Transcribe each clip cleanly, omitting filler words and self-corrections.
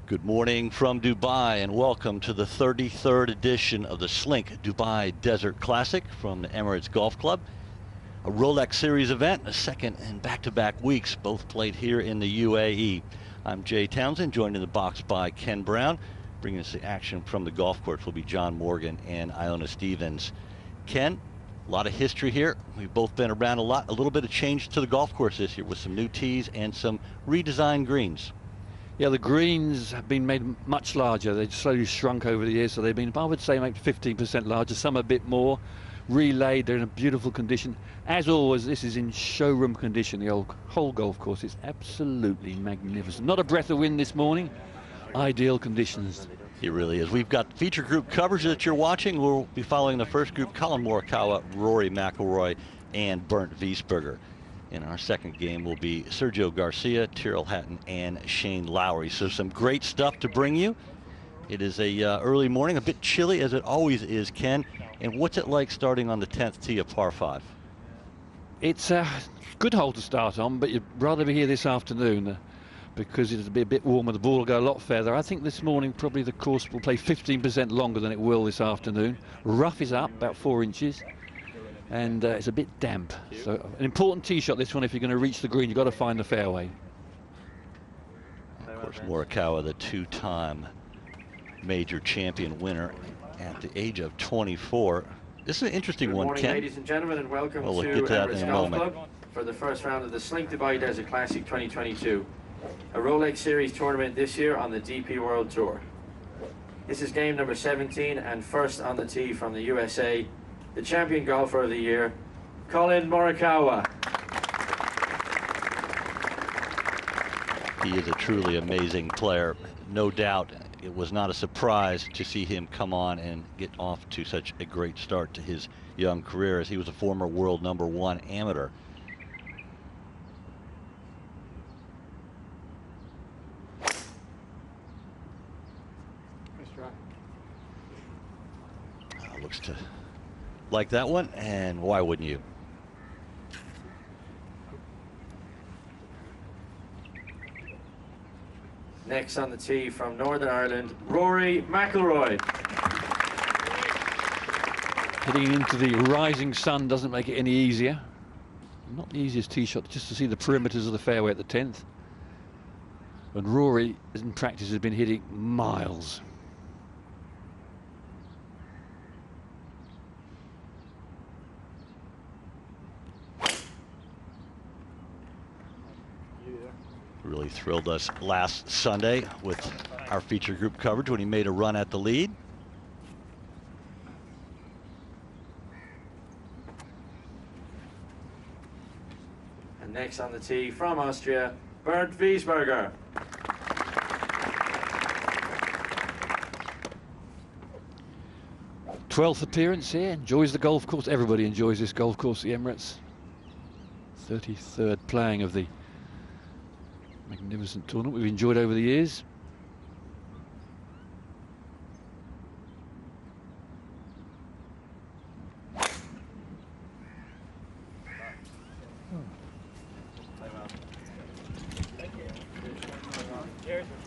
Good morning from Dubai and welcome to the 33rd edition of the Slink Dubai Desert Classic from the Emirates Golf Club. A Rolex Series event, a second and back-to-back weeks, both played here in the UAE. I'm Jay Townsend, joined in the box by Ken Brown. Bringing us the action from the golf course will be John Morgan and Iona Stevens. Ken, a lot of history here. We've both been around a lot. A little bit of change to the golf course this year with some new tees and some redesigned greens. Yeah, the greens have been made much larger. They've slowly shrunk over the years, so they've been, I would say, maybe 15% larger, some a bit more. Relayed, they're in a beautiful condition. As always, this is in showroom condition, the whole golf course. It's absolutely magnificent. Not a breath of wind this morning. Ideal conditions. It really is. We've got feature group coverage that you're watching. We'll be following the first group, Collin, Morikawa, Rory McIlroy, and Bernd Wiesberger. In our second game will be Sergio Garcia, Tyrrell Hatton, and Shane Lowry. So some great stuff to bring you. It is a early morning, a bit chilly as it always is, Ken. And what's it like starting on the 10th tee of par 5? It's a good hole to start on, but you'd rather be here this afternoon because it'll be a bit warmer. The ball will go a lot further. I think this morning probably the course will play 15% longer than it will this afternoon. Rough is up about 4 inches. And it's a bit damp, so an important tee shot this one. If you're going to reach the green, you've got to find the fairway. Of course, Morikawa, the two-time major champion winner at the age of 24. This is an interesting one, Ken. Good morning, ladies and gentlemen, and welcome we'll to get to that Emirates in a Golf moment. Club for the first round of the Slink Dubai Desert Classic 2022, a Rolex Series tournament this year on the DP World Tour. This is game number 17 and first on the tee from the USA, the champion golfer of the year, Collin Morikawa. He is a truly amazing player. No doubt it was not a surprise to see him come on and get off to such a great start to his young career, as he was a former world #1 amateur. Looks to like that one, and why wouldn't you? Next on the tee from Northern Ireland, Rory McIlroy. Hitting into the rising sun doesn't make it any easier. Not the easiest tee shot, just to see the perimeters of the fairway at the 10th. And Rory, in practice, has been hitting miles. Really thrilled us last Sunday with our feature group coverage when he made a run at the lead. And next on the tee from Austria, Bernd Wiesberger. Twelfth appearance here, enjoys the golf course. Everybody enjoys this golf course, the Emirates. 33rd playing of the magnificent tournament we've enjoyed over the years.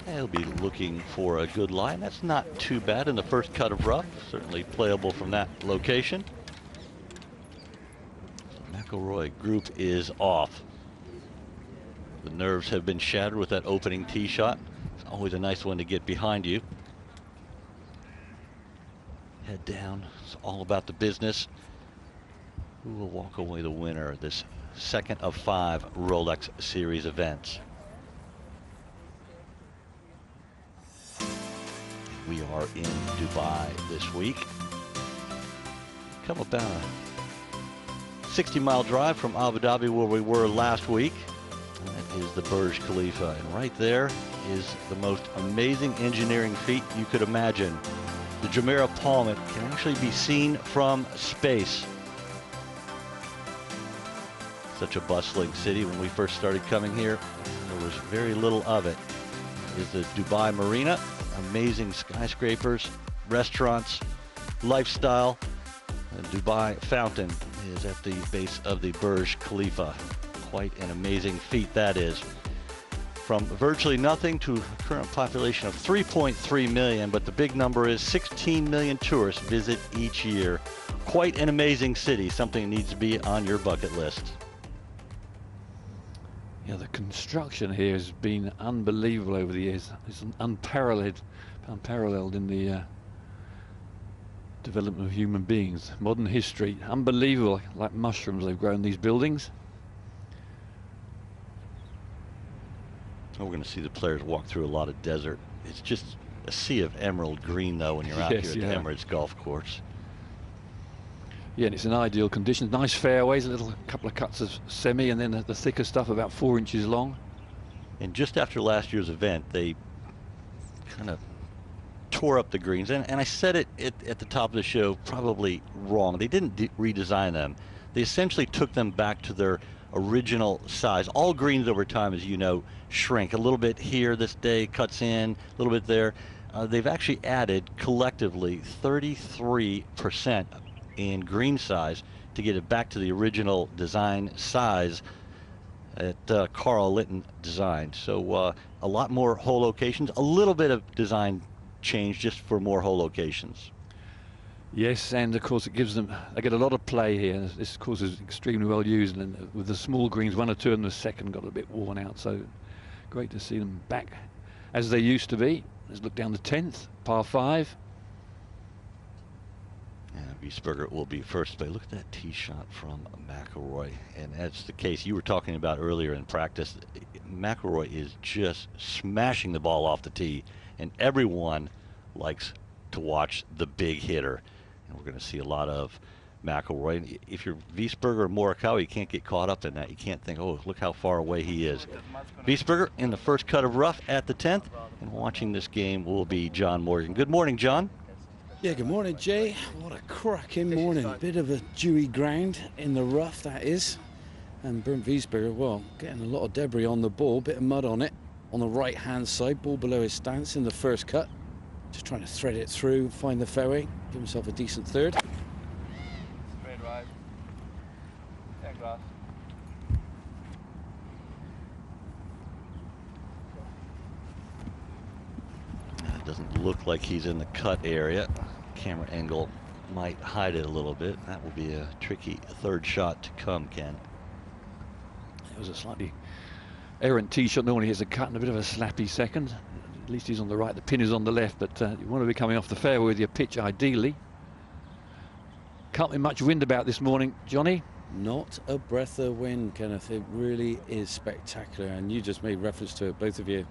He'll be looking for a good line. That's not too bad in the first cut of rough. Certainly playable from that location. McIlroy group is off. The nerves have been shattered with that opening tee shot. It's always a nice one to get behind you. Head down. It's all about the business. Who will walk away the winner of this second of 5 Rolex Series events? We are in Dubai this week. Come about a 60-mile drive from Abu Dhabi, where we were last week. And that is the Burj Khalifa, and right there is the most amazing engineering feat you could imagine. The Jumeirah Palm can actually be seen from space. Such a bustling city. When we first started coming here, there was very little of it. Is the Dubai Marina, amazing skyscrapers, restaurants, lifestyle. The Dubai Fountain is at the base of the Burj Khalifa. Quite an amazing feat that is. From virtually nothing to a current population of 3.3 million, but the big number is 16 million tourists visit each year. Quite an amazing city, something that needs to be on your bucket list. Yeah, the construction here has been unbelievable over the years. It's unparalleled in the development of human beings. Modern history, unbelievable. Like mushrooms, they've grown these buildings. We're going to see the players walk through a lot of desert. It's just a sea of emerald green, though, when you're out here at the Emirates Golf Course. Yeah, and it's in ideal conditions. Nice fairways, a couple of cuts of semi, and then the thicker stuff about 4 inches long. And just after last year's event, they kind of tore up the greens. And I said it at the top of the show, probably wrong. They didn't redesign them. They essentially took them back to their original size. All greens over time, as you know, shrink a little bit here this day, cuts in a little bit there. They've actually added collectively 33% in green size to get it back to the original design size at Carl Litton Design. So a lot more hole locations, a little bit of design change just for more hole locations. Yes, and of course it gives them, they get a lot of play here. This course is extremely well used, and with the small greens, one or two in the second got a bit worn out, so great to see them back as they used to be. Let's look down the 10th, par 5. Yeah, Wiesberger will be first play. Look at that tee shot from McIlroy, and that's the case you were talking about earlier in practice. McIlroy is just smashing the ball off the tee, and everyone likes to watch the big hitter. And we're going to see a lot of McIlroy. If you're Wiesberger or Morikawa, you can't get caught up in that. You can't think, oh, look how far away he is. Wiesberger in the first cut of rough at the 10th. And watching this game will be John Morgan. Good morning, John. Yeah, good morning, Jay. What a cracking morning. Bit of a dewy ground in the rough, that is. And Bernd Wiesberger, well, getting a lot of debris on the ball. Bit of mud on it. On the right-hand side, ball below his stance in the first cut. Just trying to thread it through, find the fairway, give himself a decent third. Straight right. Yeah, grass. It doesn't look like he's in the cut area. Camera angle might hide it a little bit. That will be a tricky third shot to come, Ken. It was a slightly errant tee shot. Normally he's a cut and a bit of a slappy second. At least he's on the right, the pin is on the left, but you want to be coming off the fairway with your pitch ideally. Can't be much wind about this morning, Johnny. Not a breath of wind, Kenneth. It really is spectacular, and you just made reference to it, both of you.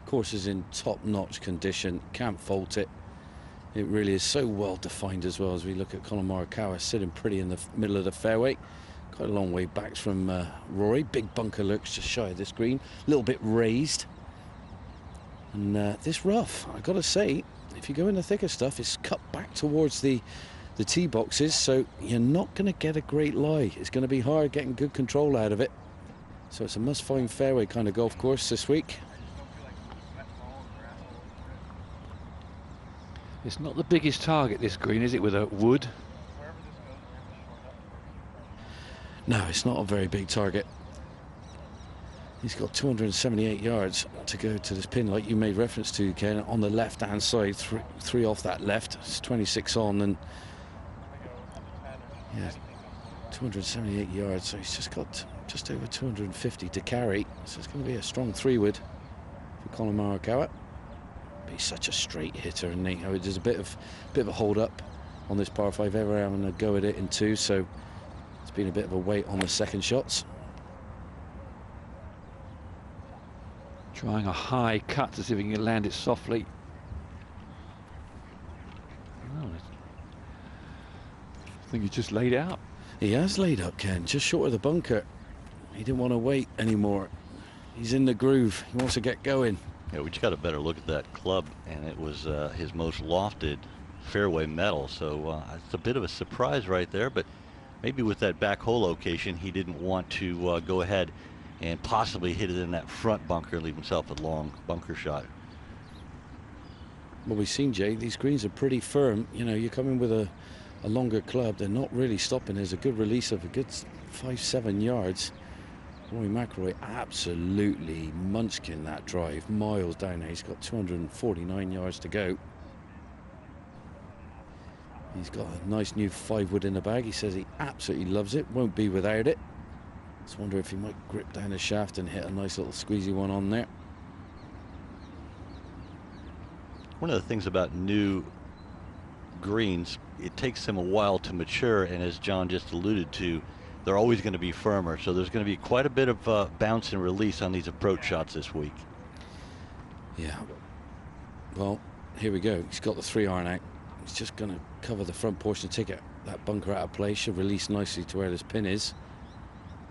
Course is in top-notch condition, can't fault it. It really is so well defined as well, as we look at Collin Morikawa sitting pretty in the middle of the fairway. Quite a long way back from Rory. Big bunker looks just shy of this green, a little bit raised. And this rough, I got to say, if you go in the thicker stuff, it's cut back towards the tee boxes, so you're not going to get a great lie. It's going to be hard getting good control out of it. So it's a must-find fairway kind of golf course this week. It's not the biggest target, this green, is it, with a wood? No, it's not a very big target. He's got 278 yards to go to this pin, like you made reference to, Ken, on the left-hand side, three off that left. It's 26 on, and yeah, 278 yards. So he's just got just over 250 to carry. So it's going to be a strong 3-wood for Collin Morikawa. But he's such a straight hitter, and there's a bit of a hold up on this par 5. Ever having a go at it in 2, so it's been a bit of a wait on the second shots. Trying a high cut to see if he can land it softly. Oh, I think he just laid out. He has laid up, Ken, just short of the bunker. He didn't want to wait anymore. He's in the groove. He wants to get going. Yeah, we just got a better look at that club, and it was his most lofted fairway metal. So it's a bit of a surprise right there, but maybe with that back hole location, he didn't want to go ahead and possibly hit it in that front bunker and leave himself a long bunker shot. Well, we've seen, Jay, these greens are pretty firm. You know, you come in with a longer club, they're not really stopping. There's a good release of a good 5-7 yards. Rory McIlroy absolutely munchkin that drive, miles down there. He's got 249 yards to go. He's got a nice new 5-wood in the bag. He says he absolutely loves it, won't be without it. Just wonder if he might grip down the shaft and hit a nice little squeezy one on there. One of the things about new greens, it takes them a while to mature, and as John just alluded to, they're always going to be firmer. So there's going to be quite a bit of bounce and release on these approach shots this week. Yeah. Well, here we go. He's got the 3-iron out. He's just going to cover the front portion, take it, that bunker out of play. Should release nicely to where this pin is.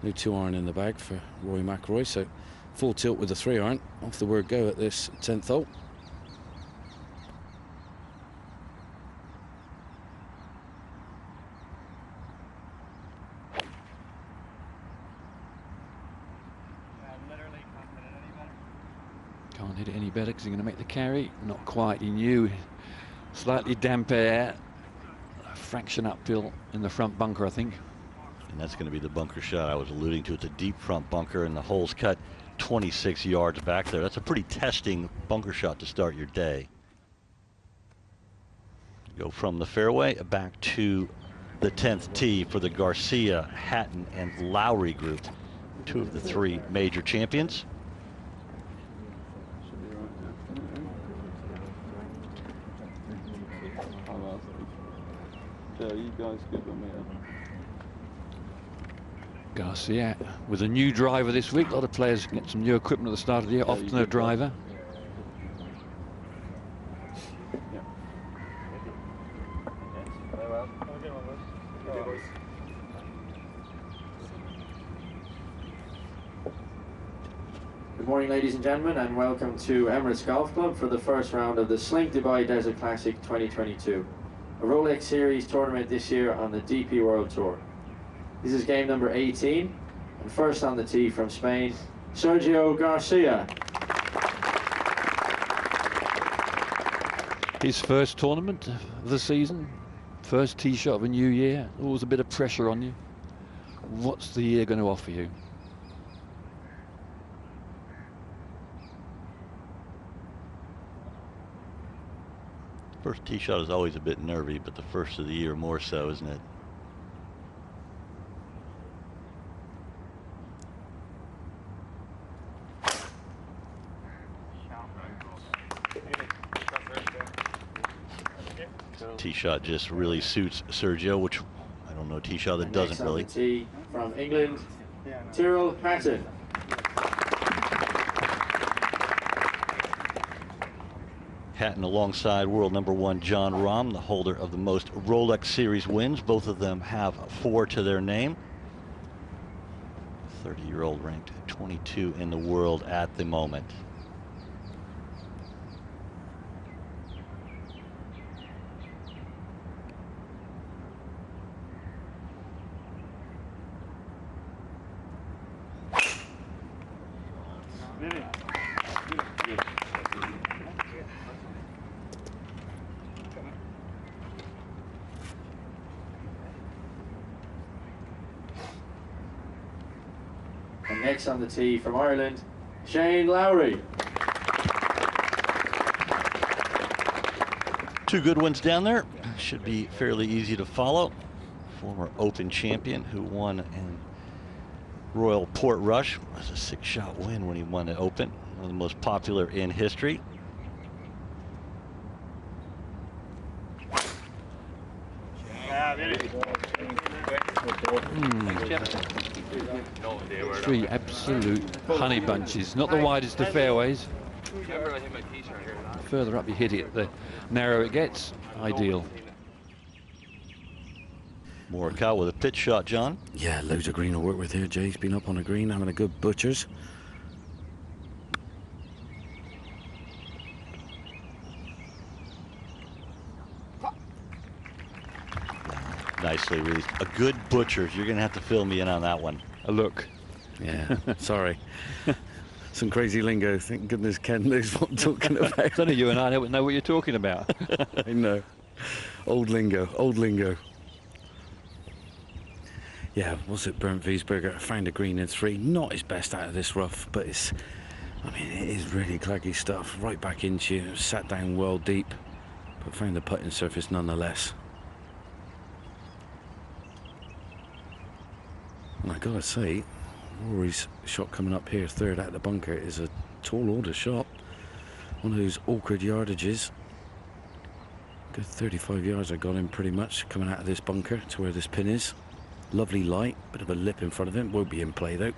No 2-iron in the bag for Rory McIlroy, so full tilt with the 3-iron. Off the word go at this 10th hole. Can't hit it any better because he's going to make the carry. Not quite. He knew. Slightly damp air. A fraction uphill in the front bunker, I think. And that's going to be the bunker shot I was alluding to. It's a deep front bunker, and the hole's cut 26 yards back there. That's a pretty testing bunker shot to start your day. Go from the fairway back to the 10th tee for the Garcia, Hatton, and Lowry group. Two of the three major champions. You guys give them here. Garcia with a new driver this week. A lot of players get some new equipment at the start of the year, often a driver. Good morning, ladies and gentlemen, and welcome to Emirates Golf Club for the first round of the Slink Dubai Desert Classic 2022. A Rolex Series tournament this year on the DP World Tour. This is game number 18, and first on the tee from Spain, Sergio Garcia. His first tournament of the season, first tee shot of a new year. Always a bit of pressure on you. What's the year going to offer you? First tee shot is always a bit nervy, but the first of the year more so, isn't it? Tee shot just really suits Sergio, which I don't know a tee shot that doesn't really. Tee from England, Tyrrell Hatton. Hatton alongside world #1 John Rahm, the holder of the most Rolex Series wins. Both of them have 4 to their name. 30-year-old ranked 22 in the world at the moment. And next on the tee from Ireland, Shane Lowry. 2 good ones down there. Should be fairly easy to follow. Former Open champion who won in Royal Portrush. It was a 6-shot win when he won the Open. One of the most popular in history. Three absolute honey bunches. Not the widest of fairways. The further up you hit it, the narrower it gets. Ideal. Morikawa with a pitch shot, John. Yeah, loads of green to work with here, Jay. He's been up on a green, having a good butchers. nicely released. A good butcher. You're going to have to fill me in on that one. A look. Yeah, sorry. Some crazy lingo. Thank goodness Ken knows what I'm talking about. It's only you and I know what you're talking about. I know. Old lingo, old lingo. Yeah, was it Bernd Wiesberger? Found a green in 3. Not his best out of this rough, but it is really claggy stuff. Right back into you. Sat down well deep, but found the putting surface nonetheless. And I gotta say, Rory's shot coming up here, 3rd out of the bunker, is a tall order shot. One of those awkward yardages. Good 35 yards I got him pretty much coming out of this bunker to where this pin is. Lovely light, bit of a lip in front of him. Won't be in play though.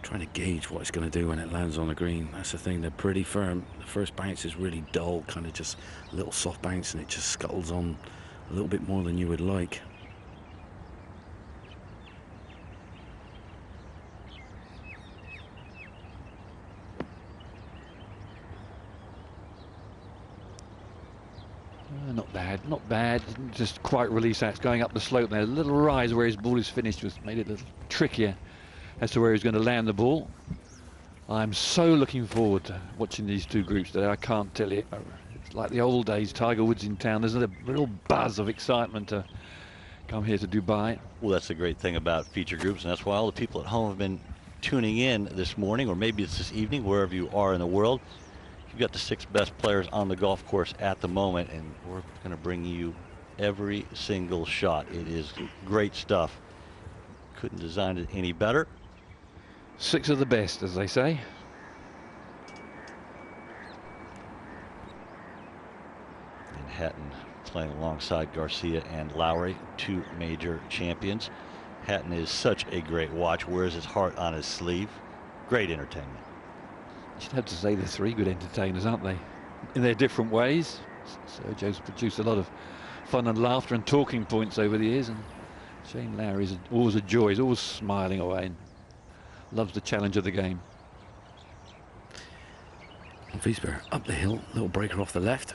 Trying to gauge what it's going to do when it lands on the green. That's the thing, they're pretty firm. The first bounce is really dull, kind of just a little soft bounce, and it just scuttles on a little bit more than you would like. Not bad, not bad. Didn't just quite release that. It's going up the slope there. A little rise where his ball is finished was made it a little trickier as to where he's going to land the ball. I'm so looking forward to watching these two groups today. I can't tell you. It's like the old days, Tiger Woods in town. There's a real buzz of excitement to come here to Dubai. Well, that's the great thing about feature groups, and that's why all the people at home have been tuning in this morning, or maybe it's this evening, wherever you are in the world. You've got the 6 best players on the golf course at the moment, and we're going to bring you every single shot. It is great stuff. Couldn't design it any better. 6 of the best, as they say. And Hatton playing alongside Garcia and Lowry, 2 major champions. Hatton is such a great watch. Wears his heart on his sleeve. Great entertainment. You'd have to say they're 3 good entertainers, aren't they? In their different ways. Sergio's produced a lot of fun and laughter and talking points over the years, and Shane Lowry's always a joy. He's always smiling away and loves the challenge of the game. Wiesberger up the hill, little breaker off the left.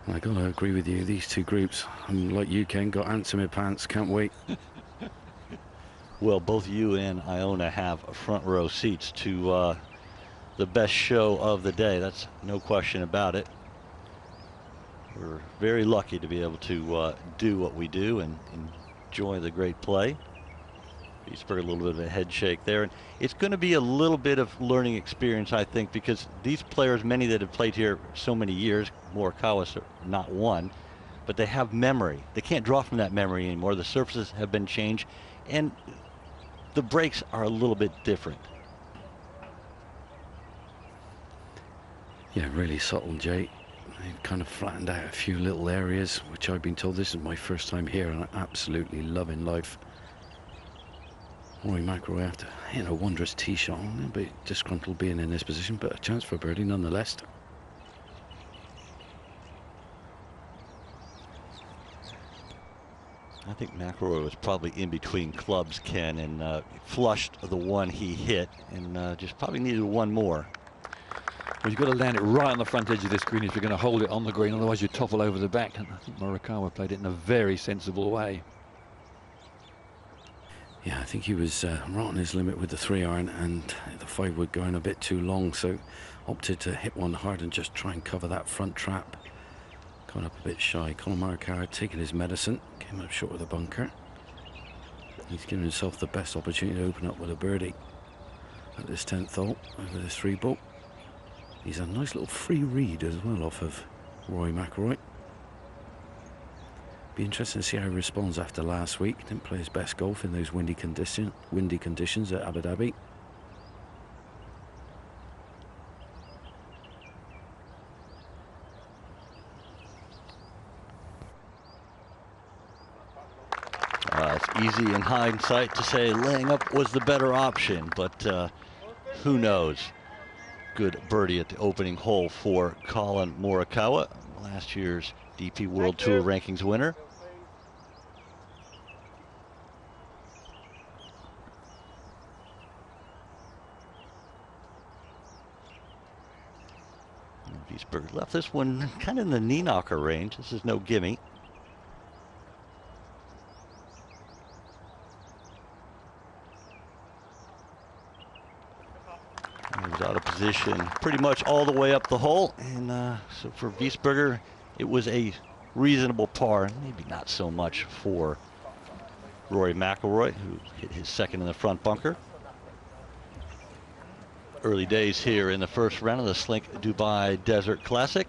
And I gotta agree with you, these two groups, I'm like you, Ken, got ants in my pants, can't wait. Well, both you and Iona have front row seats to the best show of the day. That's no question about it. We're very lucky to be able to do what we do and enjoy the great play. Wiesberger, a little bit of a head shake there. And it's going to be a little bit of learning experience, I think, because these players, many that have played here so many years, Morikawa not one, but they have memory. They can't draw from that memory anymore. The surfaces have been changed, and the breaks are a little bit different. Yeah, really subtle, Jay. They've kind of flattened out a few little areas, which I've been told this is my first time here, and I'm absolutely loving life. Rory McIlroy after hitting a wondrous tee shot, a little bit disgruntled being in this position, but a chance for birdie nonetheless. I think McIlroy was probably in between clubs, Ken, and flushed the one he hit, and just probably needed one more. Well, you've got to land it right on the front edge of this green if you're going to hold it on the green, otherwise you topple over the back. And I think Morikawa played it in a very sensible way. Yeah, I think he was right on his limit with the 3-iron, and the 5-wood going a bit too long, so opted to hit one hard and just try and cover that front trap. Coming up a bit shy. Collin Morikawa taking his medicine, came up short of the bunker. He's giving himself the best opportunity to open up with a birdie at this 10th hole over this 3-ball. He's a nice little free read as well off of Rory McIlroy. Be interesting to see how he responds after last week. Didn't play his best golf in those windy conditions at Abu Dhabi. It's easy in hindsight to say laying up was the better option, but who knows? Good birdie at the opening hole for Collin Morikawa, last year's DP World Tour Rankings winner. Wiesberger left this one kind of in the knee knocker range. This is no gimme. He was out of position pretty much all the way up the hole, and so for Wiesberger, it was a reasonable par. Maybe not so much for Rory McIlroy, who hit his second in the front bunker. Early days here in the first round of the Slink Dubai Desert Classic.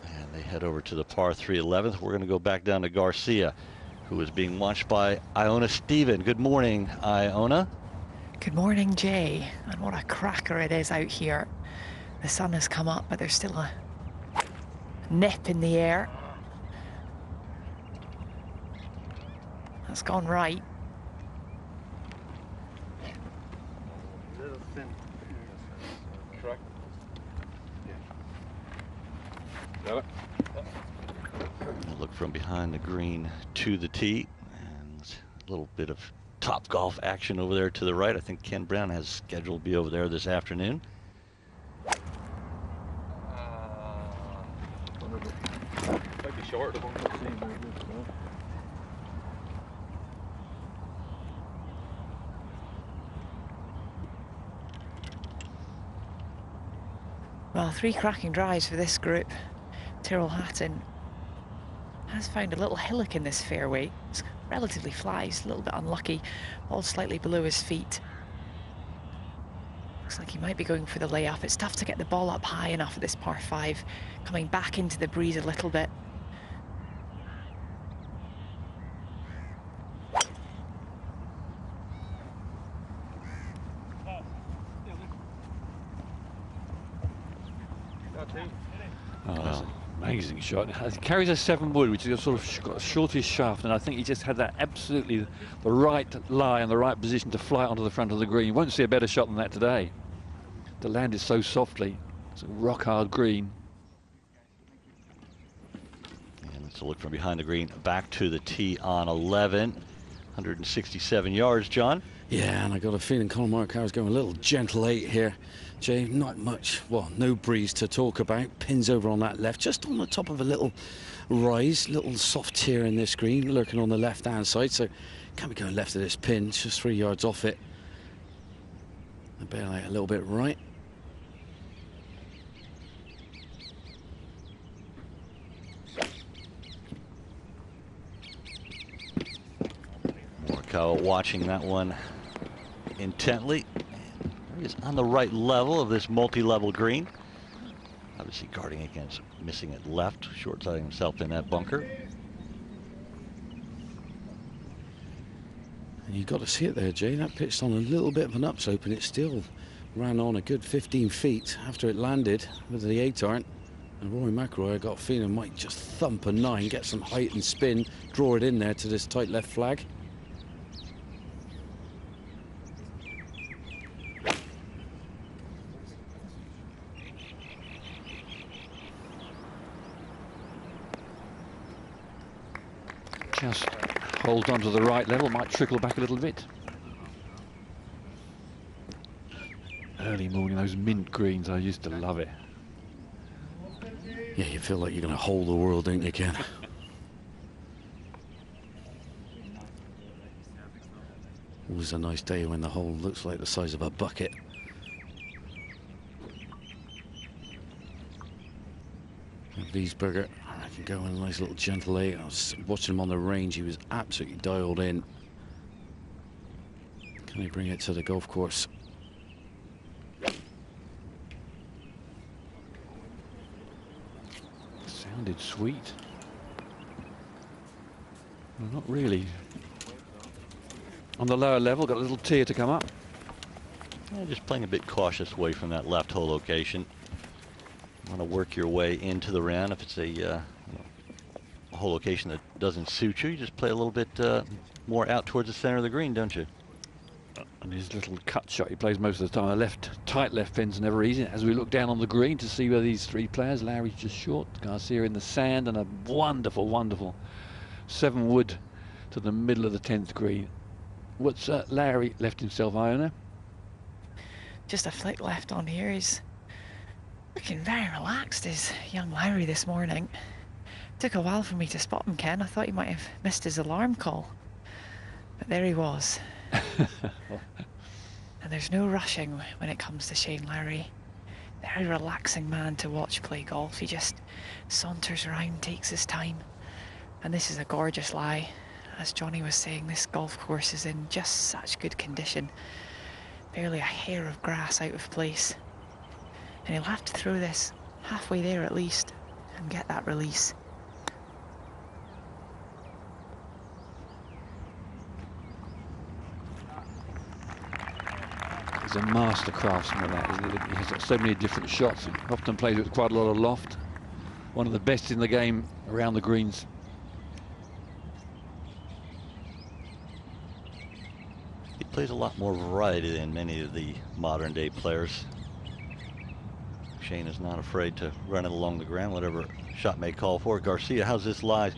And they head over to the par 3 11th. We're going to go back down to Garcia, who is being watched by Iona Stephen. Good morning, Iona. Good morning, Jay. And what a cracker it is out here. The sun has come up, but there's still a nip in the air. That's gone right. Little thin. Correct. Got it. Look from behind the green to the tee, and a little bit of Top Golf action over there to the right. I think Ken Brown has scheduled to be over there this afternoon. Might be short. Well, 3 cracking drives for this group. Tyrrell Hatton has found a little hillock in this fairway. It's relatively flat, he's a little bit unlucky. Ball slightly below his feet. Looks like he might be going for the layup. It's tough to get the ball up high enough at this par 5. Coming back into the breeze a little bit. Oh, amazing shot. He carries a 7 wood, which is sort of got a shortish shaft, and I think he just had that absolutely the right lie and the right position to fly onto the front of the green. You won't see a better shot than that today. The land is so softly. It's a rock hard green. And let's look from behind the green back to the tee on 11. 167 yards, John. Yeah, and I got a feeling Collin Morikawa's going a little gentle 8 here. Jay, not much, well, no breeze to talk about. Pins over on that left, just on the top of a little rise, little soft tier in this green, lurking on the left-hand side. So can't be going left of this pin, it's just 3 yards off it. I bail out a little bit right. Morikawa watching that one intently. He is on the right level of this multi-level green. Obviously guarding against missing it left, short-siding himself in that bunker. And you've got to see it there, Jay. That pitched on a little bit of an upslope, and it still ran on a good 15 feet after it landed with the 8 iron. And Rory McIlroy, I got a feeling, might just thump a 9, get some height and spin, draw it in there to this tight left flag. Just hold on to the right level, might trickle back a little bit. Early morning, those mint greens, I used to love it. Yeah, you feel like you're going to hold the world, don't you, Ken? Always a nice day when the hole looks like the size of a bucket. And Wiesberger, I can go on a nice little gentle 8. I was watching him on the range, he was absolutely dialed in. Can he bring it to the golf course? Sounded sweet. Well, not really. On the lower level, got a little tier to come up. Yeah, just playing a bit cautious away from that left hole location. You want to work your way into the round. If it's a hole location that doesn't suit you, you just play a little bit more out towards the center of the green, don't you? And his little cut shot he plays most of the time. The left, tight left pin's never easy. As we look down on the green to see where these 3 players, Larry's just short, Garcia in the sand, and a wonderful, wonderful 7 wood to the middle of the 10th green. What's Larry left himself, Iona? Just a flick left on here. He's looking very relaxed, is young Lowry this morning. Took a while for me to spot him, Ken. I thought he might have missed his alarm call. But there he was. And there's no rushing when it comes to Shane Lowry. Very relaxing man to watch play golf. He just saunters around, takes his time. And this is a gorgeous lie. As Johnny was saying, this golf course is in just such good condition. Barely a hair of grass out of place. And he'll have to throw this halfway there at least and get that release. He's a master craftsman at that, isn't he? He has got so many different shots. He often plays with quite a lot of loft. One of the best in the game around the greens. He plays a lot more variety than many of the modern day players. Shane is not afraid to run it along the ground, whatever shot may call for. Garcia, how's this lie?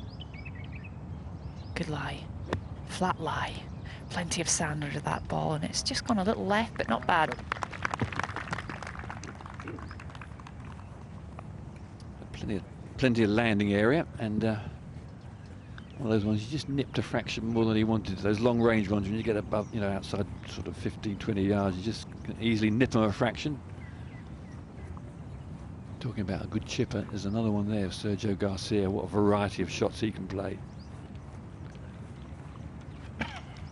Good lie. Flat lie. Plenty of sand under that ball, and it's just gone a little left, but not bad. Plenty of landing area, and one of those ones you just nipped a fraction more than he wanted. Those long range ones, when you get above, you know, outside sort of 15, 20 yards, you just can easily nip them a fraction. Talking about a good chipper, there's another one there, Sergio Garcia. What a variety of shots he can play.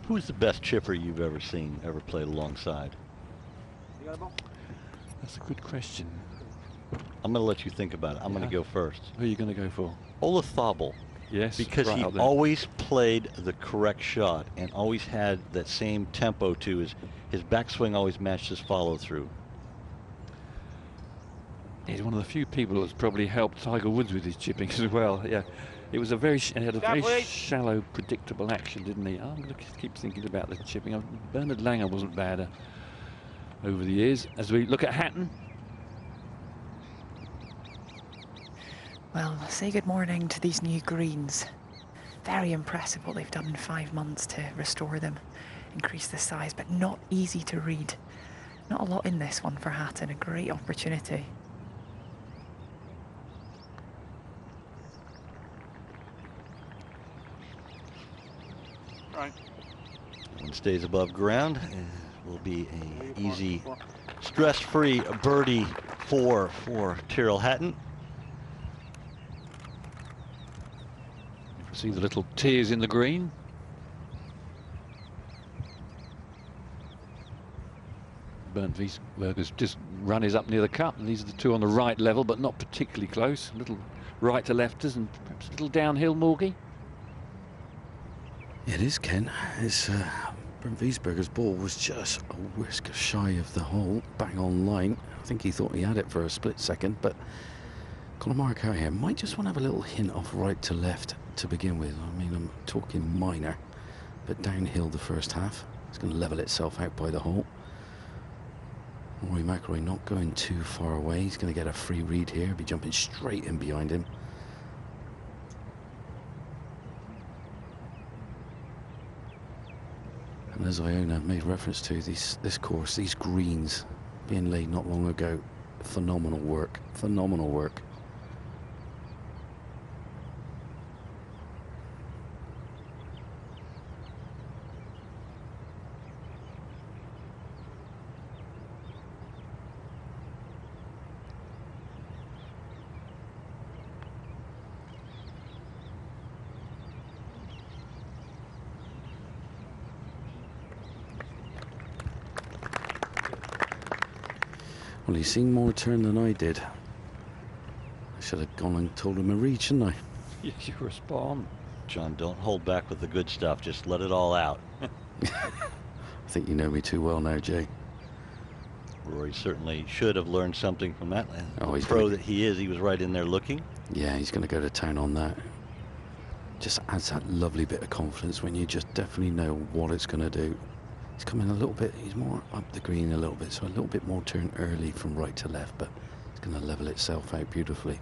Who's the best chipper you've ever seen, ever played alongside? That's a good question. I'm going to let you think about it. I'm going to go first. Who are you going to go for? Ola Thobel. Yes. Because right he up there. always played the correct shot and always had that same tempo to his backswing, always matched his follow through. He's one of the few people that's probably helped Tiger Woods with his chipping as well. Yeah, it was a very he had a very shallow, predictable action, didn't he? I'm going to keep thinking about the chipping. Bernard Langer wasn't bad over the years. As we look at Hatton. Well, say good morning to these new greens. Very impressive what they've done in 5 months to restore them, increase the size, but not easy to read. Not a lot in this one for Hatton. A great opportunity. One stays above ground. Will be a easy, stress-free birdie for Tyrrell Hatton. See the little tears in the green. Bernd Wiesberger's just run his up near the cup. These are the two on the right level, but not particularly close. A little right to lefters and perhaps a little downhill, Morgie. It is, Ken. It's Bernd Wiesberger's ball was just a whisker shy of the hole, bang on line. I think he thought he had it for a split second, but Collin Morikawa here might just want to have a little hint off right to left to begin with. I mean, I'm talking minor, but downhill the first half. It's going to level itself out by the hole. Rory McIlroy not going too far away. He's going to get a free read here. Be jumping straight in behind him. And as Iona made reference to, this course, these greens being laid not long ago, phenomenal work, phenomenal work. Well, he's seen more turn than I did. I should have gone and told him a read, shouldn't I? You were spot on. John, don't hold back with the good stuff. Just let it all out. I think you know me too well now, Jay. Rory certainly should have learned something from that. Oh, he's pro gonna... that he is, he was right in there looking. Yeah, he's going to go to town on that. Just adds that lovely bit of confidence when you just definitely know what it's going to do. He's coming a little bit, he's more up the green a little bit, so a little bit more turn early from right to left, but it's going to level itself out beautifully.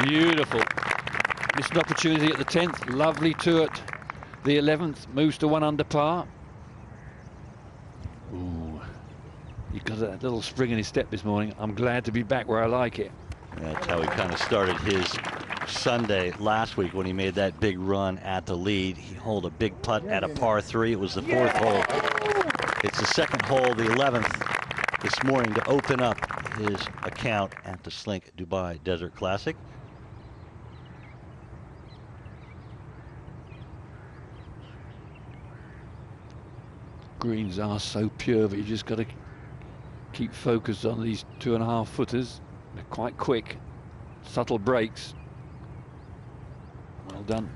Beautiful. Missed an opportunity at the 10th. Lovely two at the 11th. Moves to 1 under par. Ooh, he got a little spring in his step this morning. I'm glad to be back where I like it. That's how he kind of started his Sunday last week when he made that big run at the lead. He holed a big putt at a par 3. It was the 4th hole. It's the 2nd hole, the 11th, this morning to open up his account at the Slink Dubai Desert Classic. Greens are so pure, but you just got to keep focused on these 2.5 footers. They're quite quick, subtle breaks. Well done.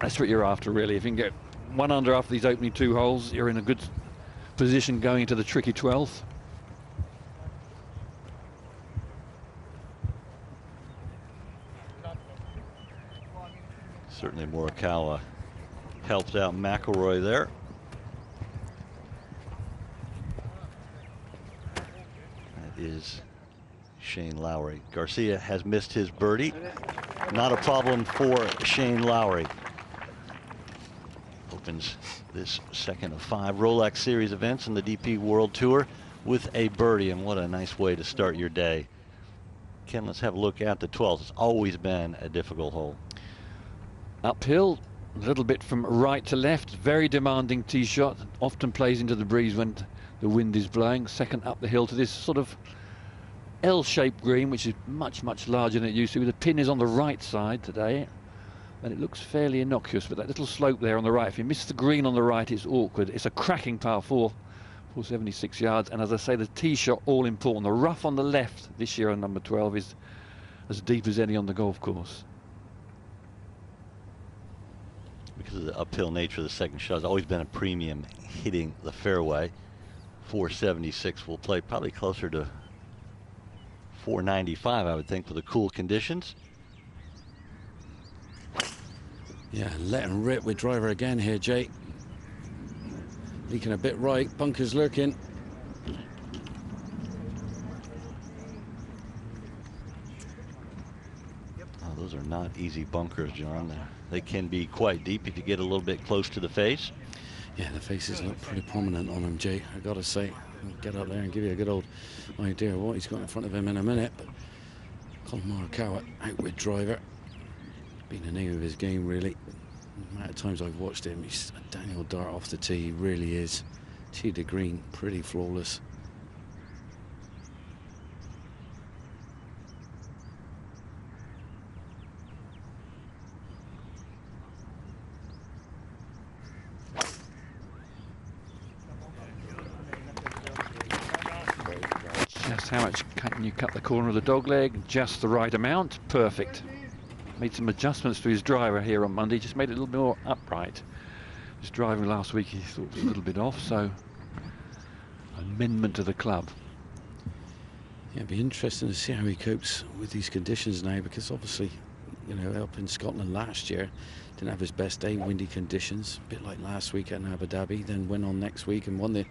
That's what you're after, really. If you can get 1 under after these opening 2 holes, you're in a good position going into the tricky 12th. Certainly Morikawa helped out McIlroy there. That is Shane Lowry. Garcia has missed his birdie. Not a problem for Shane Lowry. Opens this 2nd of 5 Rolex Series events in the DP World Tour with a birdie, and what a nice way to start your day. Ken, let's have a look at the 12th. It's always been a difficult hole. Uphill, a little bit from right to left. Very demanding tee shot. Often plays into the breeze when the wind is blowing. 2nd up the hill to this sort of L-shaped green, which is much, much larger than it used to be. The pin is on the right side today, and it looks fairly innocuous, but that little slope there on the right, if you miss the green on the right, it's awkward. It's a cracking par 4, 476 yards, and as I say, the tee shot all important. The rough on the left this year on number 12 is as deep as any on the golf course. Because of the uphill nature of the 2nd shot, has always been a premium hitting the fairway. 476 will play probably closer to 495, I would think, for the cool conditions. Yeah, letting rip with driver again here, Jay. Leaking a bit right, bunkers lurking. Oh, those are not easy bunkers, John. They can be quite deep if you get a little bit close to the face. Yeah, the faces look pretty prominent on him, Jay. I gotta say, I'll get up there and give you a good old idea of what he's got in front of him in a minute. But Collin Morikawa out with driver. Been the name of his game, really. The amount of times I've watched him, he's a Daniel Dart off the tee. He really is. Tee to green, pretty flawless. Just how much can you cut the corner of the dog leg? Just the right amount. Perfect. Made some adjustments to his driver here on Monday, just made it a little bit more upright. His driving last week he thought was a little bit off, so amendment to the club. Yeah, it'd be interesting to see how he copes with these conditions now, because obviously, you know, up in Scotland last year, didn't have his best day, windy conditions, a bit like last week at Abu Dhabi, then went on next week and won the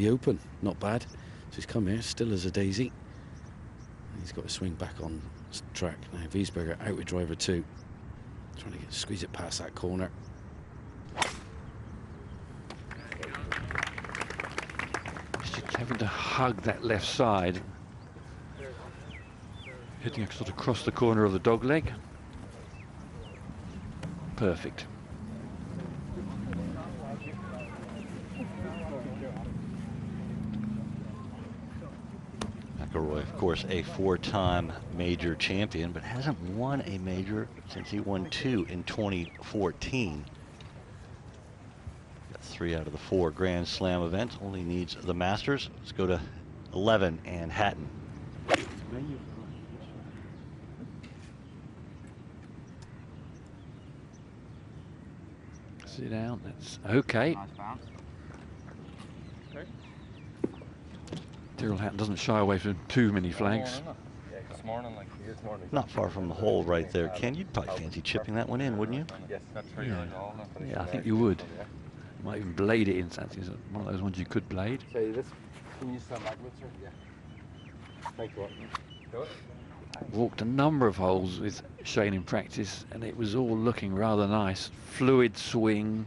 Open. Not bad. So he's come here, still as a daisy. And he's got to swing back on track now. Wiesberger out with driver 2, trying to squeeze it past that corner. Just having to hug that left side, hitting sort of across the corner of the dog leg. Perfect. McIlroy, of course, a 4-time major champion, but hasn't won a major since he won 2 in 2014. Got 3 out of the 4 Grand Slam events. Only needs the Masters. Let's go to 11 and Hatton. Sit down. That's okay. Tyrrell Hatton doesn't shy away from too many flags. Yeah, this morning, like this morning. Not far from the hole right there. Ken, you'd probably fancy chipping that one in, wouldn't you? Yes, that's right. Yeah, I think you would. Might even blade it in. It's one of those ones you could blade. So this Can you stand backwards, sir? Yeah. Thank you. Do it. Walked a number of holes with Shane in practice, and it was all looking rather nice. Fluid swing,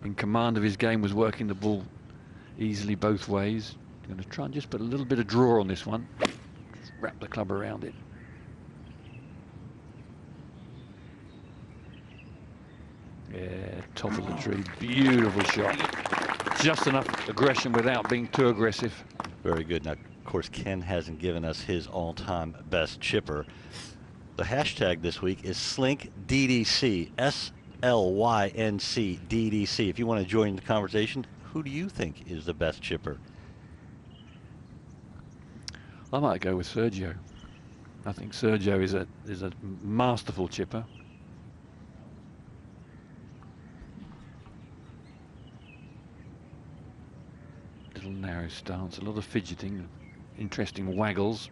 in command of his game, was working the ball easily both ways. Going to try and just put a little bit of draw on this one. Just wrap the club around it. Yeah, top of the tree. Beautiful shot. Just enough aggression without being too aggressive. Very good. Now, of course, Ken hasn't given us his all-time best chipper. The hashtag this week is SlinkDDC, SLYNC DDC. If you want to join the conversation, who do you think is the best chipper? I might go with Sergio. I think Sergio is a masterful chipper. Little narrow stance, a lot of fidgeting, interesting waggles.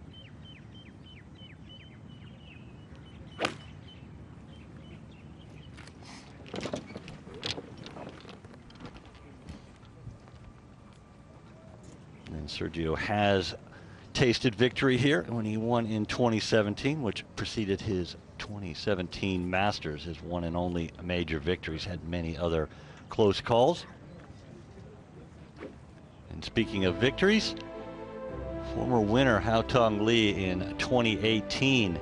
And Sergio has tasted victory here when he won in 2017, which preceded his 2017 Masters, his one and only major victory. He's had many other close calls. And speaking of victories, former winner Haotong Li in 2018.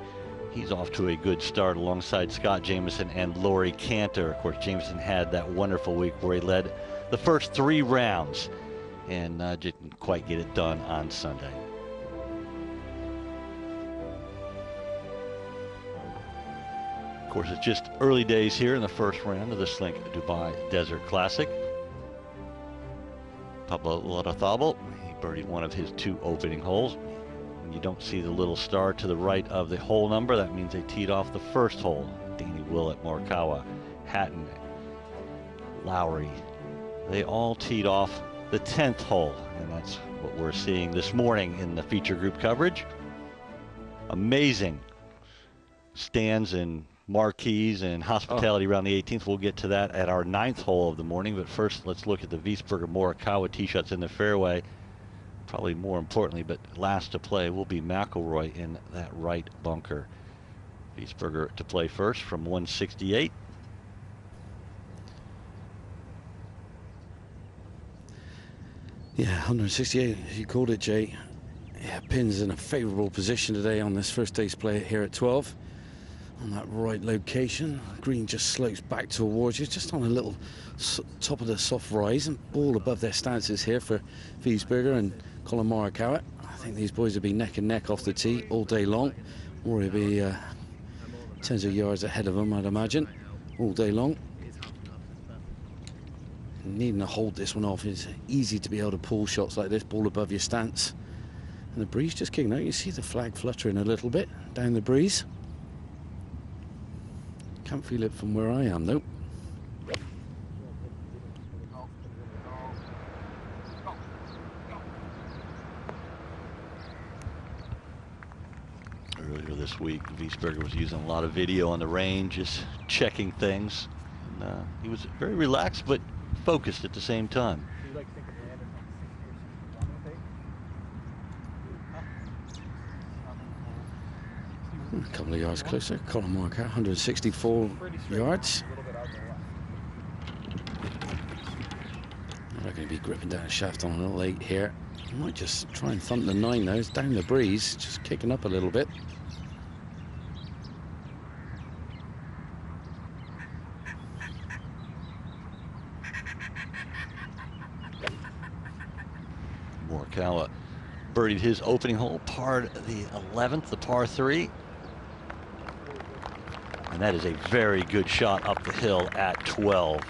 He's off to a good start alongside Scott Jamieson and Laurie Cantor. Of course, Jamieson had that wonderful week where he led the first 3 rounds and didn't quite get it done on Sunday. Of course, it's just early days here in the first round of the Slink Dubai Desert Classic. Pablo Larrazabal, he birdied one of his 2 opening holes. When you don't see the little star to the right of the hole number, that means they teed off the first hole. Danny Willett, Morikawa, Hatton, Lowry, they all teed off the 10th hole, and that's what we're seeing this morning in the feature group coverage. Amazing stands and marquees and hospitality around the 18th. We'll get to that at our 9th hole of the morning, but first let's look at the Wiesberger Morikawa tee shots in the fairway. Probably more importantly, but last to play will be McIlroy in that right bunker. Wiesberger to play first from 168. Yeah, 168, as you called it, Jay. Yeah, pins in a favourable position today on this first day's play here at 12. On that right location, green just slopes back towards you, just on a little top of the soft rise, and ball above their stances here for Wiesberger and Collin Morikawa. I think these boys will be neck and neck off the tee all day long. Or he'll be tens of yards ahead of them, I'd imagine, all day long. Needing to hold this one off. It's easy to be able to pull shots like this, ball above your stance. And the breeze just kicking out. You see the flag fluttering a little bit down the breeze. Can't feel it from where I am, though. Earlier this week, Wiesberger was using a lot of video on the range, just checking things. And, he was very relaxed, but focused at the same time. A couple of yards closer. Collin Morikawa, 164 yards. They're going to be gripping down a shaft on a little 8 here. I might just try and thump the 9 though. It's down the breeze, just kicking up a little bit. Morikawa birdied his opening hole, parred the 11th, the par 3. And that is a very good shot up the hill at 12.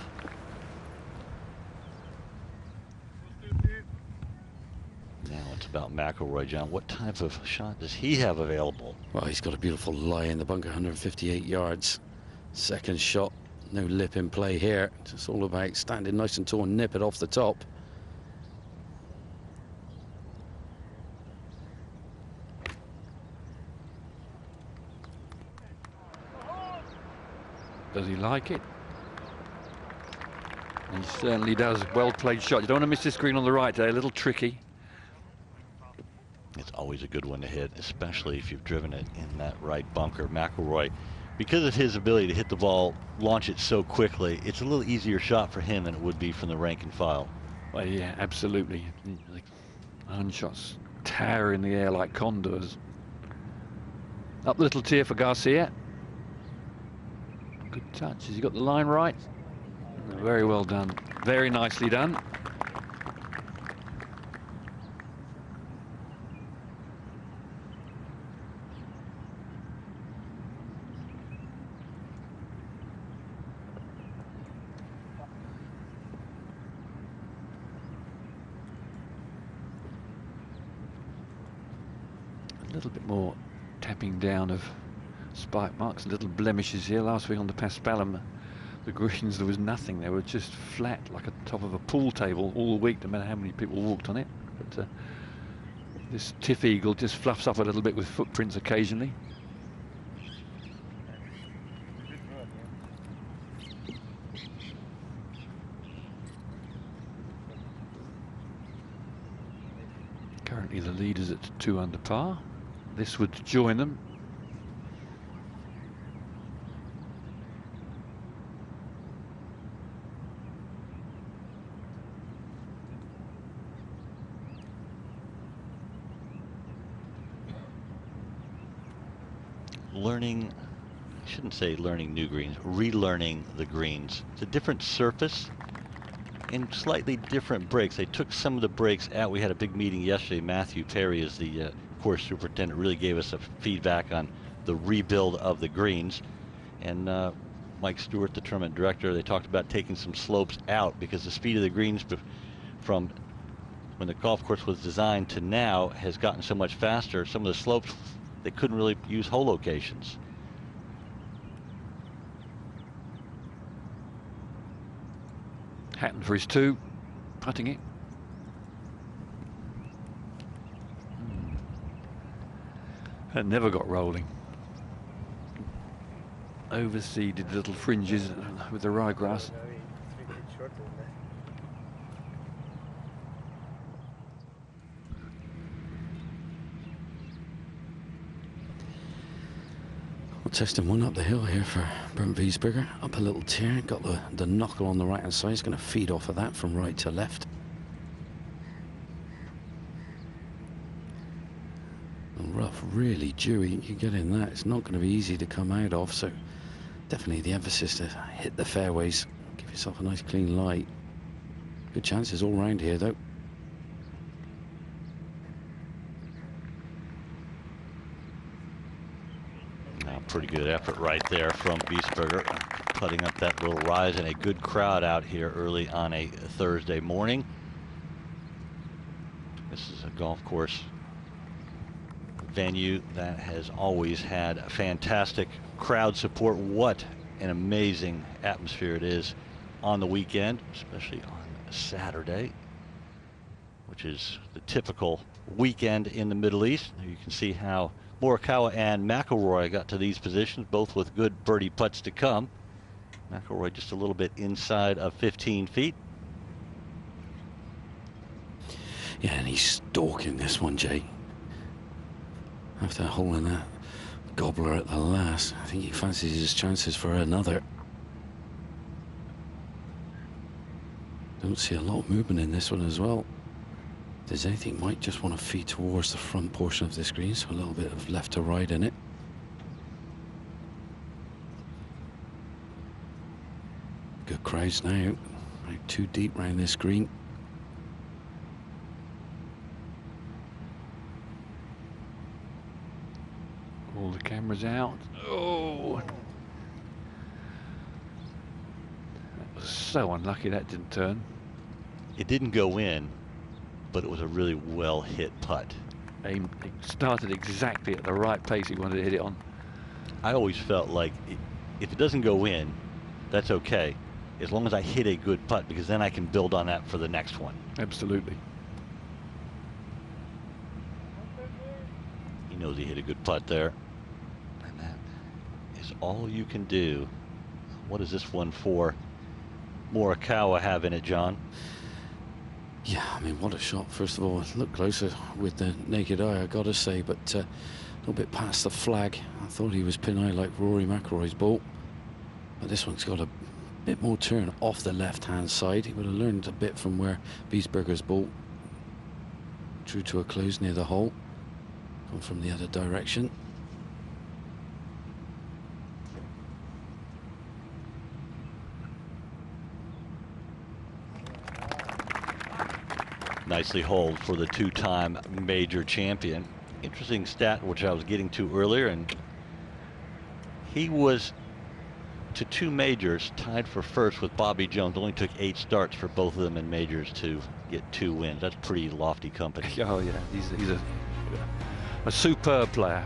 Now it's about McIlroy, John. What type of shot does he have available? Well, he's got a beautiful lie in the bunker, 158 yards. Second shot, no lip in play here. It's all about standing nice and tall and nip it off the top. Does he like it? He certainly does. Well played shot. You don't want to miss this green on the right today. A little tricky. It's always a good one to hit, especially if you've driven it in that right bunker. McIlroy, because of his ability to hit the ball, launch it so quickly, it's a little easier shot for him than it would be from the rank and file. Well, yeah, absolutely. Like, iron shots tower in the air like condors. Up the little tier for Garcia. Good touch. Has he got the line right? Very well done. Very nicely done. A little bit more tapping down of spike marks, little blemishes here. Last week on the Paspalum, the greens, there was nothing. They were just flat, like a top of a pool table all week, no matter how many people walked on it. But this Tiff Eagle just fluffs up a little bit with footprints occasionally. Currently the leaders at 2 under par. This would join them. Learning, I shouldn't say learning new greens, relearning the greens. It's a different surface and slightly different breaks. They took some of the breaks out. We had a big meeting yesterday. Matthew Perry is the course superintendent, really gave us a feedback on the rebuild of the greens. And Mike Stewart, the tournament director, they talked about taking some slopes out because the speed of the greens from when the golf course was designed to now has gotten so much faster. Some of the slopes, they couldn't really use hole locations. Hatton for his 2, putting it. And never got rolling. Overseeded little fringes with the ryegrass. Well, testing one up the hill here for Bernd Wiesberger. Up a little tier, got the knuckle on the right hand side. He's going to feed off of that from right to left. And rough, really dewy. You get in that, it's not going to be easy to come out of. So definitely the emphasis to hit the fairways. Give yourself a nice clean lie. Good chances all round here though. Pretty good effort right there from Wiesberger, putting up that little rise, and a good crowd out here early on a Thursday morning. This is a golf course venue that has always had fantastic crowd support. What an amazing atmosphere it is on the weekend, especially on Saturday, which is the typical weekend in the Middle East. You can see how Morikawa and McIlroy got to these positions, both with good birdie putts to come. McIlroy just a little bit inside of 15 feet. Yeah, and he's stalking this one, Jay. After holding that gobbler at the last, I think he fancies his chances for another. Don't see a lot of movement in this one as well. If there's anything, might just want to feed towards the front portion of the screen, so a little bit of left to right in it. Good crowds now, right too deep round this green. All the cameras out. Oh, that was so unlucky that didn't turn. It didn't go in, but it was a really well hit putt. It started exactly at the right pace he wanted to hit it on. I always felt like if it doesn't go in, that's okay, as long as I hit a good putt, because then I can build on that for the next one. Absolutely. He knows he hit a good putt there, and that is all you can do. What is this one for Morikawa have in it, John? Yeah, I mean, what a shot. First of all, look closer with the naked eye, I got to say, but a little bit past the flag. I thought he was pin eye like Rory McIlroy's ball, but this one's got a bit more turn off the left-hand side. He would have learned a bit from where Wiesberger's ball drew to a close near the hole. Come from the other direction. Nicely holed for the two-time major champion. Interesting stat, which I was getting to earlier, and he was to 2 majors, tied for first with Bobby Jones. Only took 8 starts for both of them in majors to get 2 wins. That's pretty lofty company. Oh yeah, he's a superb player.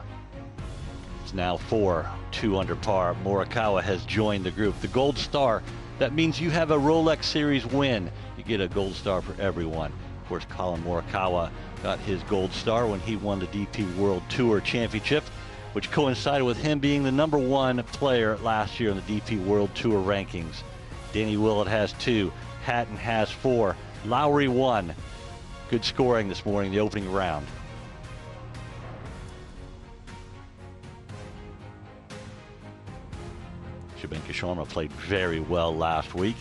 It's now 4, 2 under par. Morikawa has joined the group. The Gold Star, that means you have a Rolex Series win. You get a Gold Star for everyone. Of course, Collin Morikawa got his Gold Star when he won the DP World Tour Championship, which coincided with him being the #1 player last year in the DP World Tour rankings. Danny Willett has 2, Hatton has 4, Lowry 1. Good scoring this morning, the opening round. Shubhankar Sharma played very well last week.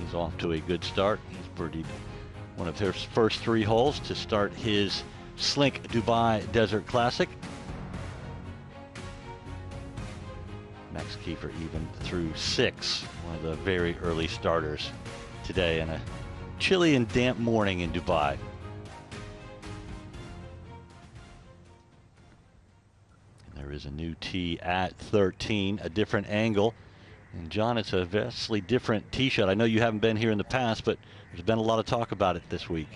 He's off to a good start. He's birdied one of his first 3 holes to start his Slink Dubai Desert Classic. Max Kiefer even through 6, one of the very early starters today in a chilly and damp morning in Dubai. There is a new tee at 13, a different angle. And John, it's a vastly different tee shot. I know you haven't been here in the past, but there's been a lot of talk about it this week.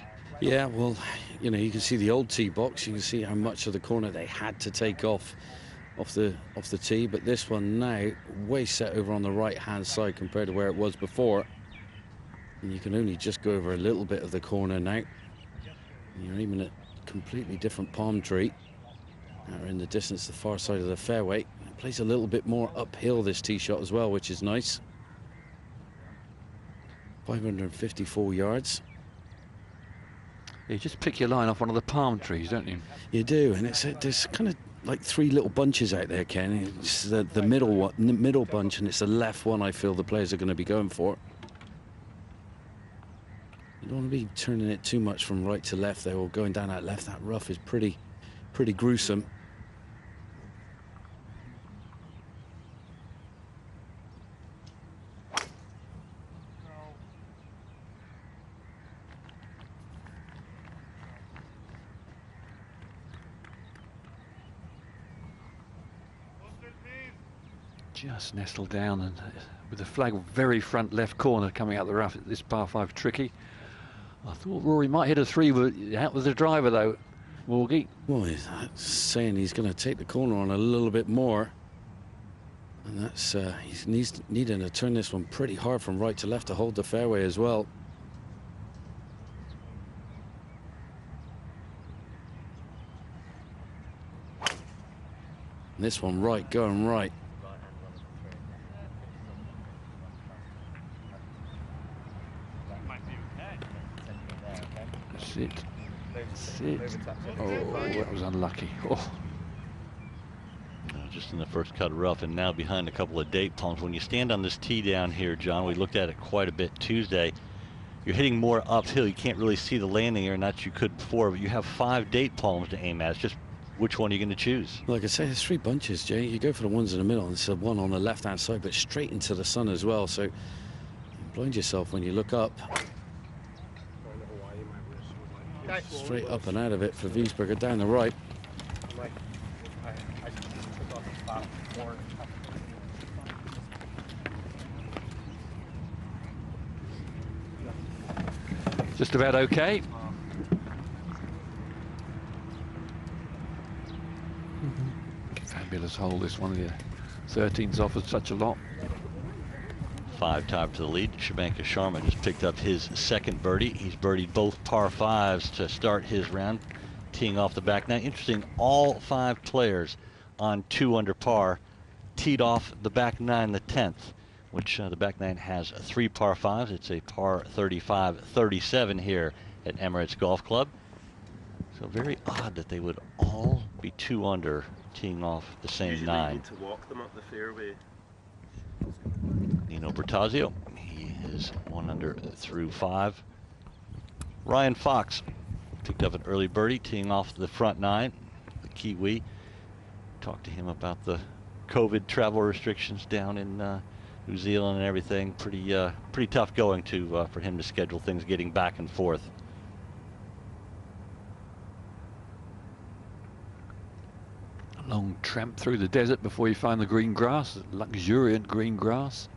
Yeah, well, you know, you can see the old tee box. You can see how much of the corner they had to take off the tee, but this one now way set over on the right hand side compared to where it was before, and you can only just go over a little bit of the corner now. You're aiming at a completely different palm tree. Now we're in the distance, the far side of the fairway. It plays a little bit more uphill, this tee shot as well, which is nice. 554 yards. You just pick your line off one of the palm trees, don't you? You do, and there's kind of like 3 little bunches out there, Ken. It's the middle bunch, and it's the left one I feel the players are going to be going for. You don't want to be turning it too much from right to left there, or going down that left. That rough is pretty gruesome. Just nestled down, and with the flag very front left corner coming out the rough at this par 5 tricky. I thought Rory might hit a 3, but out with the driver though, Morgie. Well, he's saying he's going to take the corner on a little bit more, and that's he's needing to turn this one pretty hard from right to left to hold the fairway as well. And this one right, going right. Sit. Oh, that was unlucky. Oh. Just in the first cut rough, and now behind a couple of date palms. When you stand on this tee down here, John, we looked at it quite a bit Tuesday. You're hitting more uphill. You can't really see the landing area, not you could before, but you have 5 date palms to aim at. It's just which one are you going to choose? Like I say, there's 3 bunches, Jay. You go for the ones in the middle, and there's one on the left-hand side, but straight into the sun as well. So you blind yourself when you look up. Straight up and out of it for Wiesberger down the right. Just about okay. Fabulous hole, this one. The 13's offered such a lot. 5 tied to the lead. Shubhankar Sharma just picked up his 2nd birdie. He's birdied both par 5s to start his round, teeing off the back nine. Interesting, all 5 players on 2 under par teed off the back nine, the 10th. which the back nine has 3 par 5s. It's a par 35-37 here at Emirates Golf Club. So very odd that they would all be 2 under teeing off the same Usually 9. you need to walk them up the fairway. Nino Bertazio, he is 1 under through 5. Ryan Fox picked up an early birdie teeing off the front 9. The Kiwi. Talked to him about the COVID travel restrictions down in New Zealand and everything. Pretty tough going for him to schedule things getting back and forth. A long tramp through the desert before you find the green grass, luxuriant green grass.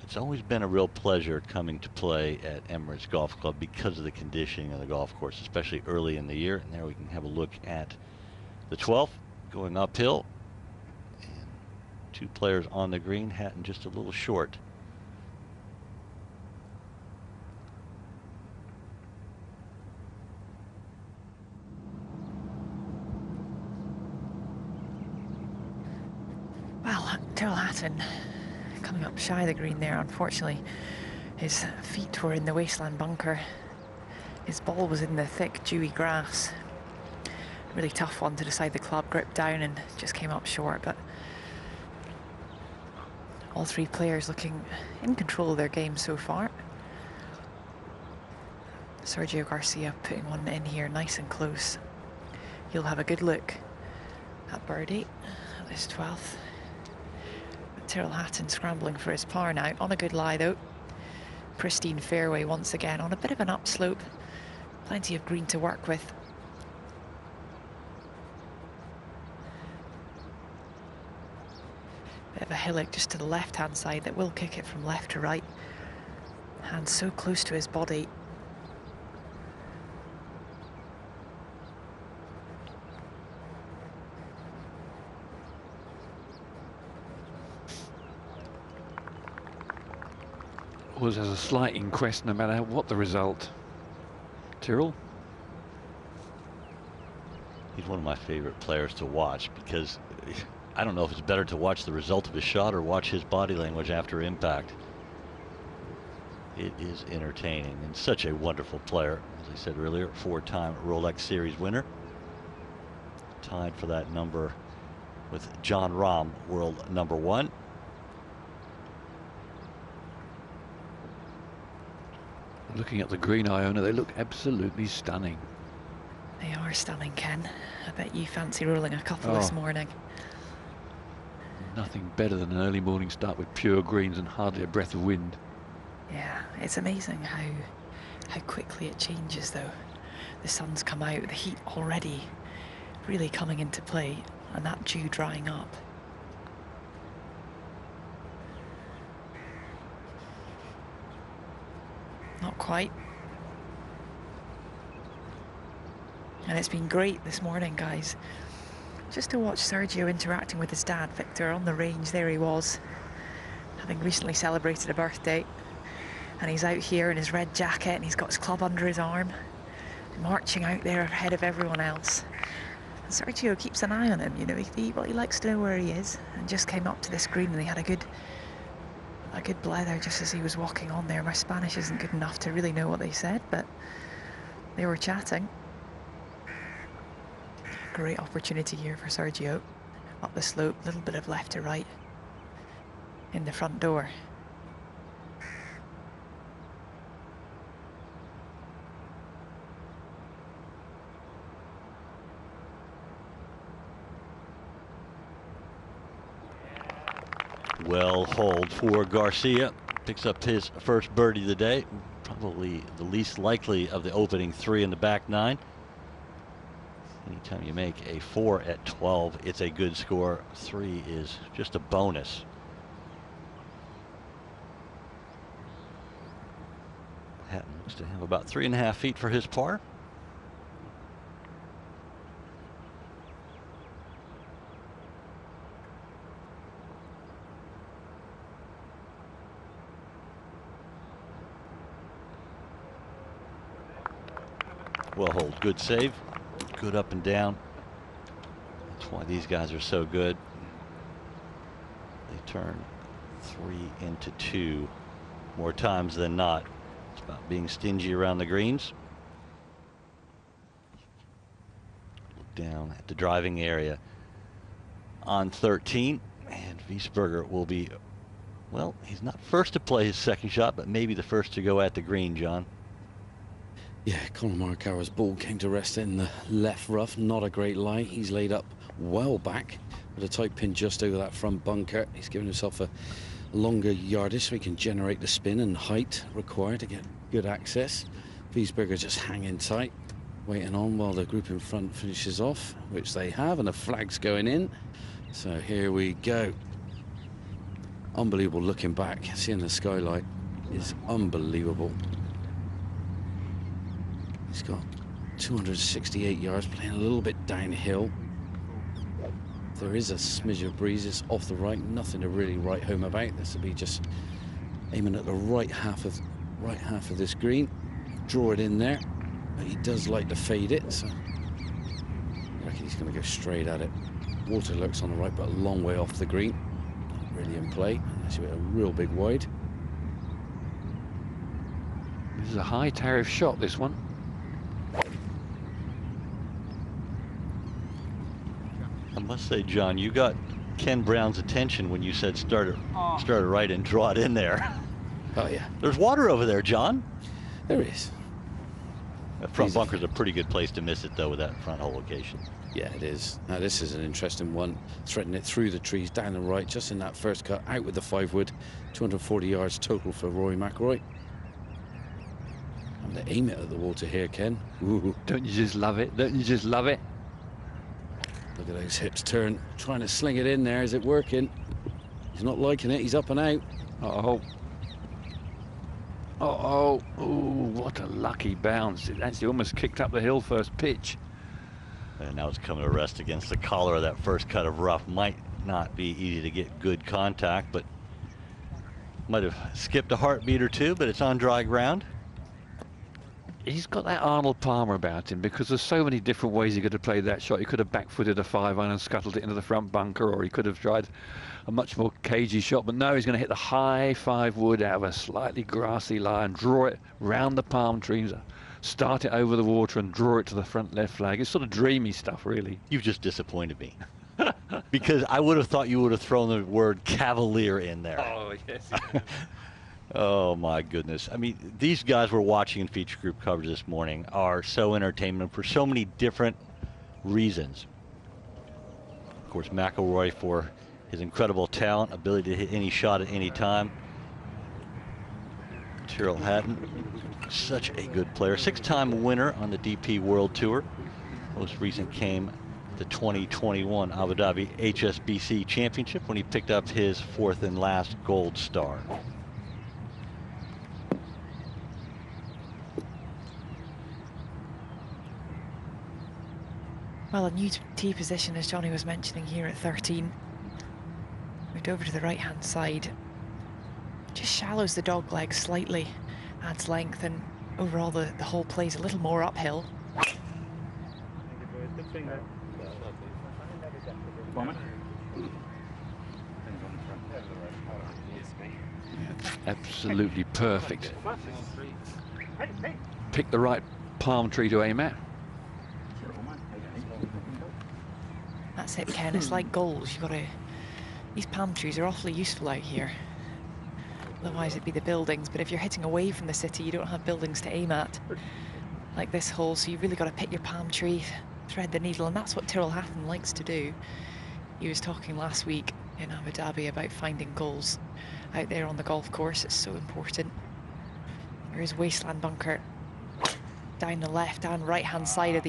It's always been a real pleasure coming to play at Emirates Golf Club because of the conditioning of the golf course, especially early in the year. And there we can have a look at the 12th going uphill. And 2 players on the green, Hatton just a little short. Well, Tyrrell Hatton coming up shy of the green there. Unfortunately, his feet were in the wasteland bunker. His ball was in the thick, dewy grass. Really tough one to decide the club, grip down and just came up short. But all 3 players looking in control of their game so far. Sergio Garcia putting one in here nice and close. He'll have a good look at birdie at this 12th. Tyrrell Hatton scrambling for his par now, on a good lie though. Pristine fairway once again, on a bit of an upslope. Plenty of green to work with. Bit of a hillock just to the left-hand side that will kick it from left to right. Hands so close to his body. Always has a slight inquest no matter what the result. Tyrrell? He's one of my favorite players to watch because I don't know if it's better to watch the result of his shot or watch his body language after impact. It is entertaining and such a wonderful player. As I said earlier, 4-time Rolex Series winner. Tied for that number with John Rahm, world #1. Looking at the green, Iona, they look absolutely stunning. They are stunning, Ken. I bet you fancy rolling a couple this morning. Nothing better than an early morning start with pure greens and hardly a breath of wind. Yeah, it's amazing how quickly it changes though. The sun's come out, the heat already really coming into play, and that dew drying up. Not quite. And it's been great this morning, guys. Just to watch Sergio interacting with his dad, Victor, on the range. There he was, having recently celebrated a birthday. And he's out here in his red jacket and he's got his club under his arm, marching out there ahead of everyone else. And Sergio keeps an eye on him, you know, he likes to know where he is, and just came up to this green and he had a good blether just as he was walking on there. My Spanish isn't good enough to really know what they said, but they were chatting. Great opportunity here for Sergio. Up the slope, a little bit of left to right in the front door. Well hauled for Garcia. Picks up his first birdie of the day. Probably the least likely of the opening 3 in the back 9. Anytime you make a 4 at 12, it's a good score. 3 is just a bonus. Hatton looks to have about 3.5 feet for his par. Well hold, good save, good up and down. That's why these guys are so good. turn 3 into 2 more times than not. It's about being stingy around the greens. Look down at the driving area on 13, and Wiesberger will be, well, he's not first to play his second shot, but maybe the first to go at the green, John. Yeah, Collin Morikawa's ball came to rest in the left rough. Not a great lie. He's laid up well back with a tight pin just over that front bunker. He's given himself a longer yardage so he can generate the spin and height required to get good access. Wiesberger just hanging tight, waiting on while the group in front finishes off, which they have, and the flag's going in. So here we go. Unbelievable looking back. Seeing the skylight is unbelievable. He's got 268 yards, playing a little bit downhill. There is a smidge of breeze. It's off the right, nothing to really write home about. This will be just aiming at the right half of this green. Draw it in there, but he does like to fade it, so I reckon he's going to go straight at it. Water lurks on the right, but a long way off the green. Not really in play unless you hit a real big wide. This is a high tariff shot, this one. I must say, John, you got Ken Brown's attention when you said start it right and draw it in there. Oh yeah. There's water over there, John. There is. That front bunker's a pretty good place to miss it, though, with that front hole location. Yeah, it is. Now this is an interesting one. Threading it through the trees, down the right, just in that first cut, out with the 5-wood. 240 yards total for Rory McIlroy. I'm going to aim it at the water here, Ken. Ooh. Don't you just love it? Don't you just love it? Look at those hips turn. Trying to sling it in there. Is it working? He's not liking it. He's up and out. Uh-oh. Uh-oh. Ooh, what a lucky bounce. It actually almost kicked up the hill first pitch. And now it's coming to rest against the collar of that first cut of rough. Might not be easy to get good contact, but might have skipped a heartbeat or two, but it's on dry ground. He's got that Arnold Palmer about him, because there's so many different ways he could have played that shot. He could have back-footed a 5-iron and scuttled it into the front bunker, or he could have tried a much more cagey shot. But no, he's going to hit the high 5-wood out of a slightly grassy lie and draw it round the palm trees, start it over the water and draw it to the front left flag. It's sort of dreamy stuff, really. You've just disappointed me. Because I would have thought you would have thrown the word cavalier in there. Oh, yes. Oh my goodness. I mean, these guys we're watching in feature group coverage this morning are so entertaining for so many different reasons. Of course, McIlroy for his incredible talent, ability to hit any shot at any time. Tyrrell Hatton, such a good player. 6-time winner on the DP World Tour. Most recent came the 2021 Abu Dhabi HSBC Championship when he picked up his 4th and last gold star. Well, a new tee position, as Johnny was mentioning, here at 13. Moved over to the right-hand side. Just shallows the dog leg slightly, adds length, and overall the hole plays a little more uphill. Absolutely perfect. Pick the right palm tree to aim at. That's it, Ken. It's like goals. You've got to. These palm trees are awfully useful out here. Otherwise, it'd be the buildings. But if you're hitting away from the city, you don't have buildings to aim at, like this hole. So you've really got to pick your palm tree, thread the needle, and that's what Tyrrell Hatton likes to do. He was talking last week in Abu Dhabi about finding goals out there on the golf course. It's so important. There is wasteland bunker down the left and right-hand side of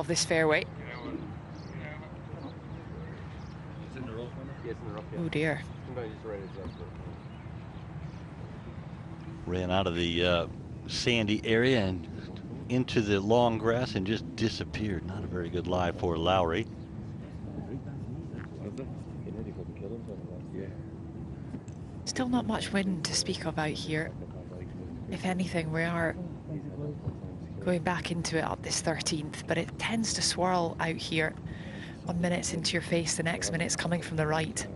this fairway. Oh dear. Ran out of the sandy area and into the long grass and just disappeared. Not a very good lie for Lowry. Still not much wind to speak of out here. If anything, we are going back into it up this 13th, but it tends to swirl out here. 1 minute's into your face, the next minute's coming from the right.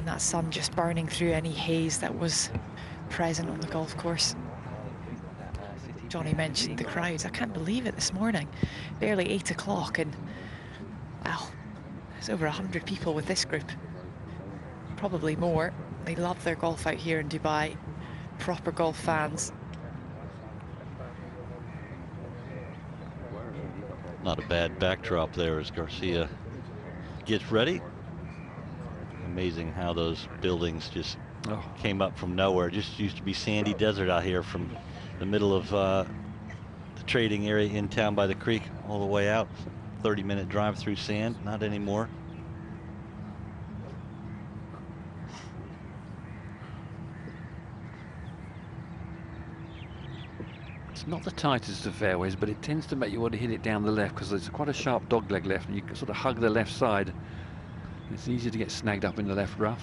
And that sun just burning through any haze that was present on the golf course. Johnny mentioned the crowds. I can't believe it this morning. Barely 8 o'clock, and well, there's over 100 people with this group. Probably more. They love their golf out here in Dubai. Proper golf fans. Not a bad backdrop there as Garcia gets ready. Amazing how those buildings just came up from nowhere. Just used to be sandy desert out here from the middle of the trading area in town by the creek all the way out. 30-minute drive through sand. Not anymore. It's not the tightest of fairways, but it tends to make you want to hit it down the left because it's quite a sharp dogleg left, and you can sort of hug the left side. It's easy to get snagged up in the left rough.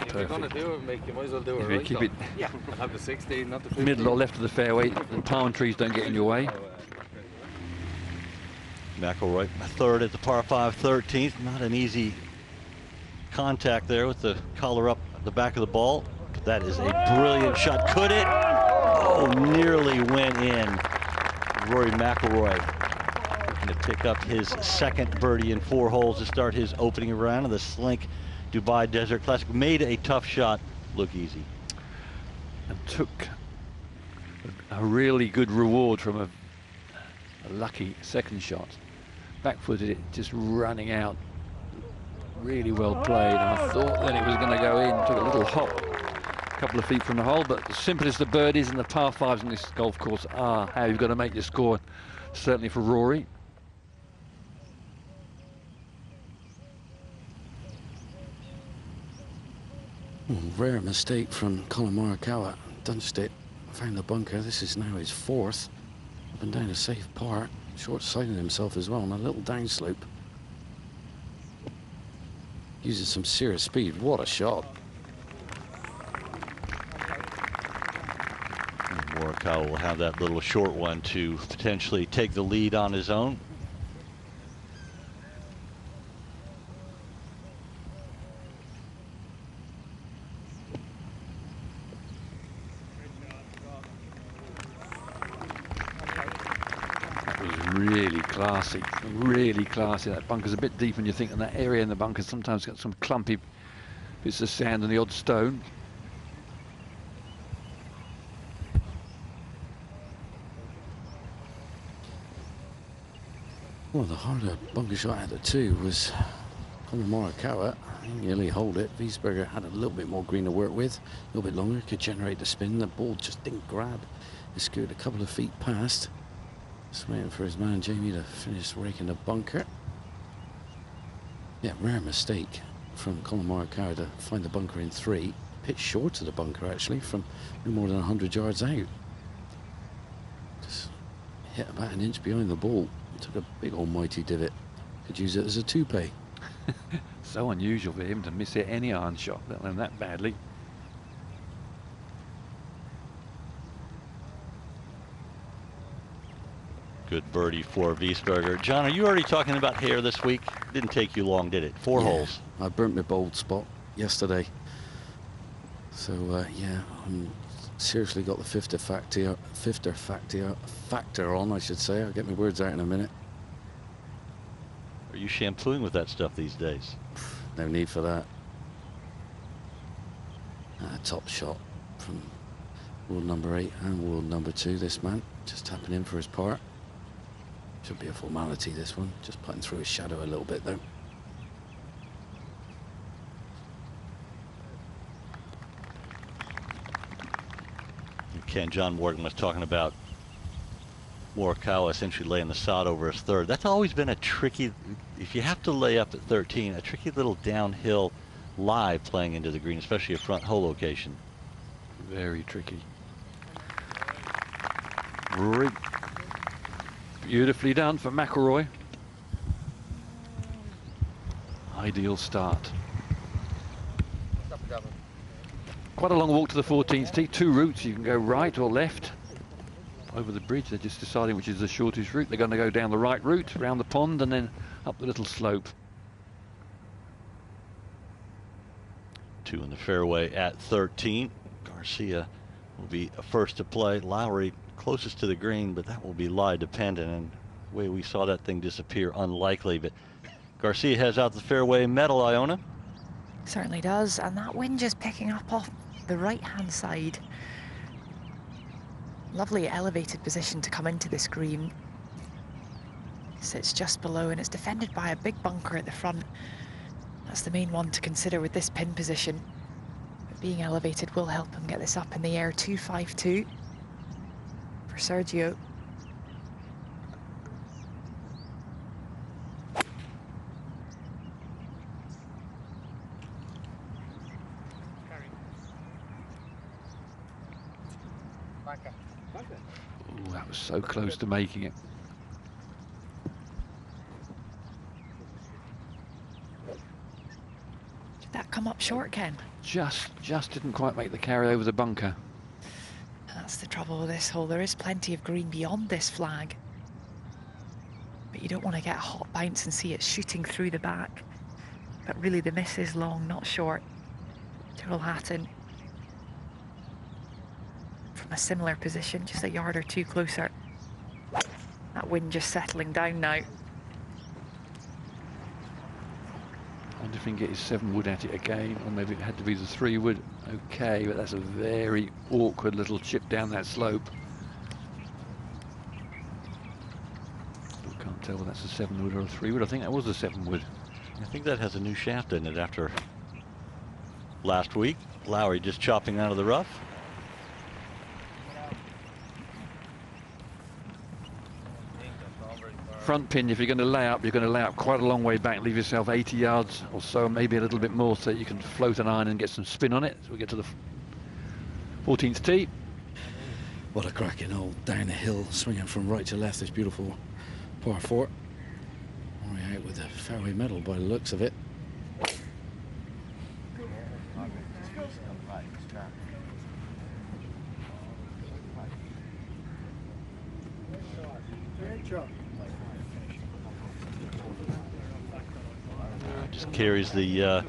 If you're going to do it, you might as well do it right. Keep it have the 16, not the 15. middle or left of the fairway, and palm trees don't get in your way. McIlroy, a third at the par 5 13th. Not an easy contact there with the collar up at the back of the ball. But that is a brilliant shot. Could it? Oh, nearly went in. Rory McIlroy looking to pick up his second birdie in 4 holes to start his opening round of the Slink Dubai Desert Classic. Made a tough shot look easy. And took a really good reward from a lucky second shot. Back-footed it, just running out. Really well played. And I thought then it was going to go in. Took a little hop, a couple of feet from the hole. But as simple as the birdies and the par 5s in this golf course are, how you've got to make your score, certainly for Rory. Rare mistake from Collin Morikawa. Dunched it, found the bunker. This is now his 4th. Up and down a safe par. Short-sighted himself as well on a little downslope. Uses some serious speed. What a shot. Morikawa will have that little short one to potentially take the lead on his own. Really classy, really classy. That bunker's a bit deep, and you think in that area in the bunker sometimes got some clumpy bits of sand and the odd stone. Well, the harder bunker shot out of 2 was Collin Morikawa. He nearly holed it. Wiesberger had a little bit more green to work with, a little bit longer, could generate the spin. The ball just didn't grab. It skirted a couple of feet past. Just waiting for his man Jamie to finish raking the bunker. Yeah, rare mistake from Collin Morikawa to find the bunker in 3. Pitch short of the bunker actually, from no more than 100 yards out. Just hit about an inch behind the ball. Took a big almighty divot. Could use it as a toupee. So unusual for him to miss it any iron shot, let alone that badly. Good birdie for Wiesberger. John, are you already talking about hair this week? Didn't take you long, did it? 4 holes. I burnt my bald spot yesterday. So, yeah, I'm seriously got the fifth factor on, I should say. I'll get my words out in a minute. Are you shampooing with that stuff these days? No need for that. Top shot from world number 8 and world number 2, this man. Just tapping in for his par. Should be a formality, this one. Just putting through his shadow a little bit, though. Ken, John Morgan was talking about Morikawa essentially laying the sod over his 3rd. That's always been a tricky, if you have to lay up at 13, a tricky little downhill lie playing into the green, especially a front hole location. Very tricky. Great. Beautifully done for McIlroy. Ideal start. Quite a long walk to the 14th tee. 2 routes. You can go right or left over the bridge. They're just deciding which is the shortest route. They're going to go down the right route, around the pond, and then up the little slope. 2 in the fairway at 13. Garcia will be first to play. Lowry closest to the green, but that will be lie dependent, and the way we saw that thing disappear, unlikely. But Garcia has out the fairway metal, Iona. Certainly does, and that wind just picking up off the right hand side. Lovely elevated position to come into this green. Sits just below, and it's defended by a big bunker at the front. That's the main one to consider with this pin position. But being elevated will help him get this up in the air. 252 for Sergio. Ooh, that was so close to making it. Did that come up short, Ken? Just didn't quite make the carry over the bunker. That's the trouble with this hole. There is plenty of green beyond this flag, but you don't want to get a hot bounce and see it shooting through the back. But really the miss is long, not short. Tyrrell Hatton from a similar position, just a yard or two closer. That wind just settling down now. I wonder if he can get his 7 wood at it again, or maybe it had to be the 3 wood. Okay, but that's a very awkward little chip down that slope. Still can't tell whether that's a 7 wood or a 3 wood. I think that was a 7 wood. I think that has a new shaft in it after last week. Lowry just chopping out of the rough. Front pin, if you're going to lay up, you're going to lay up quite a long way back, leave yourself 80 yards or so, maybe a little bit more, so you can float an iron and get some spin on it. So we get to the 14th tee. What a cracking hole down the hill, swinging from right to left. This beautiful par 4. Rory out with a fairway medal by the looks of it. Just carries the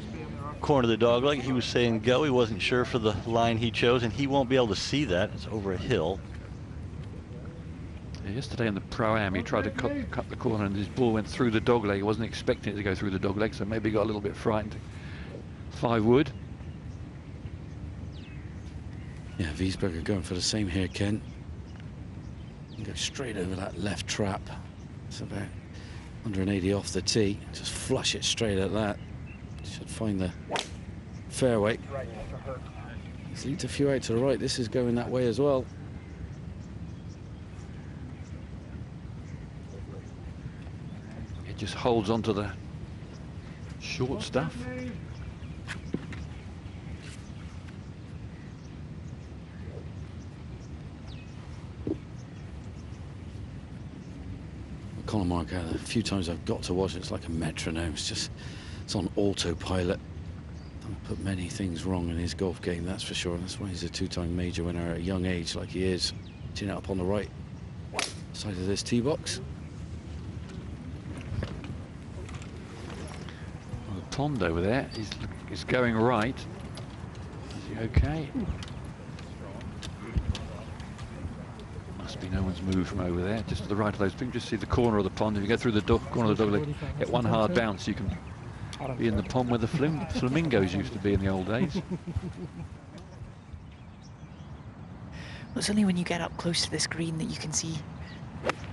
corner of the dog leg. He was saying go. He wasn't sure for the line he chose, and he won't be able to see that. It's over a hill. Yeah, yesterday in the Pro-Am, he tried to cut the corner, and his ball went through the dog leg. He wasn't expecting it to go through the dog leg, so maybe he got a little bit frightened. 5 wood. Yeah, Wiesberger going for the same here, Ken. You go straight over that left trap. It's about 180 off the tee. Just flush it straight at that. Should find the fairway. Leads a few out to the right. This is going that way as well. It just holds onto the short stuff. Collin Morikawa, a few times I've got to watch it, it's like a metronome. It's on autopilot. Don't put many things wrong in his golf game, that's for sure. That's why he's a 2-time major winner at a young age like he is. Chin it up on the right side of this tee box. Well, the pond over there is going right. Is he okay? Must be no one's moved from over there. Just to the right of those pins, just see the corner of the pond. If you go through the corner of the dog leg, get one hard bounce, you can be in the pond where the flamingos used to be in the old days. Well, it's only when you get up close to this green that you can see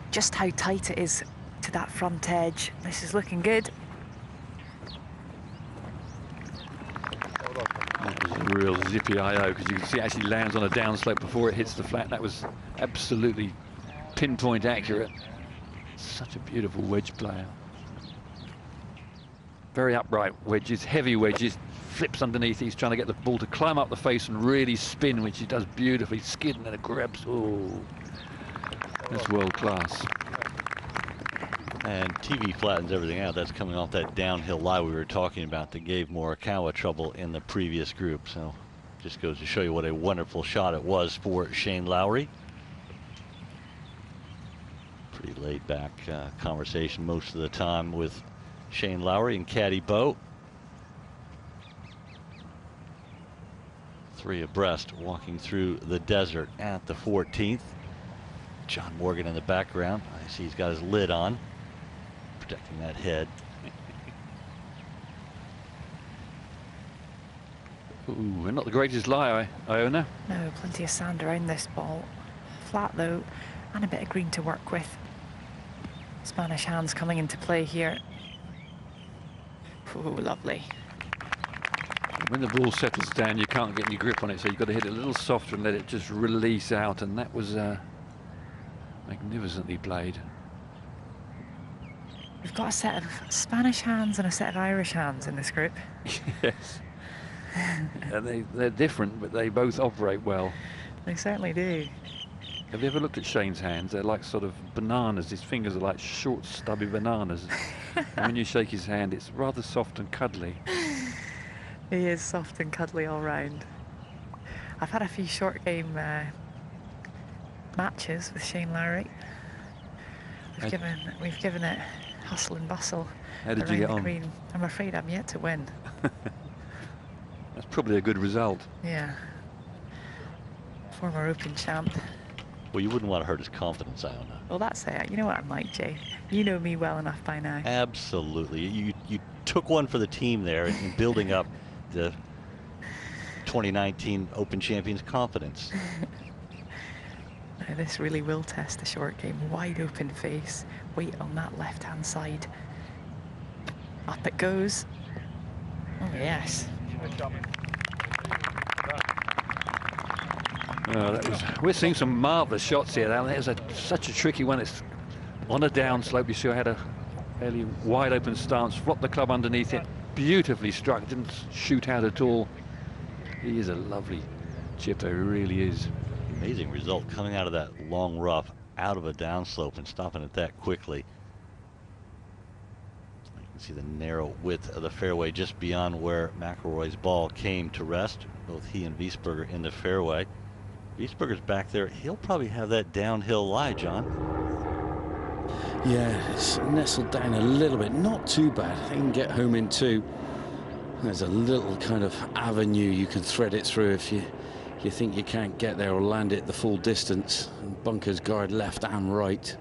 just how tight it is to that front edge. This is looking good. That was a real zippy IO, because you can see it actually lands on a downslope before it hits the flat. That was absolutely pinpoint accurate. Such a beautiful wedge player. Very upright wedges, heavy wedges, flips underneath. He's trying to get the ball to climb up the face and really spin, which he does beautifully. Skid and then it grabs. Oh, That's world class. And TV flattens everything out. That's coming off that downhill lie we were talking about that gave Morikawa trouble in the previous group. So just goes to show you what a wonderful shot it was for Shane Lowry. Pretty laid back conversation most of the time with Shane Lowry and caddy Bo. 3 abreast walking through the desert at the 14th. John Morgan in the background. I see he's got his lid on, protecting that head. Ooh, not the greatest lie, Iona. No, plenty of sand around this ball. Flat though, and a bit of green to work with. Spanish hands coming into play here. Ooh, lovely. When the ball settles down, you can't get any grip on it, so you've got to hit it a little softer and let it just release out, and that was magnificently played. We've got a set of Spanish hands and a set of Irish hands in this group. Yes. And they're different, but they both operate well. They certainly do. Have you ever looked at Shane's hands? They're like sort of bananas. His fingers are like short, stubby bananas. And when you shake his hand, it's rather soft and cuddly. He is soft and cuddly all round. I've had a few short game matches with Shane Lowry. We've given it hustle and bustle. How did you get on? Green. I'm afraid I'm yet to win. That's probably a good result. Yeah. Former Open champ. Well, you wouldn't want to hurt his confidence, Iona. Well, that's it. You know what I'm like, Jay. You know me well enough by now. Absolutely. You took one for the team there in building up the 2019 Open champions' confidence. Now, this really will test the short game. Wide open face. Weight on that left-hand side. Up it goes. Oh, yes. We're seeing some marvellous shots here. There's such a tricky one. It's on a downslope. You see I had a fairly wide open stance, flopped the club underneath it, beautifully struck, didn't shoot out at all. He is a lovely chipper, he really is. Amazing result coming out of that long rough, out of a downslope and stopping it that quickly. You can see the narrow width of the fairway just beyond where McIlroy's ball came to rest. Both he and Wiesberger in the fairway. Wiesberger's back there. He'll probably have that downhill lie, John. Yeah, it's nestled down a little bit. Not too bad. I think you can get home in 2. There's a little kind of avenue you can thread it through if you think you can't get there or land it the full distance. And bunkers guard left and right.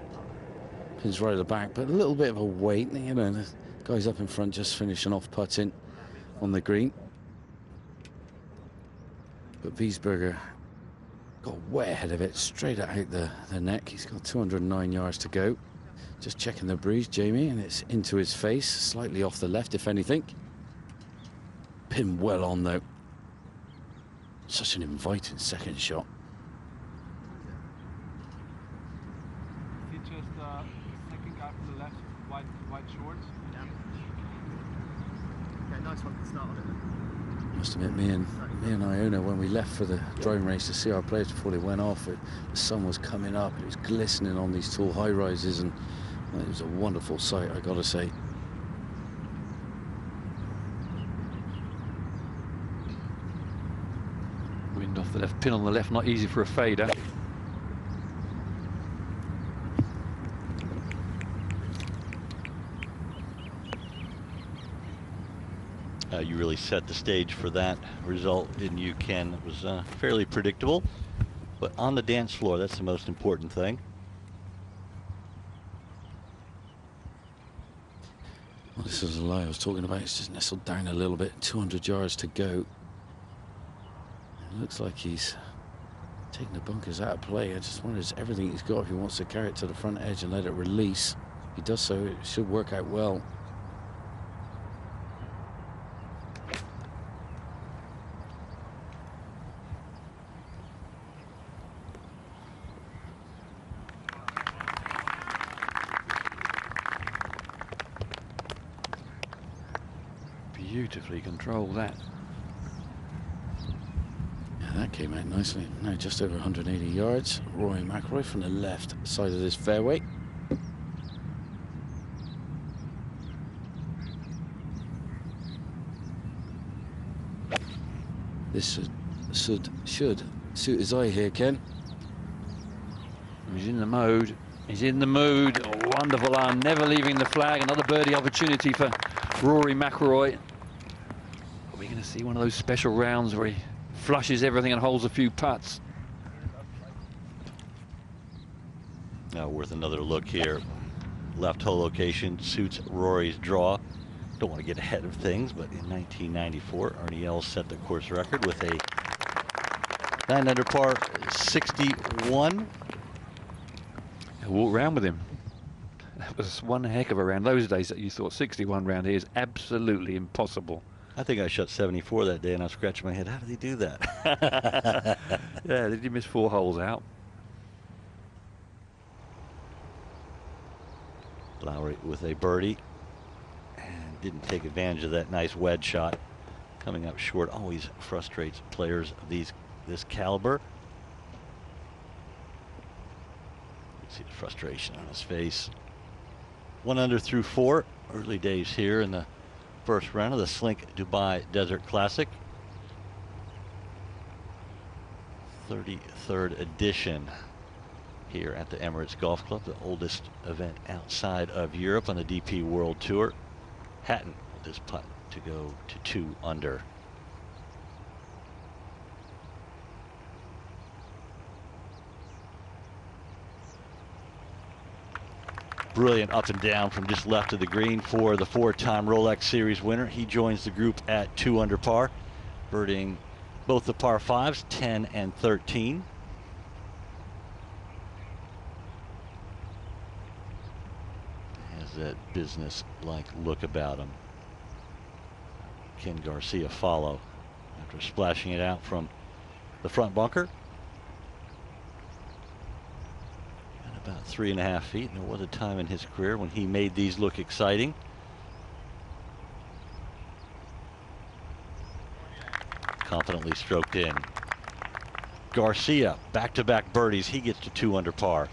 Pins right at the back, but a little bit of a weight. You know, the guys up in front just finishing off putting on the green. But Wiesberger got way ahead of it, straight out the neck. He's got 209 yards to go. Just checking the breeze, Jamie, and it's into his face, slightly off the left, if anything. Pin well on, though. Such an inviting second shot. Is he just second guy from the left, white shorts? Yeah. Okay, nice one to start on it. Must admit, me and Iona, when we left for the drone race to see our players before they went off, the sun was coming up. It was glistening on these tall high rises, and well, it was a wonderful sight, I gotta say. Wind off the left, pin on the left, not easy for a fader. You really set the stage for that result, didn't you, Ken? It was fairly predictable, but on the dance floor, that's the most important thing. Well, this is a lie I was talking about. It's just nestled down a little bit. 200 yards to go. It looks like he's taking the bunkers out of play. I just wonder, is everything he's got if he wants to carry it to the front edge and let it release. If he does so, it should work out well. Beautifully controlled that. That came out nicely. Now just over 180 yards. Rory McIlroy from the left side of this fairway. This should suit his eye here, Ken. He's in the mode. He's in the mood. Oh, wonderful iron, never leaving the flag. Another birdie opportunity for Rory McIlroy. Are we going to see one of those special rounds where he flushes everything and holds a few putts? Now worth another look here. Left hole location suits Rory's draw. Don't want to get ahead of things, but in 1994, Arnie Els set the course record with a 9 under par 61. I walked round with him. That was one heck of a round. Those days that you thought 61 round here is absolutely impossible. I think I shot 74 that day, and I scratched my head. How did he do that? Yeah, did you miss 4 holes out? Lowry with a birdie, and didn't take advantage of that nice wedge shot. Coming up short always frustrates players of this caliber. You see the frustration on his face. 1 under through 4. Early days here in the first round of the Slink Dubai Desert Classic. 33rd edition here at the Emirates Golf Club, the oldest event outside of Europe on the DP World Tour. Hatton with his putt to go to 2 under. Brilliant up and down from just left of the green for the 4-time Rolex Series winner. He joins the group at 2 under par, birdieing both the par 5s, 10 and 13. Has that business-like look about him. Ken Garcia follow after splashing it out from the front bunker. About 3.5 feet. And there was a time in his career when he made these look exciting. Confidently stroked in. Garcia, back-to-back birdies. He gets to 2 under par.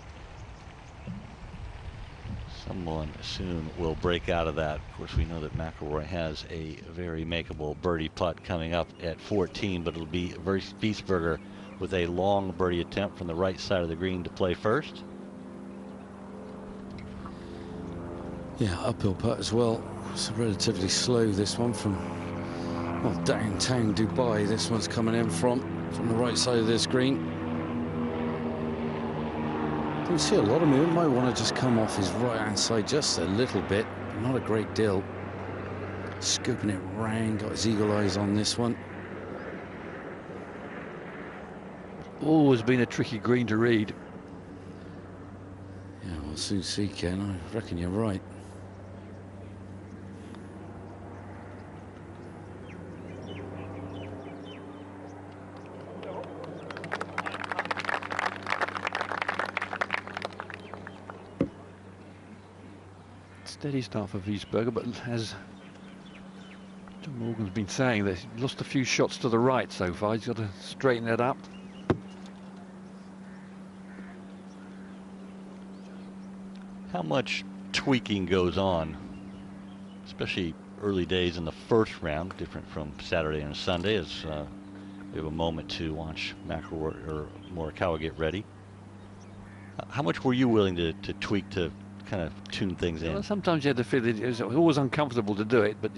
Someone soon will break out of that. Of course, we know that McIlroy has a very makeable birdie putt coming up at 14, but it'll be Wiesberger with a long birdie attempt from the right side of the green to play first. Yeah, uphill putt as well. It's relatively slow, this one from, well, downtown Dubai. This one's coming in from the right side of this green. Don't see a lot of movement. Might want to just come off his right hand side just a little bit, but not a great deal. Scooping it round, got his eagle eyes on this one. Always been a tricky green to read. Yeah, we'll soon see, Ken. I reckon you're right. Steady start for Wiesberger, but as John Morgan's been saying, that he's lost a few shots to the right so far. He's got to straighten it up. How much tweaking goes on, especially early days in the first round, different from Saturday and Sunday, as we have a moment to watch McIlroy or Morikawa get ready. How much were you willing to tweak to kind of tune things in? Well, sometimes you had to feel it was always uncomfortable to do it, but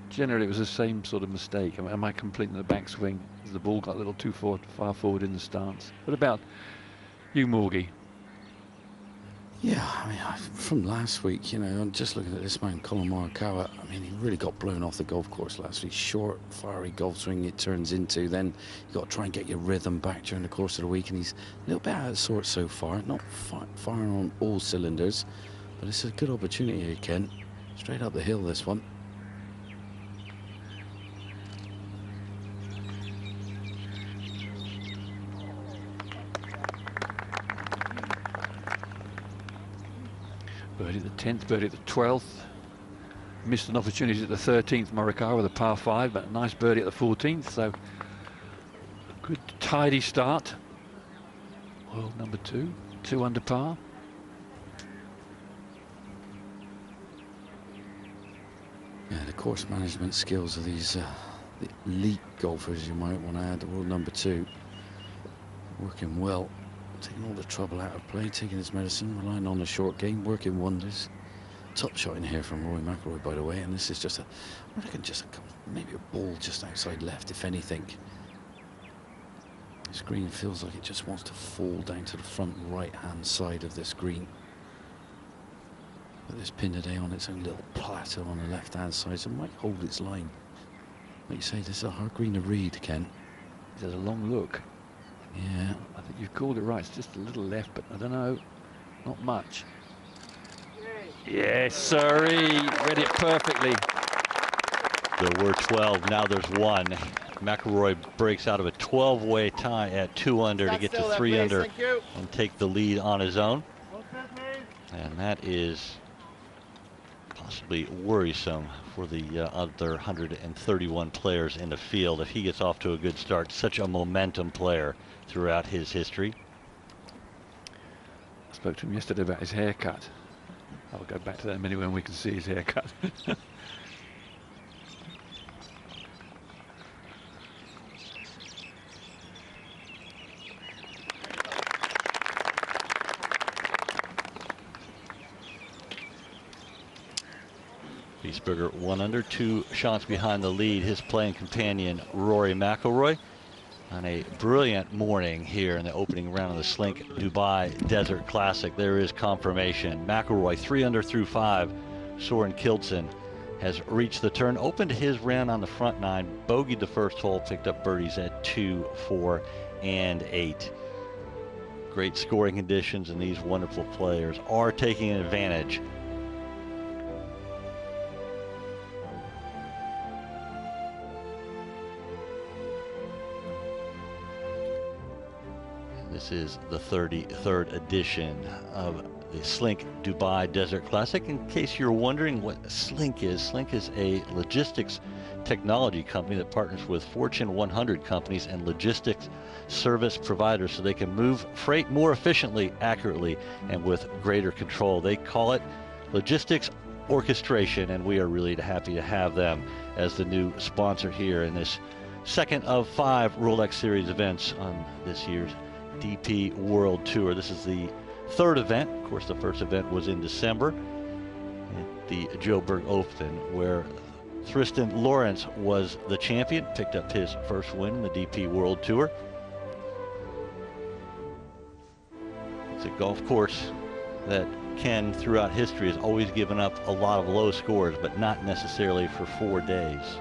generally it was the same sort of mistake. Am I completing the backswing? Has the ball got a little too far forward in the stance? What about you, Morgie? Yeah, I mean, from last week, you know, I'm just looking at this man, Collin Morikawa. I mean, he really got blown off the golf course last week. Short, fiery golf swing it turns into. Then you got to try and get your rhythm back during the course of the week. And he's a little bit out of sorts so far. Not firing on all cylinders, but it's a good opportunity here, Ken. Straight up the hill, this one. Birdie at the 10th, birdie at the 12th. Missed an opportunity at the 13th, Morikawa with a par 5, but a nice birdie at the 14th. So Good tidy start. World number 2, 2 under par. Yeah, the course management skills of these the elite golfers, you might want to add, the world number 2. Working well, taking all the trouble out of play, taking his medicine, relying on the short game, working wonders. Top shot in here from Rory McIlroy, by the way, and this is just I reckon just maybe a ball just outside left, if anything. This green feels like it just wants to fall down to the front right-hand side of this green. But this pin today on its own little plateau on the left-hand side, so it might hold its line. Like you say, this is a hard green to read, Ken. There's a long look. Yeah. I think you've called it right. It's just a little left, but I don't know. Not much. Yes, sirree. Read it perfectly. There were 12, now there's 1. McIlroy breaks out of a 12-way tie at 2 under to get to 3 under and take the lead on his own. And that is possibly worrisome for the other 131 players in the field if he gets off to a good start. Such a momentum player throughout his history. I spoke to him yesterday about his haircut. I'll go back to that in a minute when we can see his haircut. Wiesberger 1 under, 2 shots behind the lead. His playing companion Rory McIlroy on a brilliant morning here in the opening round of the Slink Dubai Desert Classic. There is confirmation. McIlroy 3 under through 5. Soren Kjeldsen has reached the turn, opened his round on the front 9, bogeyed the first hole, picked up birdies at 2, 4, and 8. Great scoring conditions, and these wonderful players are taking advantage. This is the 33rd edition of the Slink Dubai Desert Classic. In case you're wondering what Slink is a logistics technology company that partners with Fortune 100 companies and logistics service providers so they can move freight more efficiently, accurately, and with greater control. They call it logistics orchestration, and we are really happy to have them as the new sponsor here in this second of 5 Rolex Series events on this year's DP World Tour. This is the 3rd event. Of course, the first event was in December at the Joburg Open, where Tristan Lawrence was the champion, picked up his first win in the DP World Tour. It's a golf course that Ken, throughout history, has always given up a lot of low scores, but not necessarily for 4 days.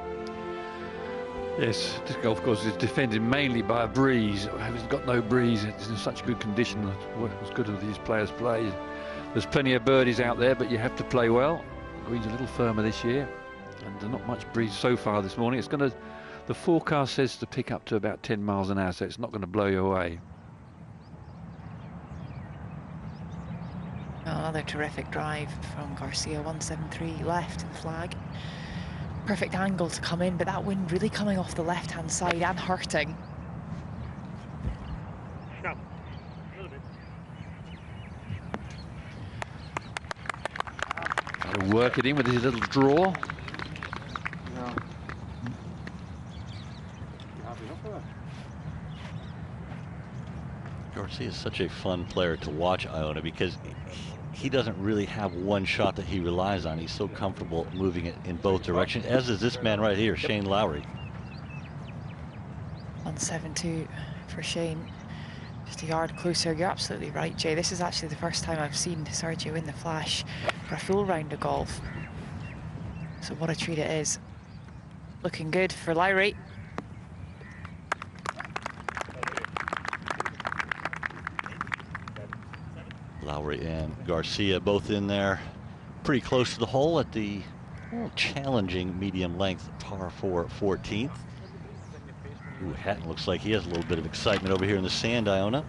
Yes, this golf course is defended mainly by a breeze. It's got no breeze. It's in such good condition. As good as these players play. There's plenty of birdies out there, but you have to play well. The green's a little firmer this year, and there's not much breeze so far this morning. It's going to. The forecast says to pick up to about 10 miles an hour, so it's not going to blow you away. Another terrific drive from Garcia, 173 left in the flag. Perfect angle to come in, but that wind really coming off the left-hand side and hurting. Stop. A little bit. Got to work it in with his little draw. No. You happy enough for that? Garcia is such a fun player to watch, Iona, because he doesn't really have one shot that he relies on. He's so comfortable moving it in both directions, as is this man right here, Shane Lowry. 172 for Shane. Just a yard closer. You're absolutely right, Jay. This is actually the first time I've seen Sergio in the flash for a full round of golf. So what a treat it is. Looking good for Lowry. Lowry and Garcia both in there pretty close to the hole at the challenging medium length par 4 14th. Ooh, Hatton looks like he has a little bit of excitement over here in the sand, Iona.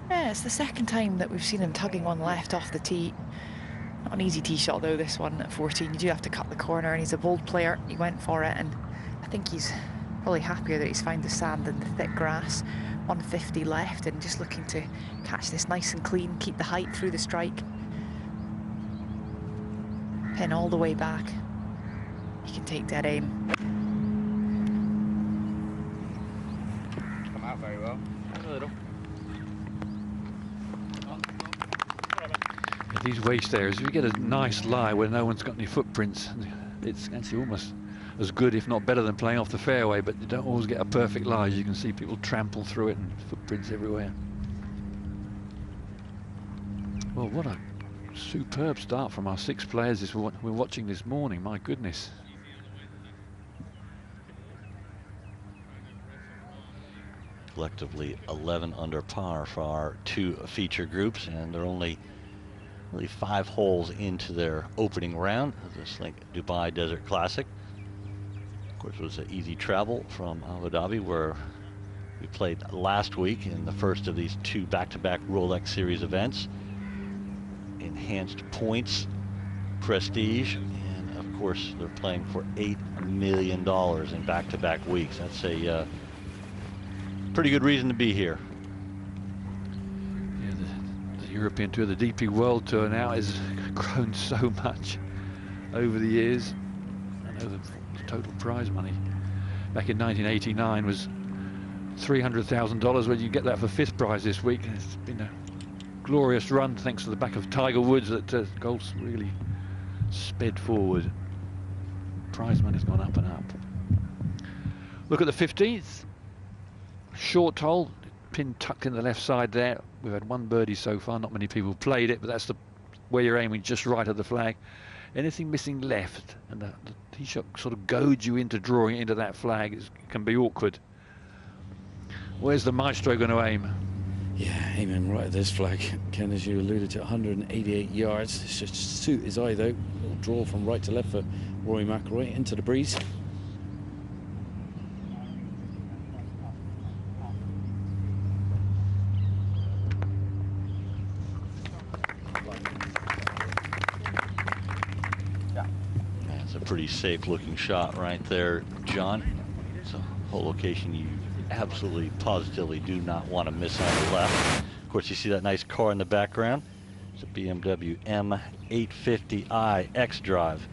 Yeah, it's the second time that we've seen him tugging one left off the tee. Not an easy tee shot though, this one at 14. You do have to cut the corner, and he's a bold player. He went for it, and I think he's Probably happier that he's found the sand and the thick grass. 150 left and just looking to catch this nice and clean, keep the height through the strike. Pin all the way back. He can take dead aim. Come out very well. A little. These waste areas, if you get a nice lie where no one's got any footprints, it's actually almost as good, if not better, than playing off the fairway, but you don't always get a perfect lie. You can see people trample through it and footprints everywhere. Well, what a superb start from our 6 players we're watching this morning, my goodness. Collectively 11 under par for our 2 feature groups, and they're only really 5 holes into their opening round of the Slink Dubai Desert Classic. Of course, it was an easy travel from Abu Dhabi, where we played last week in the first of these 2 back-to-back Rolex Series events. Enhanced points, prestige, and of course they're playing for $8 million in back-to-back weeks. That's a pretty good reason to be here. Yeah, the European Tour, the DP World Tour now has grown so much over the years. I know the total prize money back in 1989 was $300,000. When you get that for 5th prize this week, it's been a glorious run thanks to the back of Tiger Woods that golf's really sped forward. Prize money's gone up and up. Look at the 15th. Short hole, pin tucked in the left side there. We've had 1 birdie so far, not many people played it, but that's where you're aiming, just right of the flag. Anything missing left, and the tee shot sort of goads you into drawing it into that flag. It can be awkward. Where's the maestro going to aim? Yeah, aiming right at this flag, Ken, as you alluded to, 188 yards. It's just suit his eye, though. Little draw from right to left for Rory McIlroy into the breeze. That's a pretty safe looking shot right there, John. It's a whole location you absolutely positively do not want to miss on the left. Of course, you see that nice car in the background. It's a BMW M850i X Drive.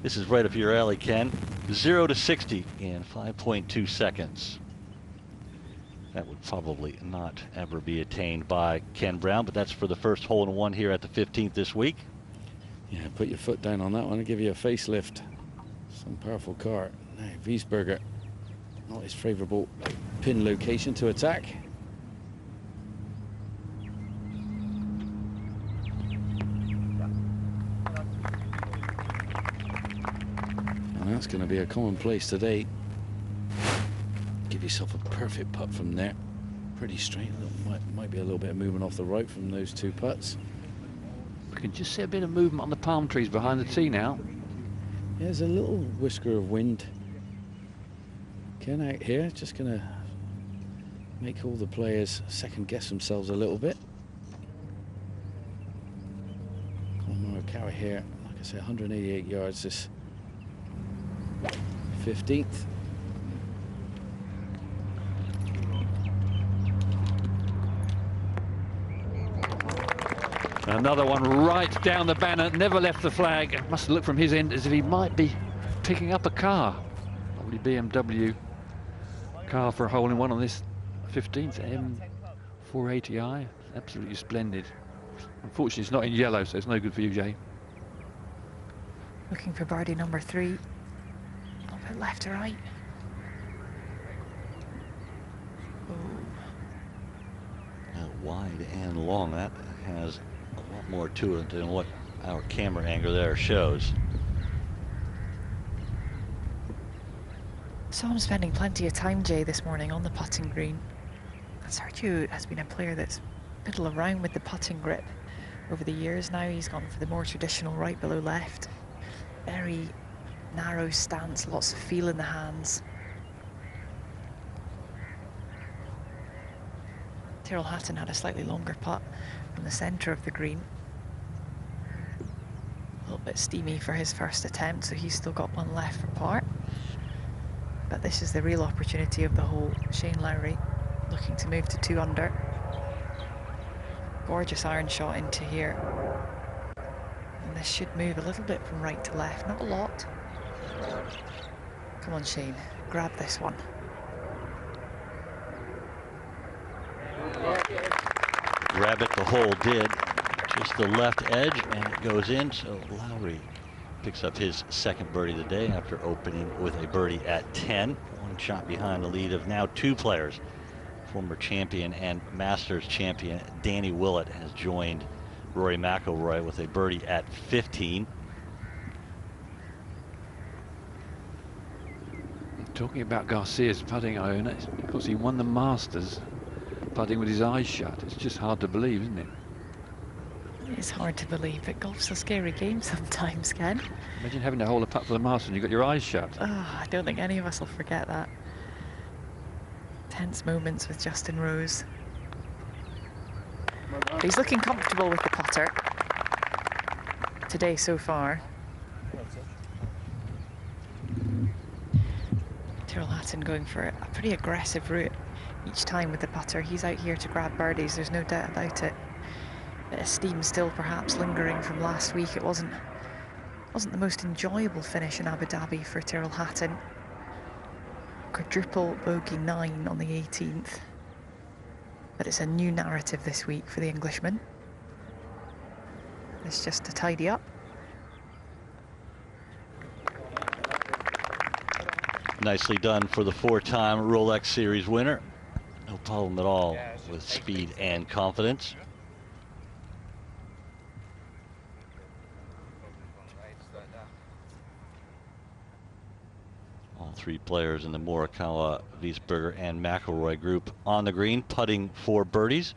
This is right up your alley, Ken. 0 to 60 in 5.2 seconds. That would probably not ever be attained by Ken Brown, but that's for the first hole-in-one here at the 15th this week. Yeah, put your foot down on that one and give you a facelift. Some powerful car. Now, Wiesberger, not his favourable pin location to attack. And that's going to be a commonplace today. Give yourself a perfect putt from there. Pretty straight. Might be a little bit of movement off the right from those 2 putts. We can just see a bit of movement on the palm trees behind the tee now. Yeah, there's a little whisker of wind. Ken out here, just going to make all the players second guess themselves a little bit. Collin Morikawa here, like I say, 188 yards this 15th. Another one right down the banner, never left the flag. It must look from his end as if he might be picking up a car. Probably BMW car for a hole-in-one on this 15th M480i. Absolutely splendid. Unfortunately, it's not in yellow, so it's no good for you, Jay. Looking for birdie number 3. A little bit left to right. Wide and long. That has a lot more to it than what our camera angle there shows. So I'm spending plenty of time, Jay, this morning on the putting green. Sergio has been a player that's fiddled around with the putting grip over the years. Now he's gone for the more traditional right below left. Very narrow stance, lots of feel in the hands. Tyrrell Hatton had a slightly longer putt from the centre of the green. A little bit steamy for his first attempt, so he's still got one left for par. But this is the real opportunity of the hole. Shane Lowry looking to move to 2 under. Gorgeous iron shot into here. And this should move a little bit from right to left, not a lot. Come on, Shane, grab this one. Grab it, the hole did. Just the left edge, and it goes in. So Lowry picks up his second birdie of the day after opening with a birdie at 10. One shot behind the lead of now 2 players. Former champion and Masters champion Danny Willett has joined Rory McIlroy with a birdie at 15. Talking about Garcia's putting, Iona, because he won the Masters putting with his eyes shut. It's just hard to believe, isn't it? It's hard to believe, but golf's a scary game sometimes, Ken. Imagine having to hold a putt for the Masters and you've got your eyes shut. Oh, I don't think any of us will forget that. Tense moments with Justin Rose. But he's looking comfortable with the putter today so far. Tyrrell Hatton going for a pretty aggressive route each time with the putter. He's out here to grab birdies, there's no doubt about it. Bit of steam still perhaps lingering from last week. It wasn't the most enjoyable finish in Abu Dhabi for Tyrrell Hatton. Quadruple bogey 9 on the 18th. But it's a new narrative this week for the Englishman. It's just to tidy up. Nicely done for the 4-time Rolex Series winner. No problem at all with speed and confidence. All 3 players in the Morikawa, Wiesberger, and McIlroy group on the green, putting for birdies.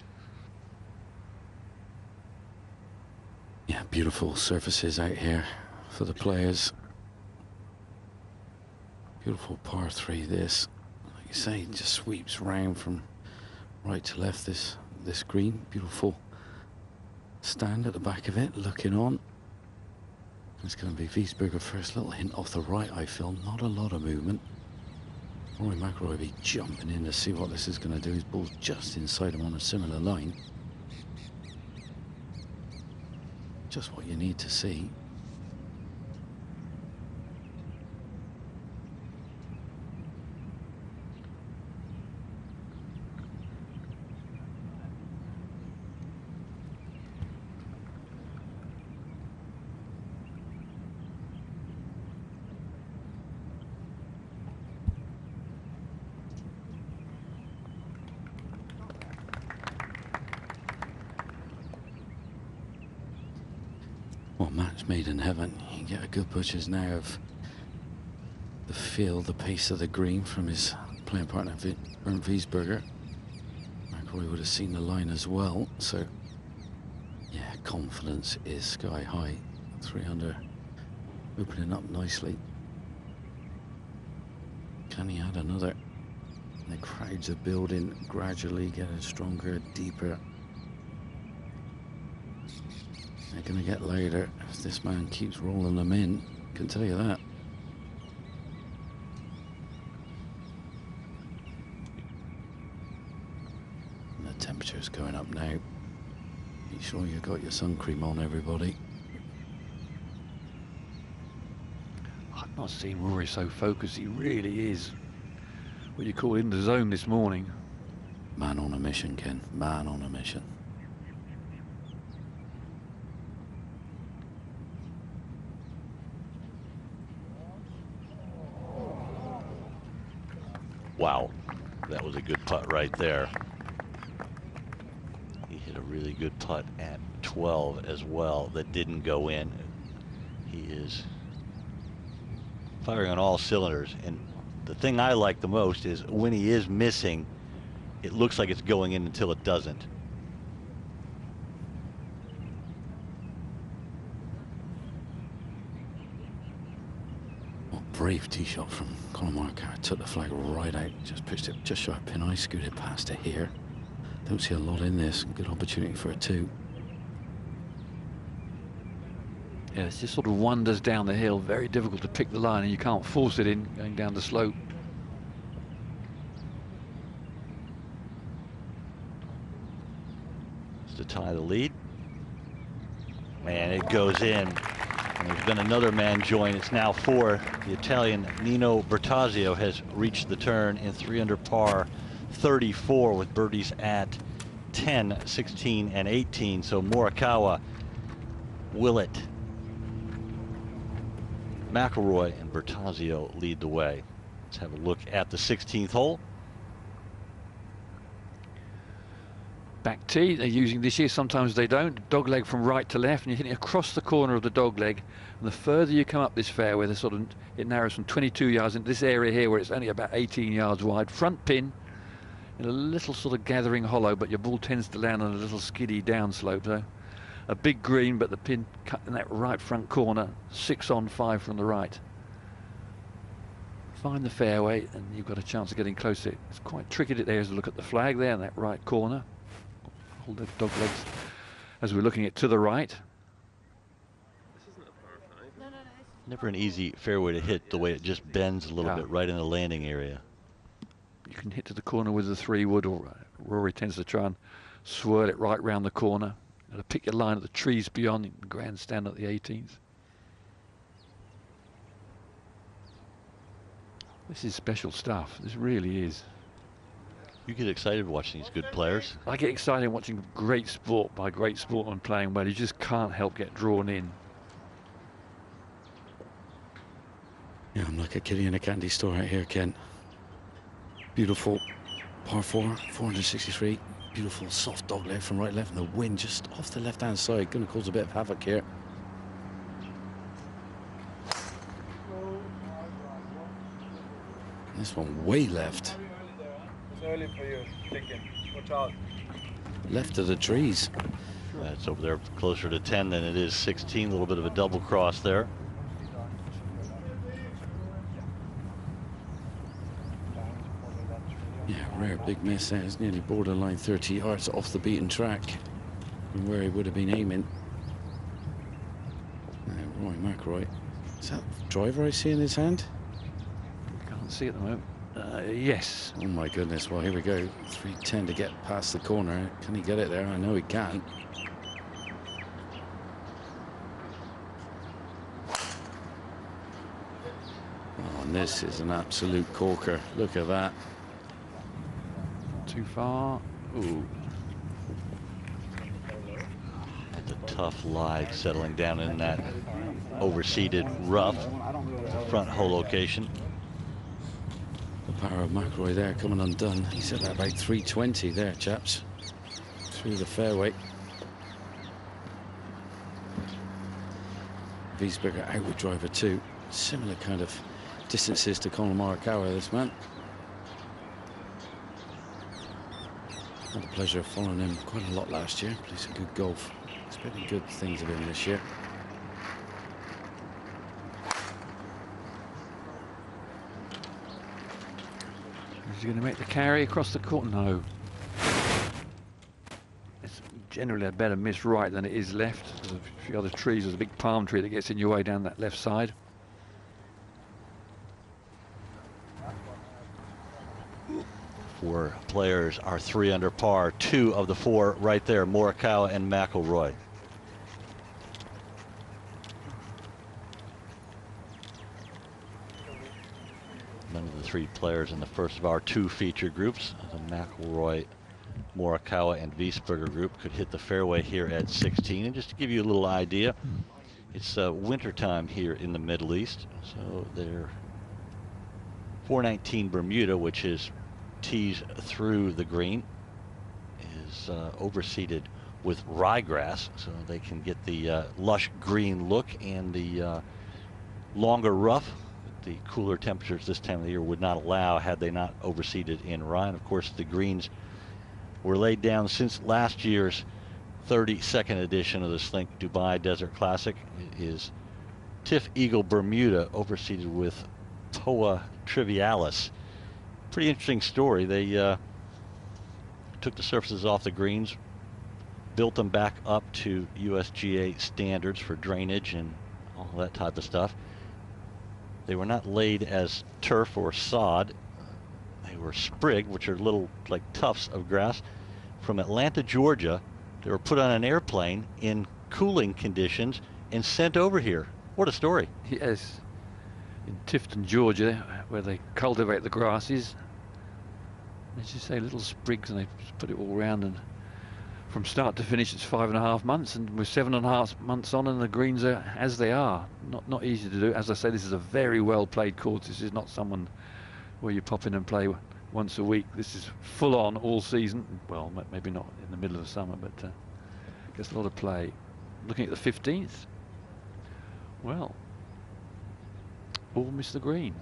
Yeah, beautiful surfaces out here for the players. Beautiful par 3 this. Like you say, just sweeps round from right to left this green. Beautiful stand at the back of it, looking on. It's going to be Wiesberger first. Little hint off the right, I feel. Not a lot of movement. Rory McIlroy will be jumping in to see what this is going to do. His ball's just inside him on a similar line. Just what you need to see. Well, match made in heaven. You get a good butcher's now of the feel, the pace of the green from his playing partner Bernd Wiesberger. McIlroy would have seen the line as well, so yeah, confidence is sky high. 3 under, opening up nicely. Can he add another? The crowds are building, gradually getting stronger, deeper. They're going to get louder if this man keeps rolling them in, I can tell you that. And the temperature's going up now. Make sure you've got your sun cream on, everybody. I've not seen Rory so focused. He really is what you call in the zone this morning. Man on a mission, Ken. Man on a mission. Wow, that was a good putt right there. He hit a really good putt at 12 as well that didn't go in. He is firing on all cylinders, and the thing I like the most is when he is missing, it looks like it's going in until it doesn't. Brave tee shot from Collin Morikawa. Took the flag right out, just pitched it just shy of pin eye, scooted past it here. Don't see a lot in this. Good opportunity for a 2. Yeah, it just sort of wanders down the hill. Very difficult to pick the line, and you can't force it in going down the slope. to tie the lead. And it goes in. And there's been another man join. It's now 4. The Italian Nino Bertazio has reached the turn in 3 under par 34 with birdies at 10, 16, and 18. So Morikawa, Willett, McIlroy, and Bertazio lead the way. Let's have a look at the 16th hole. Back tee they're using this year, sometimes they don't. Dog leg from right to left, and you're hitting across the corner of the dog leg. And the further you come up this fairway, it narrows from 22 yards into this area here where it's only about 18 yards wide. Front pin in a little sort of gathering hollow, but your ball tends to land on a little skiddy downslope. So a big green, but the pin cut in that right front corner. 6 on 5 from the right. Find the fairway, and you've got a chance of getting close to it. It's quite tricky there as to look at the flag there in that right corner. Hold the dog legs as we're looking at to the right. This isn't a par 5. Never an easy fairway to hit, the way it just bends a little bit right in the landing area. You can hit to the corner with the 3-wood, or Rory tends to try and swirl it right round the corner. Got to pick your line at the trees beyond, and grandstand at the 18th. This is special stuff. This really is. You get excited watching these good players. I get excited watching great sport by great sportsmen playing well. You just can't help get drawn in. Yeah, I'm like a kitty in a candy store out here, Ken. Beautiful par 4, 463. Beautiful soft dog leg from right left, and the wind just off the left-hand side. Going to cause a bit of havoc here. This one way left. It's early for you, thinking. Watch out. Left of the trees. It's over there closer to 10 than it is 16. A little bit of a double cross there. Yeah, rare big miss there. It's nearly borderline 30 yards off the beaten track from where he would have been aiming. Rory McIlroy. Is that driver I see in his hand? Can't see at the moment. Yes. Oh my goodness. Well, here we go. 310 to get past the corner. Can he get it there? I know he can. Oh, and this is an absolute corker. Look at that. Too far. Ooh. That's a tough lie settling down in that overseeded rough, front hole location. The power of McIlroy there coming undone. He's at about 320 there, chaps. Through the fairway. Wiesberger out with driver 2. Similar kind of distances to Collin Morikawa, this man. Had the pleasure of following him quite a lot last year. Played some good golf. Expecting good things of him this year. Is he going to make the carry across the court? No. It's generally a better miss right than it is left. There's a few other trees. There's a big palm tree that gets in your way down that left side. Four players are 3 under par. 2 of the 4 right there, Morikawa and McIlroy. None of the 3 players in the first of our 2 feature groups, the McIlroy, Morikawa, and Wiesberger group, could hit the fairway here at 16. And just to give you a little idea, it's winter time here in the Middle East. So they're 419 Bermuda, which is tees through the green, is overseeded with ryegrass, so they can get the lush green look and the longer rough. The cooler temperatures this time of the year would not allow had they not overseeded in rye. And of course, the greens were laid down since last year's 32nd edition of the Slink Dubai Desert Classic. It is Tiff Eagle Bermuda overseeded with Toa Trivialis. Pretty interesting story. They took the surfaces off the greens, built them back up to USGA standards for drainage and all that type of stuff. They were not laid as turf or sod. They were sprigged, which are little like tufts of grass, from Atlanta, Georgia They were put on an airplane in cooling conditions and sent over here. What a story. Yes. In Tifton, Georgia, where they cultivate the grasses. As you say, little sprigs, and they put it all around, and from start to finish it's 5.5 months, and we're 7.5 months on and the greens are as they are. Not easy to do. As I say, this is a very well played course. This is not someone where you pop in and play once a week. This is full on all season. Well, maybe not in the middle of the summer, but gets a lot of play. Looking at the 15th, well, all missed the green.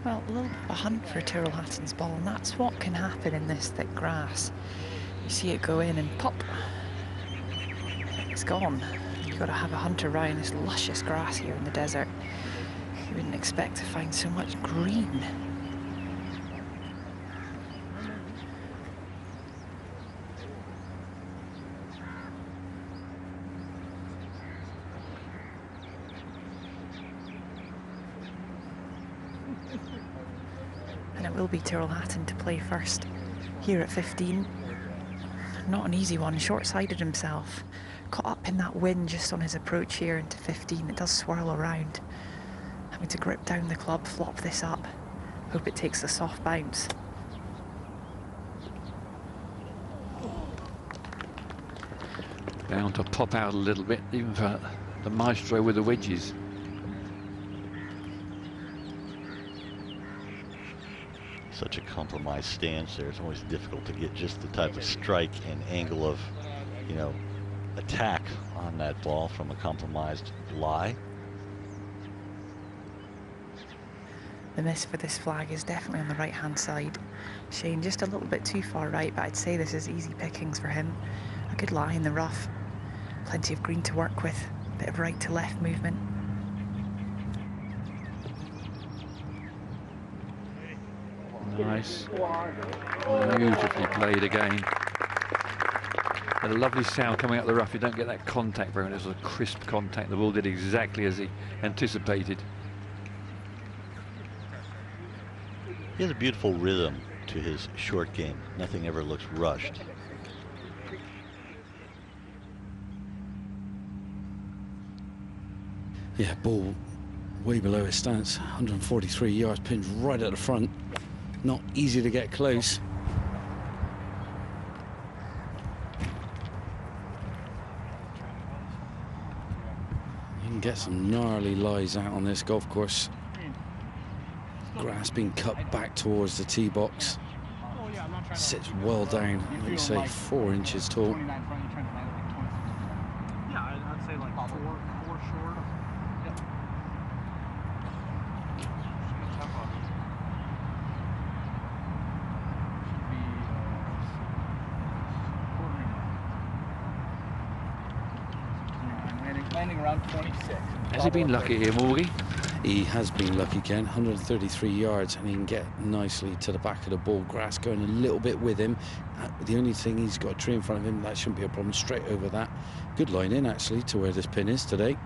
Well, a little bit of a hunt for Tyrrell Hatton's ball, and that's what can happen in this thick grass. You see it go in and pop. It's gone. You've got to have a hunt around this luscious grass here in the desert. You wouldn't expect to find so much green. And it will be Tyrrell Hatton to play first here at 15. Not an easy one, short-sided himself. Caught up in that wind just on his approach here into 15. It does swirl around. Having to grip down the club, flop this up. Hope it takes a soft bounce. Bound to pop out a little bit, even for the maestro with the wedges. Such a compromised stance there. It's always difficult to get just the type of strike and angle of, you know, attack on that ball from a compromised lie. The miss for this flag is definitely on the right-hand side. Shane just a little bit too far right, but I'd say this is easy pickings for him. A good lie in the rough. Plenty of green to work with. Bit of right to left movement. Nice. Beautifully played again. And a lovely sound coming out the rough. You don't get that contact very much. It was a crisp contact. The ball did exactly as he anticipated. He has a beautiful rhythm to his short game. Nothing ever looks rushed. Yeah, ball way below his stance. 143 yards, pins right at the front. Not easy to get close. You can get some gnarly lies out on this golf course. Grass being cut back towards the tee box. Sits well down, let me say 4 inches tall. Yeah, I'd say like four short. Yep. Landing around 26. Has he been lucky here, Morgie? He has been lucky, Ken. 133 yards, and he can get nicely to the back of the ball. Grass going a little bit with him. The only thing, he's got a tree in front of him. That shouldn't be a problem. Straight over that. Good line in, actually, to where this pin is today.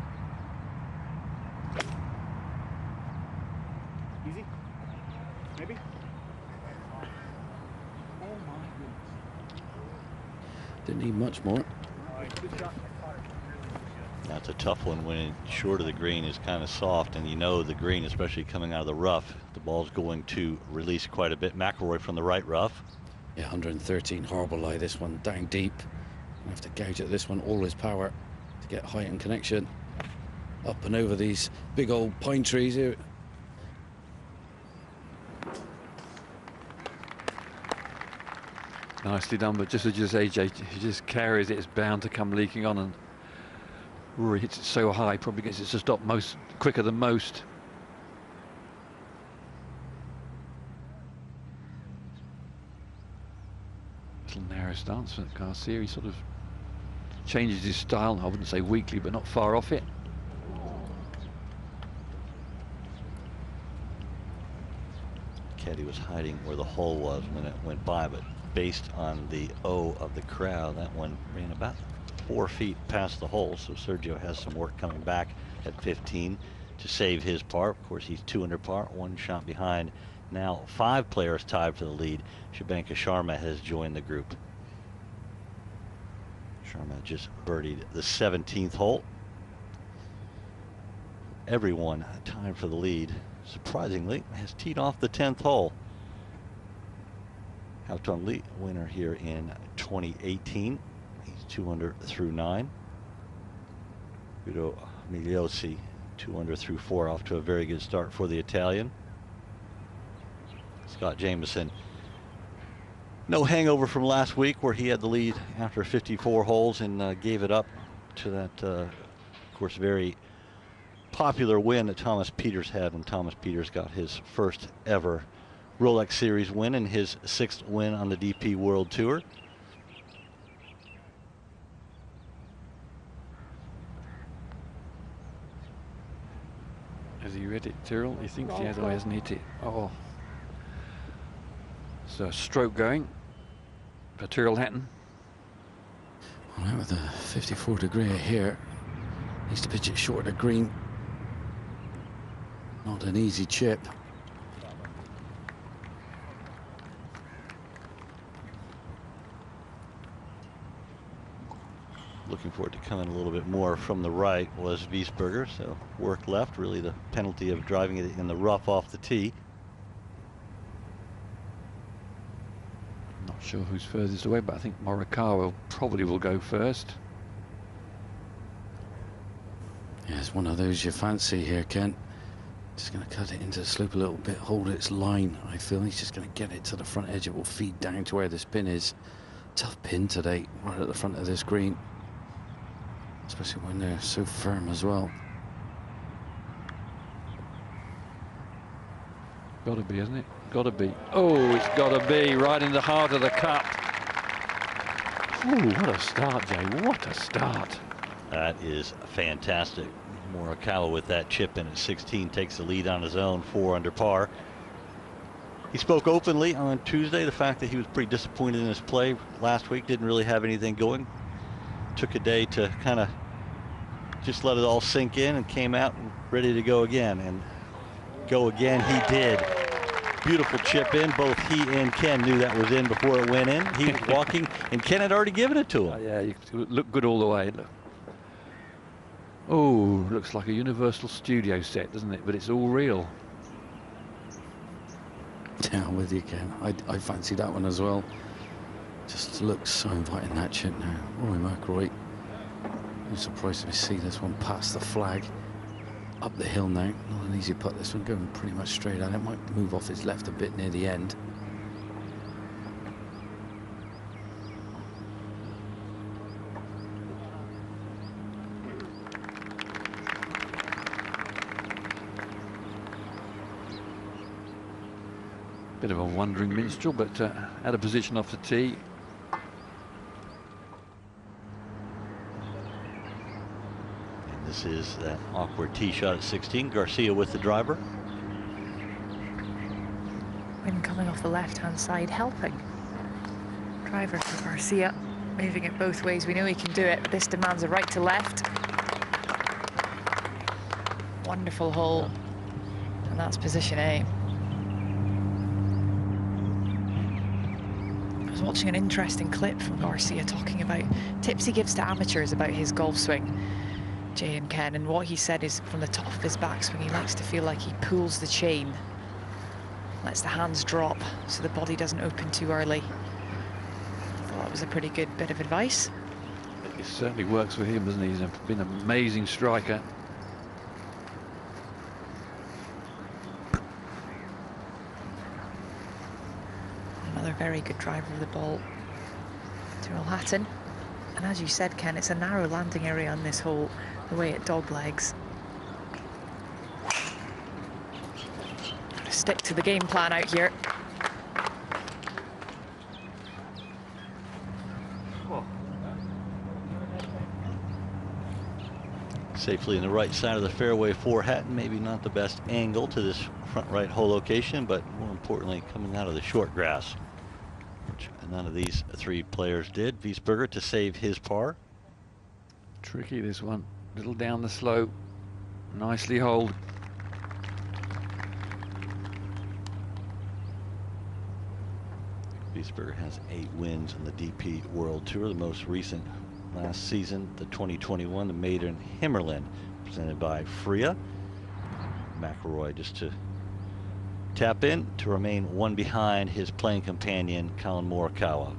Easy? Maybe? Oh my goodness. Didn't need much more. All right, good shot. That's a tough one when it's short of the green is kind of soft, and you know the green, especially coming out of the rough, the ball's going to release quite a bit. McIlroy from the right rough. Yeah, 113, horrible lie. This one down deep. Have to gouge at this one all his power to get height and connection. Up and over these big old pine trees here. Nicely done, but just as you say, Jay, he just carries it. It's bound to come leaking on, and Rory hits it so high, probably gets it to stop quicker than most. Little narrow stance for Garcia. He sort of changes his style. I wouldn't say weakly, but not far off it. Caddy was hiding where the hole was when it went by, but based on the O of the crowd, that one ran about 4 feet past the hole, so Sergio has some work coming back at 15 to save his par. Of course, he's 2 under par, 1 shot behind now 5 players tied for the lead. Shubhankar Sharma has joined the group. Sharma just birdied the 17th hole. Everyone tied for the lead, surprisingly, has teed off the 10th hole. Houghton Lee, winner here in 2018. He's 2 under through 9. Guido Migliosi, 2 under through 4, off to a very good start for the Italian. Scott Jamieson, no hangover from last week where he had the lead after 54 holes and gave it up to that, of course, very popular win that Thomas Pieters had when Thomas Pieters got his first ever Rolex Series win and his 6th win on the DP World Tour. Has he read it, Tyrrell? He thinks he has, or hasn't hit it? Oh. So stroke going for Tyrrell Hatton. Well, out with a 54 degree here, needs to pitch it short of the green. Not an easy chip. Looking for it to come in a little bit more from the right was Wiesberger, so work left, really the penalty of driving it in the rough off the tee. Not sure who's furthest away, but I think Morikawa probably will go first. Yeah, it's one of those you fancy here, Kent. Just going to cut it into the slope a little bit, hold its line. I feel he's just going to get it to the front edge. It will feed down to where this pin is. Tough pin today, right at the front of this green. Especially when they're so firm as well. Got to be, isn't it? Got to be. Oh, it's got to be right in the heart of the cup. Oh, what a start, Jay. What a start. That is fantastic. Morikawa with that chip in at 16 takes the lead on his own, 4 under par. He spoke openly on Tuesday, the fact that he was pretty disappointed in his play last week, didn't really have anything going. Took a day to kind of just let it all sink in and came out and ready to go again. And go again he did. Beautiful chip in. Both he and Ken knew that was in before it went in. He was walking and Ken had already given it to him. Yeah, you look good all the way. Look. Oh, looks like a Universal Studio set, doesn't it? But it's all real. Yeah, I'm with you, Ken. I fancy that one as well. Just looks so inviting, that chip now. Rory McIlroy. I'm surprised to see this one past the flag. Up the hill now. Not an easy putt. This one going pretty much straight at it. Might move off his left a bit near the end. Bit of a wandering minstrel, but out of position off the tee. And this is that awkward tee shot at 16. Garcia with the driver. Wind coming off the left-hand side, helping. Driver for Garcia, moving it both ways. We know he can do it, but this demands a right to left. Wonderful hole, and that's position A. I was watching an interesting clip from Garcia talking about tips he gives to amateurs about his golf swing, Jay and Ken, and what he said is from the top of his backswing, he likes to feel like he pulls the chain, lets the hands drop so the body doesn't open too early. I thought that was a pretty good bit of advice. It certainly works for him, doesn't he? He's been an amazing striker. Another very good driver of the ball, Tyrrell Hatton. And as you said, Ken, it's a narrow landing area on this hole, the way it dog legs. Gotta stick to the game plan out here. Safely in the right side of the fairway for Hatton. Maybe not the best angle to this front right hole location, but more importantly, coming out of the short grass, which none of these 3 players did. Wiesberger to save his par. Tricky, this one. Little down the slope. Nicely holed. Wiesberger has 8 wins in the DP World Tour. The most recent last season, the 2021, the Maiden Himmerland, presented by Freya. McIlroy just to tap in to remain one behind his playing companion, Collin Morikawa.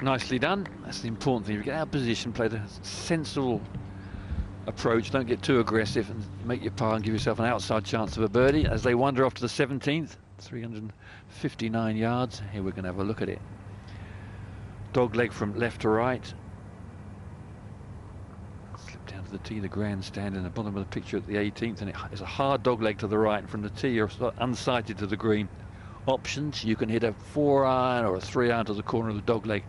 Nicely done. That's the important thing. You get out of position, play the sensible approach, don't get too aggressive, and make your par and give yourself an outside chance of a birdie as they wander off to the 17th. 359 yards. Here we're going to have a look at it. Dog leg from left to right. Slip down to the tee, the grandstand in the bottom of the picture at the 18th, and it's a hard dog leg to the right. From the tee, you're unsighted to the green. Options: you can hit a 4-iron or a 3-iron to the corner of the dog leg,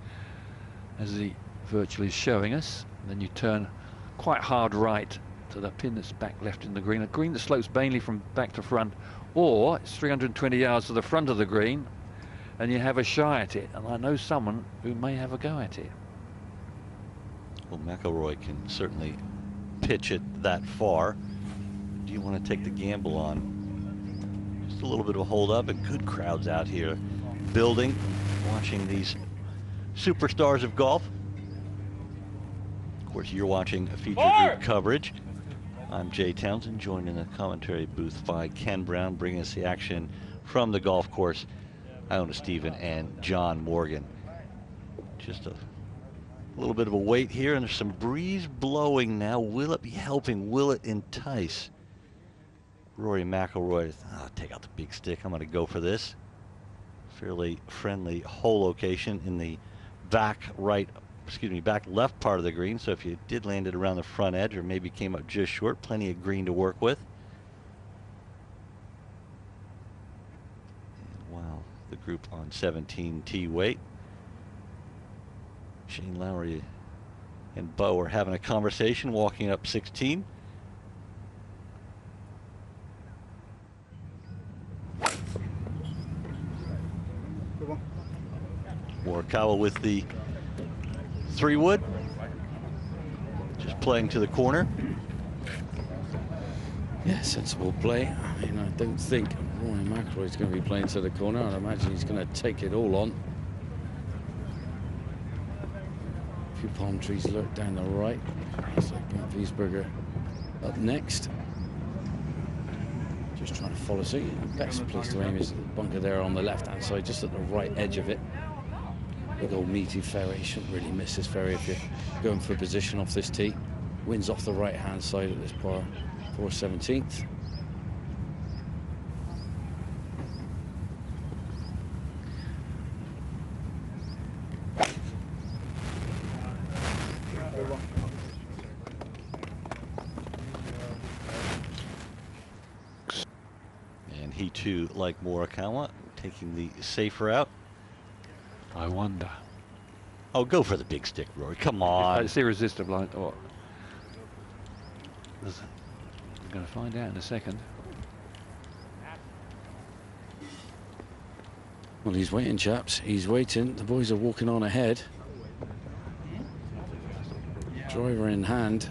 as the virtual is showing us. And then you turn quite hard right to the pin that's back left in the green, a green that slopes mainly from back to front, or it's 320 yards to the front of the green and you have a shy at it, and I know someone who may have a go at it. Well, McIlroy can certainly pitch it that far. Do you want to take the gamble on just a little bit of a hold up? And good crowds out here building, watching these superstars of golf. Of course, you're watching a feature group coverage. I'm Jay Townsend, joined in the commentary booth by Ken Brown, bringing us the action from the golf course. Iona Stephen and John Morgan. Just a little bit of a wait here, and there's some breeze blowing now. Will it be helping? Will it entice Rory McIlroy? Take out the big stick. I'm going to go for this. Fairly friendly hole location in the back left part of the green. So if you did land it around the front edge, or maybe came up just short, plenty of green to work with. Wow, the group on 17 tee weight. Shane Lowry and Bo are having a conversation walking up 16. Morikawa with the 3-wood, just playing to the corner. Yeah, sensible play. I mean, I don't think Rory McIlroy's going to be playing to the corner. I'd imagine he's going to take it all on. A few palm trees lurk down the right. Looks like Wiesberger up next. Just trying to follow suit. The best place to aim is the bunker there on the left-hand side, just at the right edge of it. Big old meaty fairway. You shouldn't really miss this fairway if you're going for a position off this tee. Wind's off the right-hand side at this par for 17th. And he too, like Morikawa, taking the safe route. I wonder. Oh, go for the big stick, Rory. Come on. It's irresistible. I'm going to find out in a second. Well, he's waiting, chaps. He's waiting. The boys are walking on ahead. Driver in hand.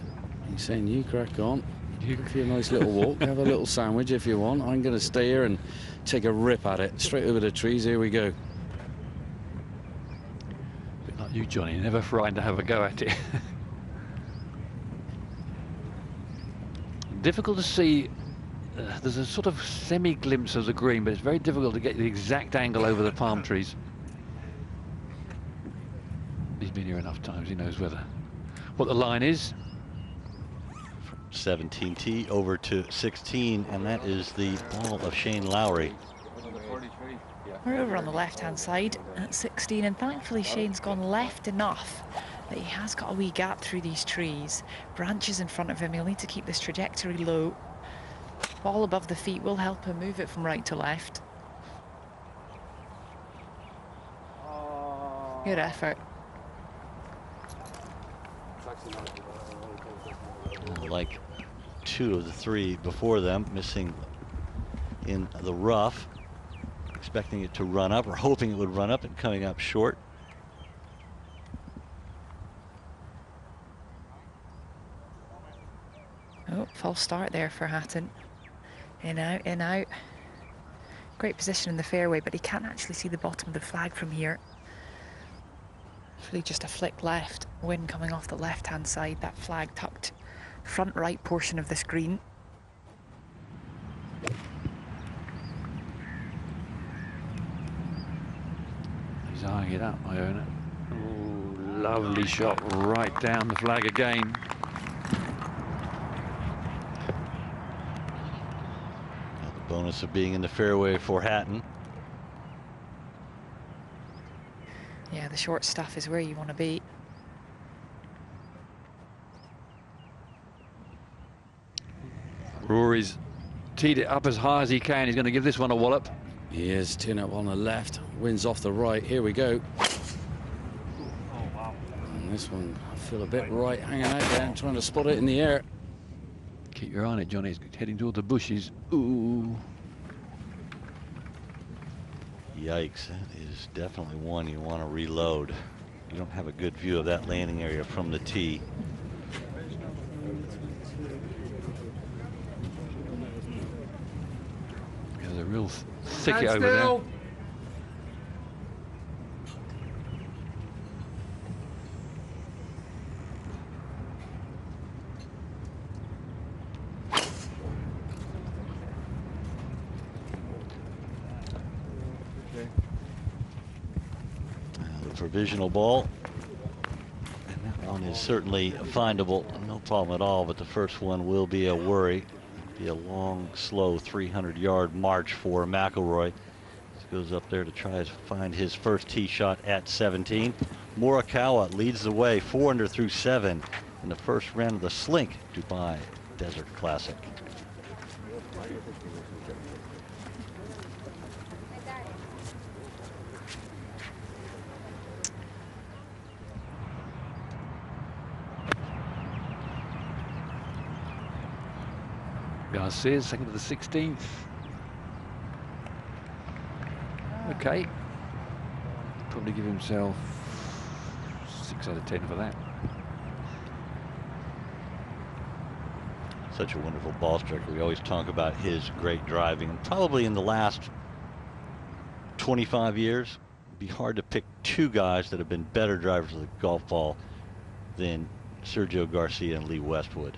He's saying, you crack on. You go for a nice little walk. Have a little sandwich if you want. I'm going to stay here and take a rip at it. Straight over the trees. Here we go. Like you, Johnny, never frightened to have a go at it. Difficult to see. There's a sort of semi-glimpse of the green, but it's very difficult to get the exact angle over the palm trees. He's been here enough times, he knows what the line is. 17 tee over to 16, and that is the ball of Shane Lowry. We're over on the left-hand side at 16, and thankfully Shane's gone left enough that he has got a wee gap through these trees. Branches in front of him. He'll need to keep this trajectory low. Ball above the feet will help him move it from right to left. Good effort. Like 2 of the 3 before them, missing in the rough. Expecting it to run up, or hoping it would run up, and coming up short. Oh, false start there for Hatton. In out, in out. Great position in the fairway, but he can't actually see the bottom of the flag from here. It's really just a flick left. Wind coming off the left-hand side. That flag tucked front right portion of this green. He's eyeing it up, my owner. Oh, lovely shot right down the flag again. Bonus of being in the fairway for Hatton. Yeah, the short stuff is where you want to be. Rory's teed it up as high as he can. He's going to give this one a wallop. He is teeing up on the left, winds off the right. Here we go. And this one, I feel a bit right hanging out there. I'm trying to spot it in the air. Keep your eye on it, Johnny. It's heading toward the bushes. Ooh. Yikes, that is definitely one you want to reload. You don't have a good view of that landing area from the tee. There's a real thicket over there. Provisional ball, and that one is certainly findable, no problem at all, but the first one will be a worry. It'll be a long, slow 300-yard march for McIlroy. He goes up there to try to find his first tee shot at 17. Morikawa leads the way 4 under through 7 in the first round of the Slink Dubai Desert Classic. Garcia's second to the 16th. Okay. Probably give himself 6 out of 10 for that. Such a wonderful ball striker. We always talk about his great driving. And probably in the last 25 years, it'd be hard to pick 2 guys that have been better drivers of the golf ball than Sergio Garcia and Lee Westwood.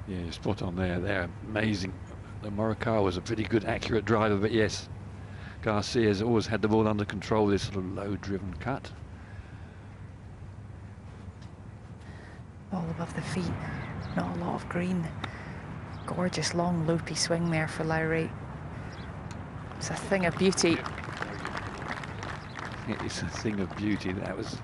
Yeah, you're spot on there. They're amazing. The Morikawa was a pretty good, accurate driver, but yes, Garcia's always had the ball under control with this sort of low-driven cut. Ball above the feet, not a lot of green. Gorgeous long loopy swing there for Lowry. It's a thing of beauty. It's a thing of beauty. That was,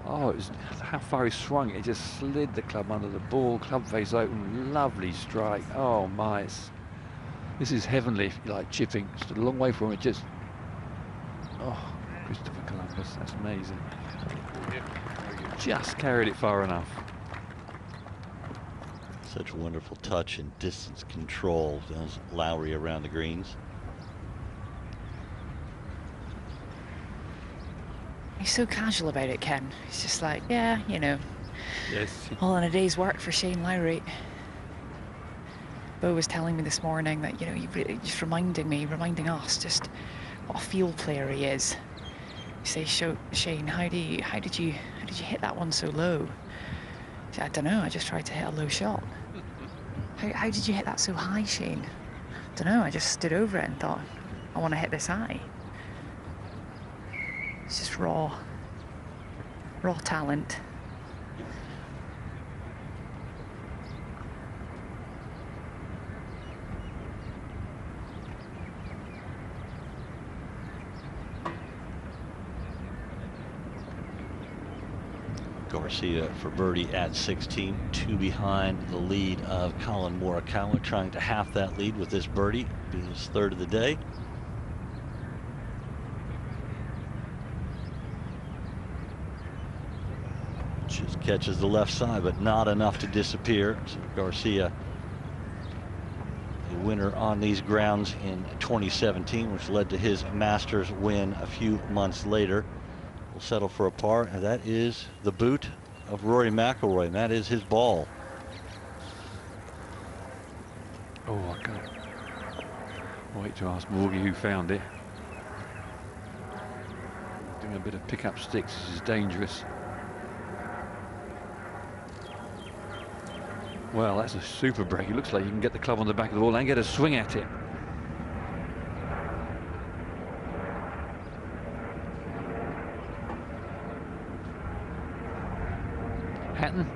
oh, it was how far he swung. It just slid the club under the ball, club face open, lovely strike. Oh my, this is heavenly, if you like, chipping. Just a long way from it, just, oh, Christopher Columbus, that's amazing. Just carried it far enough. Such wonderful touch and distance control does Lowry around the greens. He's so casual about it, Ken. He's just like, yeah, you know, Yes. all in a day's work for Shane Lowry. Bo was telling me this morning that, you know, just reminding us just what a field player he is. You say, Shane, how did you hit that one so low? He said, I don't know, I just tried to hit a low shot. How did you hit that so high, Shane? I don't know, I just stood over it and thought, I want to hit this high. It's just raw talent. Garcia for birdie at 16, 2 behind the lead of Collin Morikawa, trying to half that lead with this birdie, be his 3rd of the day. Just catches the left side, but not enough to disappear. So Garcia, the winner on these grounds in 2017, which led to his Masters win a few months later, will settle for a par, and that is the boot of Rory McIlroy, and that is his ball. Oh, Wait to ask Morgie who found it. Doing a bit of pick up sticks, this is dangerous. Well, that's a super break. It looks like you can get the club on the back of the ball and get a swing at it. Hatton.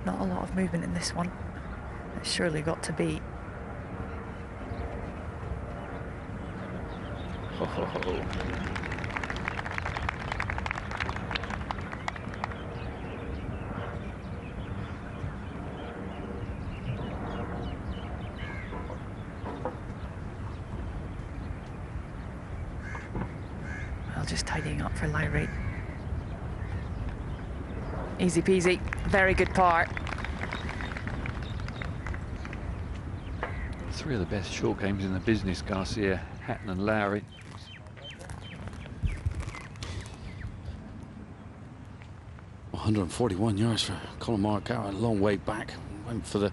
Not a lot of movement in this one. It's surely got to be. Oh. Well, just tidying up for Lowry. Easy peasy, very good par. Three of the best short games in the business, Garcia, Hatton and Lowry. .141 yards for Collin Morikawa, a long way back. Went for the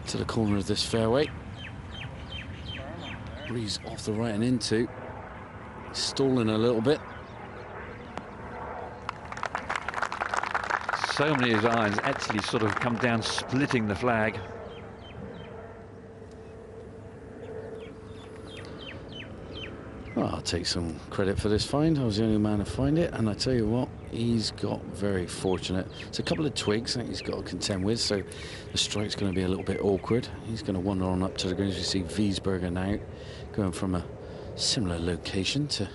to the corner of this fairway. Breeze off the right and into. Stalling a little bit. So many of his irons actually sort of come down splitting the flag. Well, I'll take some credit for this find. I was the only man to find it, and I tell you what, he's got very fortunate. It's a couple of twigs that he's got to contend with, so the strike's going to be a little bit awkward. He's going to wander on up to the greens. You see Wiesberger now going from a similar location to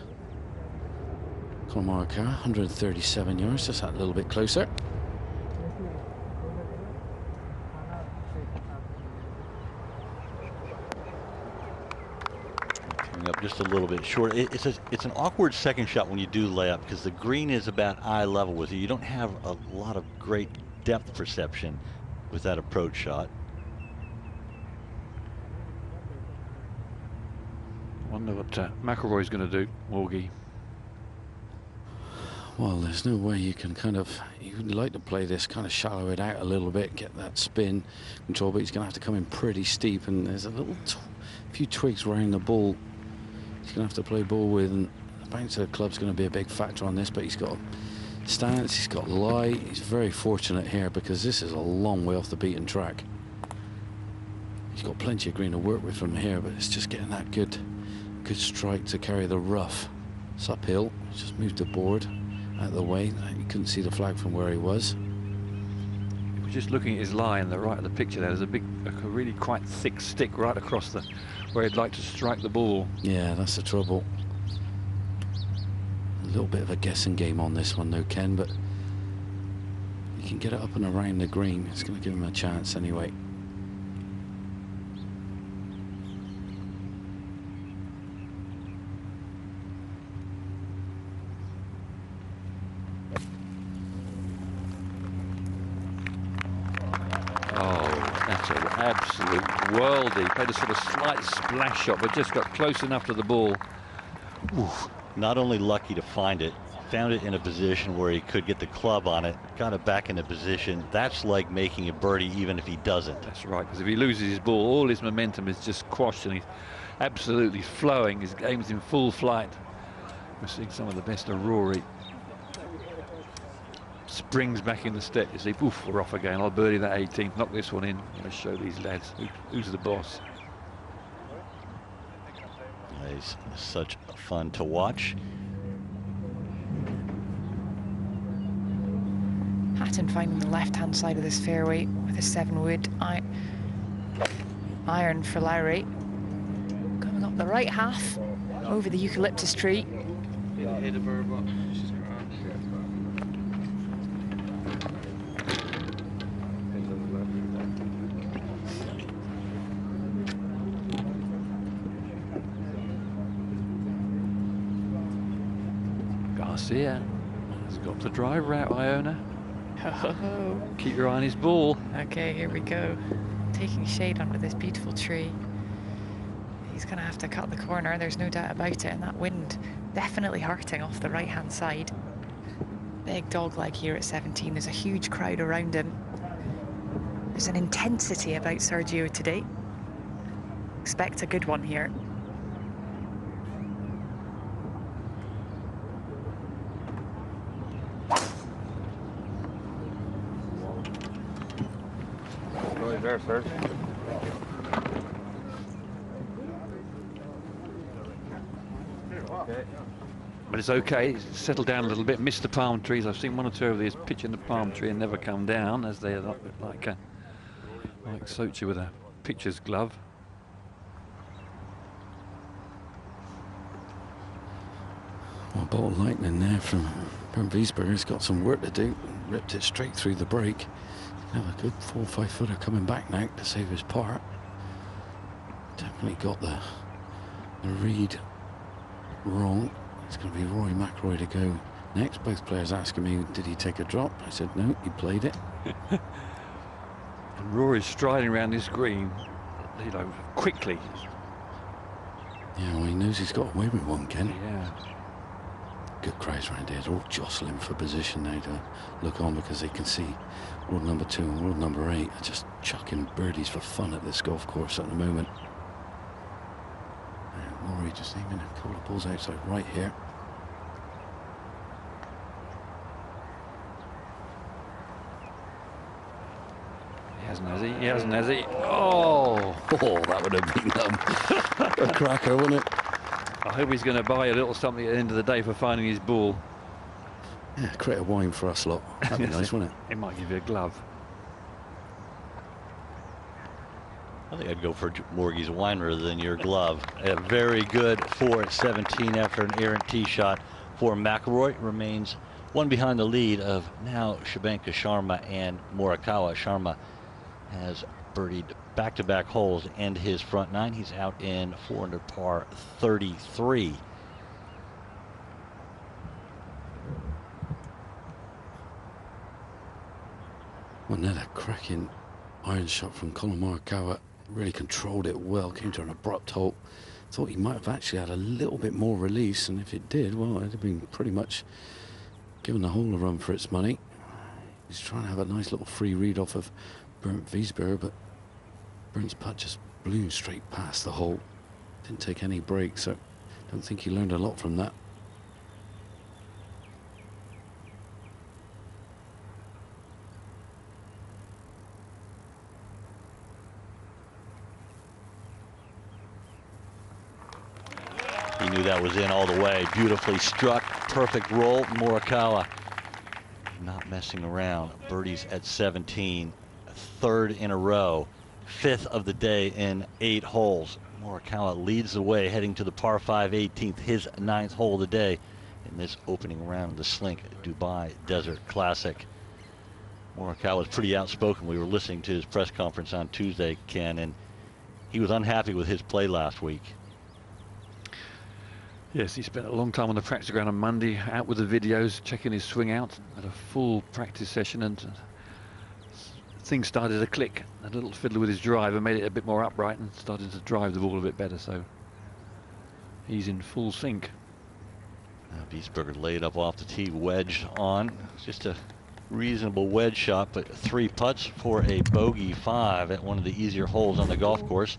Collin Morikawa, 137 yards, just that a little bit closer. Up just a little bit short. It's an awkward second shot when you do lay up because the green is about eye level with you. You don't have a lot of great depth perception with that approach shot. Wonder what McIlroy's going to do, Morgie. Well, there's no way you can you would like to play this, kind of shallow it out a little bit, get that spin control, but he's going to have to come in pretty steep, and there's a few twigs around the ball he's going to have to play ball with, and the bounce of the club's going to be a big factor on this, but he's got stance, he's got lie. He's very fortunate here because this is a long way off the beaten track. He's got plenty of green to work with from here, but it's just getting that good strike to carry the rough. It's uphill. He's just moved the board out of the way. You couldn't see the flag from where he was. We're just looking at his lie on the right of the picture there. There's a really quite thick stick right across where he'd like to strike the ball. Yeah, that's the trouble. A little bit of a guessing game on this one though, Ken, but you can get it up and around the green. It's going to give him a chance anyway. Absolute worldie. Played a sort of slight splash shot, but just got close enough to the ball. Oof. Not only lucky to find it, found it in a position where he could get the club on it, got it back in a position. That's like making a birdie even if he doesn't. That's right, because if he loses his ball, all his momentum is just quashed and he's absolutely flowing. His game's in full flight. We're seeing some of the best of Rory. Springs back in the step. You see, oof, we're off again. I'll birdie that 18th, knock this one in. I'm going to show these lads who's the boss. He's such fun to watch. Hatton finding the left-hand side of this fairway with a 7-wood iron for Lowry. Coming up the right half over the eucalyptus tree. Garcia has got the drive route, Iona. Oh. Keep your eye on his ball. Okay, here we go. Taking shade under this beautiful tree. He's going to have to cut the corner, there's no doubt about it, and that wind definitely hurting off the right-hand side. Big dog leg here at 17. There's a huge crowd around him. There's an intensity about Sergio today. Expect a good one here. Right there, Serge. Okay. But it's okay, it's settled down a little bit, missed the palm trees. I've seen one or two of these pitch in the palm tree and never come down, as they're like Sochi with a pitcher's glove. Well, ball lightning there from Bernd Wiesberger. He's got some work to do. Ripped it straight through the break. Have a good 4 or 5 footer coming back now to save his part. Definitely got the read wrong. It's going to be Rory McIlroy to go next. Both players asking me, did he take a drop? I said no, he played it. And Rory's striding around this green, you know, quickly. Yeah, well, he knows he's got away with one, Ken. Yeah. Good crowds around here. They're all jostling for position now to look on, because they can see world number 2 and world number 8 are just chucking birdies for fun at this golf course at the moment. And Rory just aiming a couple of balls outside right here. He hasn't, has he? He hasn't, has he? Oh! Oh, that would have been a cracker, wouldn't it? I hope he's going to buy a little something at the end of the day for finding his ball. Yeah, create a wine for us lot. That'd be nice, wouldn't it? It might give you a glove. I think I'd go for Morgie's wine rather than your glove. A very good 4-17 after an errant tee shot for McIlroy. Remains one behind the lead of now Shubhankar Sharma and Morikawa. Sharma has birdied back-to-back holes and his front 9. He's out in 4 under par 33. Well, another cracking iron shot from Collin Morikawa. Really controlled it well, came to an abrupt halt. Thought he might have actually had a little bit more release, and if it did, well, it'd have been pretty much given the hole a run for its money. He's trying to have a nice little free read off of Bernd Wiesberger, but Bernd's putt just blew straight past the hole. Didn't take any break, so don't think he learned a lot from that. He knew that was in all the way. Beautifully struck, perfect roll. Morikawa not messing around. Birdies at 17, 3rd in a row, 5th of the day in 8 holes. Morikawa leads the way heading to the par 5 18th, his 9th hole of the day in this opening round of the Slink Dubai Desert Classic. Morikawa was pretty outspoken. We were listening to his press conference on Tuesday, Ken, and he was unhappy with his play last week. Yes, he spent a long time on the practice ground on Monday, out with the videos, checking his swing out, had a full practice session, and things started to click. A little fiddle with his driver made it a bit more upright and started to drive the ball a bit better, so he's in full sync. Wiesberger laid up off the tee, wedged on. It's just a reasonable wedge shot, but 3 putts for a bogey 5 at one of the easier holes on the golf course.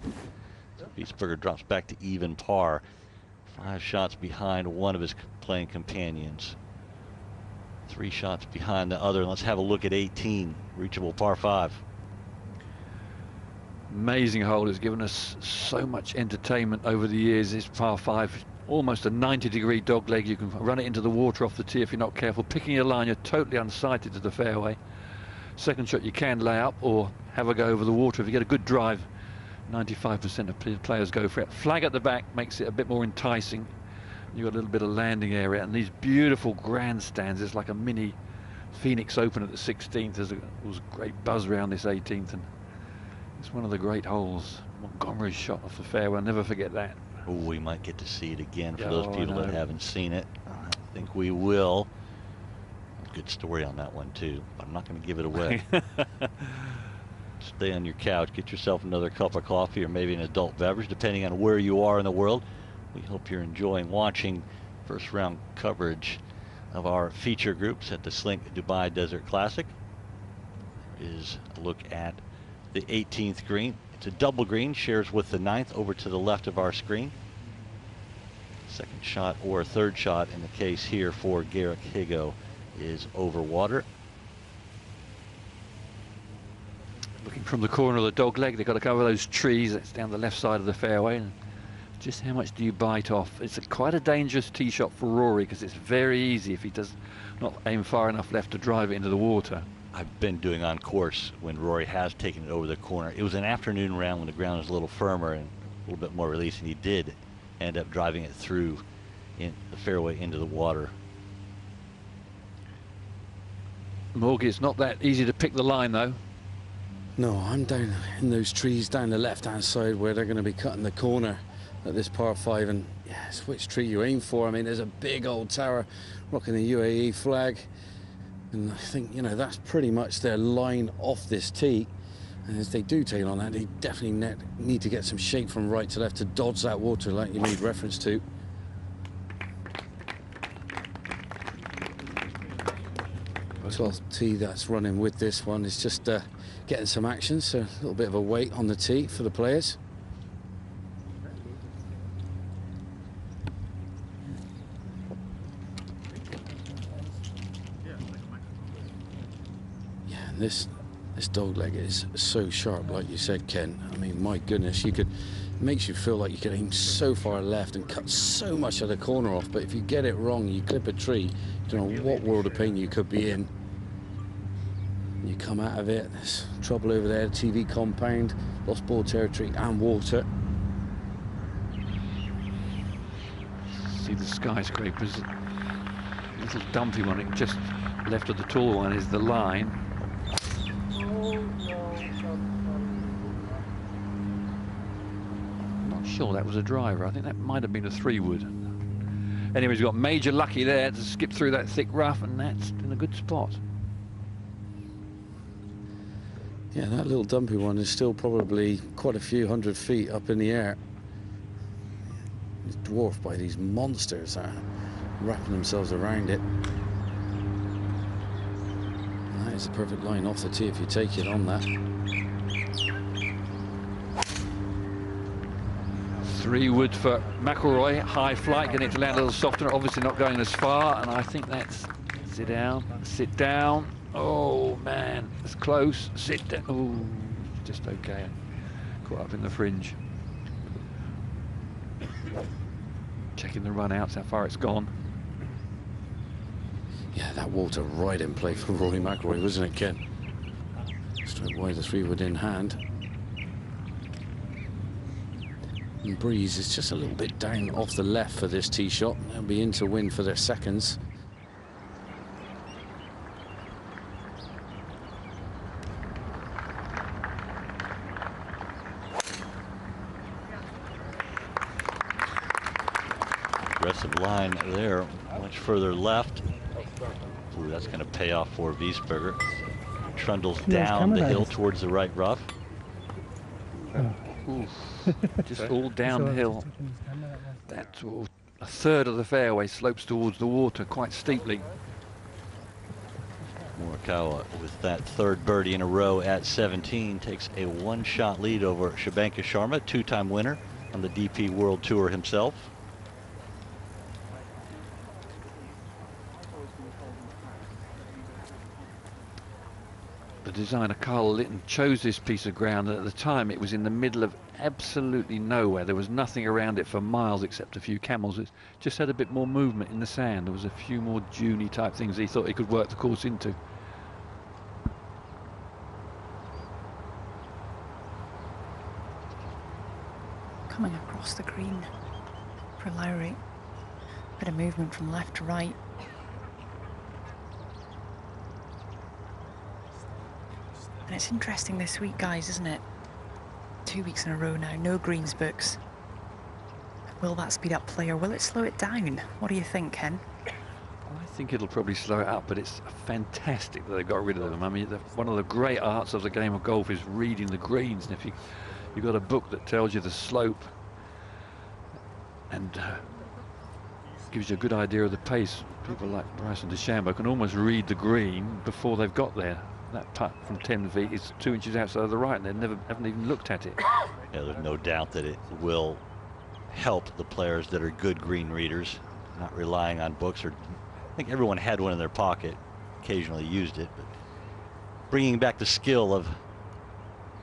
So Wiesberger drops back to even par. 5 shots behind one of his playing companions. 3 shots behind the other. Let's have a look at 18, reachable par 5. Amazing hole. It's given us so much entertainment over the years. This par 5, almost a 90-degree dog leg. You can run it into the water off the tee if you're not careful. Picking your line, you're totally unsighted to the fairway. Second shot you can lay up or have a go over the water if you get a good drive. 95% of players go for it. Flag at the back makes it a bit more enticing. You've got a little bit of landing area, and these beautiful grandstands. It's like a mini Phoenix Open at the 16th. There was a great buzz around this 18th, and it's one of the great holes. Montgomery's shot off the fairway, I'll never forget that. Oh, we might get to see it again for those people that haven't seen it. I think we will. Good story on that one too, but I'm not going to give it away. Stay on your couch, get yourself another cup of coffee or maybe an adult beverage, depending on where you are in the world. We hope you're enjoying watching first round coverage of our feature groups at the Slink Dubai Desert Classic. There is a look at the 18th green. It's a double green, shares with the 9th over to the left of our screen. Second shot or third shot in the case here for Garrick Higo is over water. Looking from the corner of the dog leg, they've got to cover those trees. That's down the left side of the fairway. And just how much do you bite off? It's quite a dangerous tee shot for Rory because it's very easy if he does not aim far enough left to drive it into the water. I've been doing on course when Rory has taken it over the corner. It was an afternoon round when the ground was a little firmer and a little bit more release, and he did end up driving it through in the fairway into the water. Morgie, it's not that easy to pick the line though. No, I'm down in those trees down the left-hand side where they're going to be cutting the corner at this par 5, and yes, which tree you aim for. I mean, there's a big old tower rocking the UAE flag, and I think, you know, that's pretty much their line off this tee. And as they do tail on that, they definitely need to get some shape from right to left to dodge that water like you made reference to. The 12th tee that's running with this one is just getting some action, so a little bit of a weight on the tee for the players. Yeah, and this dog leg is so sharp, like you said, Ken. I mean, my goodness, it makes you feel like you can aim so far left and cut so much of the corner off, but if you get it wrong, you clip a tree, you don't know what world of pain you could be in. You come out of it, there's trouble over there, TV compound, lost ball territory and water. See the skyscrapers. Little dumpy one, it just left of the tall one is the line. Not sure that was a driver. I think that might have been a 3-wood. Anyway, he's got major lucky there to skip through that thick rough, and that's in a good spot. Yeah, that little dumpy one is still probably quite a few hundred feet up in the air. It's dwarfed by these monsters that are wrapping themselves around it. And that is a perfect line off the tee if you take it on that. 3-wood for McIlroy, high flight, getting it to land a little softer, obviously not going as far, and I think that's sit down. Oh man, it's close. Sit down. Oh, just okay. Caught up in the fringe. Checking the run outs, how far it's gone. Yeah, that water right in play for Rory McIlroy, wasn't it, Ken? Straight wide, the 3-wood in hand. And breeze is just a little bit down off the left for this tee shot. They'll be in to win for their seconds. Aggressive line there, much further left. Ooh, that's going to pay off for Wiesberger. Trundles down the hill towards the right rough. Ooh, just all downhill. That's all, a third of the fairway slopes towards the water quite steeply. Morikawa with that third birdie in a row at 17 takes a 1-shot lead over Shubhankar Sharma, 2-time winner on the DP World Tour himself. The designer Carl Litton chose this piece of ground, and at the time it was in the middle of absolutely nowhere. There was nothing around it for miles except a few camels. It just had a bit more movement in the sand. There was a few more duney type things he thought he could work the course into. Coming across the green for Lowry. Bit of movement from left to right. And it's interesting this week, guys, isn't it? 2 weeks in a row now, no greens books. Will that speed up play or will it slow it down? What do you think, Ken? I think it'll probably slow it up, but it's fantastic that they've got rid of them. I mean, one of the great arts of the game of golf is reading the greens, and if you've got a book that tells you the slope and gives you a good idea of the pace, people like Bryson DeChambeau can almost read the green before they've got there. that putt from 10 feet is 2 inches outside of the right, and they haven't even looked at it. Yeah, there's no doubt that it will help the players that are good green readers, not relying on books. Or I think everyone had one in their pocket, occasionally used it, but bringing back the skill of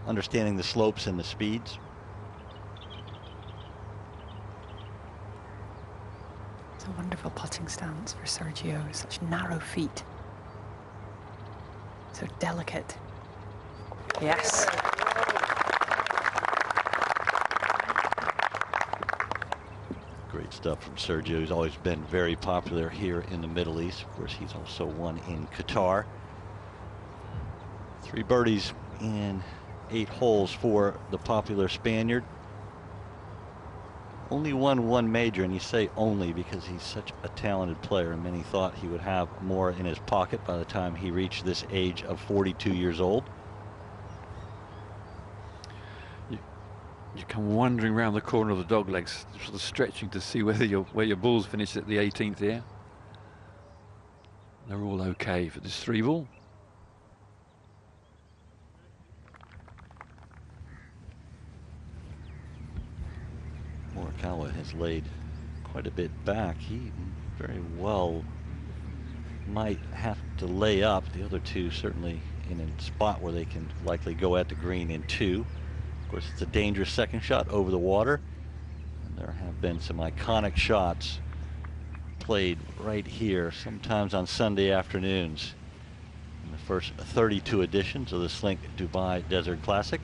understanding the slopes and the speeds. It's a wonderful putting stance for Sergio. Such narrow feet. So delicate. Yes. Great stuff from Sergio. He's always been very popular here in the Middle East. Of course, he's also won in Qatar. 3 birdies in 8 holes for the popular Spaniard. Only won 1 major, and you say only because he's such a talented player, and many thought he would have more in his pocket by the time he reached this age of 42 years old. You come wandering around the corner of the dog legs, sort of stretching to see where your balls finish at the 18th here. They're all okay for this 3 ball. Morikawa has laid quite a bit back. He very well might have to lay up. The other 2 certainly in a spot where they can likely go at the green in 2. Of course, it's a dangerous second shot over the water, and there have been some iconic shots played right here, sometimes on Sunday afternoons, in the first 32 editions of the Slink Dubai Desert Classic.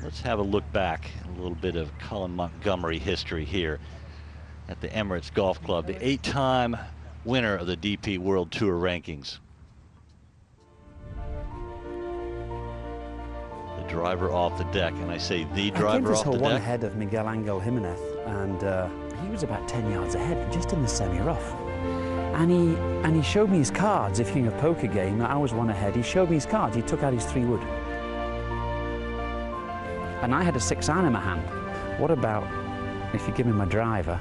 Let's have a look back, a little bit of Collin Montgomery history here at the Emirates Golf Club, the 8-time winner of the DP World Tour rankings. The driver off the deck, and I say the driver off the deck. One ahead of Miguel Angel Jimenez, and he was about 10 yards ahead, just in the semi-rough. And he showed me his cards. If you're in a poker game, I was 1 ahead. He showed me his cards. He took out his 3-wood. And I had a 6-iron in my hand. What about if you give me my driver?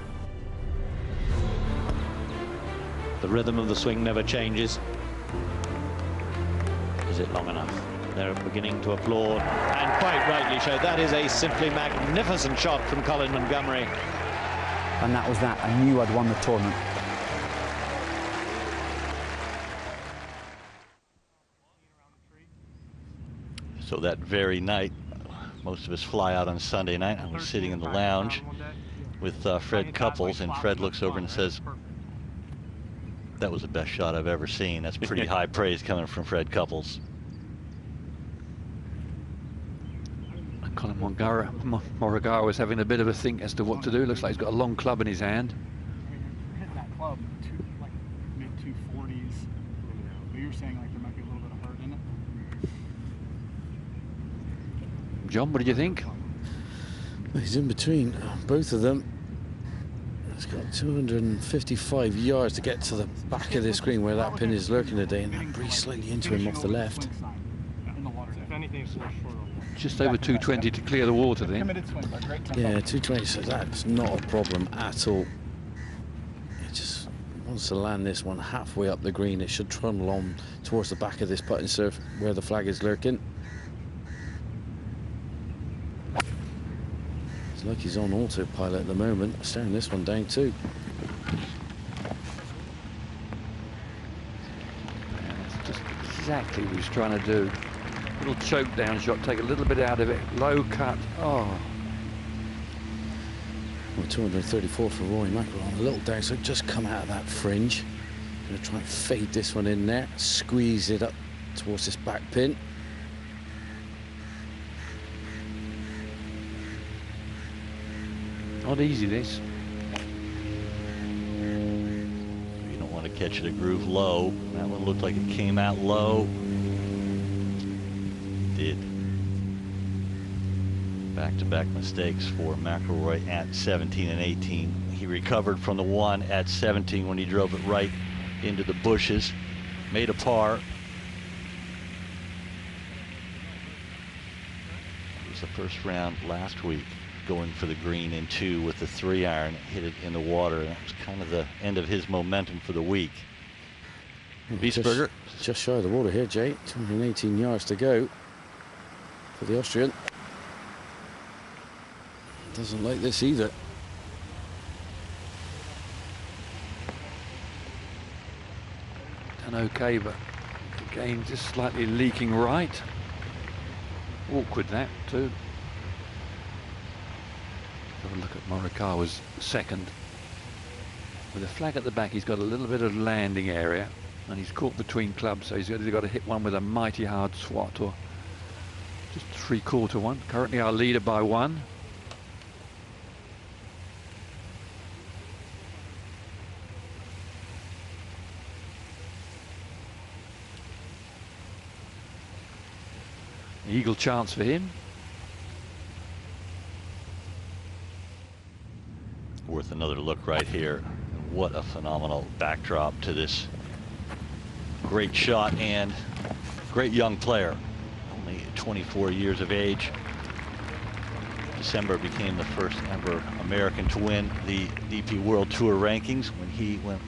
The rhythm of the swing never changes. Is it long enough? They're beginning to applaud, and quite rightly so. That is a simply magnificent shot from Collin Montgomery. And that was that. I knew I'd won the tournament. So that very night, most of us fly out on Sunday night. I was sitting in the lounge with Fred Couples, and Fred looks over and says, "That was the best shot I've ever seen." That's pretty high praise coming from Fred Couples. Collin Morikawa was having a bit of a think as to what to do. Looks like he's got a long club in his hand. Hit that club like mid-240s. But you're saying like there might be a little bit of hurt in it. John, what did you think? He's in between both of them. It's got 255 yards to get to the back of this green where that pin is lurking today, and that breeze slightly into him off the left. Just over 220 to clear the water then. Yeah, 220, so that's not a problem at all. It just wants to land this one halfway up the green. It should trundle on towards the back of this putting surf where the flag is lurking. It's like he's on autopilot at the moment, staring this one down too. That's just exactly what he's trying to do. Little choke down shot, take a little bit out of it, low cut. Oh. Well, 234 for Rory McIlroy on a little downside, just come out of that fringe. Gonna try and fade this one in there, squeeze it up towards this back pin. Not easy, this. You don't want to catch it a groove low. That one looked like it came out low. Did. Back-to-back mistakes for McIlroy at 17 and 18. He recovered from the one at 17 when he drove it right into the bushes. Made a par. It was the first round last week. going for the green in 2 with the 3-iron, hit it in the water. That was kind of the end of his momentum for the week. Wiesberger. Just shy of the water here, Jay. 218 yards to go for the Austrian. Doesn't like this either. Done okay, but again just slightly leaking right. Awkward that too. Have a look at Morikawa's second. With a flag at the back, he's got a little bit of landing area, and he's caught between clubs, so he's either got to hit one with a mighty hard swat or just 3/4 one. Currently our leader by 1. Eagle chance for him. Worth another look right here. What a phenomenal backdrop to this great shot and great young player. Only 24 years of age. December became the first ever American to win the DP World Tour rankings when he went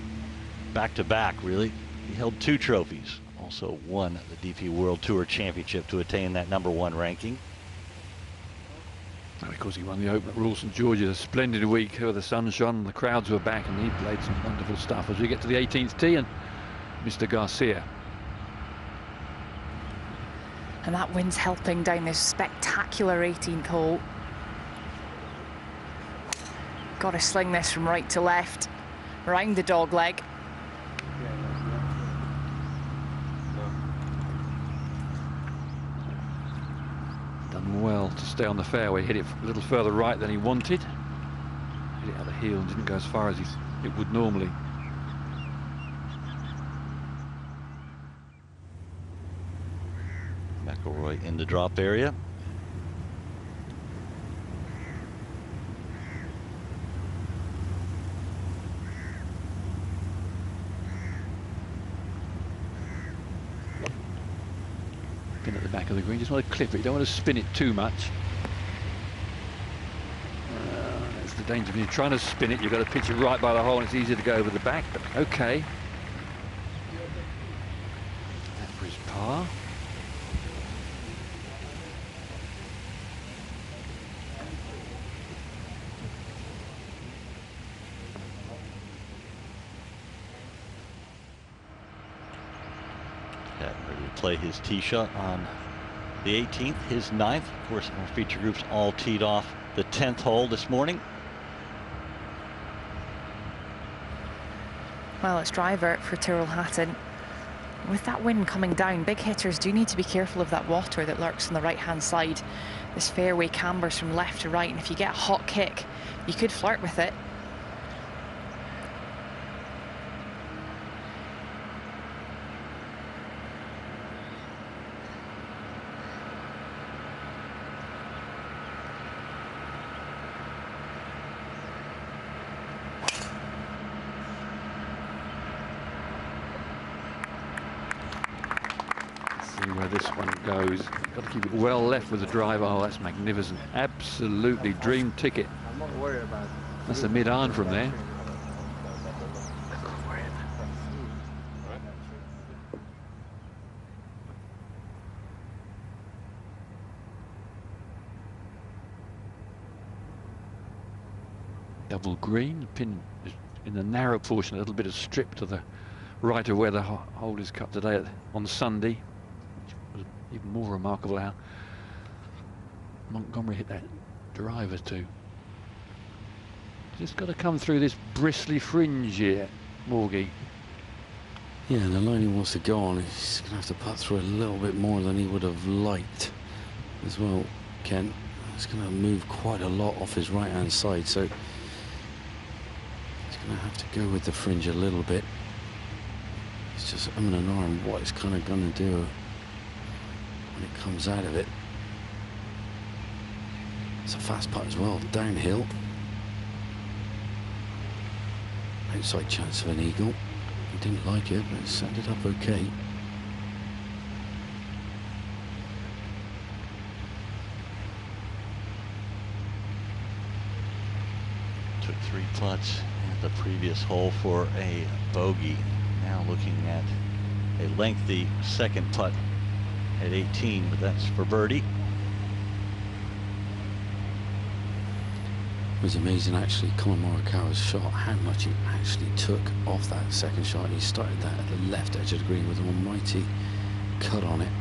back-to-back, really. He held 2 trophies. Also won the DP World Tour Championship to attain that #1 ranking. And of course he won the Open at Royal St George's, a splendid week where the sun shone, the crowds were back, and he played some wonderful stuff. As we get to the 18th tee, and Mr. Garcia. And that wind's helping down this spectacular 18th hole. Got to sling this from right to left, round the dog leg. Done well to stay on the fairway, hit it a little further right than he wanted. Hit it at the heel and didn't go as far as it would normally. McIlroy in the drop area. Pin at the back of the green, just want to clip it, you don't want to spin it too much. That's the danger. When you're trying to spin it, you've got to pitch it right by the hole, and it's easier to go over the back, but okay. That for his par. Ready to play his tee shot on the 18th, his 9th. Of course, our feature groups all teed off the 10th hole this morning. Well, it's driver for Tyrrell Hatton. With that wind coming down, big hitters do need to be careful of that water that lurks on the right-hand side. This fairway cambers from left to right, and if you get a hot kick, you could flirt with it. Where this one goes, got to keep it well left with the driver. Oh, that's magnificent, absolutely dream ticket. I'm not worried about it. That's a mid-iron from there. Double green, pin is in the narrow portion, a little bit of strip to the right of where the hole is cut today on Sunday. Even more remarkable how Montgomery hit that driver too. Just got to come through this bristly fringe here, Morgie. Yeah, and the line he wants to go on, he's going to have to putt through a little bit more than he would have liked as well, Ken. It's going to move quite a lot off his right-hand side, so he's going to have to go with the fringe a little bit. It's just I'm and ahhing what it's kind of going to do when it comes out of it. It's a fast putt as well, downhill. Outside chance of an eagle. He didn't like it, but it set it up okay. Took 3 putts at the previous hole for a bogey. Now looking at a lengthy second putt at 18, but that's for birdie. It was amazing actually, Collin Morikawa's shot, how much he actually took off that second shot. He started that at the left edge of the green with an almighty cut on it.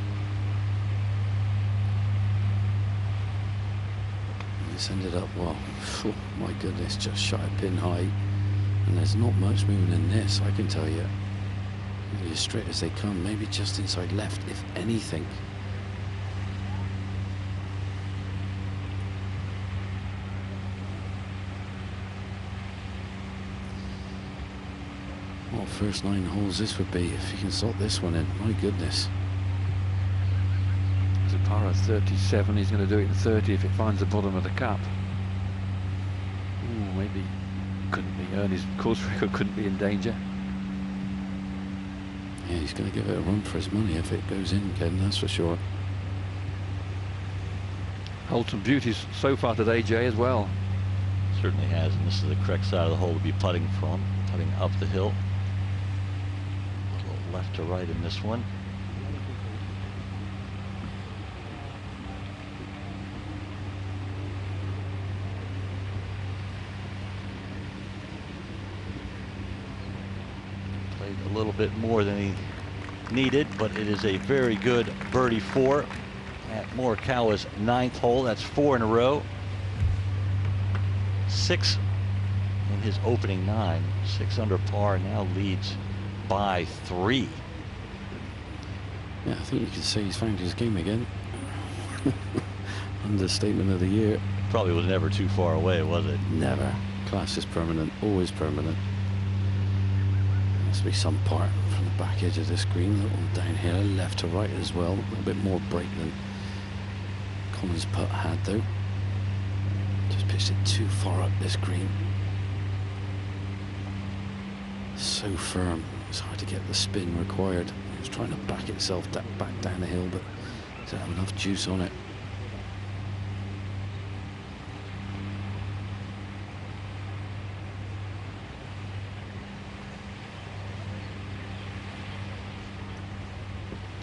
And it's ended up, well, oh my goodness, just shy of pin high. And there's not much moving in this, I can tell you. Really as straight as they come, maybe just inside left, if anything. What first 9 holes this would be if you can sort this one in. My goodness. It's a par of 37. He's going to do it in 30 if it finds the bottom of the cup. Ooh, maybe couldn't be earned. His course record couldn't be in danger. Yeah, he's going to give it a run for his money if it goes in, Ken, that's for sure. Hold some beauties so far today, Jay, as well. Certainly has, and this is the correct side of the hole to be putting from. Putting up the hill. Left to right in this one. Played a little bit more than he needed, but it is a very good birdie 4 at Morikawa's 9th hole. That's 4 in a row. 6 in his opening 9. 6 under par, now leads by 3. Yeah, I think you could say he's found his game again. Understatement of the year. Probably was never too far away, was it? Never. Class is permanent, always permanent. There must be some part from the back edge of this green, a little downhill, left to right as well. A little bit more break than Collin's putt had, though. Just pitched it too far up this green. So firm, it's hard to get the spin required. It's trying to back itself back down the hill, but doesn't have enough juice on it.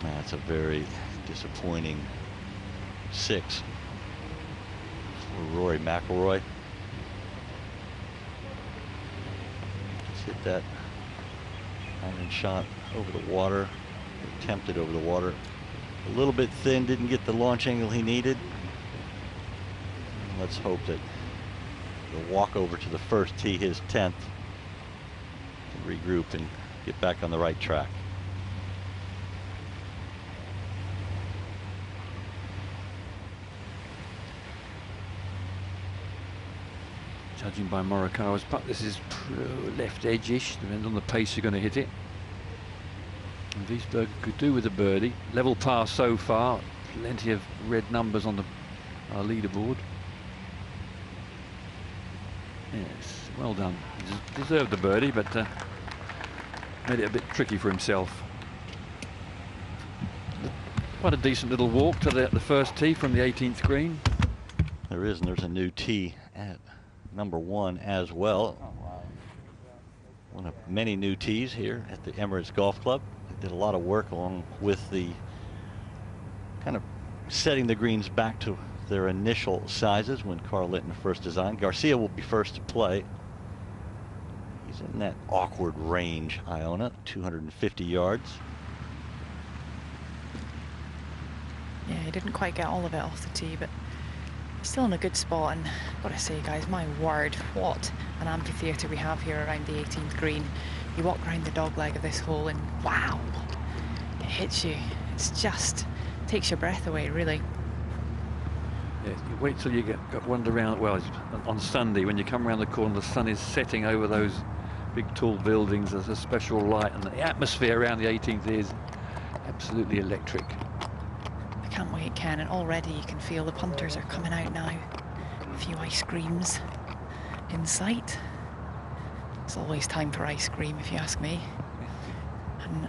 That's a very disappointing 6 for Rory McIlroy. Let's hit that iron shot over the water, attempted over the water. A little bit thin, didn't get the launch angle he needed. Let's hope that the walk over to the first tee, his 10th, can regroup and get back on the right track. Judging by Morikawa's putt, this is left edge-ish, depends on the pace you're going to hit it. And Wiesberger could do with a birdie. Level par so far, plenty of red numbers on the leaderboard. Yes, well done. Deserved the birdie, but made it a bit tricky for himself. Quite a decent little walk to the first tee from the 18th green. There is, and there's a new tee at number 1 as well. One of many new tees here at the Emirates Golf Club. They did a lot of work along with the kind of setting the greens back to their initial sizes when Carl Litton first designed. Garcia will be first to play. He's in that awkward range, Iona, 250 yards. Yeah, he didn't quite get all of it off the tee, but still in a good spot. And gotta say, guys, my word, what an amphitheatre we have here around the 18th green. You walk around the dog leg of this hole and wow, it hits you. It's just takes your breath away, really. Yeah, you wait till you get one around. Well, on Sunday when you come around the corner, the sun is setting over those big tall buildings. There's a special light, and the atmosphere around the 18th is absolutely electric. I can't wait, Ken, and already you can feel the punters are coming out now. A few ice creams in sight. It's always time for ice cream, if you ask me. And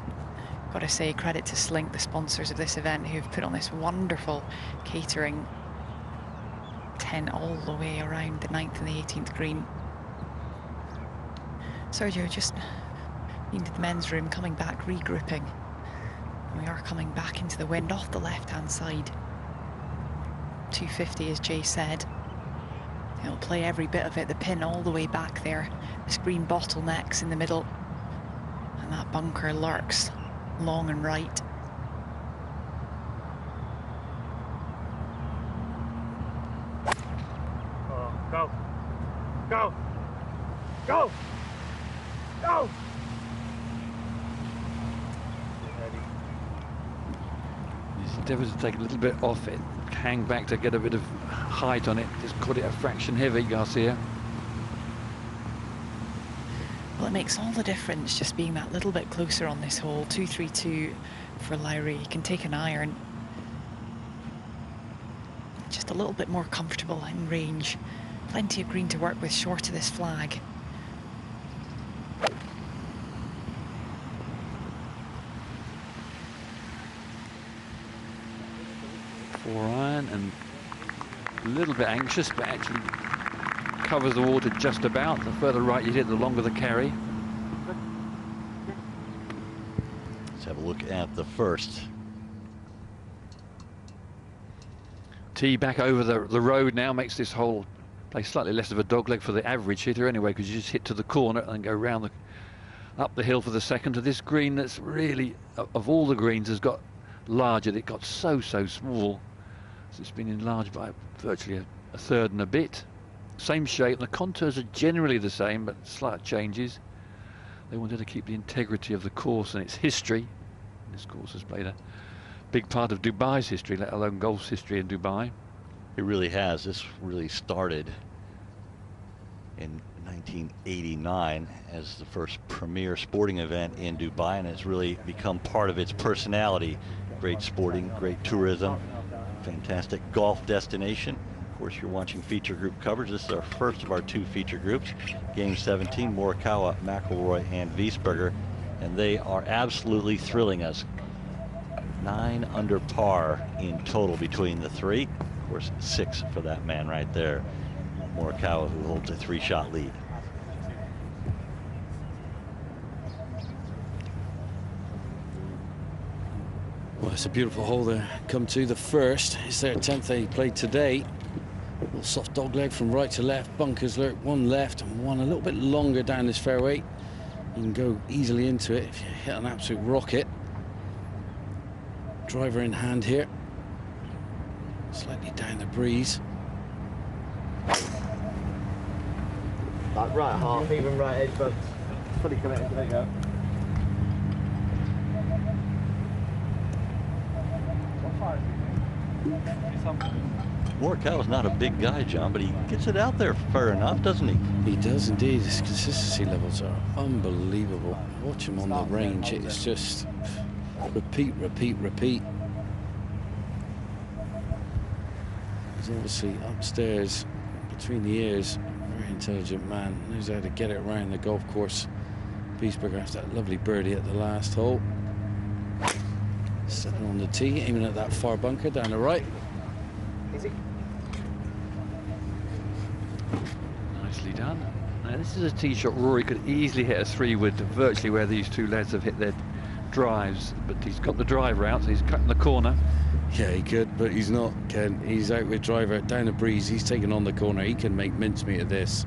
gotta say, credit to Slink, the sponsors of this event, who've put on this wonderful catering tent all the way around the 9th and the 18th green. Sergio just into the men's room, coming back, regrouping. And we are coming back into the wind off the left-hand side. 250, as Jay said. He'll play every bit of it, the pin all the way back there. This green bottlenecks in the middle. And that bunker lurks long and right. Go! Go! Go! Go! He endeavours to take a little bit off it, hang back to get a bit of height on it. Just caught it a fraction heavy, Garcia. Well, it makes all the difference just being that little bit closer on this hole. 232 for Lowry. He can take an iron. Just a little bit more comfortable in range. Plenty of green to work with short of this flag. Four iron and a little bit anxious, but actually covers the water just about. The further right you hit, the longer the carry. Let's have a look at the first. Tee back over the road now makes this hole play slightly less of a dogleg for the average hitter anyway, because you just hit to the corner and go round up the hill for the second to this green that's really, of all the greens, has got larger. It got so small. So it's been enlarged by virtually a third and a bit. Same shape. The contours are generally the same, but slight changes. They wanted to keep the integrity of the course and its history. This course has played a big part of Dubai's history, let alone golf's history in Dubai. It really has. This really started in 1989 as the first premier sporting event in Dubai, and it's really become part of its personality. Great sporting, great tourism, fantastic golf destination. Of course, you're watching feature group coverage. This is our first of our two feature groups. Game 17, Morikawa, McIlroy, and Wiesberger, and they are absolutely thrilling us. 9 under par in total between the three. Of course, 6 for that man right there, Morikawa, who holds a 3-shot lead. Well, it's a beautiful hole there. Come to the first. It's their 10th they played today. Little soft dog leg from right to left. Bunkers lurk, one left and one a little bit longer down this fairway. You can go easily into it if you hit an absolute rocket. Driver in hand here. Slightly down the breeze. Like right half, even right edge, but fully committed. There you go. Morikawa's not a big guy, John, but he gets it out there fair enough, doesn't he? He does indeed. His consistency levels are unbelievable. Watch him on the range. It's just repeat, repeat, repeat. He's obviously upstairs between the ears. Very intelligent man. Knows how to get it around the golf course. Wiesberger has that lovely birdie at the last hole. Sitting on the tee, aiming at that far bunker down the right. Easy. Nicely done. Now this is a tee shot Rory could easily hit a 3 with, virtually where these two lads have hit their drives, but he's got the driver out, so he's cutting the corner. Yeah, he could, but he's not, Ken. He's out with driver down the breeze. He's taking on the corner. He can make mincemeat of this,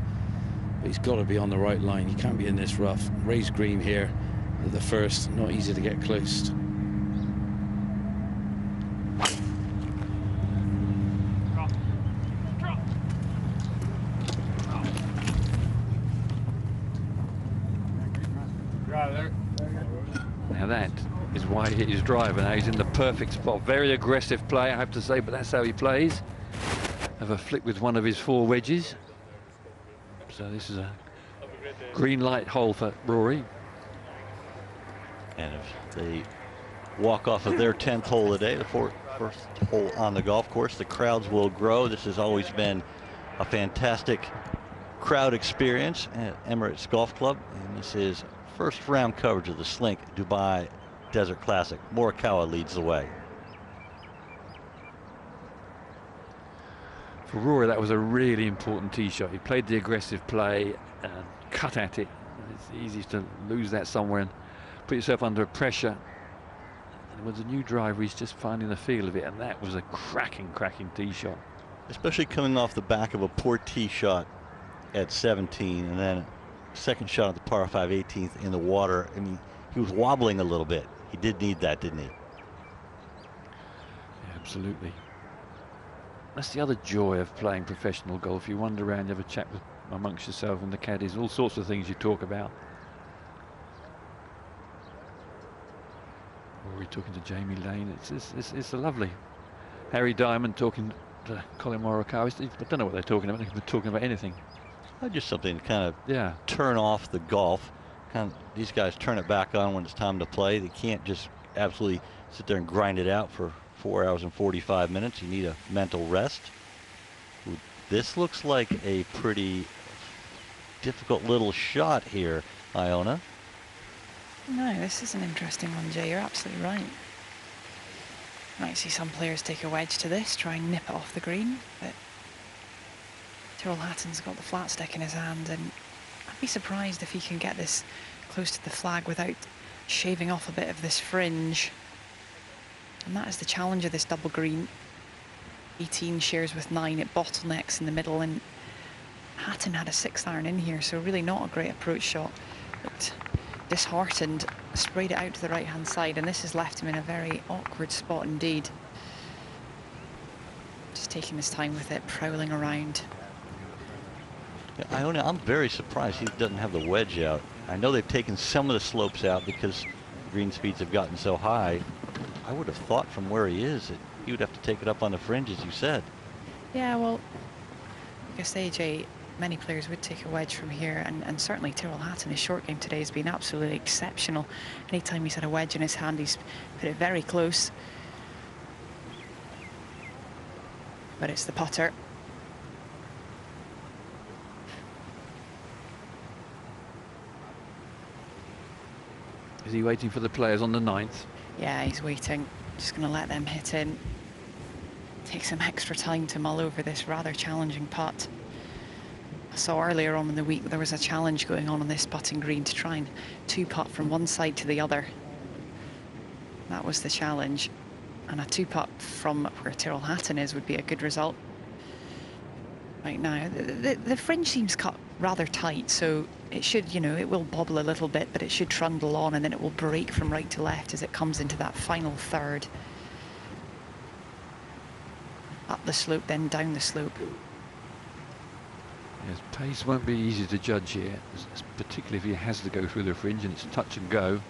but he's got to be on the right line. He can't be in this rough. Raised green here at the first. Not easy to get close. Now that is why he hit his driver. Now he's in the perfect spot. Very aggressive play, I have to say, but that's how he plays. Have a flick with one of his 4 wedges. So this is a green light hole for Rory. And if they walk off of their 10th hole today, the first hole on the golf course, the crowds will grow. This has always been a fantastic crowd experience at Emirates Golf Club, and this is first round coverage of the Slink Dubai Desert Classic. Morikawa leads the way. For Rory, that was a really important tee shot. He played the aggressive play and cut at it. It's easy to lose that somewhere and put yourself under pressure. And with a new driver, he's just finding the feel of it, and that was a cracking tee shot. Especially coming off the back of a poor tee shot at 17, and then second shot at the par 5 18th in the water. I mean, he was wobbling a little bit. He did need that, didn't he? Yeah, absolutely. That's the other joy of playing professional golf. You wander around, you have a chat with amongst yourself and the caddies, all sorts of things you talk about. Rory talking to Jamie Lane. It's a lovely. Harry Diamond talking to Collin Morikawa. I don't know what they're talking about. They're talking about anything. Just something to kind of turn off the golf. These guys turn it back on when it's time to play. They can't just absolutely sit there and grind it out for 4 hours and 45 minutes. You need a mental rest. This looks like a pretty difficult little shot here, Iona. No, this is an interesting one, Jay. You're absolutely right. Might see some players take a wedge to this, try and nip it off the green, but Tyrrell Hatton's got the flat stick in his hand, and I'd be surprised if he can get this close to the flag without shaving off a bit of this fringe. And that is the challenge of this double green. 18 shares with 9, it bottlenecks in the middle, and Hatton had a 6th iron in here, so really not a great approach shot. Looked disheartened, sprayed it out to the right hand side, and this has left him in a very awkward spot indeed. Just taking his time with it, prowling around. Yeah, Iona, I'm very surprised he doesn't have the wedge out. I know they've taken some of the slopes out because green speeds have gotten so high. I would have thought from where he is that he would have to take it up on the fringe, as you said. Yeah, well, I guess AJ, many players would take a wedge from here, and certainly Tyrrell Hatton, his short game today has been absolutely exceptional. Anytime he's had a wedge in his hand, he's put it very close. But it's the putter. Is he waiting for the players on the 9th? Yeah, he's waiting. Just going to let them hit in. Take some extra time to mull over this rather challenging putt. I saw earlier on in the week there was a challenge going on this putting green to try and 2-putt from one side to the other. That was the challenge. And a 2-putt from where Tyrrell Hatton is would be a good result. Right now, the fringe seems cut rather tight, so it should, you know, it will bobble a little bit, but it should trundle on, and then it will break from right to left as it comes into that final third. Up the slope, then down the slope. Yes, pace won't be easy to judge here, particularly if he has to go through the fringe and it's touch and go.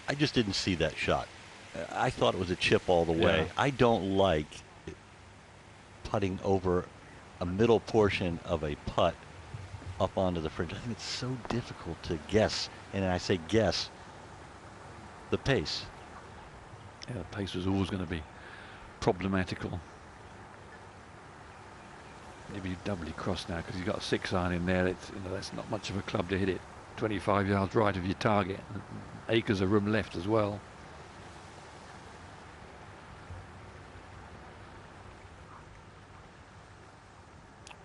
I just didn't see that shot. I thought it was a chip all the way. Yeah. I don't like putting over a middle portion of a putt up onto the fringe. I think it's so difficult to guess, and I say guess, the pace. Yeah, the pace was always going to be problematical. Maybe doubly crossed now because he's got a 6-iron in there. It's, you know, that's not much of a club to hit it 25 yards right of your target. Acres of room left as well.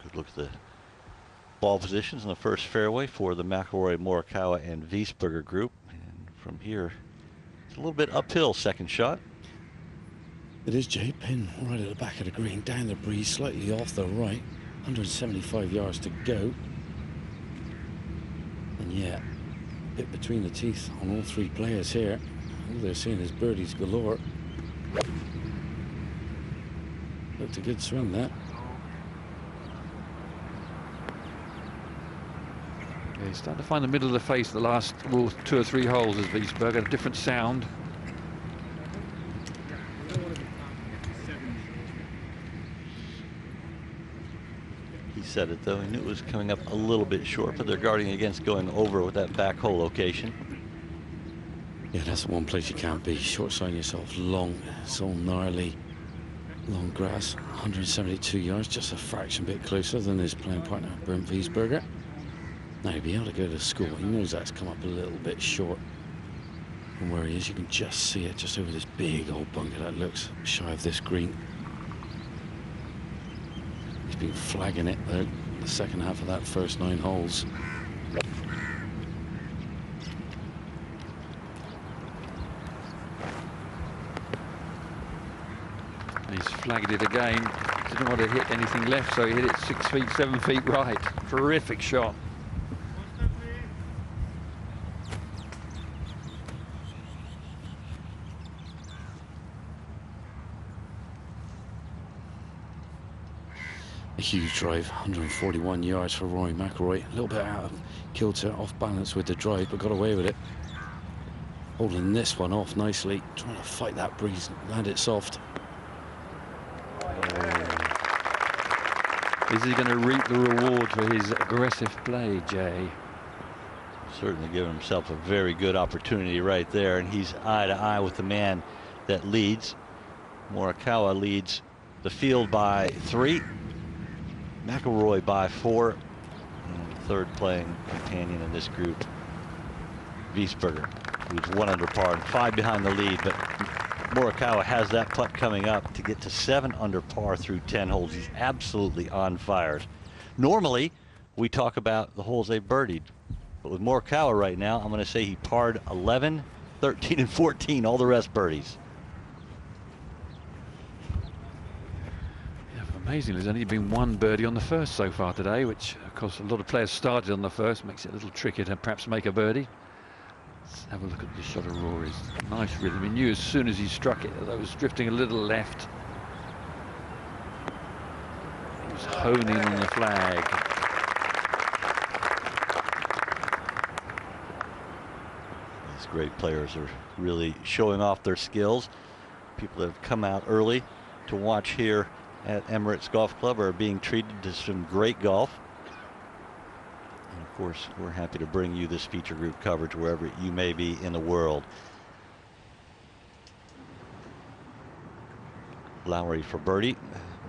Good look at the ball positions in the first fairway for the McIlroy, Morikawa, and Wiesberger group. And from here, it's a little bit uphill second shot. It is, Jay. Pin right at the back of the green, down the breeze, slightly off the right. 175 yards to go. And yeah, bit between the teeth on all three players here. All they're seeing is birdies galore. Looked a good swing, that. Yeah, he's starting to find the middle of the face the last 2 or 3 holes as Wiesberger. A different sound. He said it, though. He knew it was coming up a little bit short, but they're guarding against going over with that back hole location. Yeah, that's the one place you can't be. Short side yourself long. It's all gnarly. Long grass. 172 yards, just a fraction bit closer than his playing partner, Bernd Wiesberger. Now he'll be able to go to school. He knows that's come up a little bit short from where he is. You can just see it just over this big old bunker that looks shy of this green. been flagging it the second half of that first 9 holes. He's flagged it again. Didn't want to hit anything left, so he hit it 6 feet, 7 feet right. Terrific shot. A huge drive, 141 yards for Rory McIlroy. A little bit out of kilter, off balance with the drive, but got away with it. Holding this one off nicely, trying to fight that breeze, land it soft. Is he going to reap the reward for his aggressive play, Jay? Certainly giving himself a very good opportunity right there, and he's eye to eye with the man that leads. Morikawa leads the field by 3, McIlroy by 4, and third playing companion in this group, Wiesberger, who's 1 under par and 5 behind the lead, but Morikawa has that putt coming up to get to 7 under par through 10 holes. He's absolutely on fire. Normally, we talk about the holes they birdied, but with Morikawa right now, I'm going to say he parred 11, 13, and 14, all the rest birdies. Yeah, amazing. There's only been 1 birdie on the first so far today, which, of course, a lot of players started on the first, makes it a little trickier to perhaps make a birdie. Let's have a look at the shot of Rory's. Nice rhythm. He knew as soon as he struck it that it was drifting a little left. He was honing on the flag. These great players are really showing off their skills. People that have come out early to watch here at Emirates Golf Club are being treated to some great golf. And of course, we're happy to bring you this feature group coverage wherever you may be in the world. Lowry for birdie,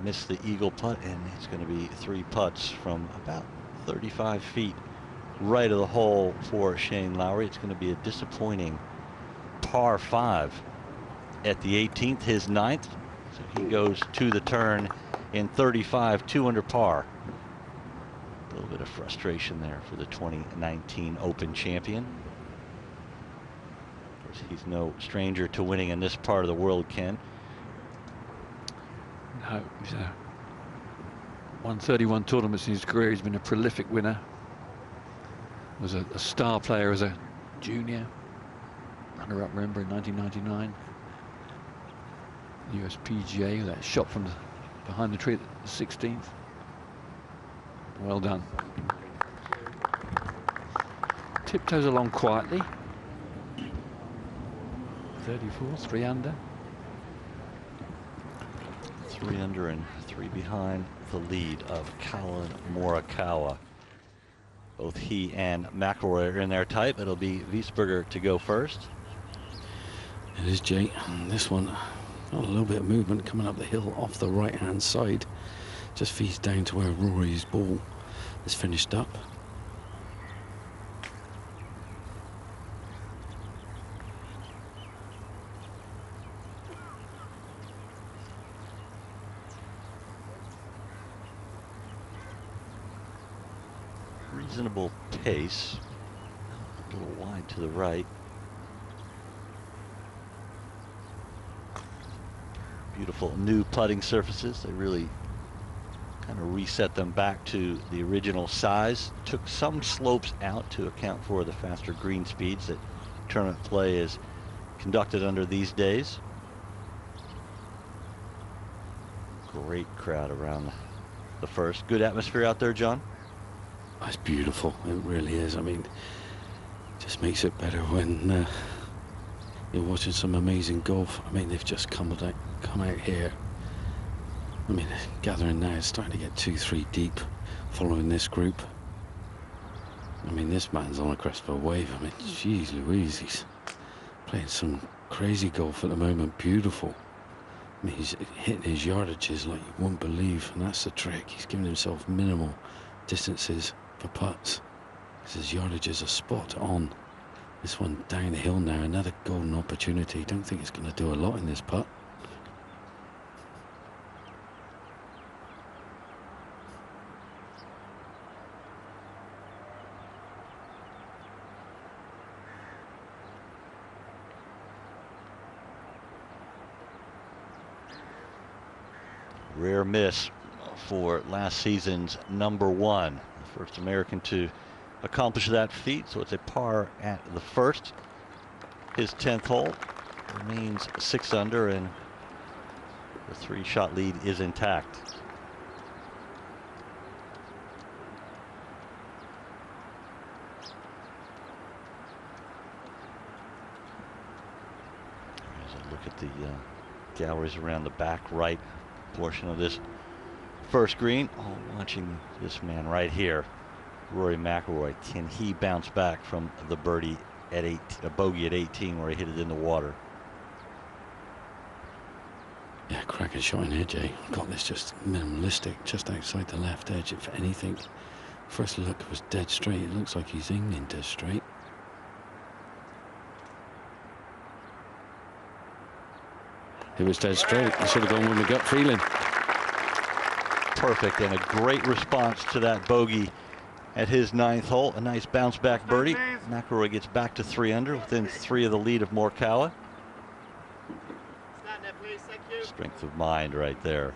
missed the eagle putt, and it's going to be 3 putts from about 35 feet right of the hole for Shane Lowry. It's going to be a disappointing par 5 at the 18th, his 9th. So he goes to the turn in 35, 2 under par. A little bit of frustration there for the 2019 Open champion. Of course, he's no stranger to winning in this part of the world, Ken. No, he's won 31 tournaments in his career. He's been a prolific winner. Was a star player as a junior. Runner-up member in 1999. US PGA, that shot from behind the tree at the 16th. Well done. Tiptoes along quietly. 34, 3 under. 3 under and 3 behind the lead of Collin Morikawa. Both he and McIlroy are in there tight. It'll be Wiesberger to go first. It is, Jay. And this one, a little bit of movement coming up the hill off the right-hand side. Just feeds down to where Rory's ball is finished up. Reasonable pace. A little wide to the right. Beautiful new putting surfaces. They really kind of reset them back to the original size. Took some slopes out to account for the faster green speeds that tournament play is conducted under these days. Great crowd around the first. Good atmosphere out there, John. That's beautiful. It really is. I mean, it just makes it better when you're watching some amazing golf. I mean, they've just come out here. I mean, gathering now, it's starting to get 2-3 deep following this group. I mean, this man's on a crest of a wave. I mean, geez Louise, he's playing some crazy golf at the moment. Beautiful. I mean, he's hitting his yardages like you won't believe, and that's the trick. He's giving himself minimal distances for putts. His yardages are spot on. This one down the hill now, another golden opportunity. Don't think it's going to do a lot in this putt. Rare miss for last season's #1. The first American to accomplish that feat, so it's a par at the first. His 10th hole remains 6 under, and the 3-shot lead is intact. As I look at the galleries around the back right portion of this first green, watching this man right here, Rory McIlroy. Can he bounce back from the birdie at a bogey at 18 where he hit it in the water? Yeah, cracking shot in here, Jay. Got this just minimalistic, just outside the left edge. If anything, first look was dead straight. It looks like he's in dead straight. It was dead straight. He should have gone with my gut feeling. Perfect, and a great response to that bogey at his 9th hole. A nice bounce back birdie. McIlroy gets back to 3 under, within 3 of the lead of Morikawa. Strength of mind right there.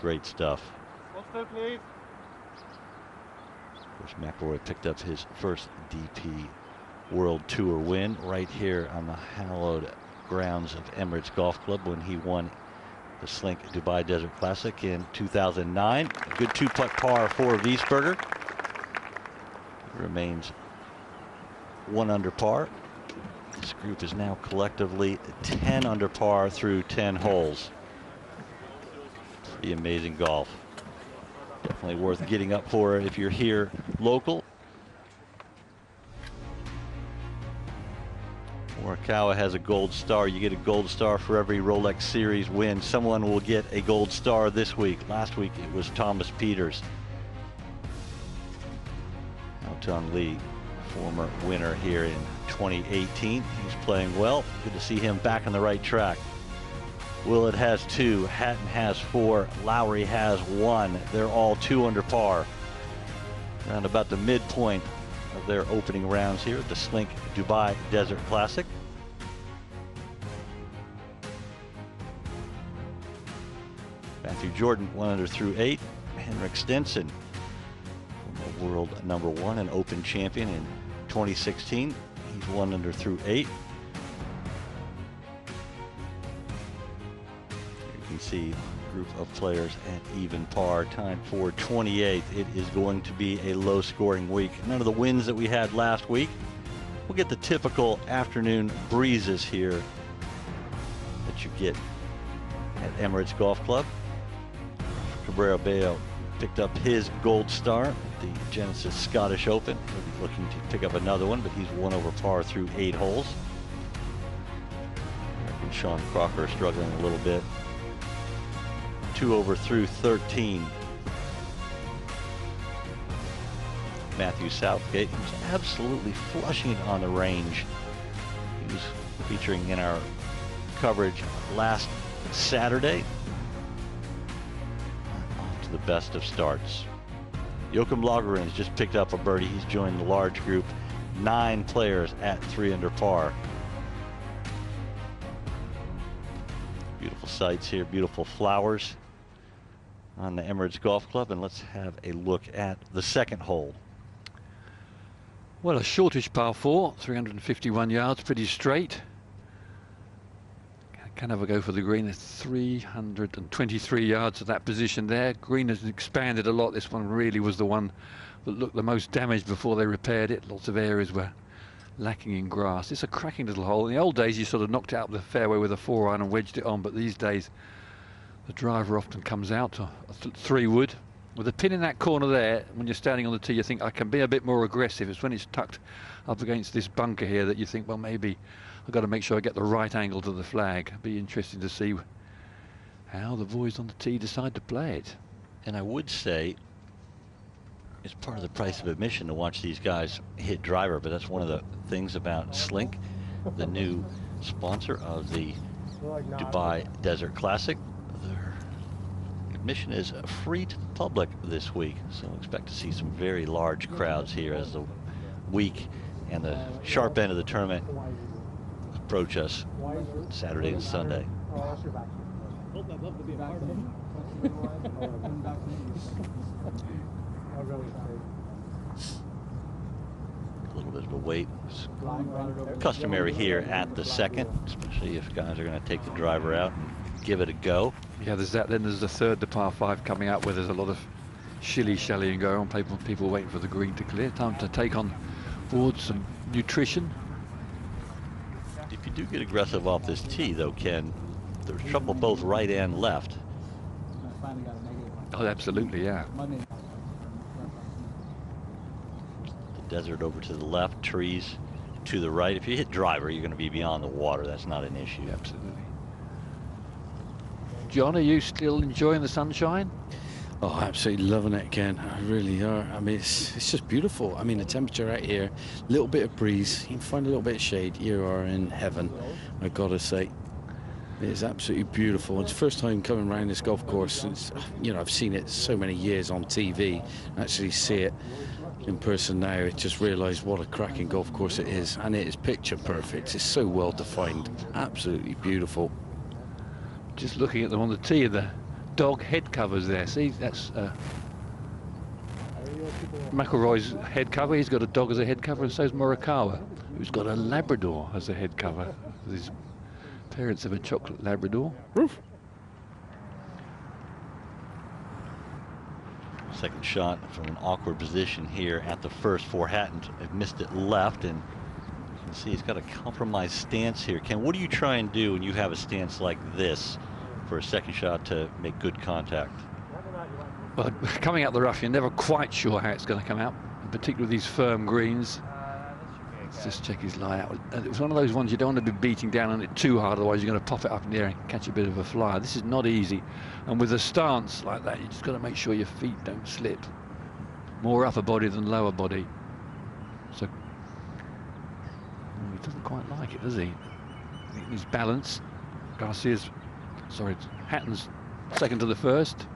Great stuff. Of course, McIlroy picked up his first DP World Tour win right here on the hallowed grounds of Emirates Golf Club when he won the Slink Dubai Desert Classic in 2009. A good 2-putt par for Wiesberger. He remains 1 under par. This group is now collectively 10 under par through 10 holes. Pretty amazing golf. Definitely worth getting up for if you're here local. Morikawa has a gold star. You get a gold star for every Rolex Series win. Someone will get a gold star this week. Last week it was Thomas Pieters. Hao-Tong Lee, former winner here in 2018. He's playing well. Good to see him back on the right track. Willett has 2, Hatton has 4, Lowry has 1. They're all 2 under par. Around about the midpoint of their opening rounds here at the Slink Dubai Desert Classic. Matthew Jordan 1 under through 8. Henrik Stenson, world #1 and Open champion in 2016. He's 1 under through 8. You can see a group of players at even par, time for 28th. It is going to be a low-scoring week. None of the wins that we had last week. We'll get the typical afternoon breezes here that you get at Emirates Golf Club. Cabrera Bello picked up his gold star at the Genesis Scottish Open. He'll be looking to pick up another one, but he's 1 over par through 8 holes. American Sean Crocker struggling a little bit. 2 over through 13. Matthew Southgate, who's absolutely flushing it on the range. He was featuring in our coverage last Saturday. On to the best of starts. Joachim Lagergren's just picked up a birdie. He's joined the large group, 9 players at 3 under par. Beautiful sights here, beautiful flowers on the Emirates Golf Club, and let's have a look at the second hole. Well, a shortish par 4, 351 yards, pretty straight. Can have a go for the green. There's 323 yards of that position there. Green has expanded a lot. This one really was the one that looked the most damaged before they repaired it. Lots of areas were lacking in grass. It's a cracking little hole. In the old days, you sort of knocked it out of the fairway with a 4-iron and wedged it on, but these days, the driver often comes out to a 3-wood. With a pin in that corner there, when you're standing on the tee, you think, I can be a bit more aggressive. It's when it's tucked up against this bunker here that you think, well, maybe I've got to make sure I get the right angle to the flag. It'd be interesting to see how the boys on the tee decide to play it. And I would say it's part of the price of admission to watch these guys hit driver, but that's one of the things about Slink, the new sponsor of the Dubai Desert Classic. Their admission is free to the public this week, so expect to see some very large crowds here as the week and the sharp end of the tournament approach us Saturday and Sunday. hope I'd love to be a part of them. A little bit of a wait. It's customary here at the second, especially if guys are going to take the driver out and give it a go. Yeah, there's that. Then there's the third, the par 5 coming up, where there's a lot of shilly-shallying going on. People waiting for the green to clear. Time to take on board some nutrition. If you do get aggressive off this tee, though, Ken, there's trouble both right and left. Oh, absolutely, yeah. The desert over to the left, trees to the right. If you hit driver, you're going to be beyond the water. That's not an issue. Absolutely. John, are you still enjoying the sunshine? Oh, absolutely loving it, Ken. I really are. I mean, it's just beautiful. I mean, the temperature out here, a little bit of breeze, you can find a little bit of shade. You are in heaven, I gotta say. It is absolutely beautiful. It's the first time coming around this golf course since, you know, I've seen it so many years on TV. Actually see it in person now, I just realised what a cracking golf course it is, and it is picture perfect. It's so well defined, absolutely beautiful. Just looking at them on the tee, the dog head covers there. See, that's McIlroy's head cover. He's got a dog as a head cover, and so is Morikawa, who's got a Labrador as a head cover. His parents have a chocolate Labrador. Roof. Second shot from an awkward position here at the first for Hatton. I've missed it left, and you can see he's got a compromised stance here. Ken, what do you try and do when you have a stance like this for a second shot to make good contact? Well, coming out the rough, you're never quite sure how it's going to come out, particularly these firm greens. Let's just check his lie out. It was one of those ones you don't want to be beating down on it too hard, otherwise you're going to pop it up in the air and catch a bit of a flyer. This is not easy, and with a stance like that, you just got to make sure your feet don't slip. More upper body than lower body. So he doesn't quite like it, does he? He's balanced. Garcia's, sorry, Hatton's second to the first.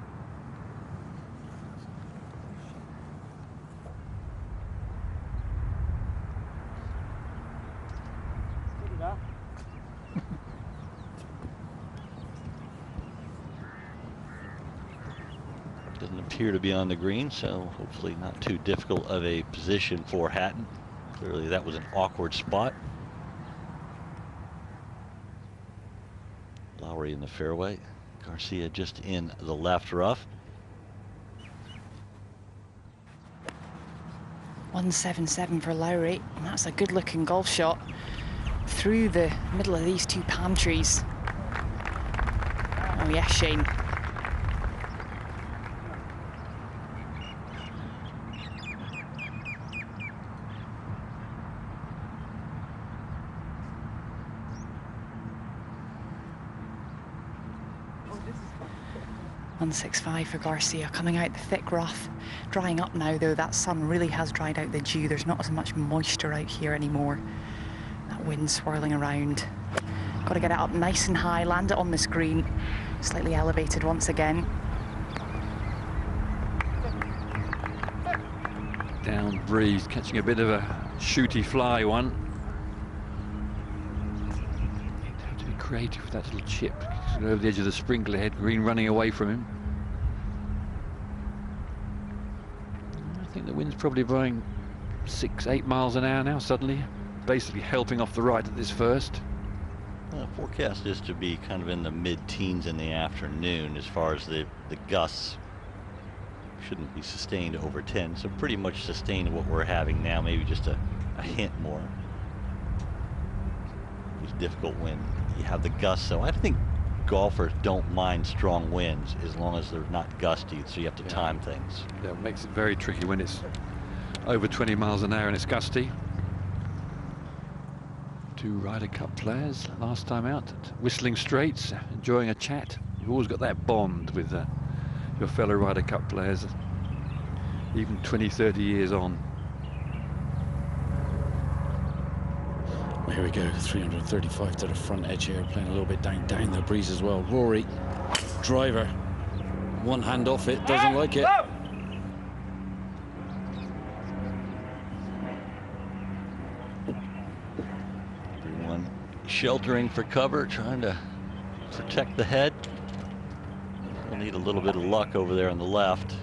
Doesn't appear to be on the green, so hopefully not too difficult of a position for Hatton. Clearly that was an awkward spot. Lowry in the fairway. Garcia just in the left rough. 177 for Lowry, and that's a good looking golf shot through the middle of these two palm trees. Oh yes, Shane. .165 for Garcia, coming out the thick rough. Drying up now though, that sun really has dried out the dew. There's not as much moisture out here anymore. That wind swirling around. Got to get it up nice and high, land it on this green. Slightly elevated once again. Down breeze, catching a bit of a shooty fly one. You'd have to be creative with that little chip. Over the edge of the sprinkler head, green running away from him. I think the wind's probably blowing 6-8 miles an hour now suddenly, basically helping off the right at this first. Forecast is to be kind of in the mid-teens in the afternoon as far as the gusts. Shouldn't be sustained over 10, so pretty much sustained what we're having now, maybe just a hint more. It's difficult when you have the gusts, so I think golfers don't mind strong winds as long as they're not gusty, so you have to time things. That makes it very tricky when it's over 20 miles an hour and it's gusty. Two Ryder Cup players last time out at Whistling Straits, enjoying a chat. You've always got that bond with your fellow Ryder Cup players, even 20-30 years on. Here we go, 335 to the front edge here, playing a little bit down the breeze as well. Rory, driver, one hand off it, doesn't like it. Everyone sheltering for cover, trying to protect the head. Still need a little bit of luck over there on the left.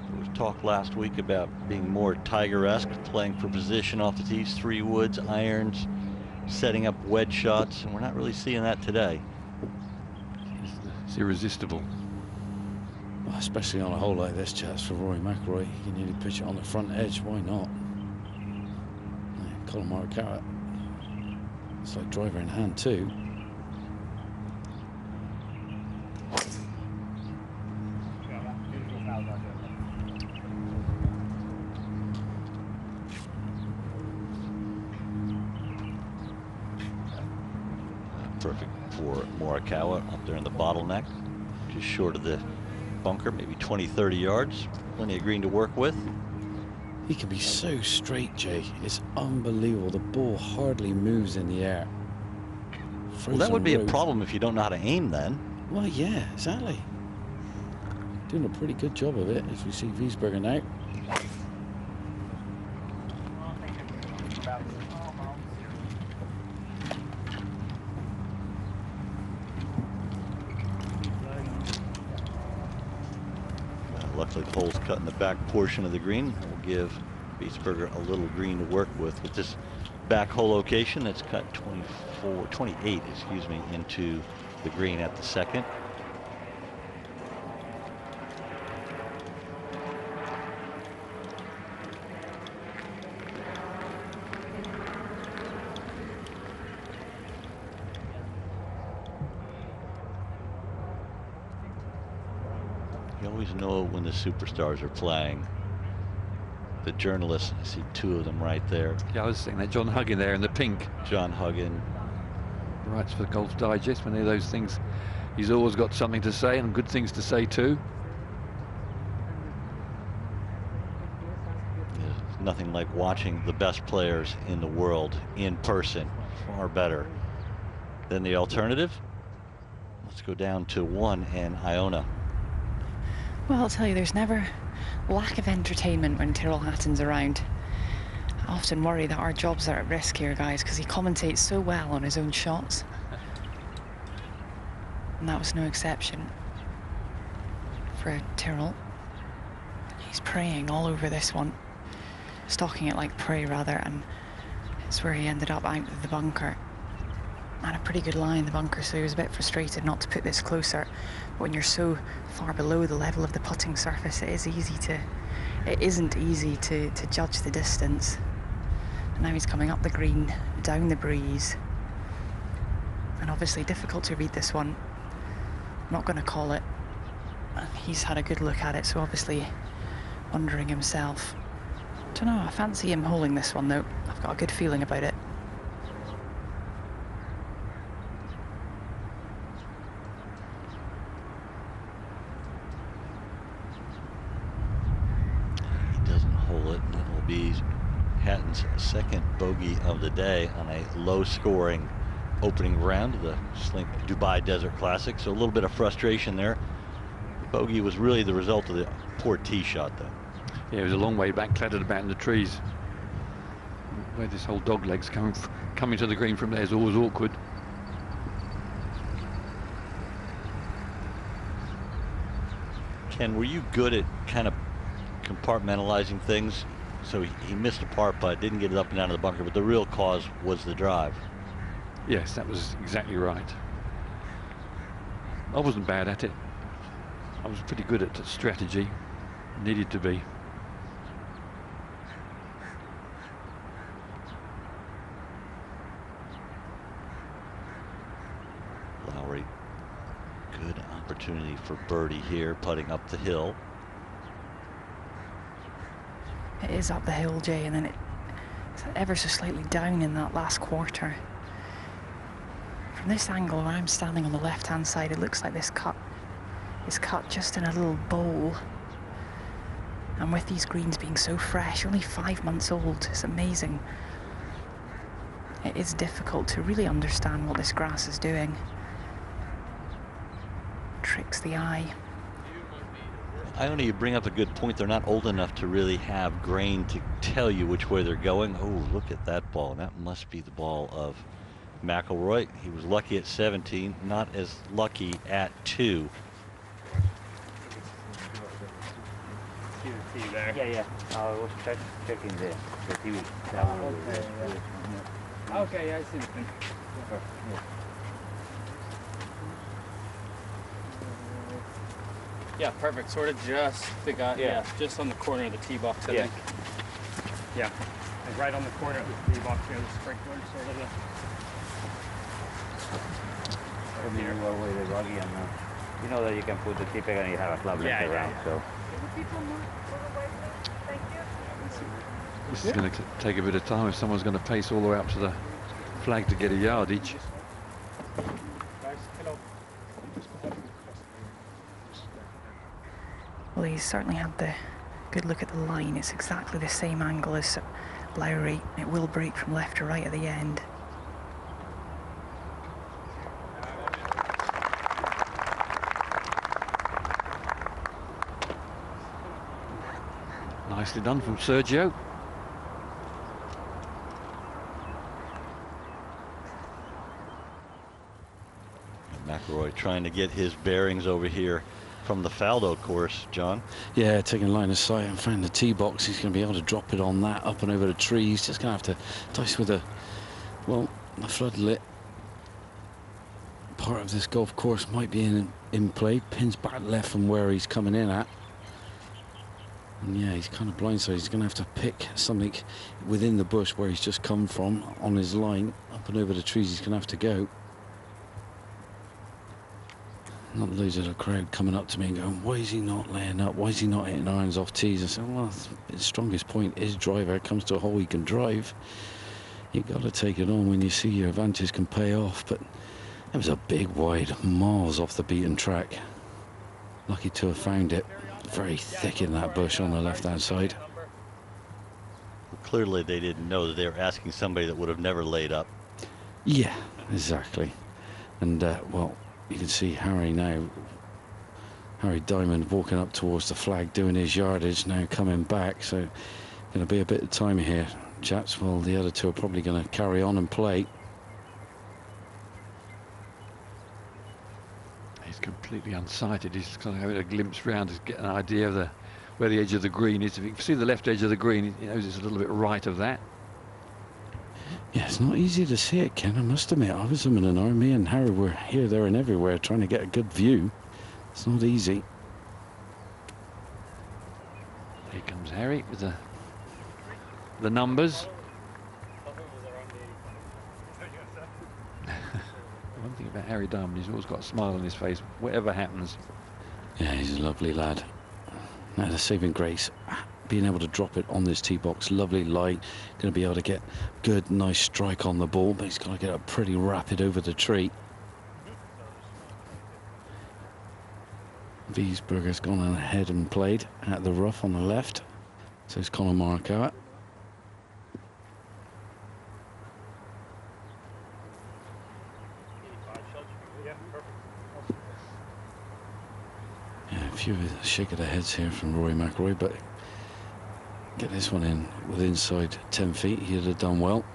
There was talk last week about being more Tiger-esque, playing for position off the tees, 3 woods, irons, setting up wedge shots, and we're not really seeing that today. It's irresistible. Well, especially on a hole like this, chaps, for Rory McIlroy. You can nearly pitch it on the front edge. Why not? Collin Morikawa. It's like driver in hand too. Perfect for Morikawa up there in the bottleneck, just short of the bunker, maybe 20-30 yards. Plenty of green to work with. He can be so straight, Jay. It's unbelievable. The ball hardly moves in the air. Well, that would be a problem if you don't know how to aim then. Well, yeah, exactly. Doing a pretty good job of it, as we see Wiesberger now. Luckily, the hole's cut in the back portion of the green. Will give Wiesberger a little green to work with this back hole location that's cut 28, excuse me, into the green at the second. You always know when the superstars are playing. The journalists, I see 2 of them right there. Yeah, I was saying that. John Huggin there in the pink. John Huggin. Writes for Golf Digest. Many of those things, he's always got something to say, and good things to say too. There's nothing like watching the best players in the world in person. Far better than the alternative. Let's go down to 1 and Iona. Well, I'll tell you, there's never lack of entertainment when Tyrrell Hatton's around. I often worry that our jobs are at risk here, guys, because he commentates so well on his own shots. And that was no exception for Tyrrell. He's praying all over this one, stalking it like prey rather, and it's where he ended up out of the bunker. Had a pretty good lie in the bunker, so he was a bit frustrated not to put this closer. But when you're so far below the level of the putting surface, it isn't easy to judge the distance. And now he's coming up the green, down the breeze, and obviously difficult to read this one. Not going to call it. He's had a good look at it, so obviously wondering himself. Don't know, I fancy him holding this one though. I've got a good feeling about it. Hatton's second bogey of the day on a low-scoring opening round of the Slink Dubai Desert Classic. So a little bit of frustration there. The bogey was really the result of the poor tee shot, though. Yeah, it was a long way back, clattered about in the trees. Where this whole dog leg's coming to the green from there is always awkward. Ken, were you good at kind of compartmentalizing things? So he missed a par putt, didn't get it up and down to the bunker, but the real cause was the drive. Yes, that was exactly right. I wasn't bad at it. I was pretty good at strategy. Needed to be. Lowry, good opportunity for birdie here, putting up the hill. It is up the hill, Jay, and then it's ever so slightly down in that last quarter. From this angle where I'm standing on the left-hand side, it looks like this cut is cut just in a little bowl. And with these greens being so fresh, only 5 months old, it's amazing. It is difficult to really understand what this grass is doing. Tricks the eye. Iona, you bring up a good point. They're not old enough to really have grain to tell you which way they're going. Oh, look at that ball. That must be the ball of McIlroy. He was lucky at 17, not as lucky at 2. See the tee there. Yeah. I was checking the TV. Okay, I see the thing. Yeah, perfect. Sort of just the guy. Yeah, just on the corner of the tee box. I think. Yeah, like right on the corner of the tee box here, the sprinkler sort of. You know that you can put the tee peg and you have a club left around. So. This is going to take a bit of time if someone's going to pace all the way up to the flag to get a yardage. Well, he's certainly had the good look at the line. It's exactly the same angle as Lowry. It will break from left to right at the end. Nicely done from Sergio. McIlroy trying to get his bearings over here from the Faldo course, John. Yeah, taking line of sight and finding the tee box. He's going to be able to drop it on that up and over the tree. He's just going to have to dice with a floodlit part of this golf course might be in play. Pins back left from where he's coming in at. And yeah, he's kind of blindside. He's going to have to pick something within the bush where he's just come from on his line. Up and over the trees he's going to have to go. Not loads of the crowd coming up to me and going, why is he not laying up? Why is he not hitting irons off tees? I said, well, his strongest point is driver. It comes to a hole he can drive. You've got to take it on when you see your advantage can pay off. But it was a big wide, miles off the beaten track. Lucky to have found it. Very thick in that bush on the left-hand side. Clearly they didn't know that they were asking somebody that would have never laid up. Yeah, exactly. And, well, you can see Harry now. Harry Diamond walking up towards the flag, doing his yardage, now coming back. So, going to be a bit of time here, chaps. Well, the other two are probably going to carry on and play. He's completely unsighted. He's kind of having a glimpse round to get an idea of where the edge of the green is. If you can see the left edge of the green, he knows it's a little bit right of that. Yeah, it's not easy to see it, Ken. I must admit, I was in an army and Harry were here, there and everywhere trying to get a good view. It's not easy. Here comes Harry with the numbers. One thing about Harry Diamond, he's always got a smile on his face, whatever happens. Yeah, he's a lovely lad. Now the saving grace, being able to drop it on this tee box, lovely light, going to be able to get good, nice strike on the ball, but he's got to get up pretty rapid over the tree. Wiesberger's gone ahead and played at the rough on the left. So it's Collin Morikawa. Yeah, a few of the shake of the heads here from Rory McIlroy, but get this one in with inside 10 feet. He'd have done well.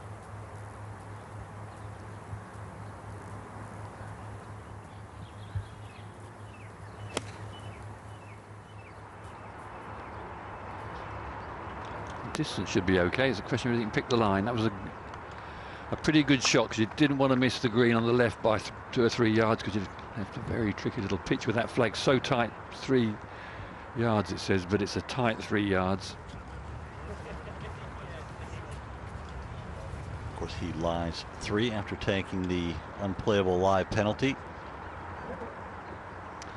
Distance should be okay. It's a question of whether you can pick the line. That was a pretty good shot because you didn't want to miss the green on the left by 2 or 3 yards because you have a very tricky little pitch with that flag so tight. 3 yards it says, but it's a tight 3 yards. Of course, he lies 3 after taking the unplayable live penalty.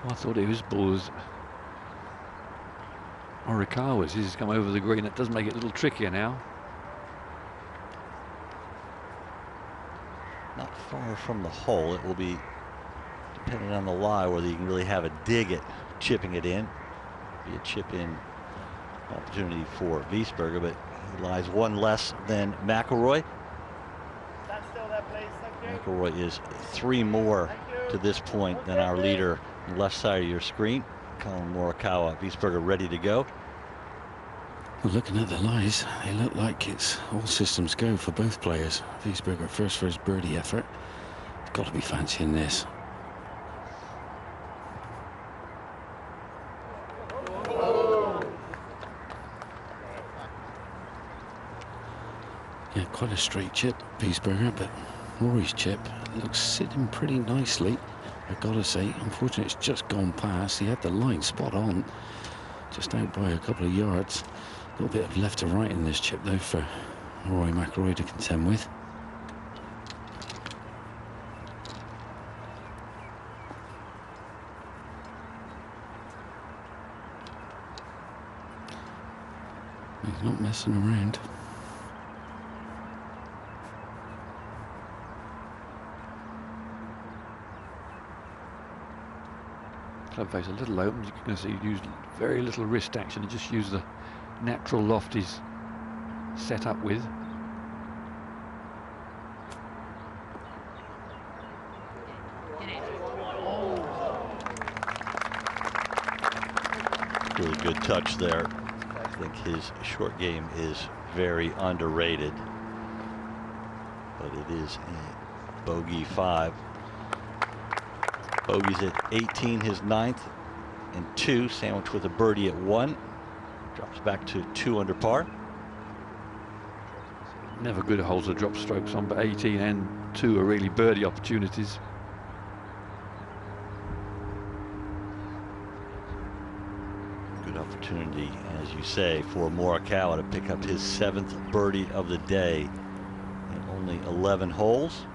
Oh, I thought it was balls. Morikawa's. He's come over the green. It does make it a little trickier now. Not far from the hole. It will be depending on the lie whether you can really have a dig at chipping it in. Be a chip in opportunity for Wiesberger, but he lies 1 less than McIlroy. McIlroy is 3 more to this point than our leader on the left side of your screen. Collin Morikawa, Wiesberger ready to go. Well, looking at the lies, they look like it's all systems go for both players. Wiesberger first for his birdie effort. He's got to be fancying this. Yeah, quite a straight chip, Wiesberger, but Rory's chip looks sitting pretty nicely. I've got to say, unfortunately, it's just gone past. He had the line spot on, just out by a couple of yards. A little bit of left to right in this chip, though, for Rory McIlroy to contend with. He's not messing around. Club face a little open. You can see he used very little wrist action. He just used the natural loft he's set up with. Really good touch there. I think his short game is very underrated, but it is a bogey 5. Bogey's at 18, his 9th and 2, sandwiched with a birdie at 1. Drops back to 2 under par. Never good holes to drop strokes on, but 18 and 2 are really birdie opportunities. Good opportunity, as you say, for Morikawa to pick up his 7th birdie of the day in only 11 holes.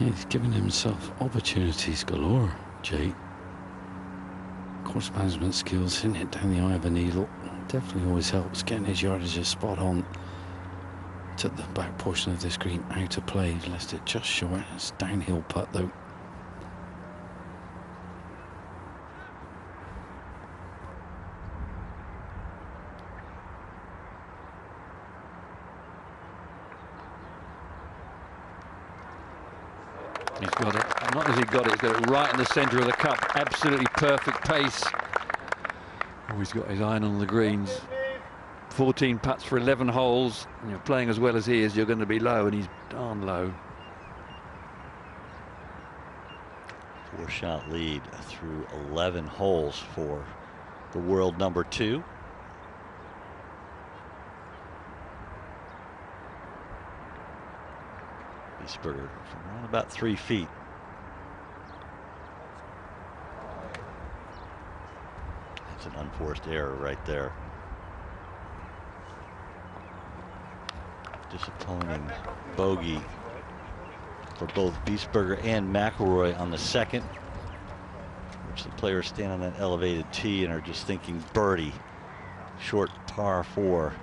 Yeah, he's giving himself opportunities galore, Jay. Course management skills, hitting it down the eye of a needle, definitely always helps. Getting his yardages spot on. Took the back portion of this green out of play, left it just short. It's downhill putt though. He's got it. Not as he got it, he's got it right in the centre of the cup. Absolutely perfect pace. Oh, he's got his iron on the greens. 14 putts for 11 holes. And you're playing as well as he is, you're going to be low, and he's darn low. 4-shot lead through 11 holes for the world number 2. Wiesberger from around about 3 feet. That's an unforced error right there. Disappointing bogey for both Wiesberger and McIlroy on the 2nd, which the players stand on that elevated tee and are just thinking birdie, short par 4.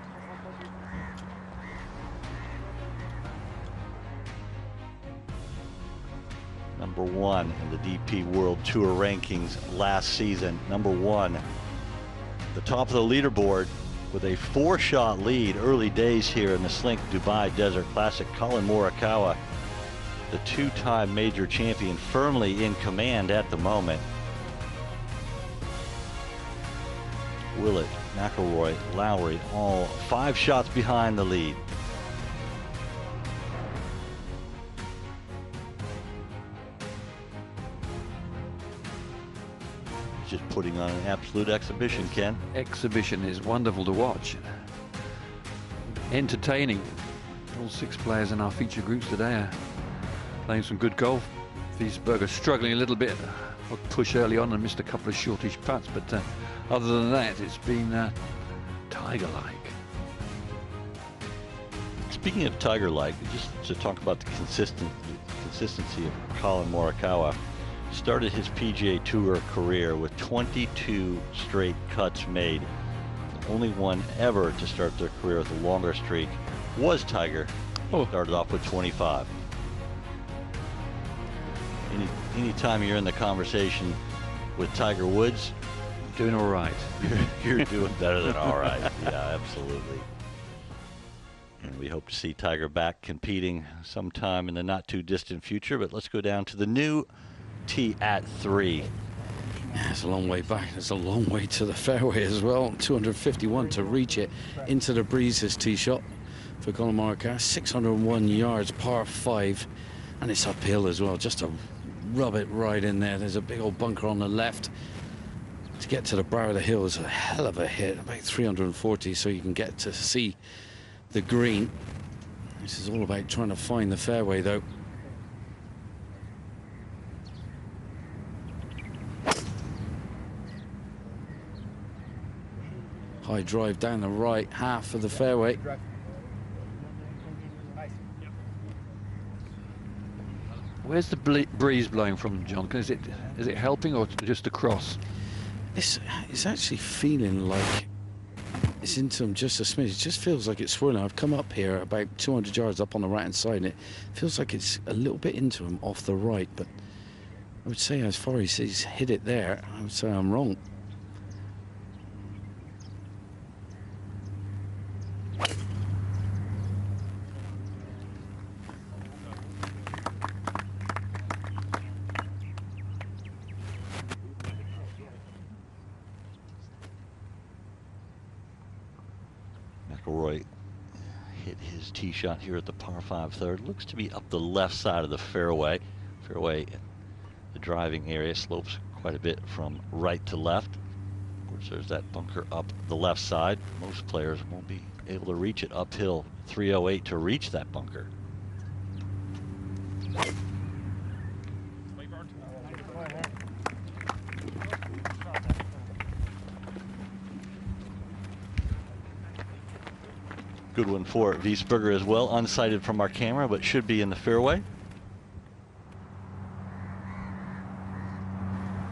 Number 1 in the DP World Tour rankings last season. Number 1, the top of the leaderboard with a 4-shot lead. Early days here in the Slink Dubai Desert Classic. Collin Morikawa, the 2-time major champion, firmly in command at the moment. Willett, McIlroy, Lowry, all 5 shots behind the lead. Just putting on an absolute exhibition, Ken. Exhibition is wonderful to watch. Entertaining. All 6 players in our feature groups today are playing some good golf. Wiesberger struggling a little bit. Push early on and missed a couple of shortish putts, but other than that, it's been Tiger-like. Speaking of Tiger-like, just to talk about the consistency of Collin Morikawa. Started his PGA Tour career with 22 straight cuts made. The only one ever to start their career with a longer streak was Tiger. Started off with 25. Anytime you're in the conversation with Tiger Woods, doing all right. You're doing better than all right. Yeah, absolutely. And we hope to see Tiger back competing sometime in the not too distant future. But let's go down to the new tee at 3. Yeah, it's a long way back. It's a long way to the fairway as well. 251 to reach it into the breezes tee shot for Collin Morikawa. 601 yards, par 5, and it's uphill as well. Just to rub it right in there. There's a big old bunker on the left. To get to the brow of the hill is a hell of a hit, about 340, so you can get to see the green. This is all about trying to find the fairway, though. High drive down the right half of the fairway. Where's the breeze blowing from, John? Is it helping or just across? It's actually feeling like it's into them just a smidge. It just feels like it's swirling. I've come up here about 200 yards up on the right hand side, and it feels like it's a little bit into him off the right, but I would say as far as he's hit it there, I would say I'm wrong. McIlroy hit his tee shot here at the par 5 third. Looks to be up the left side of the fairway. The driving area slopes quite a bit from right to left. Of course, there's that bunker up the left side. Most players won't be able to reach it uphill. 308 to reach that bunker. Good one for Wiesberger as well, unsighted from our camera, but should be in the fairway.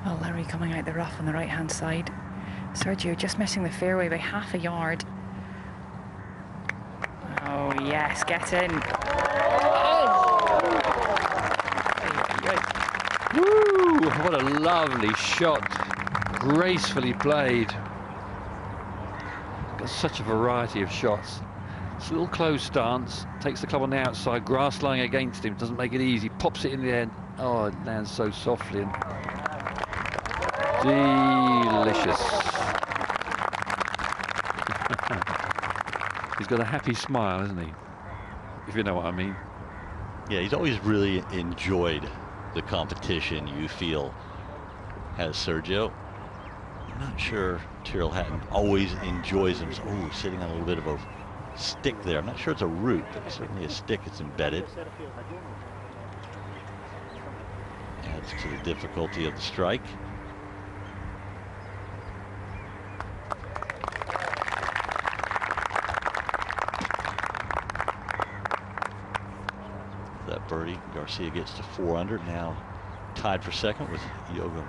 Well, Larry coming out the rough on the right-hand side. Sergio just missing the fairway by half a yard. Oh, yes, get in. Oh! Woo! What a lovely shot. Gracefully played. Got such a variety of shots. It's a little closed stance, takes the club on the outside, grass lying against him, doesn't make it easy, pops it in the end. Oh, it lands so softly and delicious. He's got a happy smile, hasn't he? If you know what I mean. Yeah, he's always really enjoyed the competition, you feel, has Sergio. I'm not sure Tyrrell Hatton always enjoys him. Oh, sitting on a little bit of a stick there. I'm not sure it's a root, but it's certainly a stick it's embedded. Adds to the difficulty of the strike. That birdie, Garcia gets to 4 under, now tied for second with Joachim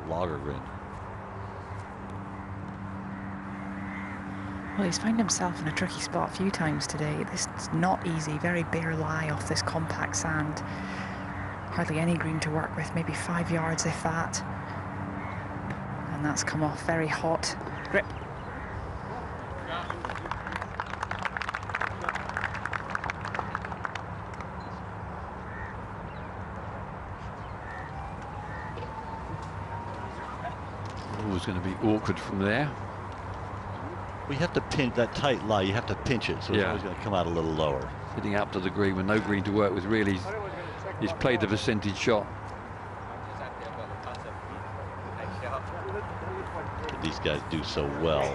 Lagergren. Well, he's found himself in a tricky spot a few times today. This is not easy, very bare lie off this compact sand. Hardly any green to work with, maybe 5 yards if that. And that's come off very hot. Grip. Always going to be awkward from there. We have to pinch that tight lie. You have to pinch it, so it's always going to come out a little lower. Sitting up to the green with no green to work with, really, he's played the percentage shot. What these guys do so well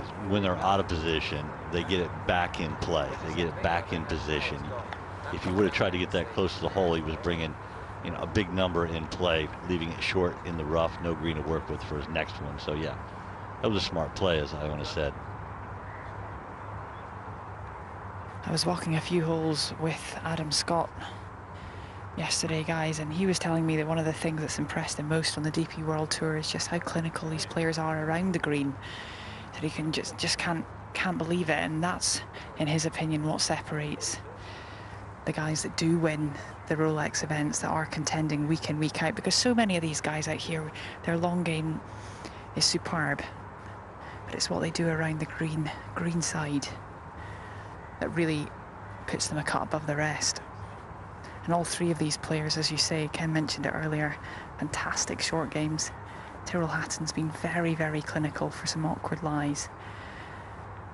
is when they're out of position, they get it back in play. They get it back in position. If he would have tried to get that close to the hole, he was bringing, you know, a big number in play, leaving it short in the rough, no green to work with for his next one. So yeah, that was a smart play, as Iona said. I was walking a few holes with Adam Scott yesterday, guys, and he was telling me that one of the things that's impressed him most on the DP World Tour is just how clinical these players are around the green. That he can just can't believe it, and that's, in his opinion, what separates the guys that do win the Rolex events, that are contending week in, week out, because so many of these guys out here, their long game is superb, but it's what they do around the green side that really puts them a cut above the rest. And all three of these players, as you say, Ken mentioned it earlier, fantastic short games. Tyrrell Hatton's been very, very clinical for some awkward lies.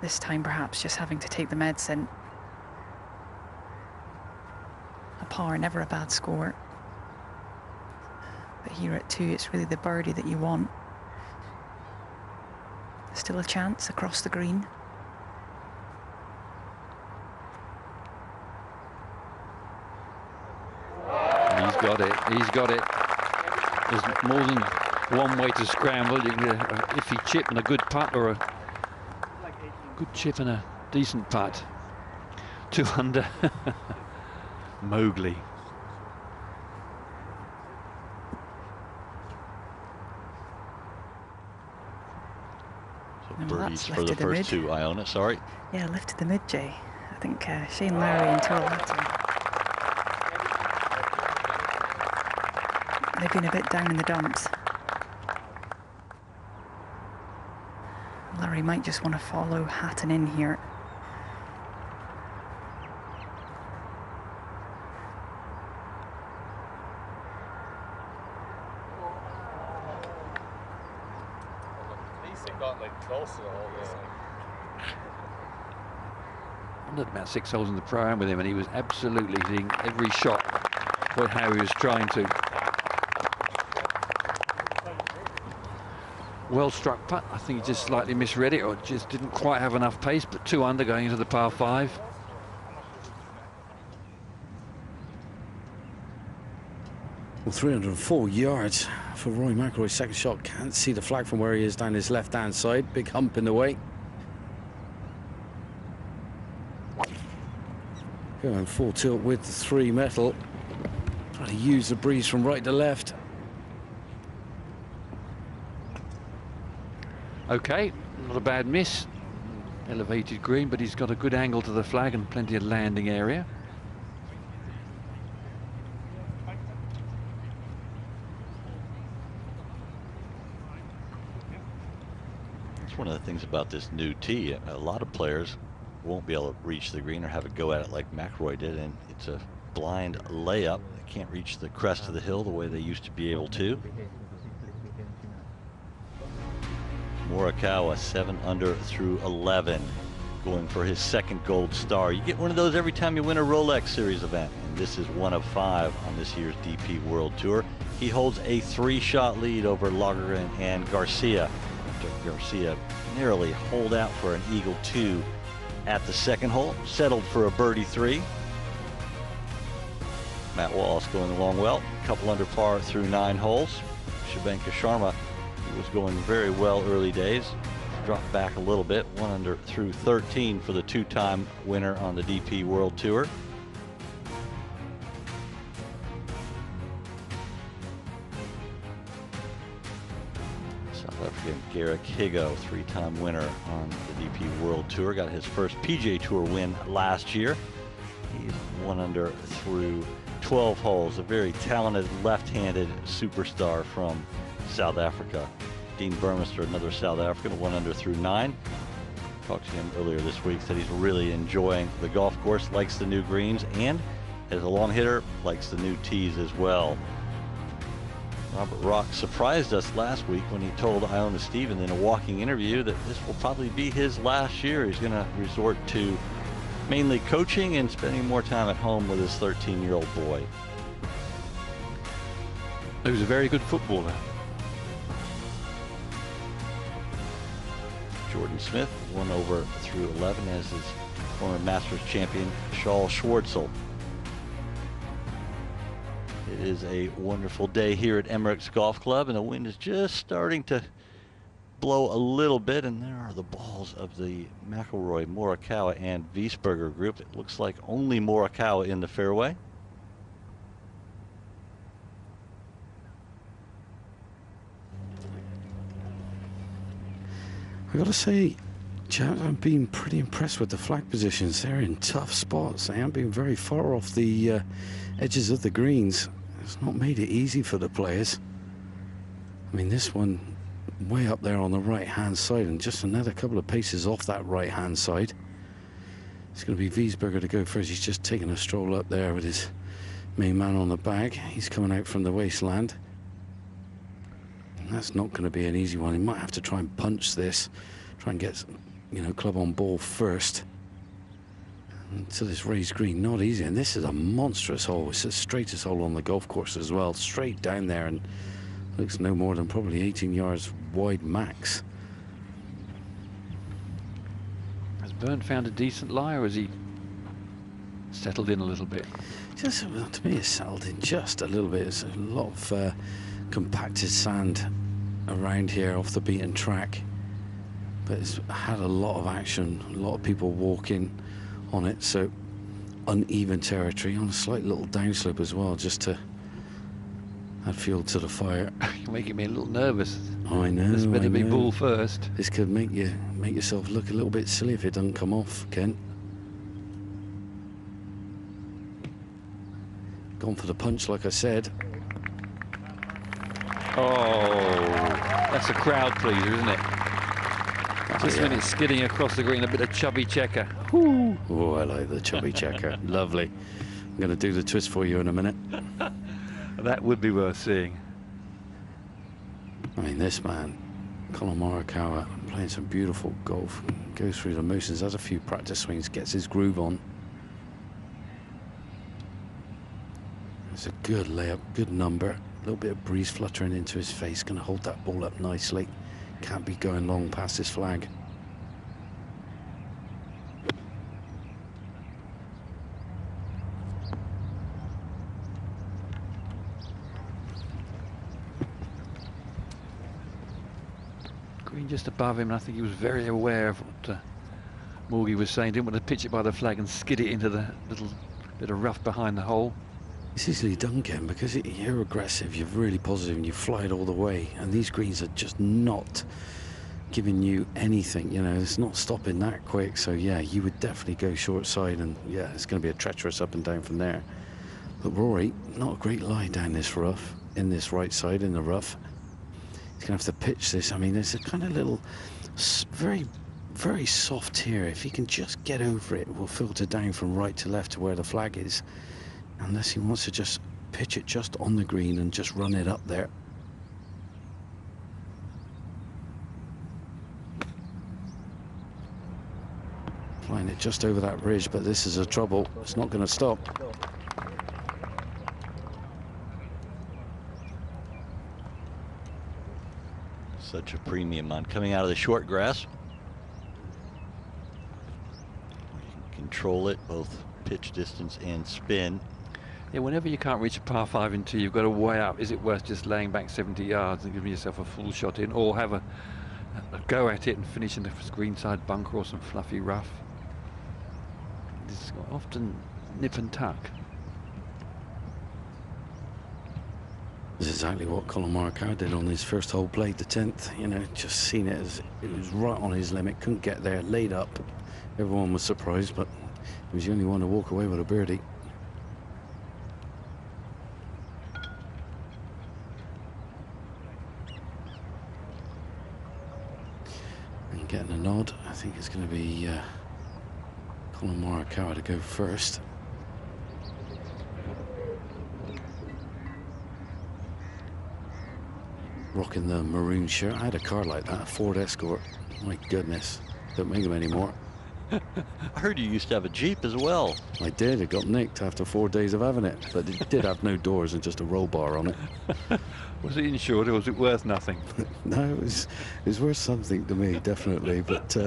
This time perhaps just having to take the medicine. A par, never a bad score. But here at 2, it's really the birdie that you want. Still a chance across the green. He's got it. He's got it. There's more than one way to scramble. You can get an iffy chip and a good putt, or a good chip and a decent putt. 2 under. Mowgli. So birdies for the first 2, Iona, sorry. Yeah, lifted the mid, Jay. I think Shane Lowry and Tyrrell Hatton, they've been a bit down in the dumps. Lowry might just want to follow Hatton in here. I did about 6 holes in the pro-am with him, and he was absolutely hitting every shot for how he was trying to. Well struck putt. I think he just slightly misread it, or just didn't quite have enough pace, but 2 under going into the par 5. Well, 304 yards for Rory McIlroy's second shot. Can't see the flag from where he is down his left-hand side. Big hump in the way. Going full tilt with the 3 metal. Trying to use the breeze from right to left. Okay, not a bad miss. Elevated green, but he's got a good angle to the flag and plenty of landing area. It's one of the things about this new tee. A lot of players won't be able to reach the green or have a go at it like McIlroy did, and it's a blind layup. They can't reach the crest of the hill the way they used to be able to. Morikawa 7 under through 11, going for his 2nd gold star. You get one of those every time you win a Rolex Series event, and this is 1 of 5 on this year's DP World Tour. He holds a 3-shot lead over Lagerin and Garcia. After Garcia narrowly holed out for an eagle 2 at the 2nd hole, settled for a birdie 3. Matt Wallace going along well, a couple under par through 9 holes. Shubhankar Sharma, he was going very well early days, dropped back a little bit, 1 under through 13 for the 2-time winner on the DP World Tour. South African Garrick Higo, 3-time winner on the DP World Tour, got his first PGA Tour win last year. He's 1 under through 12 holes, a very talented left-handed superstar from South Africa. Dean Burmester, another South African, 1 under through 9. Talked to him earlier this week, said he's really enjoying the golf course, likes the new greens, and as a long hitter, likes the new tees as well. Robert Rock surprised us last week when he told Iona Stevens in a walking interview that this will probably be his last year. He's going to resort to mainly coaching and spending more time at home with his 13-year-old boy. He was a very good footballer. Jordan Smith 1 over through 11 as his former Masters champion Shaul Schwartzel. It is a wonderful day here at Emirates Golf Club, and the wind is just starting to blow a little bit, and there are the balls of the McIlroy, Morikawa, and Wiesberger group. It looks like only Morikawa in the fairway. I gotta say, chaps, I've been pretty impressed with the flag positions. They're in tough spots. They haven't been very far off the edges of the greens. It's not made it easy for the players. I mean, this one way up there on the right-hand side, and just another couple of paces off that right-hand side. It's going to be Wiesberger to go first. He's just taking a stroll up there with his main man on the bag. He's coming out from the wasteland. That's not going to be an easy one. He might have to try and punch this, try and get, you know, club on ball first. And to this raised green, not easy. And this is a monstrous hole. It's the straightest hole on the golf course as well. Straight down there, and looks no more than probably 18 yards wide max. Has Byrne found a decent lie, or has he settled in a little bit? Just, to me, it's settled in just a little bit. There's a lot of compacted sand around here off the beaten track, but it's had a lot of action, a lot of people walking on it, so uneven territory on a slight little downslope as well, just to add fuel to the fire. You're making me a little nervous. I know. This better be ball first. This could make yourself look a little bit silly if it doesn't come off, Ken. Gone for the punch, like I said. Oh, that's a crowd pleaser, isn't it? Just when it's skidding across the green, a bit of chubby checker. Ooh. Oh, I like the chubby checker. Lovely. I'm going to do the twist for you in a minute. That would be worth seeing. I mean, this man, Collin Morikawa, playing some beautiful golf, goes through the motions, has a few practice swings, gets his groove on. It's a good layup, good number. A little bit of breeze fluttering into his face, going to hold that ball up nicely. Can't be going long past his flag. Green just above him, and I think he was very aware of what Morgie was saying. Didn't want to pitch it by the flag and skid it into the little bit of rough behind the hole. It's easily done, Ken, because you're aggressive, you're really positive, and you fly it all the way. And these greens are just not giving you anything, you know, it's not stopping that quick. So, yeah, you would definitely go short side, and, yeah, it's going to be a treacherous up and down from there. But Rory, not a great lie down this rough, in this right side, in the rough. He's going to have to pitch this. I mean, there's a kind of little, very, very soft here. If he can just get over it, it will filter down from right to left to where the flag is. Unless he wants to just pitch it just on the green and just run it up there. Flying it just over that ridge, but this is a trouble. It's not going to stop. Such a premium on coming out of the short grass. You can control it, both pitch distance and spin. Yeah, whenever you can't reach a par 5 in 2, you've got to weigh up. Is it worth just laying back 70 yards and giving yourself a full shot in, or have a go at it and finish in the greenside bunker or some fluffy rough? This is often nip and tuck. This is exactly what Collin Morikawa did on his first hole, played the 10th. You know, just seen it as it was right on his limit, couldn't get there, laid up. Everyone was surprised, but he was the only one to walk away with a birdie. And getting a nod, I think it's going to be Collin Morikawa to go first. Rocking the maroon shirt. I had a car like that, a Ford Escort. My goodness, don't make them anymore. I heard you used to have a Jeep as well. I did. It got nicked after 4 days of having it, but it did have no doors and just a roll bar on it. Was it insured, or was it worth nothing? No, it was worth something to me, definitely. But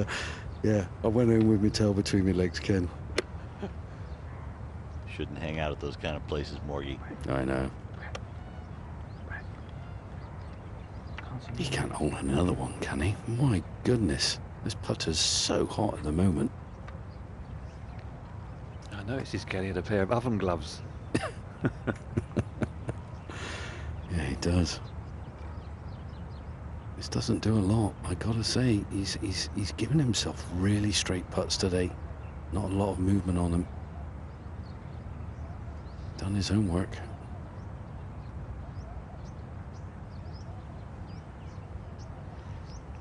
yeah, I went home with my tail between my legs, Ken. Shouldn't hang out at those kind of places, Morgie. I know. He can't hold another one, can he? My goodness, this putter's so hot at the moment. I noticed he's carrying a pair of oven gloves. Yeah, he does. This doesn't do a lot, I gotta say. He's given himself really straight putts today. Not a lot of movement on him. Done his homework.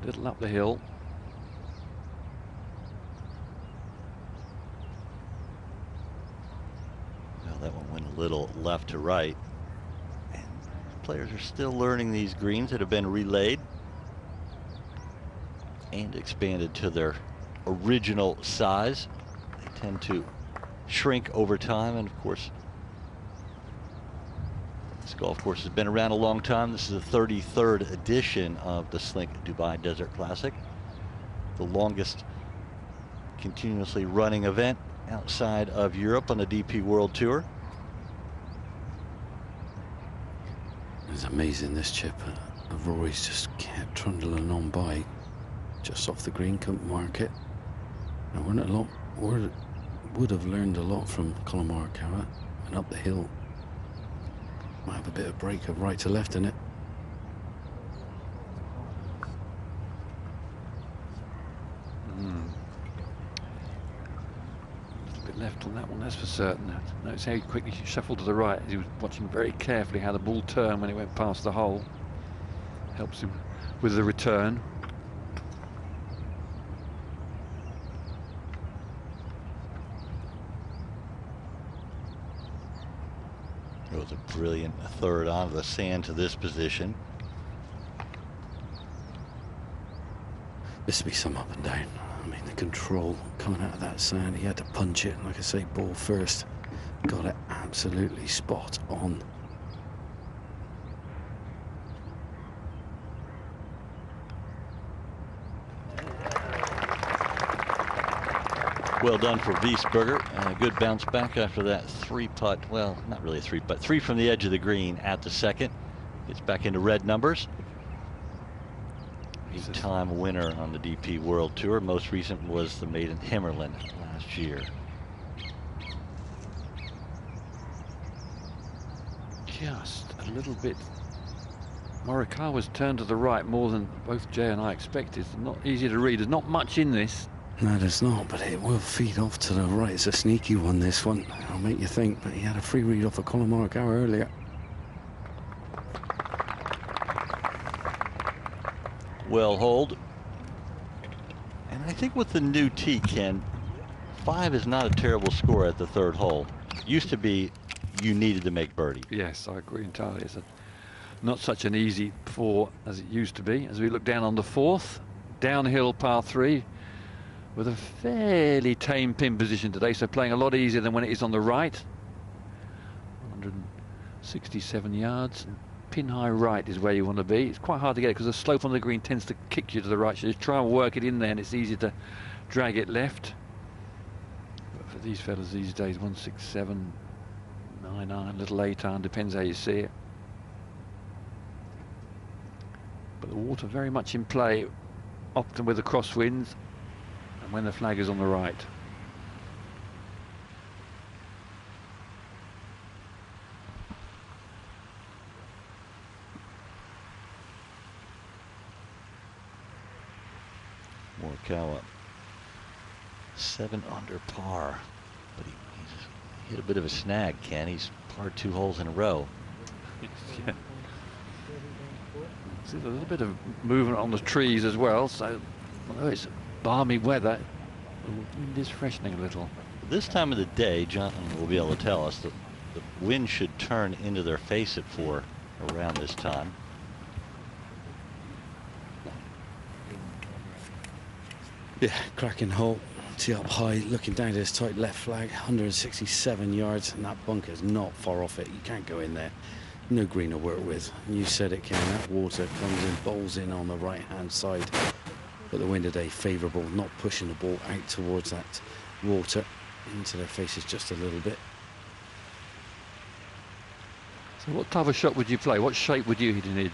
Little up the hill. Well, that one went a little left to right. And players are still learning these greens that have been relayed and expanded to their original size. They tend to shrink over time, and of course this golf course has been around a long time. This is the 33rd edition of the Slink Dubai Desert Classic, the longest continuously running event outside of Europe on the DP World Tour. It's amazing, this chip. Rory's just kept trundling on by, just off the green, couldn't mark it. And would have learned a lot from Collin Morikawa. And up the hill, might have a bit of break of right to left in it. Left on that one, that's for certain. Notice how he quickly shuffled to the right. He was watching very carefully how the ball turned when it went past the hole. Helps him with the return. It was a brilliant third onto the sand to this position. This will be some up and down. I mean, the control coming out of that sand, he had to punch it, like I say, ball first. Got it absolutely spot on. Well done for Wiesberger, and a good bounce back after that three putt. Well, not really a three putt, three from the edge of the green at the second. Gets back into red numbers. 8-time winner on the DP World Tour. Most recent was the maiden Himmerland last year. Just a little bit. Morikawa's turned to the right more than both Jay and I expected. Not easy to read. There's not much in this. No, there's not, but it will feed off to the right. It's a sneaky one, this one. I'll make you think, but he had a free read off of Collin Morikawa earlier. Well holed. And I think with the new tee, Ken, 5 is not a terrible score at the third hole. Used to be you needed to make birdie. Yes, I agree entirely. It's not such an easy 4 as it used to be. As we look down on the fourth, downhill par 3 with a fairly tame pin position today, so playing a lot easier than when it is on the right. 167 yards. Pin high right is where you want to be. It's quite hard to get it because the slope on the green tends to kick you to the right. So just try and work it in there, and it's easy to drag it left. But for these fellas these days, 167, 9 iron, little 8 iron, depends how you see it. But the water very much in play, often with the crosswinds, and when the flag is on the right. Morikawa 7 under par, but he hit a bit of a snag, Ken. He's parred 2 holes in a row. Yeah. See, there's a little bit of movement on the trees as well, so although it's balmy weather, the wind is freshening a little. This time of the day, Jonathan will be able to tell us that the wind should turn into their face at 4 around this time. Yeah, cracking hole. Tee up high, looking down to this tight left flag, 167 yards, and that bunker's not far off it. You can't go in there. No green to work with. You said it, Ken. That water comes in, bowls in on the right-hand side. But the wind today favourable, not pushing the ball out towards that water into their faces just a little bit. So what type of shot would you play? What shape would you hit in it?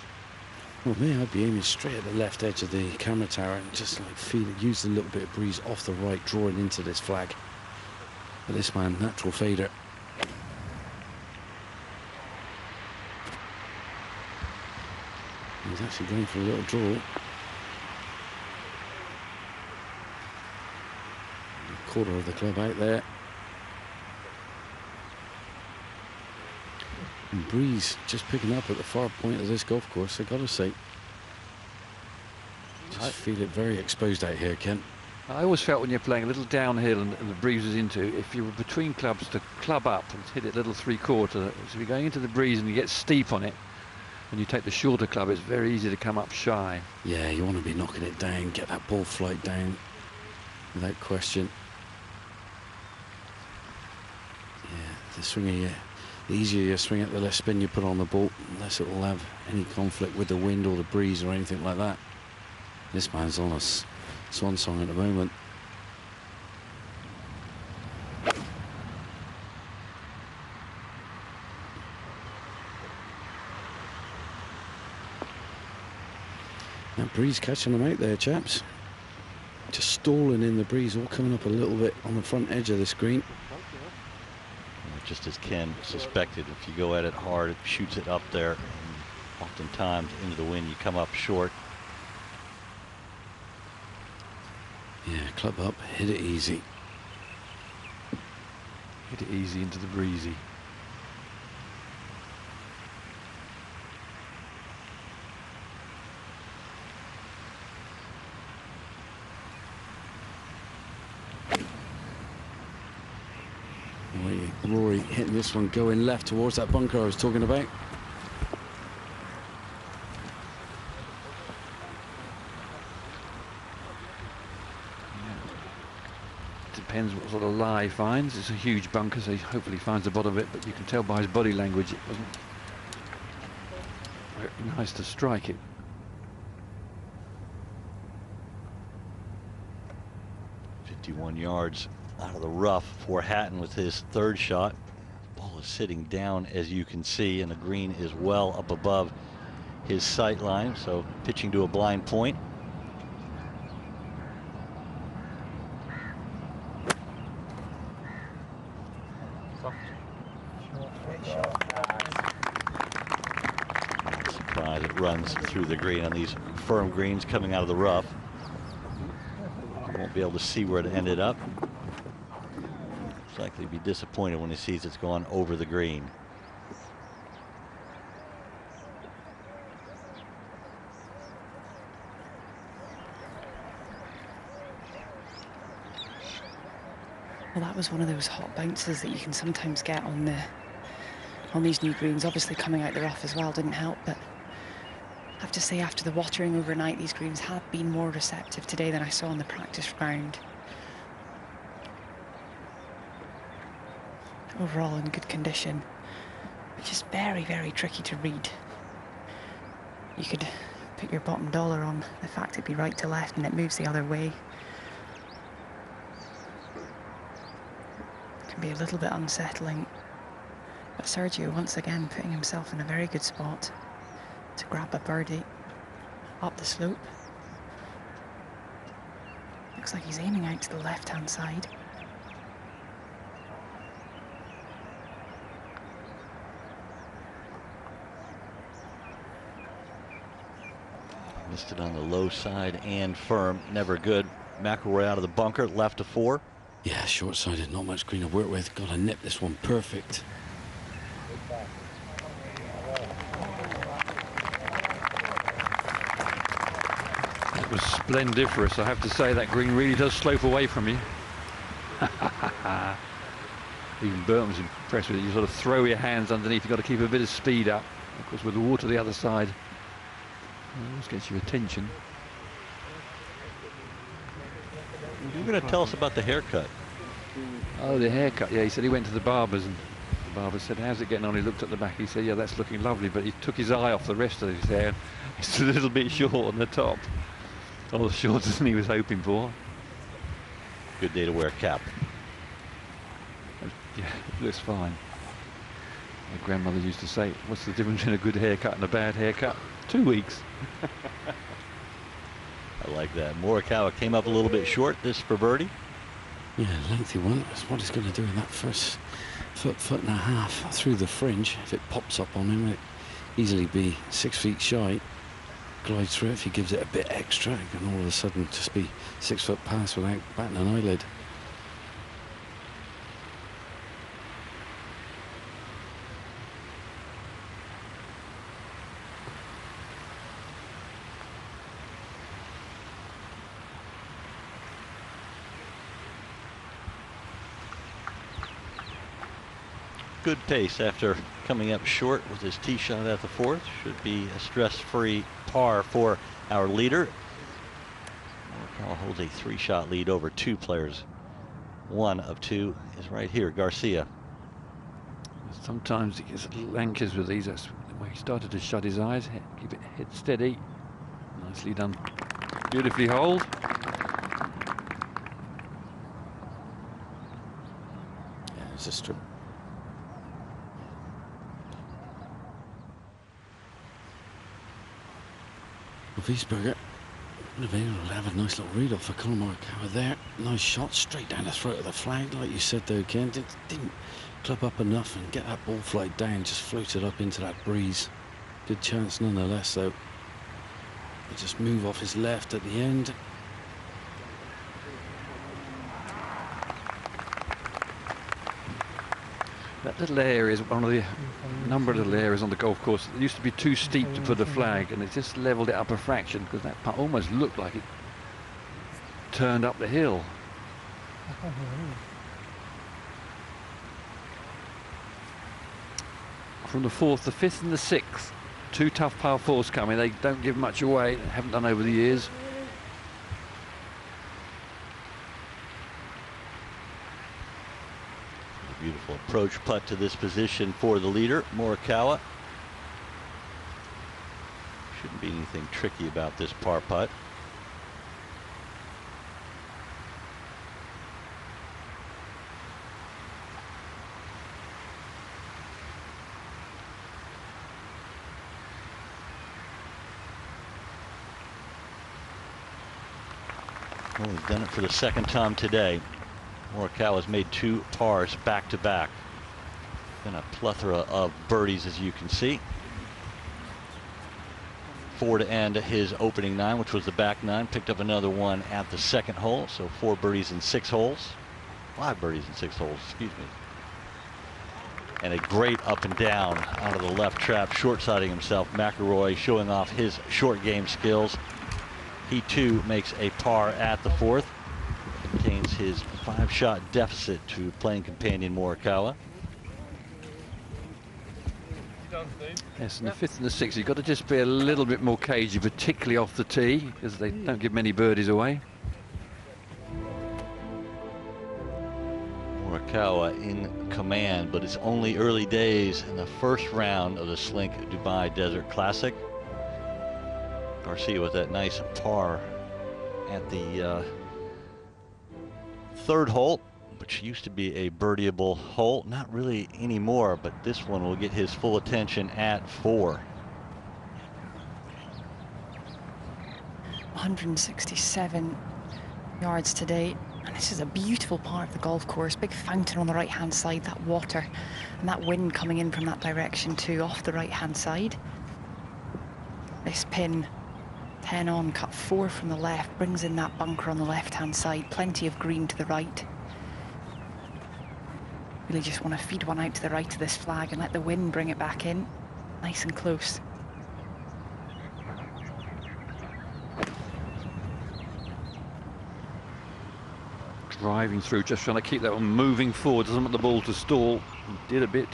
Well, me, I'd be aiming straight at the left edge of the camera tower and just like feel it, use a little bit of breeze off the right, drawing into this flag. But this man, natural fader. He's actually going for a little draw. A quarter of the club out there. And breeze just picking up at the far point of this golf course, I gotta say. Just feel it very exposed out here, Ken. I always felt when you're playing a little downhill and the breeze is into, if you were between clubs, to club up and hit it a little 3/4. So if you're going into the breeze and you get steep on it, When you take the shorter club, it's very easy to come up shy. Yeah, you want to be knocking it down, get that ball flight down, without question. Yeah, the swing the easier you swing it, the less spin you put on the ball, the less it will have any conflict with the wind or the breeze or anything like that. This man's on a swan song at the moment. That breeze catching them out there, chaps. Just stalling in the breeze, all coming up a little bit on the front edge of this green. Just as Ken suspected, if you go at it hard, it shoots it up there. And oftentimes into the wind, you come up short. Yeah, club up, hit it easy. Hit it easy into the breezy. Rory hitting this one, going left towards that bunker I was talking about. Depends what sort of lie he finds. It's a huge bunker, so he hopefully finds the bottom of it, but you can tell by his body language it wasn't very nice to strike it. .51 yards out of the rough for Hatton with his third shot. Ball is sitting down, as you can see, and the green is well up above his sight line, so pitching to a blind point. Surprise, it runs through the green on these firm greens coming out of the rough. You won't be able to see where it ended up. Likely be disappointed when he sees it's gone over the green. Well, that was one of those hot bounces that you can sometimes get on these new greens. Obviously coming out the rough as well didn't help, but I have to say, after the watering overnight, these greens have been more receptive today than I saw on the practice ground. Overall in good condition, but just very, very tricky to read. You could put your bottom dollar on the fact it'd be right to left and it moves the other way. It can be a little bit unsettling, but Sergio once again putting himself in a very good spot to grab a birdie up the slope. Looks like he's aiming out to the left-hand side. Missed it on the low side and firm, never good. McIlroy out of the bunker, left to 4. Yeah, short-sided, not much green to work with. Got to nip this one perfect. It was splendiferous, I have to say. That green really does slope away from you. Even Burton was impressed with it. You sort of throw your hands underneath. You've got to keep a bit of speed up. Of course, with the water the other side, it always gets your attention. You're going to tell us about the haircut. Oh, the haircut. Yeah, he said he went to the barber's and the barber said, how's it getting on? He looked at the back. He said, yeah, that's looking lovely. But he took his eye off the rest of his hair. It's a little bit short on the top. Or shorter than he was hoping for. Good day to wear a cap. Yeah, it looks fine. My grandmother used to say, what's the difference in a good haircut and a bad haircut? 2 weeks. I like that. Morikawa came up a little bit short this for birdie. Yeah, lengthy one. That's what he's going to do in that first foot and a half through the fringe. If it pops up on him, it'd easily be 6 feet shy. Glide through it. If he gives it a bit extra, it can all of a sudden just be 6 foot pass without batting an eyelid. Good pace after coming up short with his tee shot at the fourth. Should be a stress-free par for our leader. Morikawa holds a 3-shot lead over 2 players. One of 2 is right here, Garcia. Sometimes he gets a little anxious with these. That's the way he started to shut his eyes. Keep it head steady. Nicely done. Beautifully holed. Yeah, it's a strip. Wiesberger would have been able to have a nice little read off for Collin Morikawa there. Nice shot straight down the throat of the flag, like you said though, Ken. Didn't club up enough and get that ball flight down, just floated up into that breeze. Good chance nonetheless though. He'll just move off his left at the end. That little area is one of the number of little areas on the golf course. It used to be too steep to put a flag, and it just leveled it up a fraction because that putt almost looked like it turned up the hill. From the 4th, the 5th and the 6th, 2 tough par 4s coming. They don't give much away, they haven't done over the years. Beautiful approach putt to this position for the leader, Morikawa. Shouldn't be anything tricky about this par putt. Well, he's done it for the 2nd time today. Morikawa's made 2 pars back-to-back. Been a plethora of birdies, as you can see. 4 to end his opening 9, which was the back 9. Picked up another one at the 2nd hole, so 4 birdies in 6 holes. 5 birdies in 6 holes, excuse me. And a great up and down out of the left trap, short-siding himself. McIlroy showing off his short game skills. He too makes a par at the 4th. Contains his 5-shot deficit to playing companion Morikawa. Yes, and the 5th and the 6th, you've got to just be a little bit more cagey, particularly off the tee, because they don't give many birdies away. Morikawa in command, but it's only early days in the first round of the Slink Dubai Desert Classic. Garcia with that nice par at the 3rd hole, which used to be a birdieable hole. Not really anymore, but this one will get his full attention at 4. 167 yards today, and this is a beautiful part of the golf course. Big fountain on the right hand side, that water and that wind coming in from that direction too, off the right hand side. This pin 10 on, cut 4 from the left, brings in that bunker on the left hand side, plenty of green to the right. Really just want to feed one out to the right of this flag and let the wind bring it back in, nice and close. Driving through, just trying to keep that one moving forward, doesn't want the ball to stall. He did a bit.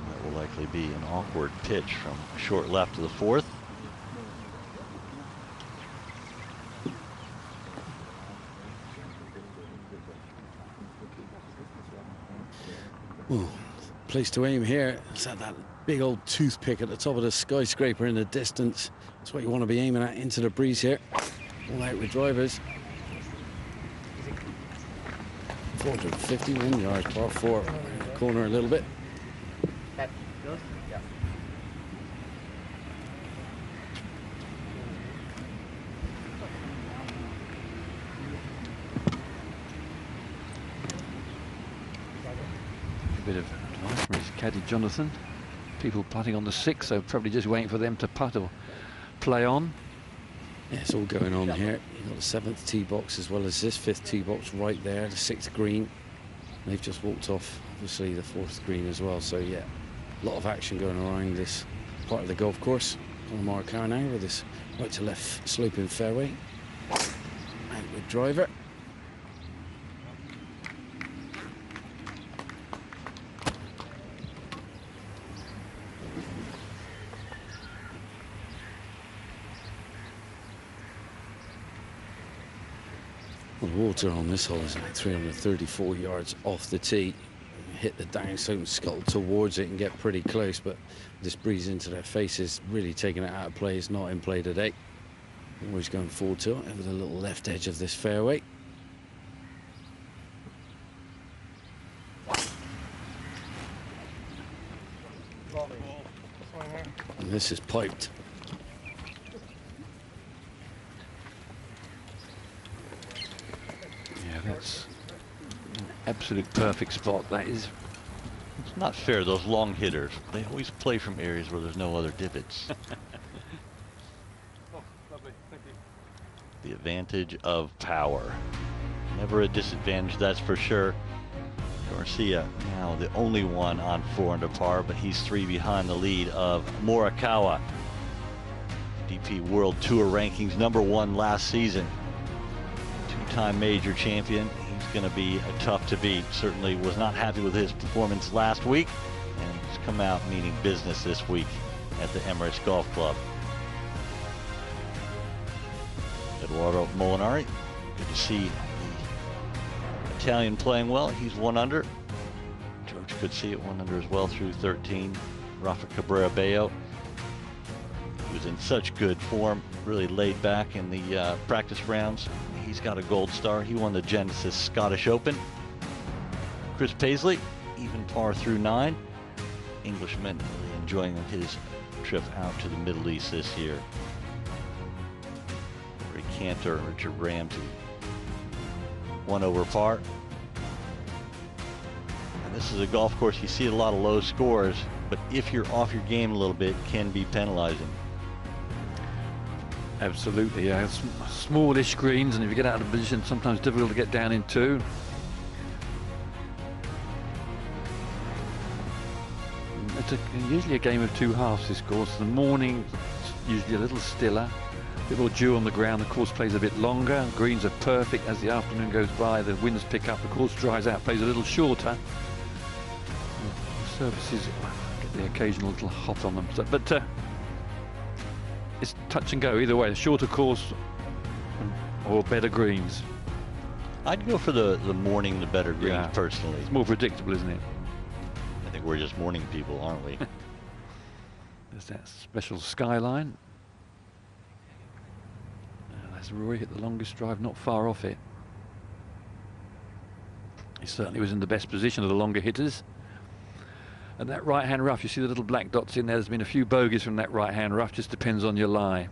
That will likely be an awkward pitch from short left to the 4th. Ooh, place to aim here. It's at that big old toothpick at the top of the skyscraper in the distance. That's what you want to be aiming at, into the breeze here. All out with drivers. 451 yards, par 4. Corner a little bit. Bit of advice from his caddy Jonathan. People putting on the 6, so probably just waiting for them to putt or play on. Yeah, it's all going on here. You've got the 7th tee box as well as this 5th tee box right there, the 6th green. They've just walked off, obviously, the 4th green as well. So, yeah, a lot of action going around this part of the golf course. On Morikawa now with this right to left sloping fairway. Out with driver. Well, the water on this hole is like 334 yards off the tee. Hit the downslope and scuttle towards it and get pretty close, but this breeze into their faces really taking it out of play. It's not in play today. Always going forward to it over the little left edge of this fairway. And this is piped. Yeah, that's an absolute perfect spot. That is. It's not fair, those long hitters. They always play from areas where there's no other divots. Oh, lovely. Thank you. The advantage of power. Never a disadvantage, that's for sure. Garcia now the only one on 4 under par, but he's 3 behind the lead of Morikawa. DP World Tour rankings '1 last season. 2-time major champion. He's going to be a tough to beat. Certainly was not happy with his performance last week, and he's come out meaning business this week at the Emirates Golf Club. Eduardo Molinari, good to see the Italian playing well. He's 1 under. George could see it 1 under as well through 13. Rafa Cabrera Bello, he was in such good form, really laid back in the practice rounds. He's got a gold star. He won the Genesis Scottish Open. Chris Paisley, even par through 9. Englishman really enjoying his trip out to the Middle East this year. Rory Cantor and Richard Ramsey, 1 over par. And this is a golf course, you see a lot of low scores, but if you're off your game a little bit, can be penalizing. Absolutely, yeah. Smallish greens, and if you get out of position, sometimes difficult to get down into. It's usually a game of 2 halves, this course. The morning, it's usually a little stiller, a bit more dew on the ground. The course plays a bit longer. Greens are perfect as the afternoon goes by. The winds pick up, the course dries out, plays a little shorter. The surfaces get the occasional little hot on them, but it's touch and go either way, a shorter course or better greens. I'd go for the morning, the better greens, personally. It's more predictable, isn't it? I think we're just morning people, aren't we? There's that special skyline. As Rory hit the longest drive, not far off it. He certainly was in the best position of the longer hitters. And that right-hand rough, you see the little black dots in there. There's been a few bogeys from that right-hand rough. Just depends on your lie.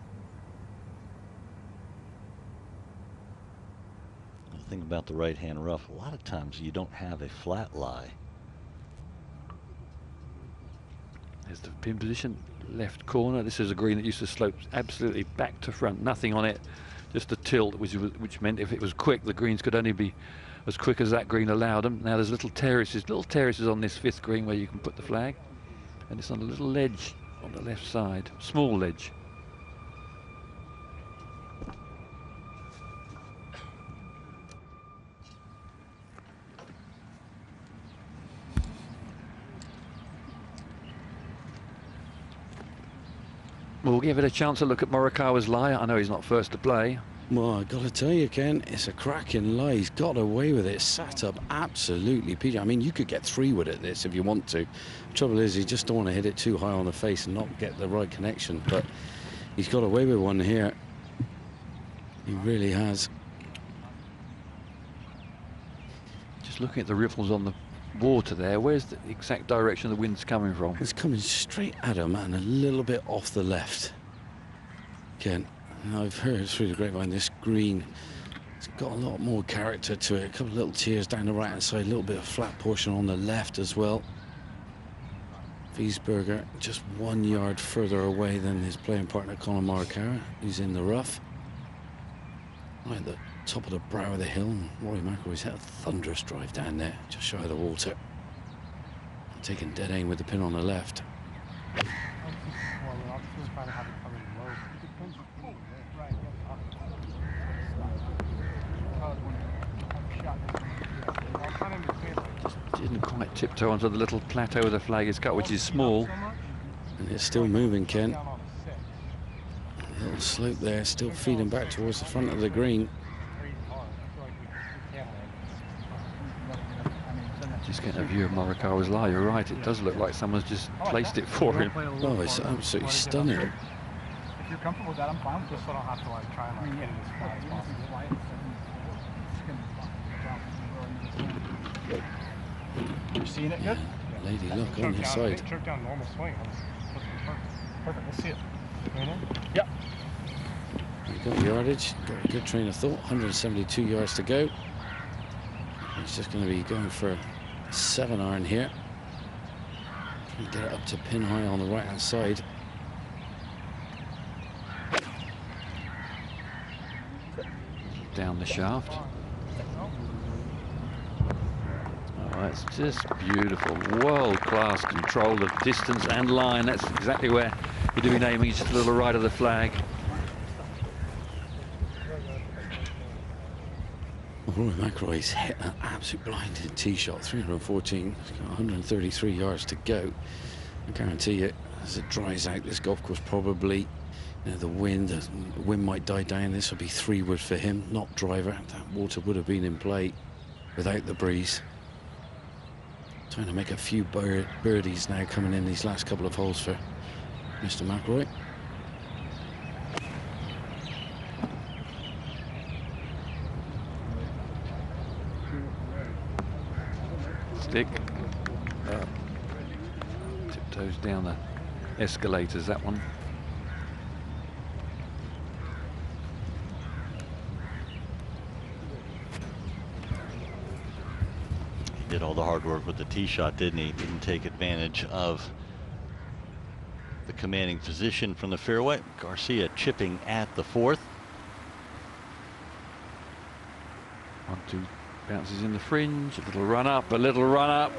The thing about the right-hand rough, a lot of times you don't have a flat lie. There's the pin position, left corner. This is a green that used to slope absolutely back to front. Nothing on it, just a tilt, which meant if it was quick, the greens could only be as quick as that green allowed them. Now there's little terraces on this 5th green where you can put the flag, and it's on a little ledge on the left side, small ledge. We'll give it a chance to look at Morikawa's lie. I know he's not first to play. Well, I've got to tell you, Ken, it's a cracking lie. He's got away with it, sat up absolutely peachy. I mean, you could get 3 wood at this if you want to. The trouble is, you just don't want to hit it too high on the face and not get the right connection. But he's got away with one here. He really has. Just looking at the ripples on the water there, where's the exact direction the wind's coming from? It's coming straight at him and a little bit off the left. Ken. I've heard through the grapevine this green, it's got a lot more character to it. A couple of little tiers down the right hand side, a little bit of flat portion on the left as well. Wiesberger just 1 yard further away than his playing partner Collin Morikawa, who's in the rough. Right at the top of the brow of the hill, Rory McIlroy's hit a thunderous drive down there, just shy of the water. Taking dead aim with the pin on the left. Didn't quite tiptoe onto the little plateau where the flag is cut, which is small. And it's still moving, Ken. A little slope there, still feeding back towards the front of the green. Getting a view of Morikawa's lie, you're right, it does look like someone's just placed it for him. Oh, it's absolutely stunning. If you're comfortable with that, I'm fine. Just so I don't have to like try and like get it as flat as possible. You're seeing it good? Lady luck on your side. Choke down normal swing. Perfect. Let's see it. Yep. You got yardage, got a good train of thought. 172 yards to go. He's just going to be going for a 7-iron here. Trying to get it up to pin high on the right hand side. Down the shaft. Oh, that's just beautiful. World-class control of distance and line. That's exactly where you're doing aiming, just a little right of the flag. Rory McIlroy's hit an absolute blinding tee shot, 314. He's got 133 yards to go. I guarantee you, as it dries out, this golf course probably, you know, the wind might die down. This will be 3-wood for him, not driver. That water would have been in play without the breeze. Trying to make a few birdies now coming in these last couple of holes for Mr. McIlroy. Stick. Tiptoes down the escalators, that one. He did all the hard work with the tee shot, didn't he? Didn't take advantage of the commanding position from the fairway. Garcia chipping at the 4th. 1-2 bounces in the fringe, a little run up,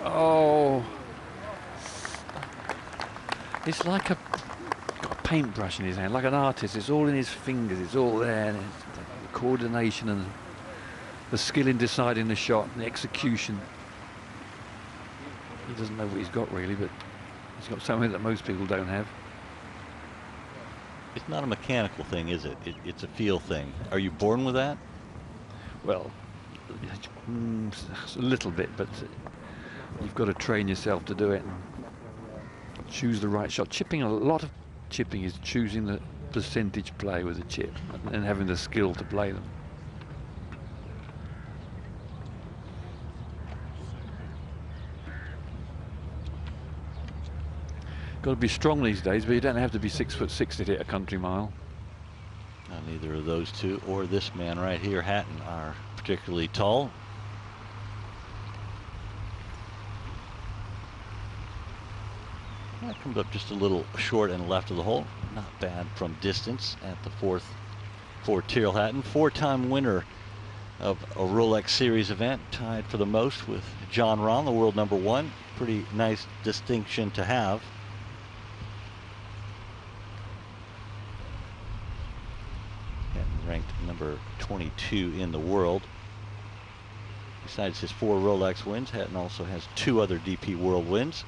oh, it's like a paintbrush in his hand, like an artist. It's all in his fingers, it's all there, and the coordination and the skill in deciding the shot and the execution. He doesn't know what he's got really, but he's got something that most people don't have. It's not a mechanical thing, is it? It's a feel thing. Are you born with that? Well, a little bit, but you've got to train yourself to do it and choose the right shot. Chipping, a lot of chipping is choosing the percentage play with a chip and having the skill to play them. Got to be strong these days, but you don't have to be 6'6" to hit a country mile. Neither of those two or this man right here, Hatton, are particularly tall. That comes up just a little short and left of the hole. Not bad from distance at the 4th for Tyrrell Hatton. 4-time winner of a Rolex Series event, tied for the most with John Rahm, the world #1. Pretty nice distinction to have. Ranked number 22 in the world. Besides his 4 Rolex wins, Hatton also has 2 other DP World wins.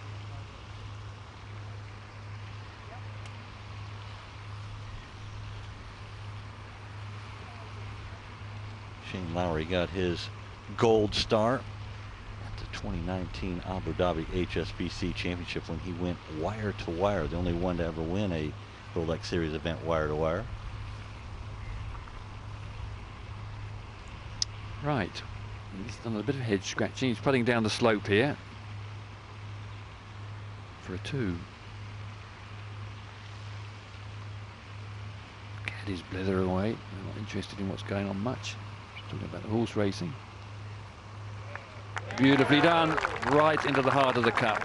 Shane Lowry got his gold star at the 2019 Abu Dhabi HSBC Championship when he went wire to wire, the only one to ever win a Rolex Series event wire to wire. Right, he's done a bit of head scratching. He's putting down the slope here for a 2. Caddies blither away. They're not interested in what's going on much. Just talking about the horse racing. Beautifully done, right into the heart of the cup.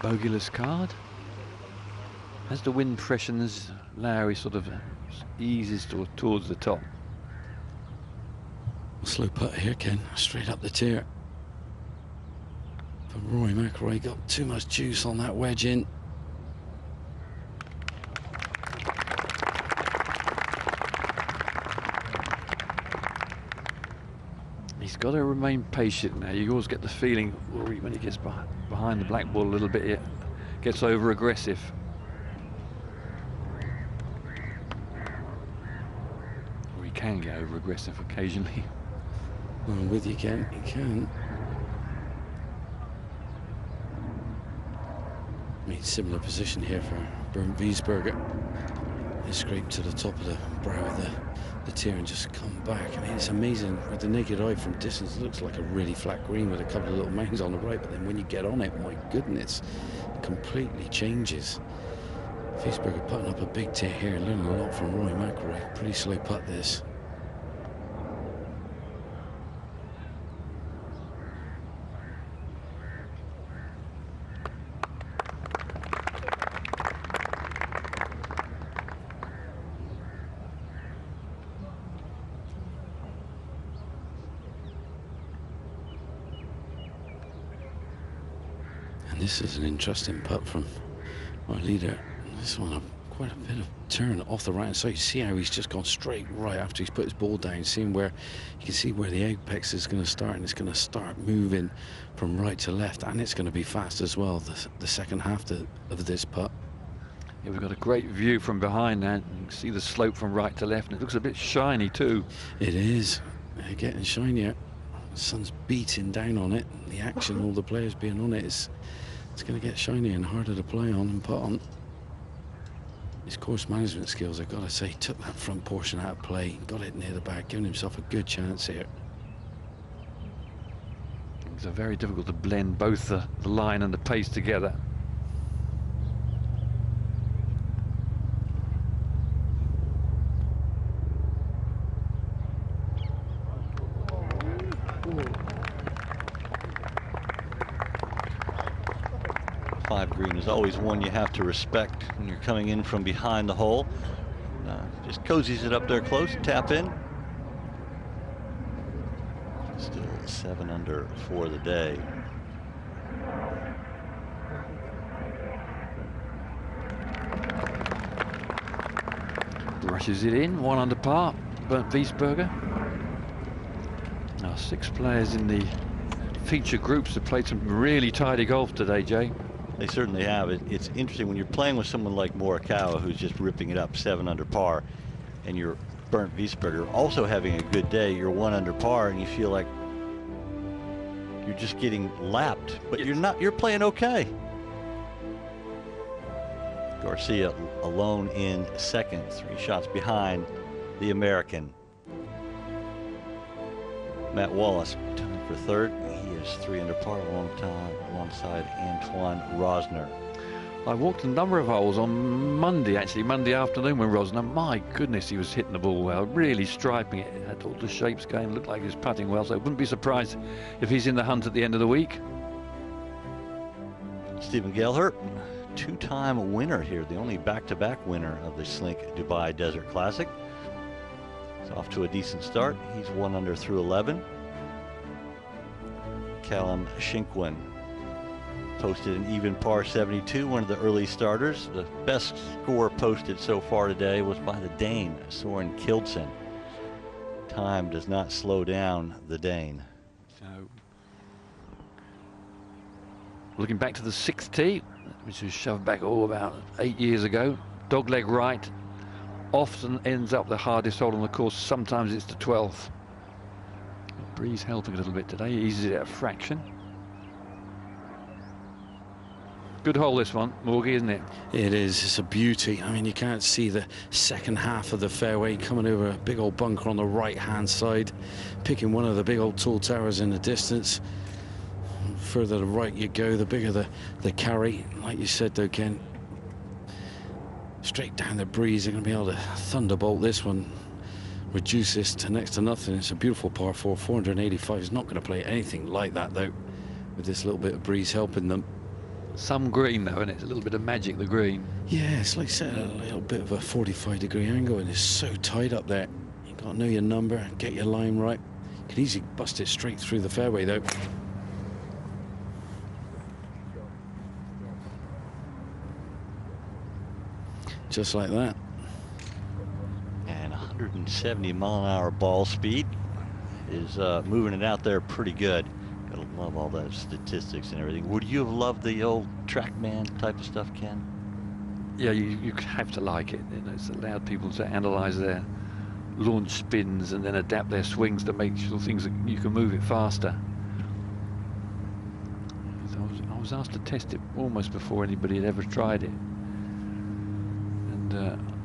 Bogeyless card. As the wind freshens, Lowry sort of eases towards the top. Slow putt here, Ken, straight up the tier. But Rory McIlroy got too much juice on that wedge in. He's got to remain patient now. You always get the feeling Rory, when he gets behind the black ball a little bit, it gets over aggressive. Can get over aggressive occasionally. I'm with you, Ken. You can. I mean, similar position here for Bernd Wiesberger. They scrape to the top of the brow of the tier and just come back. I mean, it's amazing. With the naked eye from distance, it looks like a really flat green with a couple of little mounds on the right, but then when you get on it, my goodness, it completely changes. Wiesberger putting up a big tier here, learning a lot from Rory McIlroy. Pretty slow putt this. This is an interesting putt from our leader. This one, quite a bit of turn off the right hand side. You see how he's just gone straight right after he's put his ball down. Seeing where you can see where the apex is going to start, and it's going to start moving from right to left, and it's going to be fast as well. The second half of this putt. Yeah, we've got a great view from behind now. You can see the slope from right to left, and it looks a bit shiny too. It is. They're getting shinier. The sun's beating down on it. The action, all the players being on it, it's going to get shinier and harder to play on and putt on. His course management skills, I've got to say, took that front portion out of play, got it near the back, giving himself a good chance here. It's very difficult to blend both the line and the pace together. Green is always one you have to respect when you're coming in from behind the hole. Just cozies it up there close, tap in. Still 7 under for the day. Brushes it in, 1 under par, Bernd Wiesberger. Now 6 players in the feature groups have played some really tidy golf today, Jay. They certainly have. It's interesting when you're playing with someone like Morikawa, who's just ripping it up 7 under par, and you're Bernd Wiesberger also having a good day. You're 1 under par, and you feel like you're just getting lapped, but you're not. You're playing okay. Garcia alone in second, 3 shots behind the American. Matt Wallace tied for third. He is 3 under par alongside Antoine Rosner. I walked a number of holes on Monday, actually, Monday afternoon when Rosner, my goodness, he was hitting the ball well, really striping it. It had all the shapes going, looked like he was putting well, so I wouldn't be surprised if he's in the hunt at the end of the week. Stephen Gellhert, 2-time winner here, the only back-to-back winner of the Slink Dubai Desert Classic. He's off to a decent start. He's 1 under through 11. Callum Shinkwin posted an even par 72, one of the early starters. The best score posted so far today was by the Dane, Soren Kildsen. Time does not slow down the Dane. So, looking back to the 6th tee, which was shoved back about 8 years ago. Dogleg right, often ends up the hardest hole on the course. Sometimes it's the 12th. Breeze helping a little bit today, eases it a fraction. Good hole this one, Morgie, isn't it? It is. It's a beauty. I mean, you can't see the second half of the fairway coming over a big old bunker on the right-hand side, picking one of the big old tall towers in the distance. The further to the right you go, the bigger the carry. Like you said, though, Ken, straight down the breeze, they're going to be able to thunderbolt this one. Reduce this to next to nothing. It's a beautiful par 4, 485. He's not going to play anything like that, though, with this little bit of breeze helping them. Some green, though, and it's a little bit of magic, the green. Yeah, it's like a little bit of a 45-degree angle, and it's so tight up there. You've got to know your number, get your line right. You can easily bust it straight through the fairway, though. Just like that. 170-mile-an-hour ball speed is moving it out there pretty good. Gotta love all those statistics and everything. Would you have loved the old TrackMan type of stuff, Ken? Yeah, you have to like it. You know, it's allowed people to analyze their launch spins and then adapt their swings to make sure things that you can move it faster. So I was asked to test it almost before anybody had ever tried it, and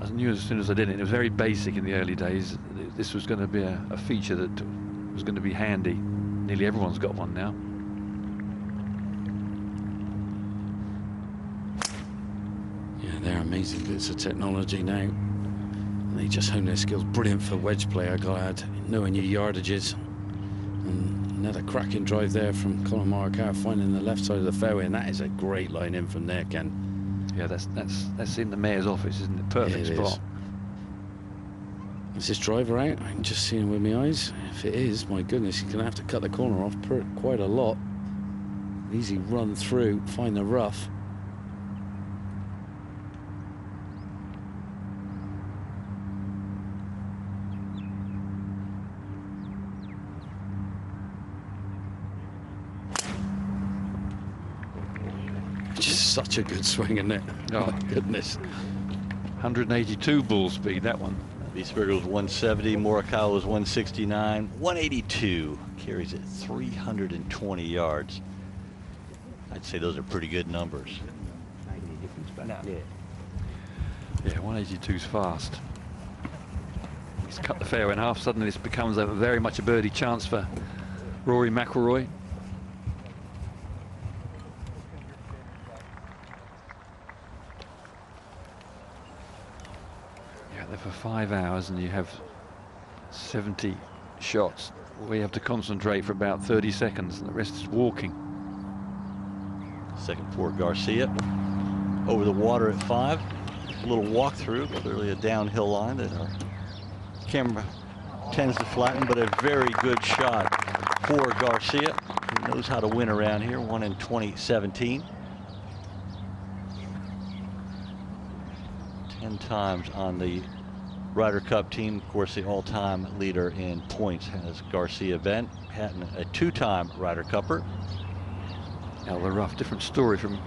I knew as soon as I did it, it was very basic in the early days. This was going to be a feature that was going to be handy. Nearly everyone's got one now. Yeah, they're amazing bits of technology now. They just hone their skills. Brilliant for wedge play, I gotta add. Knowing your yardages. And another cracking drive there from Collin Morikawa, finding the left side of the fairway, and that is a great line in from there, Ken. Yeah, that's in the mayor's office, isn't it? Perfect spot. Is this driver out? I'm just seeing with my eyes. If it is, my goodness, you're gonna have to cut the corner off quite a lot. Easy run through, find the rough. Just such a good swing, isn't it? Oh my goodness. 182 ball speed, that one. Wiesberger was 170, Morikawa was 169, 182. Carries it 320 yards. I'd say those are pretty good numbers. Yeah, 182's fast. He's cut the fairway in half. Suddenly this becomes very much a birdie chance for Rory McIlroy. For 5 hours and you have 70 shots. We have to concentrate for about 30 seconds and the rest is walking. Second for Garcia. Over the water at 5. A little walkthrough, clearly a downhill line that our camera tends to flatten, but a very good shot for Garcia. He knows how to win around here. 1 in 2017. 10 times on the Ryder Cup team. Of course, the all-time leader in points has Garcia been. Hatton, a 2-time Ryder Cupper. Now the rough, different story from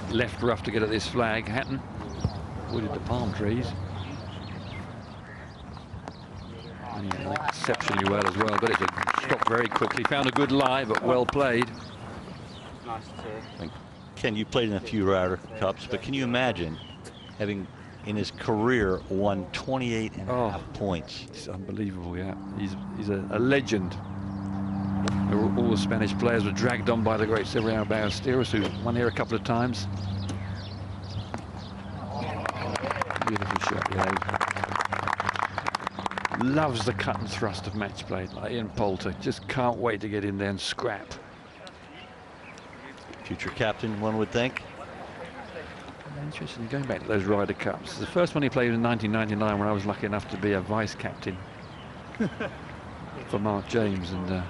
left rough to get at this flag. Hatton wooded the palm trees. And he exceptionally well as well. Got it to stop very quickly. Found a good lie, but well played. Nice too. Ken, you played in a few Ryder Cups, but can you imagine having in his career won 28 and a half points? It's unbelievable, yeah. He's a legend. All the Spanish players were dragged on by the great Severiano Ballesteros, who won here a couple of times. Beautiful shot, yeah. Loves the cut and thrust of match play, like Ian Poulter. Just can't wait to get in there and scrap. Future captain, one would think. Interesting, going back to those Ryder Cups. The first one he played was in 1999, when I was lucky enough to be a vice captain for Mark James, and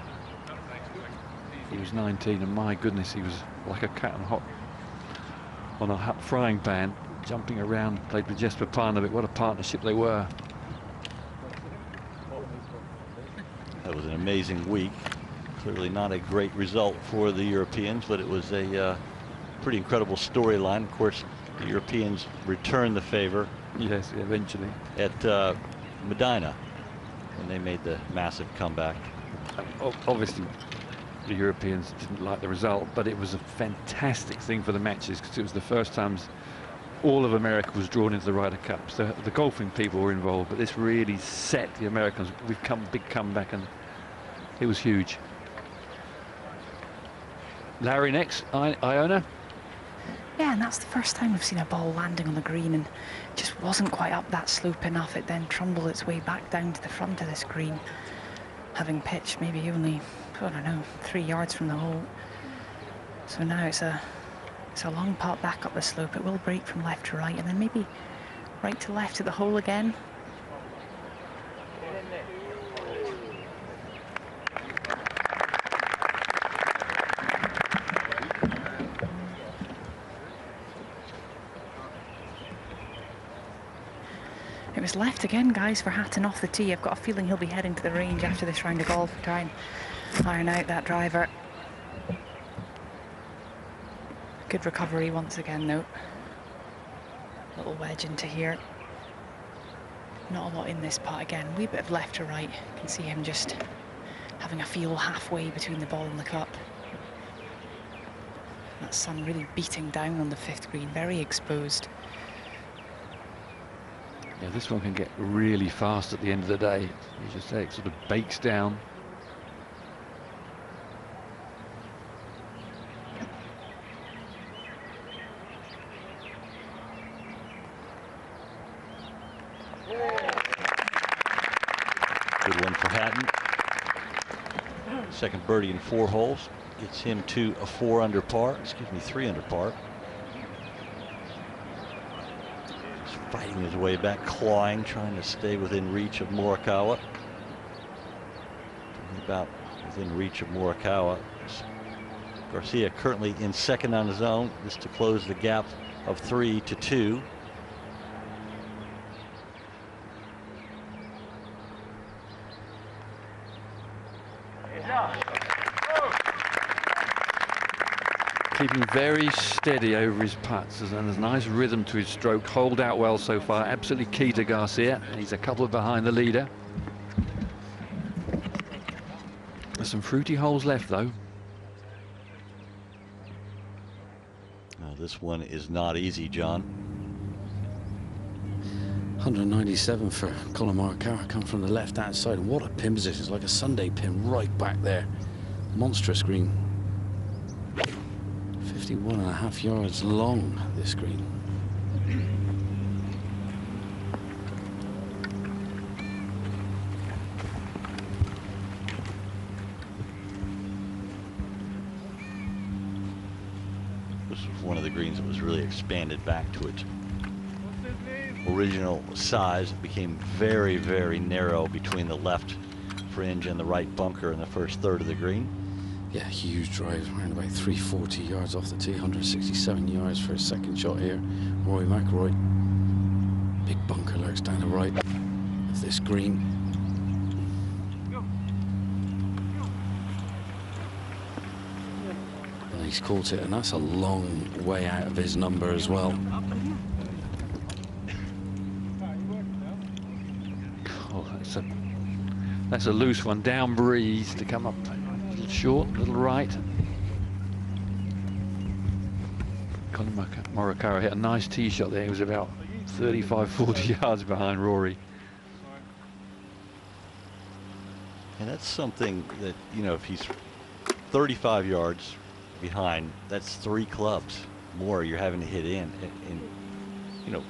he was 19, and my goodness, he was like a cat on a hot frying pan, jumping around. Played with Jesper Parnevik. What a partnership they were. That was an amazing week. Clearly not a great result for the Europeans, but it was a pretty incredible storyline. Of course, the Europeans returned the favor. Yes, eventually. At Medina, when they made the massive comeback. Obviously, the Europeans didn't like the result, but it was a fantastic thing for the matches, because it was the first time all of America was drawn into the Ryder Cups. The golfing people were involved, but this really set the Americans. We've come big comeback, and it was huge. Larry next, Iona. Yeah, and that's the first time we've seen a ball landing on the green and just wasn't quite up that slope enough. It then trundled its way back down to the front of this green, having pitched maybe only, I don't know, 3 yards from the hole. So now it's a long putt back up the slope. It will break from left to right and then maybe right to left at the hole again. It was left again, guys, for Hatton off the tee. I've got a feeling he'll be heading to the range after this round of golf to try and iron out that driver. Good recovery once again, though. Little wedge into here. Not a lot in this putt again. A wee bit of left to right. You can see him just having a feel halfway between the ball and the cup. That sun really beating down on the 5th green, very exposed. Yeah, this one can get really fast at the end of the day. You just say it sort of bakes down. Good one for Hatton. Second birdie in 4 holes. Gets him to a 4 under par. Excuse me, 3 under par. He's fighting his way back, clawing, trying to stay within reach of Morikawa. About within reach of Morikawa. Garcia currently in second on his own. This to close the gap of 3 to 2. Keeping very steady over his putts, and there's a nice rhythm to his stroke. Hold out well so far. Absolutely key to Garcia. He's a couple behind the leader. There's some fruity holes left, though. This one is not easy, John. 197 for Collin Morikawa, come from the left outside. What a pin position. It's like a Sunday pin right back there. Monstrous green. 51.5 yards long, this green. This was one of the greens that was really expanded back to its original size. It became very, very narrow between the left fringe and the right bunker in the first third of the green. Yeah, huge drive, around about 340 yards off the tee, 167 yards for his second shot here. Rory McIlroy. Big bunker lurks down the right of this green. And he's caught it, and that's a long way out of his number as well. Oh, that's a loose one. Down breeze to come up. Short, little right. Collin Morikawa hit a nice tee shot there. He was about 35-40 yards behind Rory. And that's something that, you know, if he's 35 yards behind, that's 3 clubs more you're having to hit in. And you know,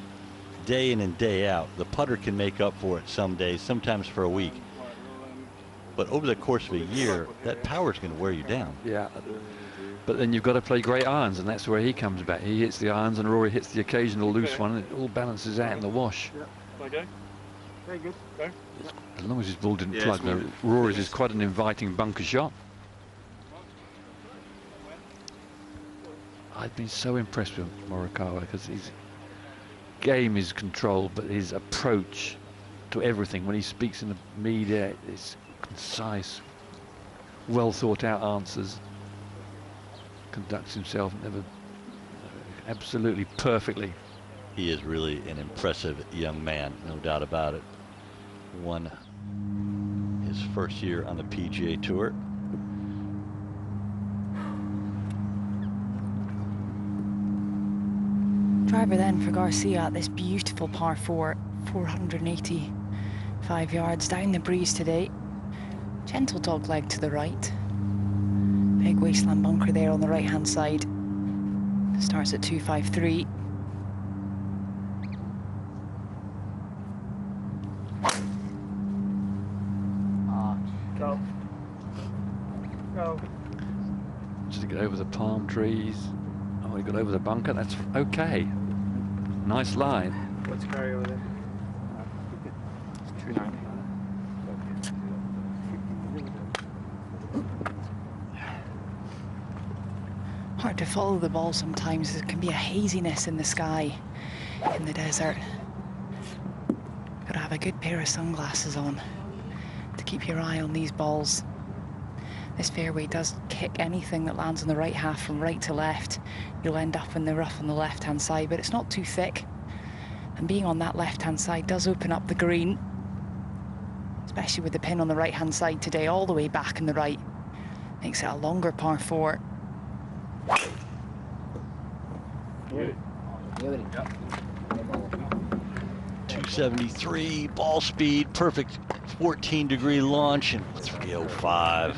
day in and day out, the putter can make up for it some days, sometimes for a week. But over the course of a year, that power is going to wear you down. Yeah, but then you've got to play great irons, and that's where he comes back. He hits the irons, and Rory hits the occasional loose one, and it all balances out in the wash. Yeah. Okay. Very good. Go. As long as his ball didn't plug. Now, Rory's is quite an inviting bunker shot. I've been so impressed with Morikawa because his game is controlled, but his approach to everything, when he speaks in the media, it's concise, well thought out answers, conducts himself absolutely perfectly. He is really an impressive young man, no doubt about it. Won his first year on the PGA Tour. Driver then for Garcia at this beautiful par 4, 485 yards down the breeze today. Gentle dog leg to the right. Big wasteland bunker there on the right hand side. Starts at 253. Go. Go. Just to get over the palm trees. Oh, he got over the bunker. That's okay. Nice line. What's carry over there? 290. Hard to follow the ball sometimes. There can be a haziness in the sky in the desert. Gotta have a good pair of sunglasses on to keep your eye on these balls. This fairway does kick anything that lands on the right half from right to left. You'll end up in the rough on the left hand side, but it's not too thick. And being on that left-hand side does open up the green, especially with the pin on the right-hand side today, all the way back in the right. Makes it a longer par 4. 273 ball speed, perfect 14-degree launch, and 305.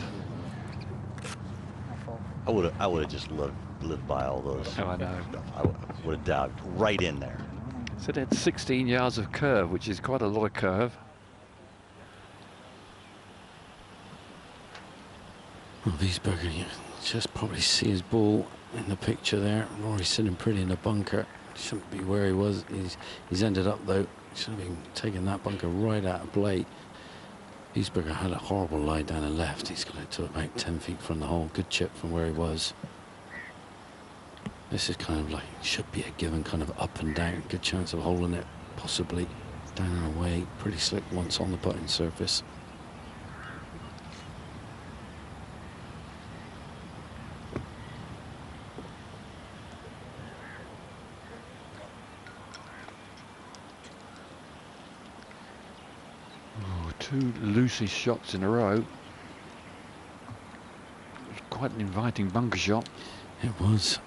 I would have just lived by all those. Oh, I know. I would have dived right in there. So they had 16 yards of curve, which is quite a lot of curve. Well, Wiesberger, you just probably see his ball in the picture there. Rory's sitting pretty in the bunker. Shouldn't be where he was. He's ended up though. Should have been taking that bunker right out of play. Wiesberger had a horrible lie down and left. He's got it to about 10 feet from the hole. Good chip from where he was. This is kind of like, should be a given kind of up and down. Good chance of holding it, possibly. Down and away. Pretty slick once on the putting surface. Two loosey shots in a row. It was quite an inviting bunker shot. It was.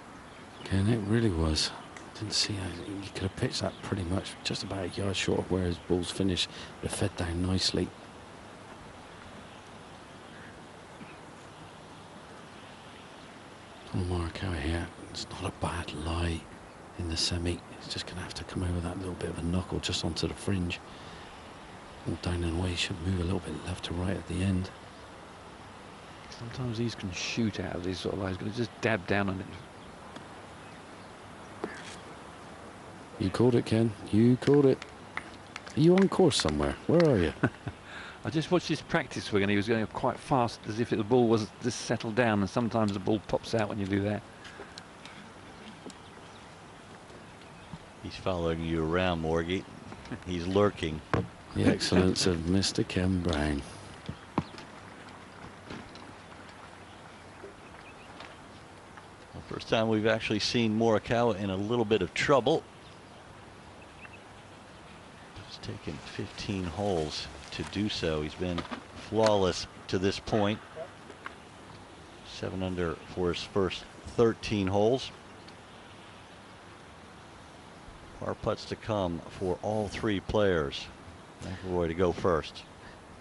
Again, it really was. Didn't see how you could have pitched that pretty much just about a yard short of where his ball's finished. But it fed down nicely. Morikawa here. It's not a bad lie in the semi. He's just going to have to come over that little bit of a knuckle just onto the fringe. All down and away, should move a little bit left to right at the end. Sometimes these can shoot out of these sort of lines. Going to just dab down on it. You called it, Ken. You called it. Are you on course somewhere? Where are you? I just watched his practice swing and he was going quite fast, as if the ball was just settled down, and sometimes the ball pops out when you do that. He's following you around, Morgie. He's lurking. The excellence of Mr. Ken Brown. Well, first time we've actually seen Morikawa in a little bit of trouble. It's taken 15 holes to do so. He's been flawless to this point. 7 under for his first 13 holes. Par putts to come for all 3 players. McIlroy to go first.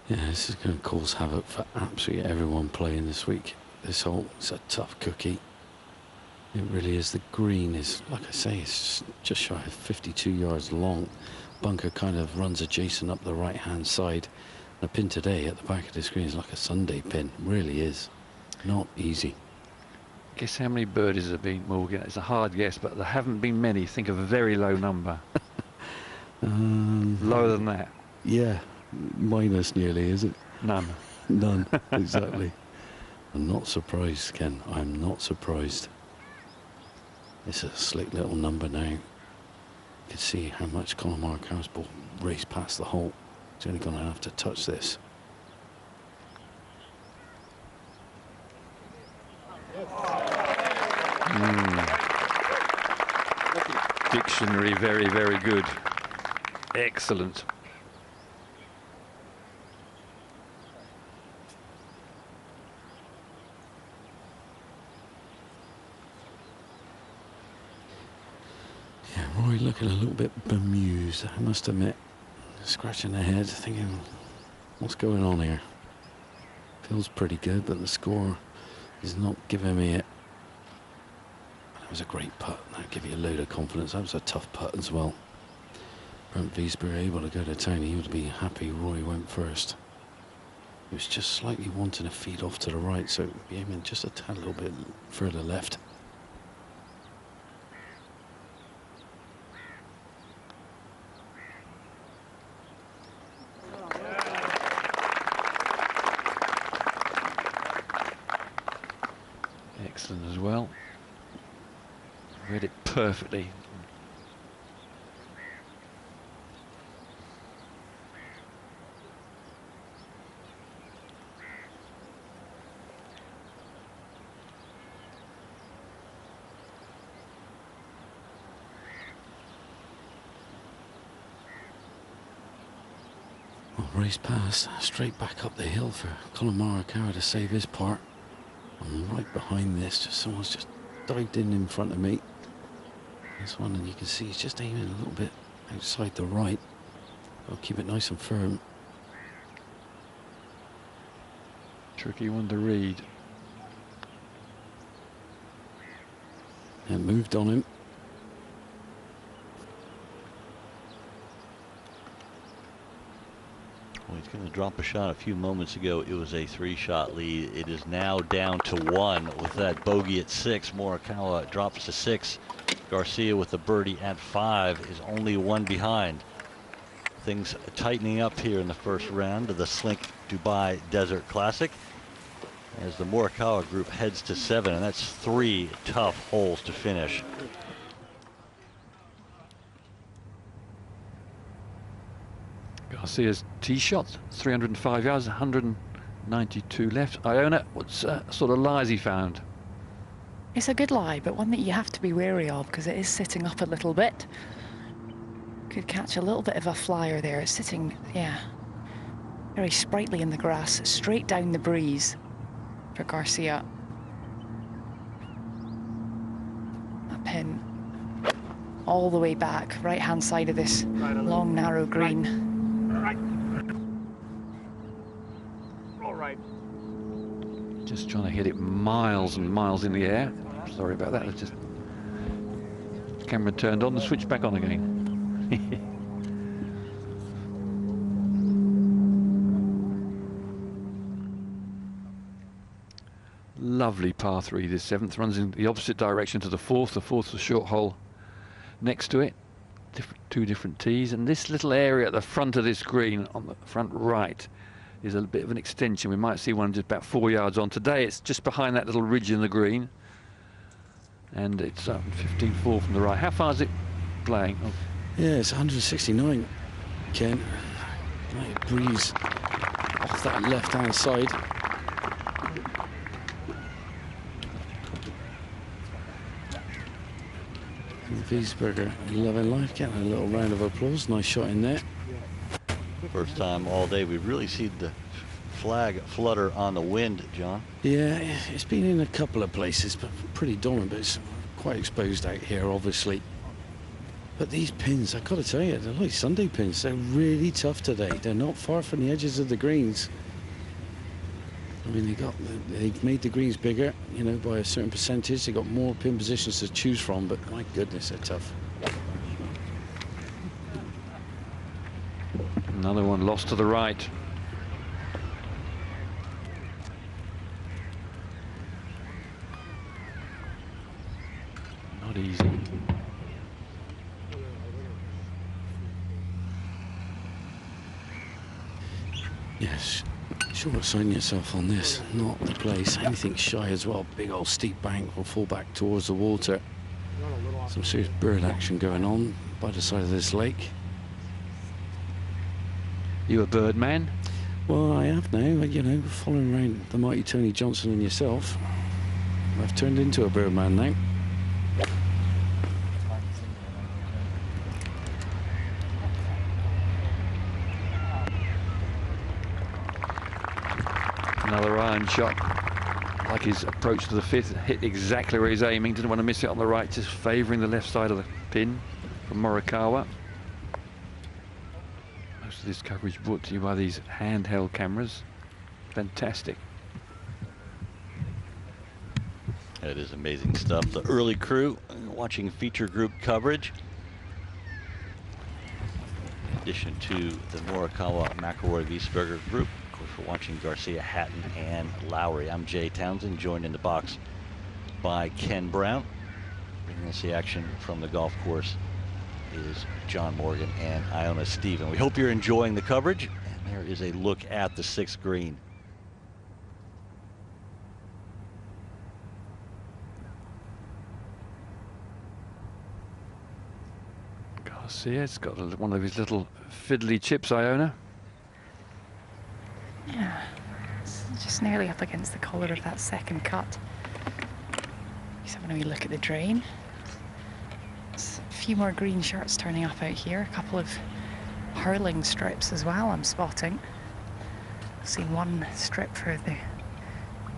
Yeah, this is going to cause havoc for absolutely everyone playing this week. This hole is a tough cookie. It really is. The green is, like I say, it's just shy of 52 yards long. Bunker kind of runs adjacent up the right hand side. The pin today at the back of the screen is like a Sunday pin. Really is. Not easy. Guess how many birdies have been, Morgan? It's a hard guess, but there haven't been many. Think of a very low number. Lower than that. Yeah, minus nearly, is it? None. None, exactly. I'm not surprised, Ken. I'm not surprised. This is a slick little number now. You can see how much Collin Morikawa's ball raced past the hole. He's only going to have to touch this. Dictionary, very, very good. Excellent. Yeah, Rory looking a little bit bemused, I must admit. Scratching their head, thinking, what's going on here? Feels pretty good, but the score is not giving me it. That was a great putt. That'll give you a load of confidence. That was a tough putt as well. Brent Wiesberger able to go to town. He would be happy Rory went first. He was just slightly wanting to feed off to the right, so be aiming just a tad little bit further left. Excellent as well. Read it perfectly. Well, race pass, straight back up the hill for Collin Morikawa to save his part. I'm right behind this, just someone's just dived in front of me. This one, and you can see he's just aiming a little bit outside the right. I'll keep it nice and firm. Tricky one to read. It moved on him. Well, he's going to drop a shot a few moments ago. It was a 3-shot lead. It is now down to 1 with that bogey at 6. Morikawa drops to 6. Garcia with the birdie at 5 is only 1 behind. Things tightening up here in the first round of the Slink Dubai Desert Classic as the Morikawa group heads to 7, and that's 3 tough holes to finish. Garcia's tee shot, 305 yards, 192 left. Iona, what sort of lies he found? It's a good lie, but one that you have to be wary of because it is sitting up a little bit. Could catch a little bit of a flyer there. It's sitting, yeah, very sprightly in the grass, straight down the breeze for Garcia. A pin all the way back, right-hand side of this long, narrow green. Right. Roll right. Just trying to hit it miles and miles in the air. Sorry about that. It's just camera turned on and switched back on again. Lovely par 3. This 7th runs in the opposite direction to the 4th. The 4th's a short hole next to it. Two different tees, and this little area at the front of this green on the front right is a bit of an extension. We might see one just about 4 yards on. Today it's just behind that little ridge in the green, and it's 15 4 from the right. How far is it playing? Oh. Yeah, it's 169, Ken. Light breeze off that left-hand side. Wiesberger loving life, getting a little round of applause. Nice shot in there. First time all day we've really seen the flag flutter on the wind, John. Yeah, it's been in a couple of places, but pretty dominant, but it's quite exposed out here, obviously. But these pins, I've got to tell you, they're like Sunday pins. They're really tough today. They're not far from the edges of the greens. I mean, they've made the greens bigger, you know, by a certain percentage. They've got more pin positions to choose from, but my goodness, they're tough. Another one lost to the right. Not easy. Yes. Sure, sign yourself on this. Not the place. Anything shy as well. Big old steep bank will fall back towards the water. Some serious bird action going on by the side of this lake. You a bird man? Well, I have now. You know, following around the mighty Tony Johnson and yourself, I've turned into a bird man now. Another iron shot, like his approach to the 5th, hit exactly where he's aiming. Didn't want to miss it on the right, just favouring the left side of the pin from Morikawa. Most of this coverage brought to you by these handheld cameras. Fantastic. It is amazing stuff. The early crew watching feature group coverage. In addition to the Morikawa, McIlroy, Wiesberger group. Of course, we're watching Garcia, Hatton, and Lowry. I'm Jay Townsend, joined in the box by Ken Brown. Bringing us the action from the golf course is John Morgan and Iona Stephen. We hope you're enjoying the coverage. And there is a look at the 6th green. Garcia's got one of his little fiddly chips, Iona. Yeah, it's just nearly up against the collar of that second cut. He's having a wee look at the drain. There's a few more green shirts turning up out here. A couple of hurling strips as well, I'm spotting. I've seen one strip for the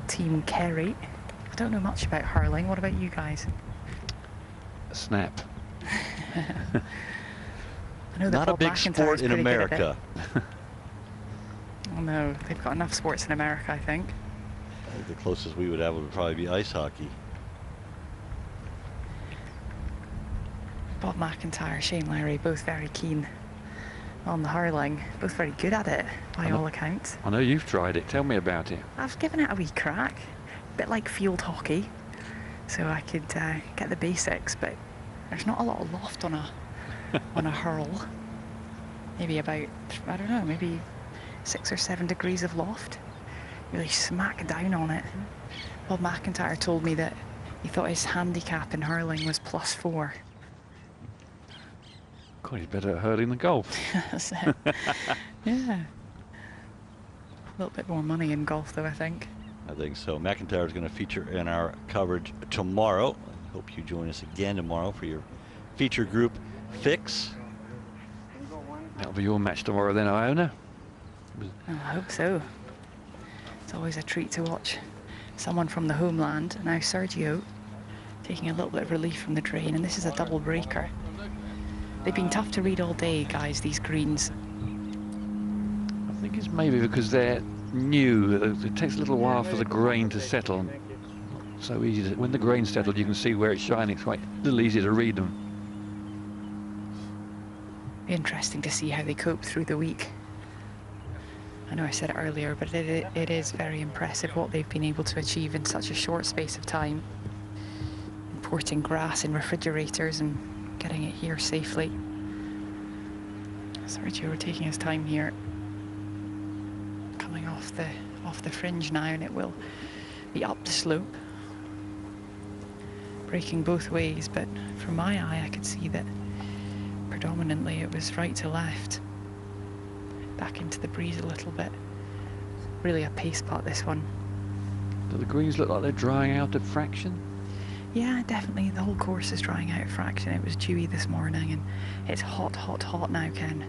team Kerry. I don't know much about hurling. What about you guys? Snap. I know that Not a Bob big McIntyre sport is in pretty good at America. it. Oh no, they've got enough sports in America, I think. I think the closest we would have would probably be ice hockey. Bob McIntyre, Shane Lowry, both very keen on the hurling, both very good at it by all accounts. I know you've tried it. Tell me about it. I've given it a wee crack, a bit like field hockey, so I could get the basics, but there's not a lot of loft on a on a hurl. Maybe about, I don't know, maybe 6 or 7 degrees of loft. Really smack down on it. Bob McIntyre told me that he thought his handicap in hurling was +4. God, he's better at hurling than golf. So, yeah. A little bit more money in golf, though, I think. I think so. McIntyre is going to feature in our coverage tomorrow. I hope you join us again tomorrow for your feature group fix. That'll be your match tomorrow then, Iona. I hope so. It's always a treat to watch someone from the homeland. Now Sergio taking a little bit of relief from the drain, and this is a double breaker. They've been tough to read all day, guys, these greens. I think it's maybe because they're new. It takes a little while for the grain to settle. Not so easy to, when the grain's settled, you can see where it's shining. It's quite a little easier to read them. Be interesting to see how they cope through the week. I know I said it earlier, but it is very impressive what they've been able to achieve in such a short space of time. Importing grass in refrigerators and getting it here safely. Sergio, we're taking his time here. Coming off the fringe now, and it will be up the slope. Breaking both ways, but from my eye I could see that predominantly it was right to left. Back into the breeze a little bit. Really a pace putt, this one. Do the greens look like they're drying out a fraction? Yeah, definitely. The whole course is drying out a fraction. It was dewy this morning, and it's hot, hot, hot now, Ken.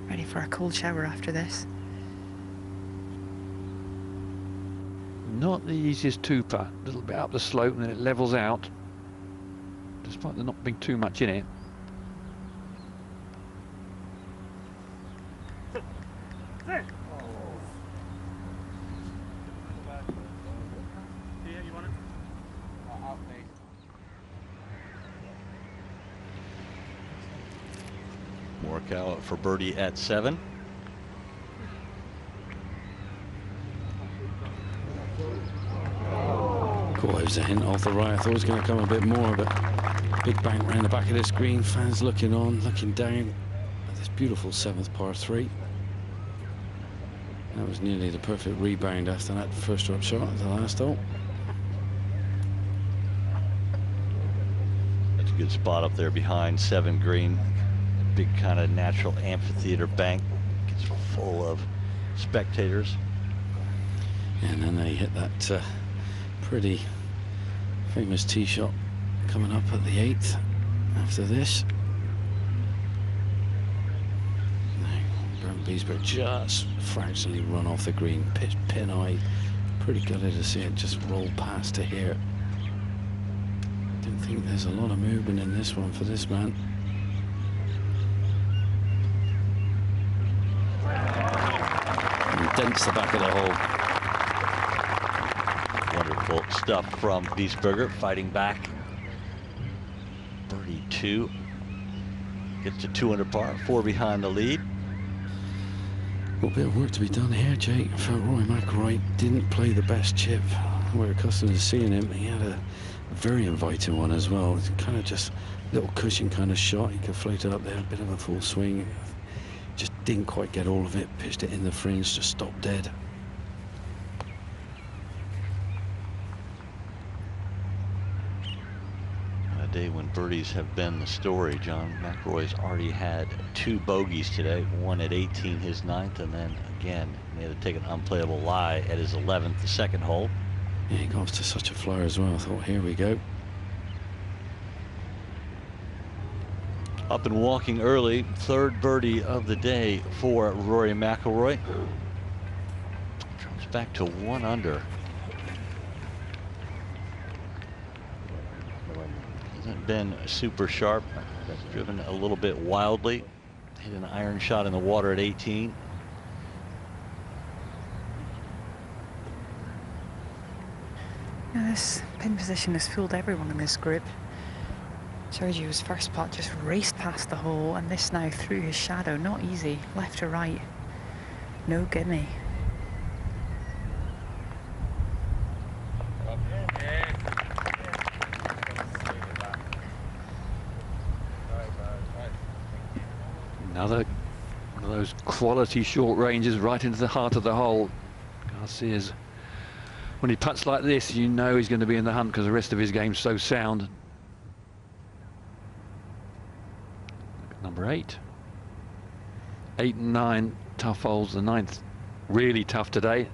Ready for a cold shower after this. Not the easiest two-putt. A little bit up the slope, and then it levels out. Despite there not being too much in it. Morikawa for birdie at 7. Cool, there's a hint off the right. I thought it was going to come a bit more, but big bank round the back of this green. Fans looking on, looking down at this beautiful 7th par 3. That was nearly the perfect rebound after that first drop shot at the last hole. That's a good spot up there behind 7 green. Big kind of natural amphitheater bank. Gets full of spectators. And then they hit that pretty famous tee shot coming up at the 8th after this. Beesburg just fractionally run off the green, pitch pin eye. Pretty gutted to see it just roll past to here. Don't think there's a lot of movement in this one for this man. And dents the back of the hole. Wonderful stuff from Biesberger, fighting back. Birdie 2. Gets to 2 under par, 4 behind the lead. A bit of work to be done here, Jake. I felt Rory McIlroy didn't play the best chip. We're accustomed to seeing him. He had a very inviting one as well. It's kind of just a little cushion kind of shot. He could float it up there, a bit of a full swing. Just didn't quite get all of it. Pitched it in the fringe, just stopped dead. A day when birdies have been the story. John McIlroy's already had 2 bogeys today. One at 18, his 9th, and then again he had to take an unplayable lie at his 11th, the 2nd hole. Yeah, he got off to such a flyer as well. I thought, here we go. Up and walking early, third birdie of the day for Rory McIlroy. Drops back to 1 under. Hasn't been super sharp. Driven a little bit wildly. Hit an iron shot in the water at 18. Now this pin position has fooled everyone in this group. Sergio's first putt just raced past the hole, and this now through his shadow. Not easy. Left to right. No gimme. Another one of those quality short ranges right into the heart of the hole. Garcia's, when he putts like this, you know he's going to be in the hunt because the rest of his game's so sound. Number 8. 8 and 9 tough holes. The 9th really tough today.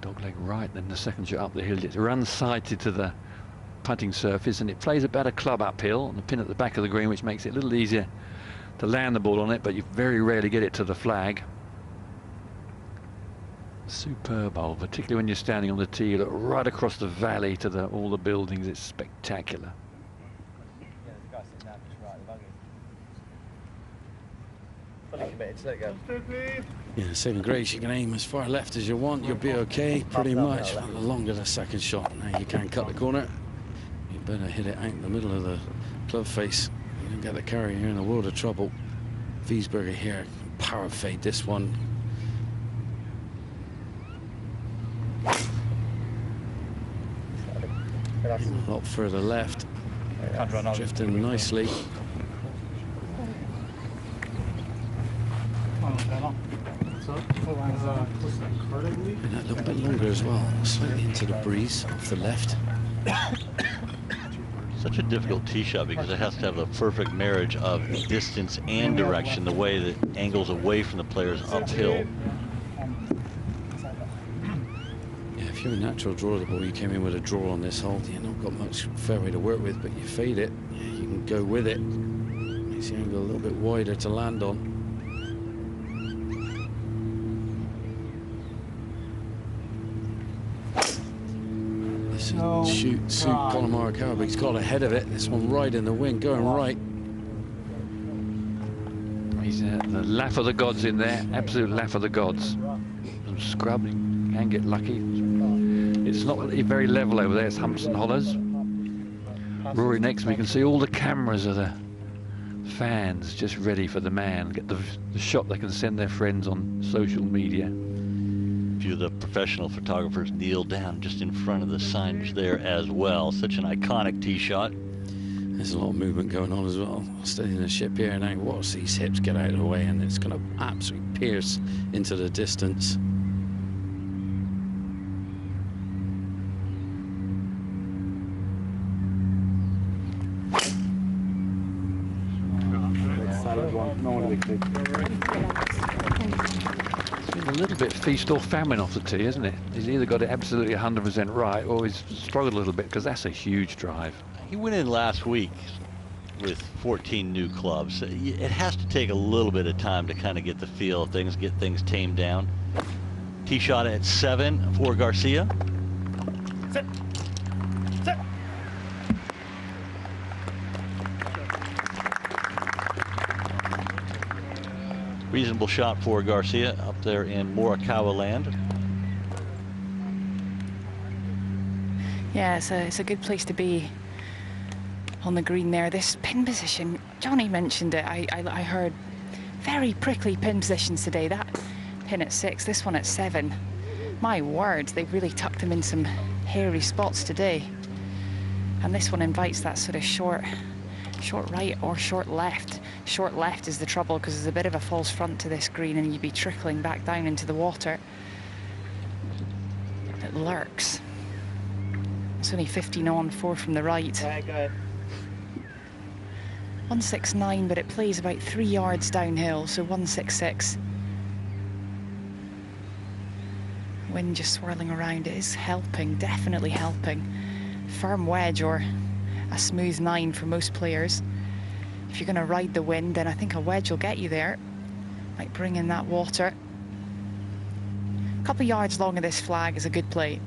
Dogleg right, then the second shot up the hill. It runs sighted to the putting surface, and it plays about a club uphill and a pin at the back of the green, which makes it a little easier to land the ball on it, but you very rarely get it to the flag. Superb hole, particularly when you're standing on the tee. You look right across the valley to all the buildings. It's spectacular. Yeah, saving grace, you can aim as far left as you want, you'll be okay, pretty much. The longer the second shot, now you can't cut the corner. You better hit it out in the middle of the club face. You don't get the carry, you're in a world of trouble. Wiesberger here, power fade this one. A lot further left, drifting nicely. And a little bit longer as well, slightly into the breeze off the left. Such a difficult tee shot because it has to have a perfect marriage of distance and direction, the way that angles away from the players uphill. Yeah, if you're a natural drawer of the ball, you came in with a draw on this hole, you've not got much fairway to work with, but you fade it, yeah, you can go with it. Makes the angle a little bit wider to land on. Suit Collin Morikawa, but he's got ahead of it. This one right in the wind, going right. He's the laugh of the gods in there, absolute laugh of the gods. Some scrubbing, can get lucky. It's not very level over there, it's humps and hollers. Rory next, we can see all the cameras of the fans just ready for the man. Get the shot they can send their friends on social media. A few of the professional photographers kneel down just in front of the signage there as well. Such an iconic tee shot. There's a lot of movement going on as well. Steadying the ship here now. Watch these hips get out of the way, and it's going to absolutely pierce into the distance. A little bit feast or famine off the tee, isn't it? He's either got it absolutely 100% right, or he's struggled a little bit, because that's a huge drive. He went in last week with 14 new clubs. It has to take a little bit of time to kind of get the feel of things, get things tamed down. Tee shot at 7 for Garcia. Sit. Sit. Reasonable shot for Garcia up there in Morikawa land. Yeah, it's a good place to be on the green there. This pin position, Johnny mentioned it. I heard very prickly pin positions today. That pin at 6, this one at 7. My word, they've really tucked them in some hairy spots today. And this one invites that sort of short right or short left. Short left is the trouble because there's a bit of a false front to this green and you'd be trickling back down into the water. It lurks. It's only 15 on, 4 from the right. 169, but it plays about 3 yards downhill, so 166. Wind just swirling around. It is helping, definitely helping. Firm wedge or a smooth 9 for most players. If you're going to ride the wind, then I think a wedge will get you there. Might bring in that water. A couple of yards long of this flag is a good play.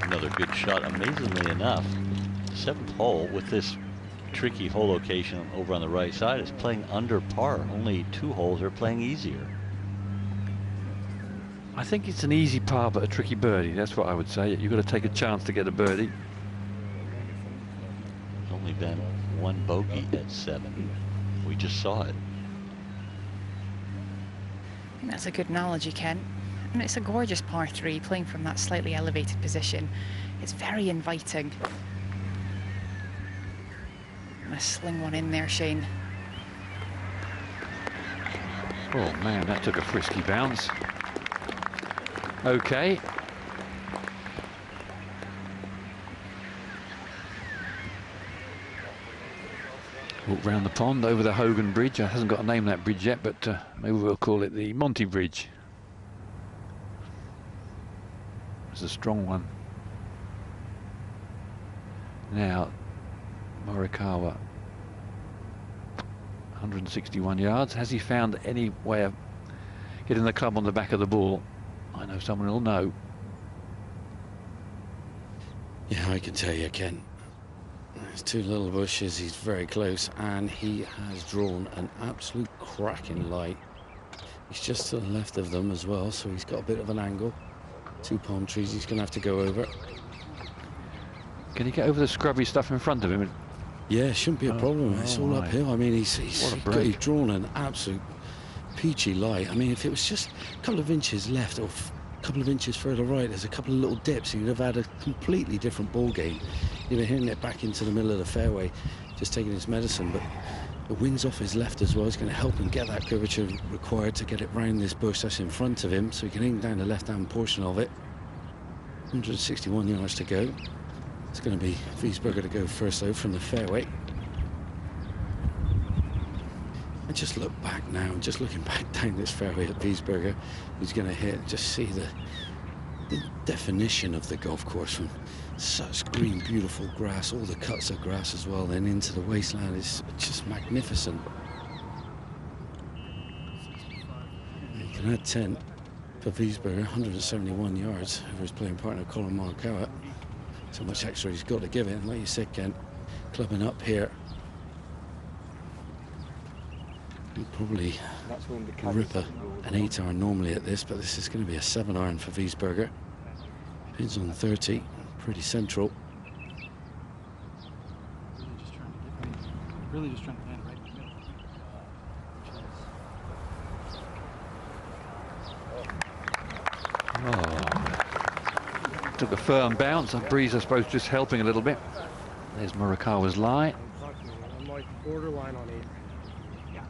Another good shot. Amazingly enough, the 7th hole with this tricky hole location over on the right side is playing under par. Only 2 holes are playing easier. I think it's an easy par but a tricky birdie. That's what I would say. You've got to take a chance to get a birdie. There's only been 1 bogey at 7. We just saw it. I think that's a good analogy, Ken. And it's a gorgeous par 3, playing from that slightly elevated position. It's very inviting. I'm gonna sling one in there, Shane. Oh man, that took a frisky bounce. Okay. Walk round the pond over the Hogan Bridge. It hasn't got a name, that bridge yet, but maybe we'll call it the Monty Bridge. It's a strong one. Now, Morikawa, 161 yards. Has he found any way of getting the club on the back of the ball? I know someone will know. Yeah, I can tell you, Ken. There's 2 little bushes, he's very close, and he has drawn an absolute cracking lie. He's just to the left of them as well, so he's got a bit of an angle. 2 palm trees he's going to have to go over. Can he get over the scrubby stuff in front of him? Yeah, shouldn't be a problem. It's all uphill. I mean, he's drawn an absolute peachy lie. I mean, if it was just a couple of inches left or a couple of inches further right, there's a couple of little dips, he'd have had a completely different ball game. He'd have hitting it back into the middle of the fairway, just taking his medicine. But the wind's off his left as well. It's going to help him get that curvature required to get it round this bush that's in front of him, so he can aim down the left-hand portion of it. 161 yards to go. It's going to be Wiesberger to go first, though, from the fairway. And just look back now, just looking back down this fairway at Wiesberger, who's going to hit, just see the definition of the golf course from such green, beautiful grass, all the cuts of grass as well, then into the wasteland. Is just magnificent. You can add 10 for Wiesberger, 171 yards over his playing partner Collin Morikawa. So much extra he's got to give it, and like you said, Ken, clubbing up here, he'd probably rip an 8-iron normally at this, but this is going to be a 7-iron for Wiesberger. Pins on 30, pretty central. Really just trying to land it right in the middle. Oh. Took a firm bounce. A breeze, I suppose, just helping a little bit. There's Morikawa's lie. I'm like borderline on 8. Yeah,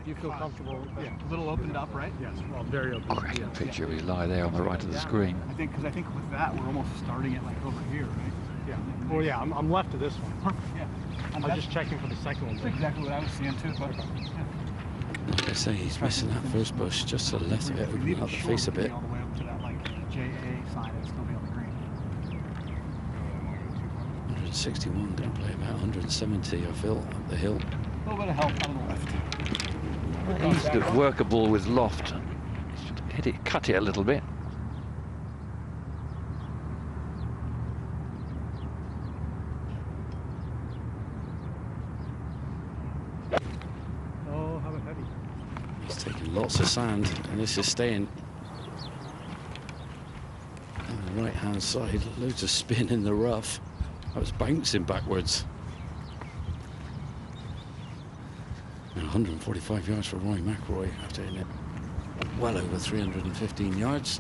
you feel comfortable. Yeah, a little opened up, right? Yes, well, very open. Great picture of his lie there on the right of the screen. I think, because I think with that, we're almost starting it like over here, right? Yeah. Well, yeah, I'm left of this one. Perfect. Yeah. I was just checking for the second one. That's exactly what I was seeing too. Like I say, he's missing that first bush just to the left of it, opening up the face a bit. All the way up to that like JA sign and still be on the green. 161, going to play about 170, I feel, up the hill. A little bit of help on the left. Well, he's got workable with loft. Hit it, cut it a little bit. Oh, how about heavy? He's taking lots of sand, and this is staying. On the right-hand side, loads of spin in the rough. That was bouncing backwards. 145 yards for Rory McIlroy after hitting it well over 315 yards.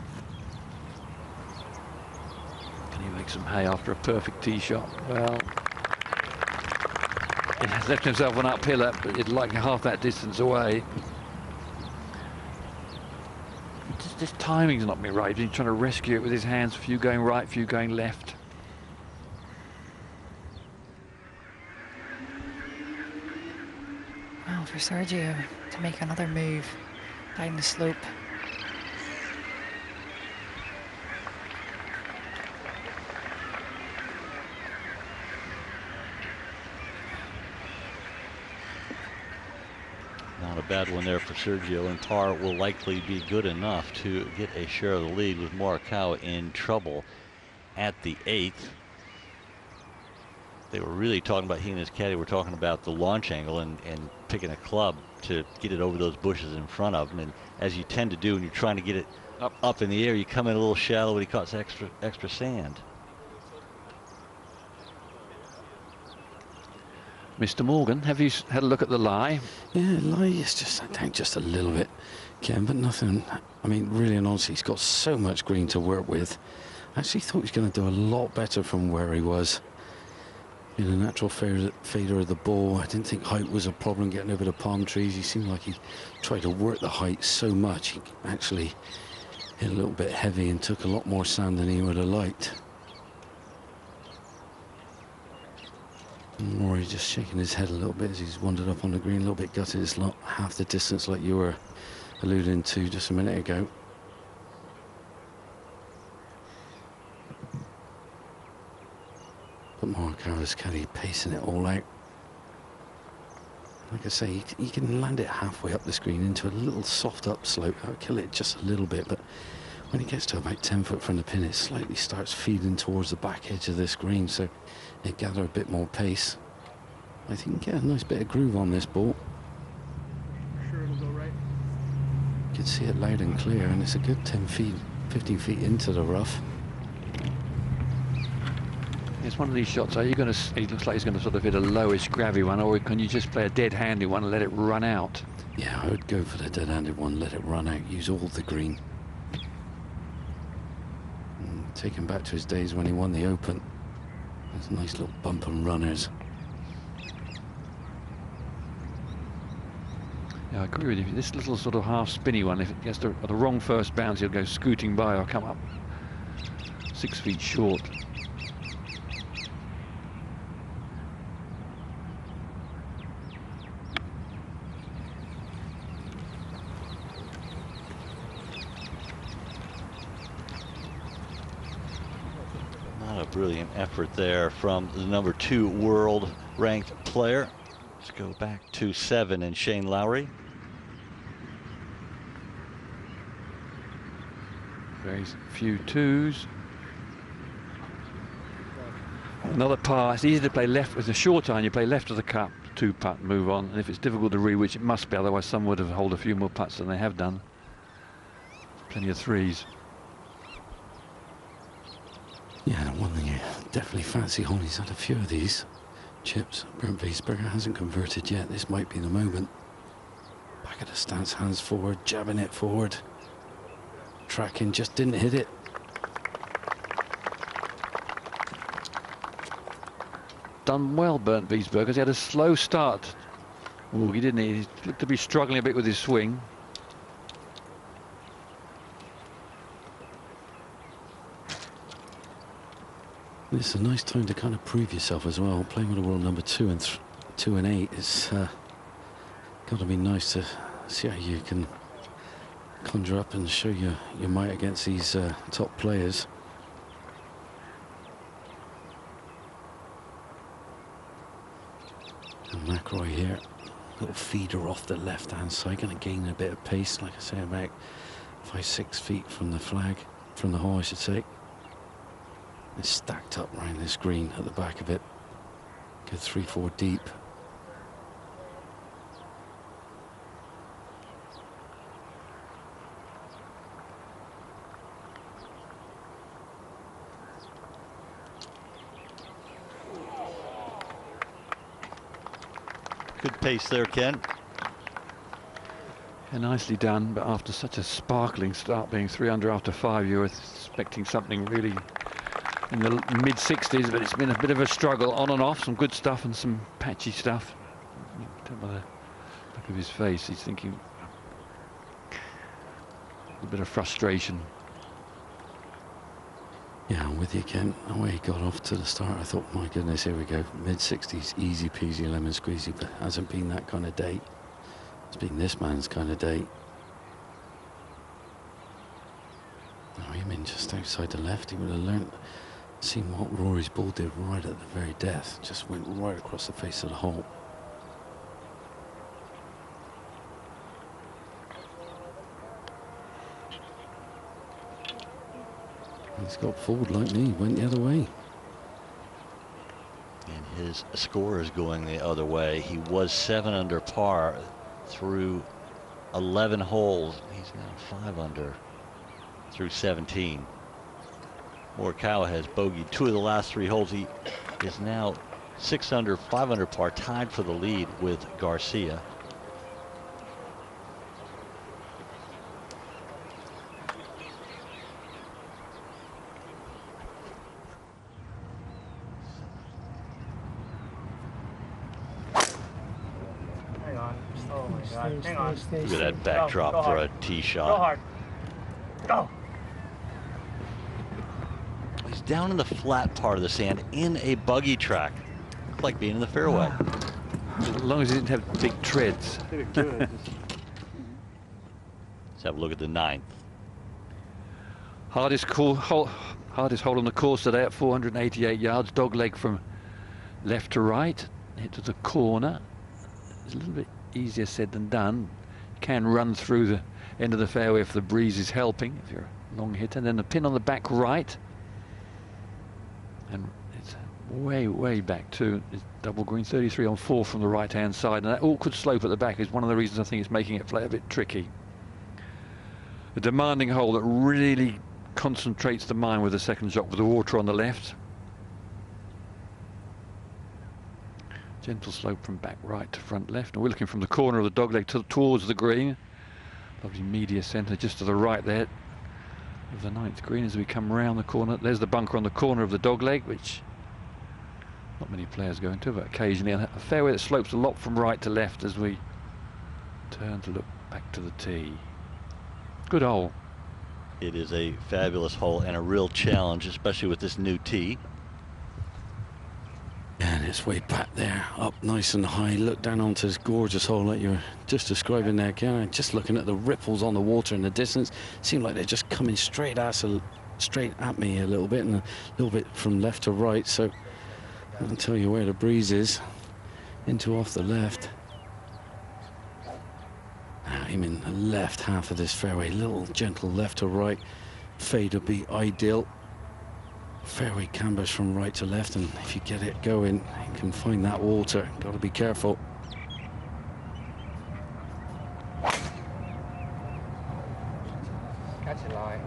Can he make some hay after a perfect tee shot? Well, he has left himself one uphill, but it's like half that distance away. This timing's not been right. He's trying to rescue it with his hands. A few going right, a few going left. for Sergio to make another move down the slope. Not a bad one there for Sergio, and par will likely be good enough to get a share of the lead, with Morikawa in trouble at the 8th. They were really talking about, he and his caddy were talking about the launch angle and picking a club to get it over those bushes in front of him. And as you tend to do when you're trying to get it up in the air, you come in a little shallow when he caught extra sand. Mr. Morgan, have you had a look at the lie? Yeah, lie is just down just a little bit, Ken, but nothing. I mean, really and honestly, he's got so much green to work with. I actually thought he was going to do a lot better from where he was. In a natural fader of the ball, I didn't think height was a problem getting over the palm trees. He seemed like he tried to work the height so much, he actually hit a little bit heavy and took a lot more sand than he would have liked. And Rory just shaking his head a little bit as he's wandered up on the green, a little bit gutted. It's not half the distance like you were alluding to just a minute ago. But Morikawa's caddy pacing it all out. Like I say, he can land it halfway up the screen into a little soft upslope. That would kill it just a little bit, but when it gets to about 10 foot from the pin, it slightly starts feeding towards the back edge of this green, so it gather a bit more pace. I think you can get a nice bit of groove on this ball. Sure it'll go right. You can see it loud and clear, and it's a good 10 feet, 15 feet into the rough. It's one of these shots. Are you going to? It looks like he's going to sort of hit a lowish, grabby one, or can you just play a dead-handed one and let it run out? Yeah, I would go for the dead-handed one. Let it run out. Use all the green. And take him back to his days when he won the Open. There's nice little bump and runners. Yeah, I agree with you. This little sort of half-spinny one, if it gets the wrong first bounce, he'll go scooting by or come up 6 feet short. Brilliant effort there from the #2 world ranked player. Let's go back to 7 and Shane Lowry. Very few twos. Another par. It's easy to play left with a short iron. You play left of the cup, 2-putt, move on. And if it's difficult to read, which it must be, otherwise some would have held a few more putts than they have done. Plenty of threes. Yeah, the one thing you definitely fancy on, he's had a few of these chips. Bernd Wiesberger hasn't converted yet. This might be the moment. Back at the stance, hands forward, jabbing it forward. Tracking, just didn't hit it. Done well, Bernd Wiesberger. He had a slow start. Oh, he didn't. He looked to be struggling a bit with his swing. It's a nice time to kind of prove yourself as well. Playing with a world #2 and 2 and 8 is got to be nice to see how you can conjure up and show your might against these top players. And McIlroy here, little feeder off the left-hand side, going to gain a bit of pace. Like I say, about 5-6 feet from the flag, from the hole, I should say. It's stacked up around this green at the back of it. Good 3-4 deep. Good pace there, Ken. Yeah, nicely done, but after such a sparkling start, being 3 under after 5, you were expecting something really in the mid-60s, but it's been a bit of a struggle on and off. Some good stuff and some patchy stuff. You can tell by the look of his face, he's thinking a bit of frustration. Yeah, I'm with you, Ken. The way he got off to the start, I thought, my goodness, here we go. Mid-60s, easy peasy lemon squeezy, but hasn't been that kind of day. It's been this man's kind of day. Oh, he mean just outside the left. He would have learnt, seen what Rory's ball did right at the very death. Just went right across the face of the hole. He's got forward like me, went the other way. And his score is going the other way. He was 7 under par through 11 holes. He's now 5 under through 17. Morikawa has bogeyed 2 of the last 3 holes. He is now 6 under, 5 under par, tied for the lead with Garcia. Hang on. Look at that backdrop for a tee shot. Go hard. Go. He's down in the flat part of the sand in a buggy track. Looked like being in the fairway. As long as he didn't have big treads. Let's have a look at the 9th. Hardest hole on the course today at 488 yards. Dogleg from left to right. Hit to the corner. It's a little bit easier said than done. You can run through the end of the fairway if the breeze is helping, if you're a long hitter. And then the pin on the back right. And it's way back too. It's double green, 33 on 4 from the right hand side. And that awkward slope at the back is one of the reasons I think it's making it play a bit tricky. A demanding hole that really concentrates the mind with the second shot with the water on the left. Gentle slope from back right to front left. And we're looking from the corner of the dogleg towards the green. Lovely media centre just to the right there of the 9th green as we come round the corner. There's the bunker on the corner of the dogleg, which not many players go into, but occasionally a fairway that slopes a lot from right to left as we turn to look back to the tee. Good hole. It is a fabulous hole and a real challenge, especially with this new tee. And it's way back there, up nice and high. Look down onto this gorgeous hole like you were just describing there, Karen. Just looking at the ripples on the water in the distance. Seem like they're just coming straight at me a little bit, and a little bit from left to right. So I'll tell you where the breeze is. Into off the left. I'm in the left half of this fairway. Little gentle left to right. Fade would be ideal. Fairway cambers from right to left, and if you get it going, you can find that water. Got to be careful. Catch a line.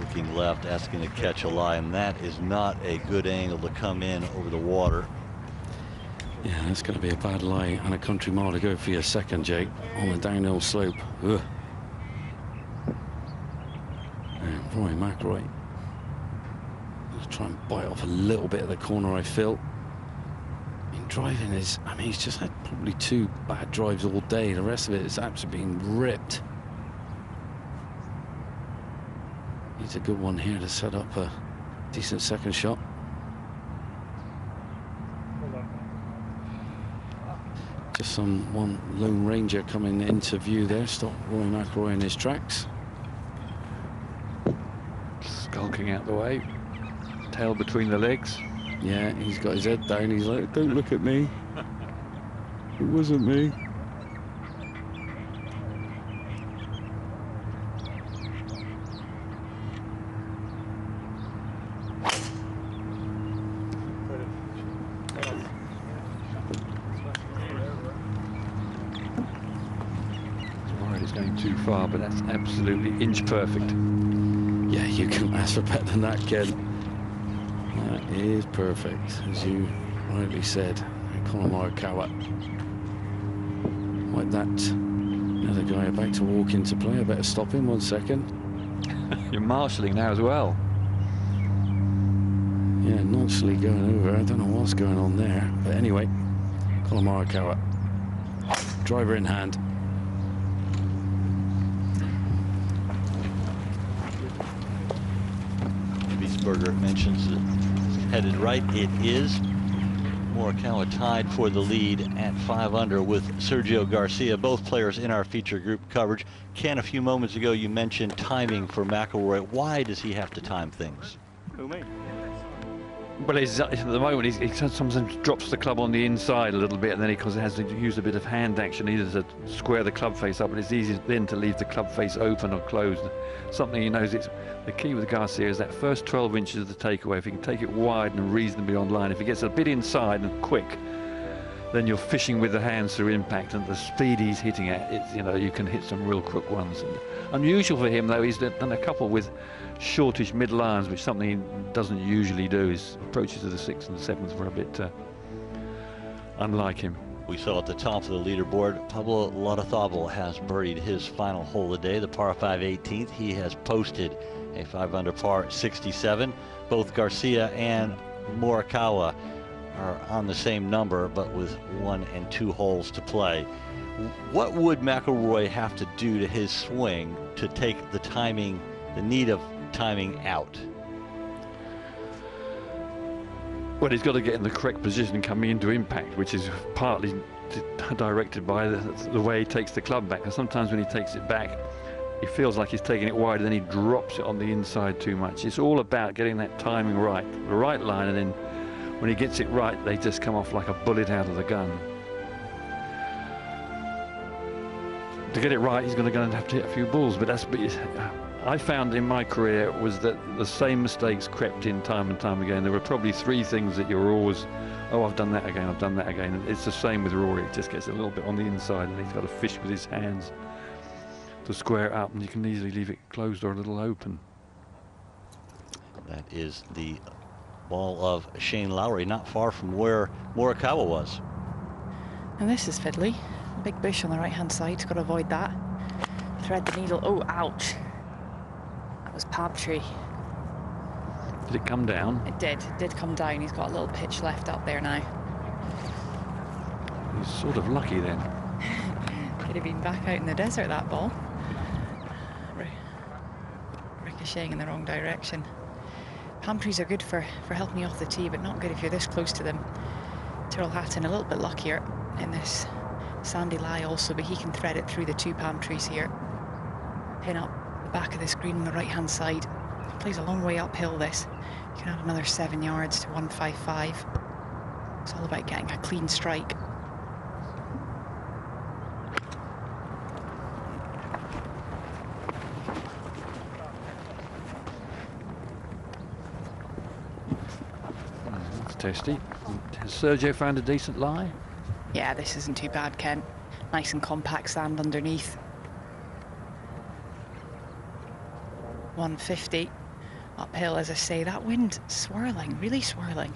Looking left, asking to catch a lie, and that is not a good angle to come in over the water. Yeah, that's going to be a bad lie and a country mile to go for your second, Jake, on the downhill slope. Ugh. Rory McIlroy. Let's try and bite off a little bit of the corner, I feel. I mean, driving is, I mean, he's just had probably 2 bad drives all day. The rest of it is absolutely being ripped. Needs a good one here to set up a decent second shot. Just one Lone Ranger coming into view there. Stop Rory McIlroy in his tracks. Skulking out the way, tail between the legs. Yeah, he's got his head down. He's like, don't look at me. It wasn't me. Worried it's going too far, but that's absolutely inch perfect. Yeah, you couldn't ask for better than that, Ken. That is perfect, as you rightly said. Collin Morikawa. Like that. Another guy about to walk into play. I better stop him 1 second. You're marshalling now as well. Yeah, nonchalantly going over. I don't know what's going on there. But anyway, Collin Morikawa. Driver in hand. Berger mentions it headed right. It is. Morikawa tied for the lead at 5 under with Sergio Garcia, both players in our feature group coverage. Ken, a few moments ago you mentioned timing for McIlroy. Why does he have to time things? Who, me? Well, at the moment, he sometimes drops the club on the inside a little bit, and then he has to use a bit of hand action either to square the club face up, but it's easy then to leave the club face open or closed. Something he knows, it's the key with Garcia is that first 12 inches of the takeaway. If he can take it wide and reasonably on line, if he gets a bit inside and quick, then you're fishing with the hands through impact, and the speed he's hitting at, it's, you know, you can hit some real crook ones. And unusual for him, though, he's done a couple with shortish middle irons, which something he doesn't usually do. His approaches to the 6th and 7th were a bit unlike him. We saw at the top of the leaderboard, Pablo Larrazábal has birdied his final hole of the day, the par 5 18th. He has posted a 5 under par 67. Both Garcia and Morikawa are on the same number, but with 1 and 2 holes to play. What would McIlroy have to do to his swing to take the timing, the need of timing out? Well, he's got to get in the correct position coming into impact, which is partly directed by the way he takes the club back. And sometimes when he takes it back, he feels like he's taking it wide, and then he drops it on the inside too much. It's all about getting that timing right, the right line, and then when he gets it right, they just come off like a bullet out of the gun. To get it right, he's going to have to hit a few balls, but that's. I found in my career was that the same mistakes crept in time and time again. There were probably 3 things that you're always, oh, I've done that again, I've done that again. And it's the same with Rory. It just gets a little bit on the inside, and he's got to fish with his hands to square it up, and you can easily leave it closed or a little open. That is the ball of Shane Lowry, not far from where Morikawa was. And this is fiddly. Big bush on the right-hand side, got to avoid that. Thread the needle. Oh, ouch. That was palm tree. Did it come down? It did come down. He's got a little pitch left up there now. He's sort of lucky then. Could have been back out in the desert, that ball. Ricocheting in the wrong direction. Palm trees are good for helping you off the tee, but not good if you're this close to them. Tyrrell Hatton a little bit luckier in this sandy lie also, but he can thread it through the 2 palm trees here. Pin up the back of this green on the right-hand side. Plays a long way uphill this. You can add another 7 yards to 155. It's all about getting a clean strike. That's tasty. Has Sergio found a decent lie? Yeah, this isn't too bad, Ken. Nice and compact sand underneath. 150 uphill, as I say. That wind swirling, really swirling.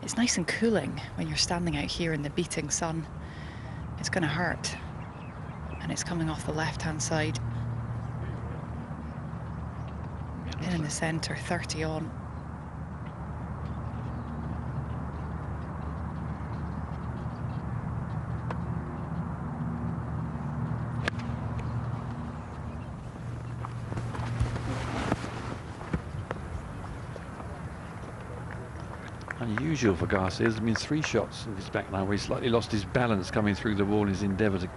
It's nice and cooling when you're standing out here in the beating sun. It's going to hurt, and it's coming off the left-hand side. Pin in the centre, 30 on. Unusual for Garcia. There's been 3 shots of his back now where he slightly lost his balance coming through the wall in his endeavour to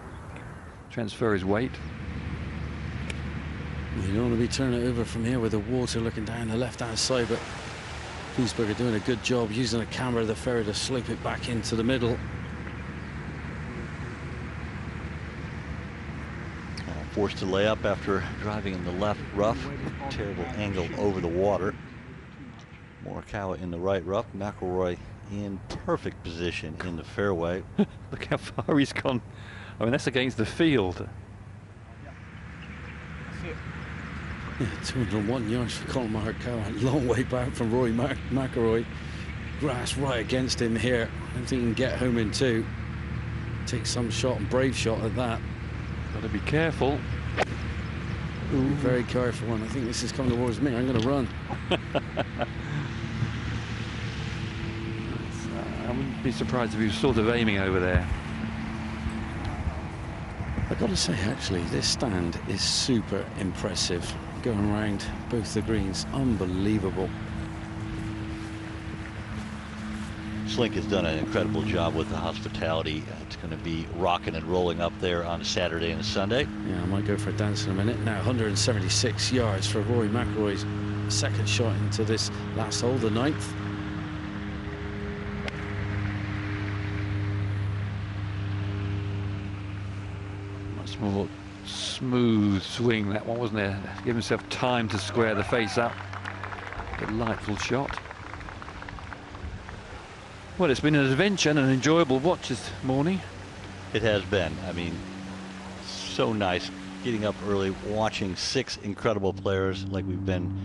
transfer his weight. You don't want to be turning it over from here with the water looking down the left-hand side, but Duesberger doing a good job using the camera of the ferry to slope it back into the middle. Forced to lay up after driving in the left rough. Terrible angle over the water. Morikawa in the right rough. McIlroy in perfect position in the fairway. Look how far he's gone. I mean, that's against the field. Yeah, 201 yards for Collin Morikawa. Long way back from Rory McIlroy. Grass right against him here. I don't think he can get home in 2. Take some shot, and brave shot at that. Got to be careful. Ooh, very careful one. I think this is coming towards me. I'm going to run. I wouldn't be surprised if he was sort of aiming over there. I've got to say, actually, this stand is super impressive. Going around both the greens, unbelievable. Slink has done an incredible job with the hospitality. It's going to be rocking and rolling up there on a Saturday and a Sunday. Yeah, I might go for a dance in a minute. Now 176 yards for Rory McIlroy's second shot into this last hole, the 9th. Much more smooth swing that one, wasn't there? Give himself time to square the face up. Delightful shot. Well, it's been an adventure and an enjoyable watch this morning. It has been. I mean, so nice getting up early, watching 6 incredible players like we've been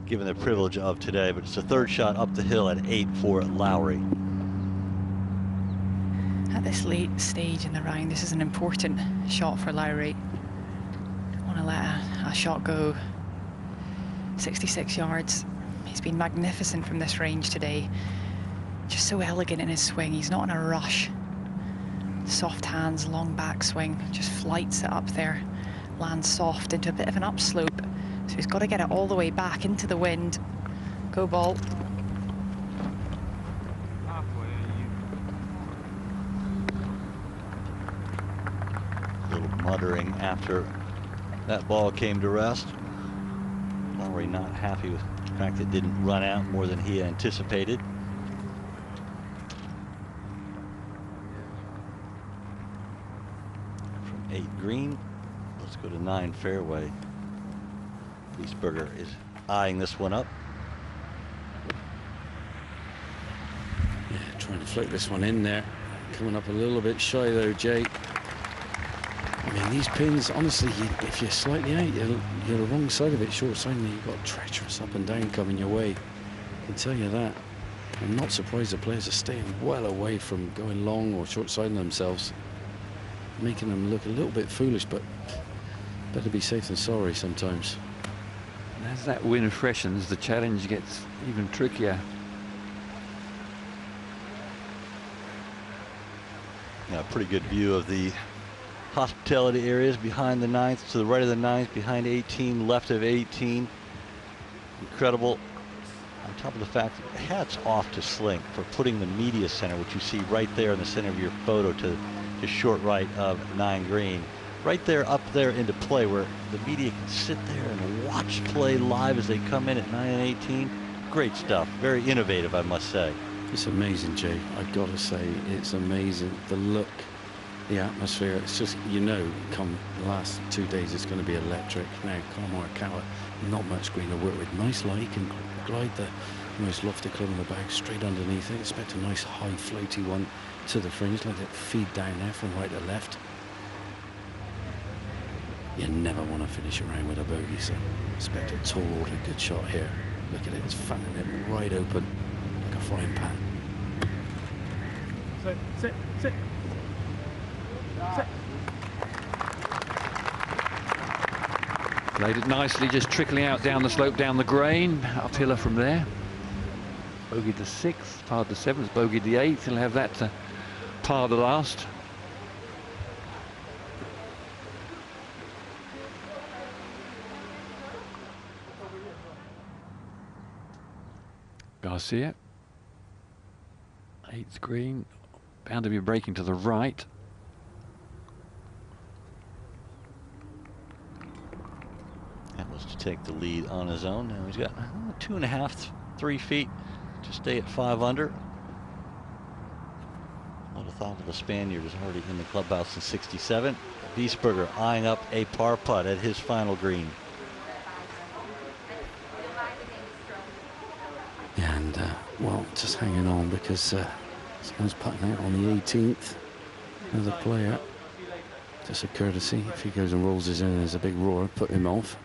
given the privilege of today. But it's the third shot up the hill at 8 for Lowry. At this late stage in the round, this is an important shot for Lowry. Don't want to let a shot go. 66 yards. He's been magnificent from this range today. Just so elegant in his swing. He's not in a rush. Soft hands, long backswing, just flights it up there. Lands soft into a bit of an upslope. So he's got to get it all the way back into the wind. Go ball. A little muttering after that ball came to rest. Lowry not happy with the fact it didn't run out more than he anticipated. From 8 green, let's go to 9 fairway. Wiesberger is eyeing this one up. Yeah, trying to float this one in there. Coming up a little bit shy though, Jay. I mean, these pins, honestly, if you're slightly out, you're the wrong side of it, short side, and you've got treacherous up and down coming your way. I can tell you that. I'm not surprised the players are staying well away from going long or short-siding themselves, making them look a little bit foolish, but better be safe than sorry sometimes. As that wind freshens, the challenge gets even trickier. Yeah, pretty good view of the hospitality areas behind the 9th, to the right of the 9th, behind 18, left of 18. Incredible. On top of the fact, hats off to Slink for putting the media center, which you see right there in the center of your photo, to short right of 9 green. Right there, up there into play, where the media can sit there and watch play live as they come in at 9 and 18. Great stuff. Very innovative, I must say. It's amazing, Jay. I've got to say, it's amazing. The look, the atmosphere. It's just, you know, come the last 2 days, it's going to be electric. Now, Morikawa, not much green to work with. Nice lie, he can glide the most lofty club in the bag straight underneath it. Expect a nice high floaty one to the fringe, let it feed down there from right to left. You never want to finish around with a bogey, so expect a tall order good shot here. Look at it, it's fanning it right open like a frying pan. Sit. Played it nicely, just trickling out down the slope, down the grain, uphiller from there. Bogeyed the 6th, parred the 7th, bogeyed the 8th. He'll have that to par the last. Garcia, 8th green, bound to be breaking to the right. That was to take the lead on his own. Now he's got 2.5, 3 feet to stay at 5 under. I would have thought that the Spaniard was already in the clubhouse in 67. Wiesberger eyeing up a par putt at his final green. And, well, just hanging on because someone's putting out on the 18th. Another player. Just a courtesy. If he goes and rolls his in, there's a big roar, put him off.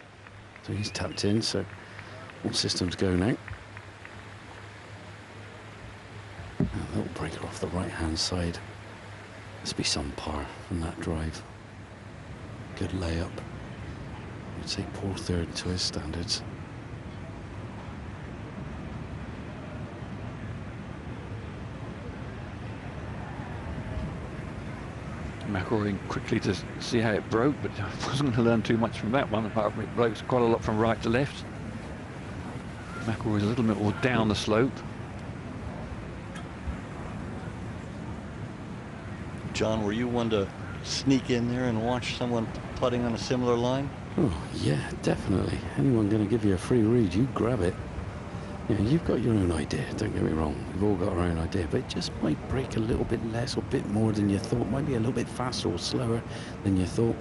So he's tapped in, so all systems go now. A little breaker off the right-hand side. Must be some par from that drive. Good layup. Would say poor third to his standards. McIlroy quickly to see how it broke, but I wasn't going to learn too much from that one, apart from it broke quite a lot from right to left. McIlroy's a little bit more down the slope. John, were you one to sneak in there and watch someone putting on a similar line? Oh, yeah, definitely. Anyone going to give you a free read, you grab it. You know, you've got your own idea, don't get me wrong. We've all got our own idea, but it just might break a little bit less or a bit more than you thought. Might be a little bit faster or slower than you thought.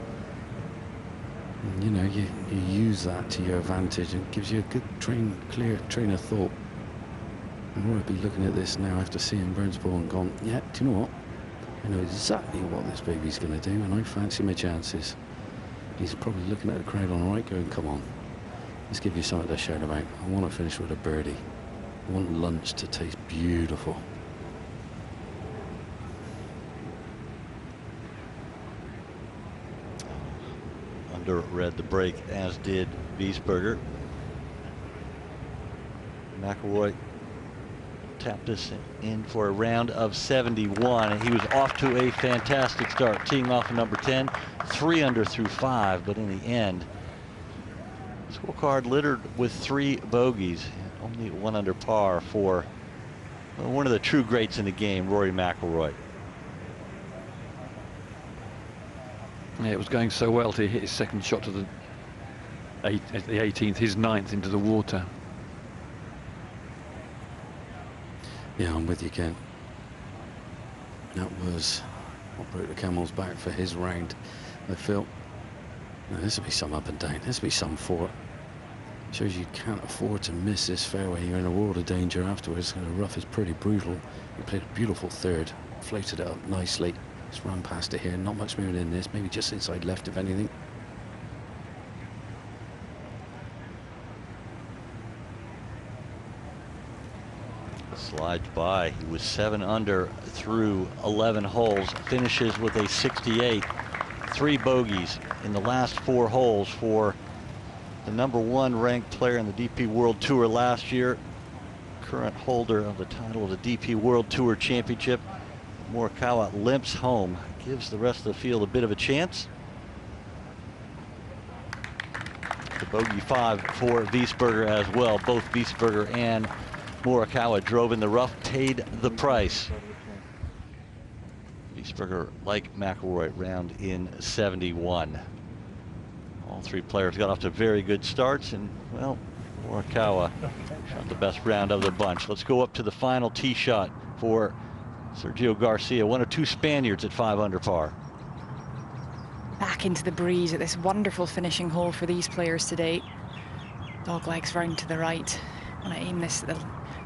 And, you know, you use that to your advantage and it gives you a good clear train of thought. And Rory would be looking at this now after seeing Burns ball and gone, yeah, do you know what? I know exactly what this baby's going to do, and I fancy my chances. He's probably looking at the crowd on the right going, come on, let's give you something to shout about. I want to finish with a birdie. I want lunch to taste beautiful. Under-read the break, as did Wiesberger. McIlroy tapped us in for a round of 71, and he was off to a fantastic start, teeing off at number 10, 3 under through 5, but in the end, scorecard littered with 3 bogeys, only 1 under par for one of the true greats in the game, Rory McIlroy. Yeah, it was going so well to hit his second shot to the 18th, his 9th into the water. Yeah, I'm with you, Ken. That was what broke the camel's back for his round, I felt. Now, this will be some up and down. This will be some 4. Shows you can't afford to miss this fairway. You're in a world of danger afterwards. The rough is pretty brutal. He played a beautiful 3rd, floated it up nicely. Just run past it here. Not much moving in this. Maybe just inside left, if anything. Slides by. He was 7 under through 11 holes. Finishes with a 68. 3 bogeys in the last 4 holes for the #1 ranked player in the DP World Tour last year. Current holder of the title of the DP World Tour Championship. Morikawa limps home. Gives the rest of the field a bit of a chance. The bogey 5 for Wiesberger as well. Both Wiesberger and Morikawa drove in the rough, paid the price. Wiesberger, like McIlroy, round in 71. All 3 players got off to very good starts, and, well, Morikawa shot the best round of the bunch. Let's go up to the final tee shot for Sergio Garcia, one of 2 Spaniards at 5 under par. Back into the breeze at this wonderful finishing hole for these players today. Dog legs round to the right. I want to aim this at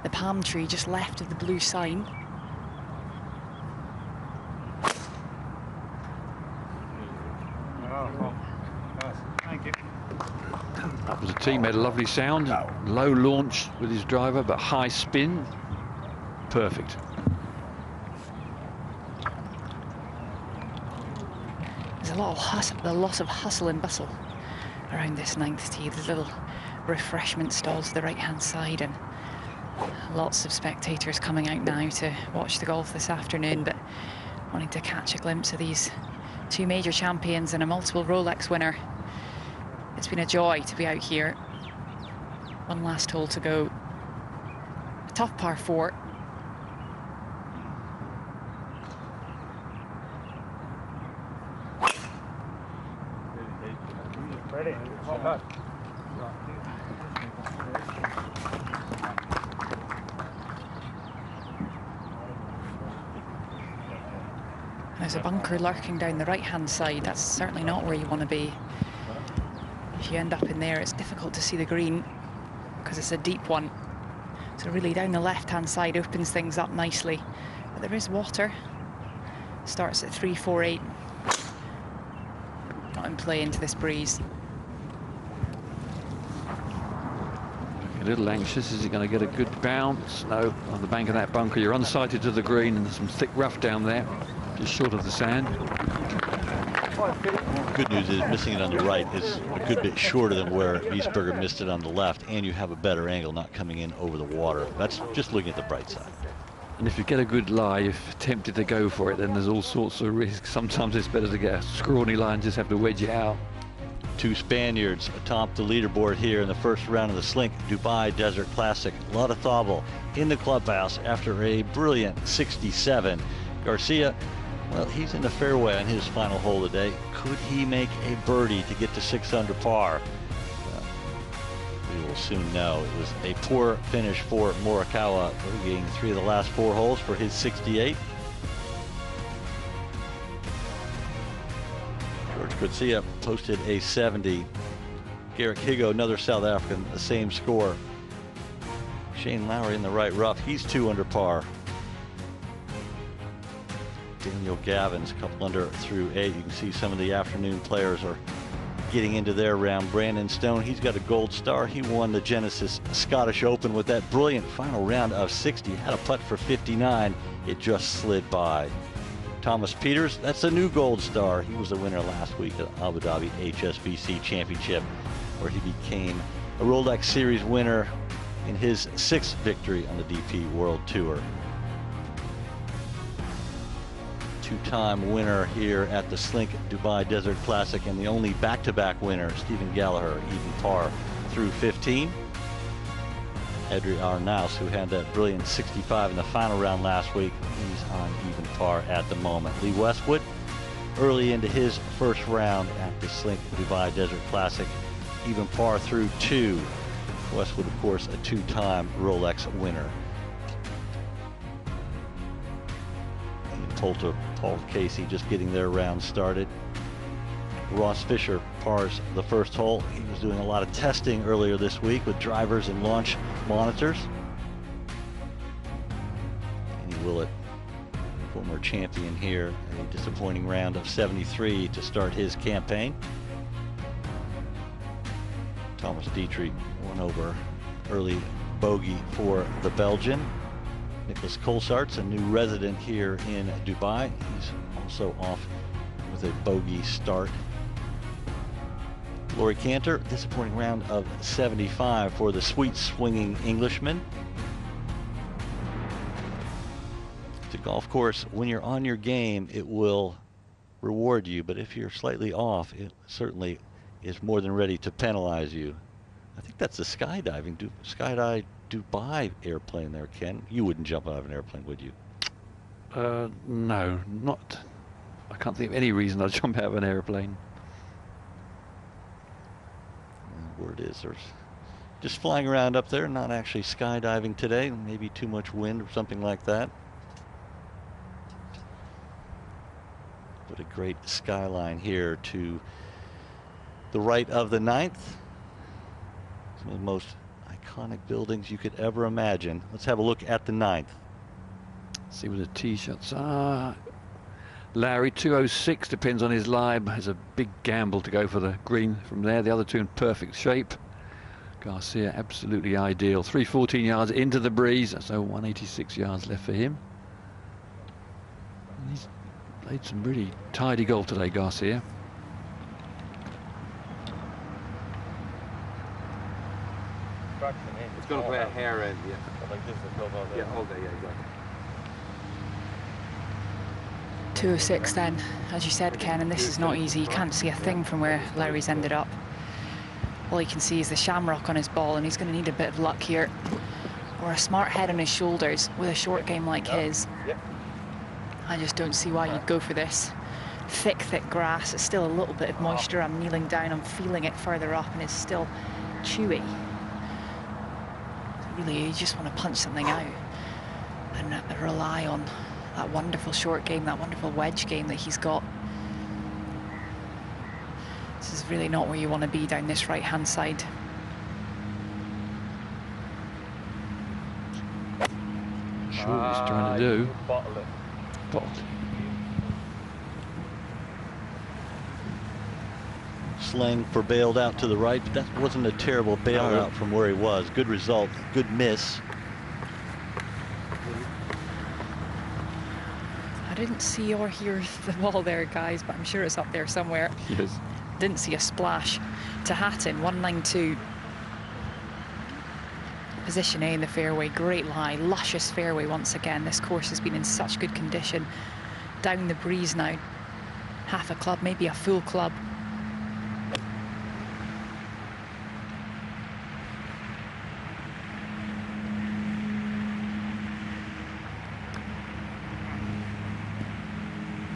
the palm tree just left of the blue sign. Thank you. That was a tee, made a lovely sound. Low launch with his driver, but high spin. Perfect. There's a lot of hustle and bustle around this 9th tee. There's little refreshment stalls to the right-hand side, and lots of spectators coming out now to watch the golf this afternoon, but wanting to catch a glimpse of these 2 major champions and a multiple Rolex winner. It's been a joy to be out here. One last hole to go. A tough par 4. Ready? There's a bunker lurking down the right-hand side. That's certainly not where you want to be. If you end up in there, it's difficult to see the green because it's a deep one. So really down the left-hand side opens things up nicely. But there is water. Starts at 348. Not in play into this breeze. A little anxious. Is he going to get a good bounce? No, on the bank of that bunker. You're unsighted to the green, and there's some thick rough down there, just short of the sand. Good news is missing it on the right is a good bit shorter than where Wiesberger missed it on the left, and you have a better angle not coming in over the water. That's just looking at the bright side. And if you get a good lie, if tempted to go for it, then there's all sorts of risks. Sometimes it's better to get a scrawny lie and just have to wedge it out. 2 Spaniards atop the leaderboard here in the first round of the Slink Dubai Desert Classic. A lot of thobble in the clubhouse after a brilliant 67. Garcia Well, he's in the fairway on his final hole today. Could he make a birdie to get to 6 under par? We will soon know. It was a poor finish for Morikawa, boogieing 3 of the last 4 holes for his 68. George Coetzee posted a 70. Garrick Higo, another South African, the same score. Shane Lowry in the right rough. He's 2 under par. Daniel Gavin's a couple under through 8. You can see some of the afternoon players are getting into their round. Brandon Stone, he's got a gold star. He won the Genesis Scottish Open with that brilliant final round of 60. Had a putt for 59. It just slid by. Thomas Peters, that's a new gold star. He was the winner last week at Abu Dhabi HSBC Championship, where he became a Rolex Series winner in his 6th victory on the DP World Tour. 2-time winner here at the Slink Dubai Desert Classic, and the only back-to-back winner, Stephen Gallagher, even par through 15. Edry Arnaus, who had that brilliant 65 in the final round last week, he's on even par at the moment. Lee Westwood, early into his first round at the Slink Dubai Desert Classic, even par through 2. Westwood, of course, a 2-time Rolex winner. Poulter, Paul Casey just getting their round started. Ross Fisher pars the first hole. He was doing a lot of testing earlier this week with drivers and launch monitors. Andy Willett, former champion here, a disappointing round of 73 to start his campaign. Thomas Dietrich won over early bogey for the Belgian. Nicholas Colsaerts, a new resident here in Dubai. He's also off with a bogey start. Laurie Cantor, disappointing round of 75 for the sweet swinging Englishman. It's a golf course, when you're on your game, it will reward you, but if you're slightly off, it certainly is more than ready to penalize you. I think that's the skydiving, skydive Dubai airplane there, Ken. You wouldn't jump out of an airplane, would you? No, not. I can't think of any reason I'd jump out of an airplane. The word is there's just flying around up there, not actually skydiving today. Maybe too much wind or something like that. But a great skyline here to the right of the 9th. Some of the most iconic buildings you could ever imagine. Let's have a look at the 9th. See what the tee shots are. Larry 206, depends on his lie. It's a big gamble to go for the green from there. The other two in perfect shape. Garcia absolutely ideal. 314 yards into the breeze, so 186 yards left for him. And he's played some really tidy golf today, Garcia. It's going to play a hair end, yeah. Like this, yeah, all day, yeah, exactly. 206 then, as you said, Ken, and this is not easy. You can't see a thing from where Larry's ended up. All you can see is the shamrock on his ball, and he's going to need a bit of luck here, or a smart head on his shoulders with a short game like his. I just don't see why you'd go for this. Thick grass. It's still a little bit of moisture. I'm kneeling down, I'm feeling it further up, and it's still chewy. Really, you just want to punch something out and rely on that wonderful short game, that wonderful wedge game that he's got. This is really not where you want to be down this right-hand side. Sure what he's trying to do. Bottle it. Bottle. Slang for bailed out to the right, but that wasn't a terrible bailout from where he was. Good result, good miss. I didn't see or hear the ball there, guys, but I'm sure it's up there somewhere. Yes. Didn't see a splash. To Hatton, 192. Position A in the fairway, great lie, luscious fairway once again. This course has been in such good condition. Down the breeze now. Half a club, maybe a full club.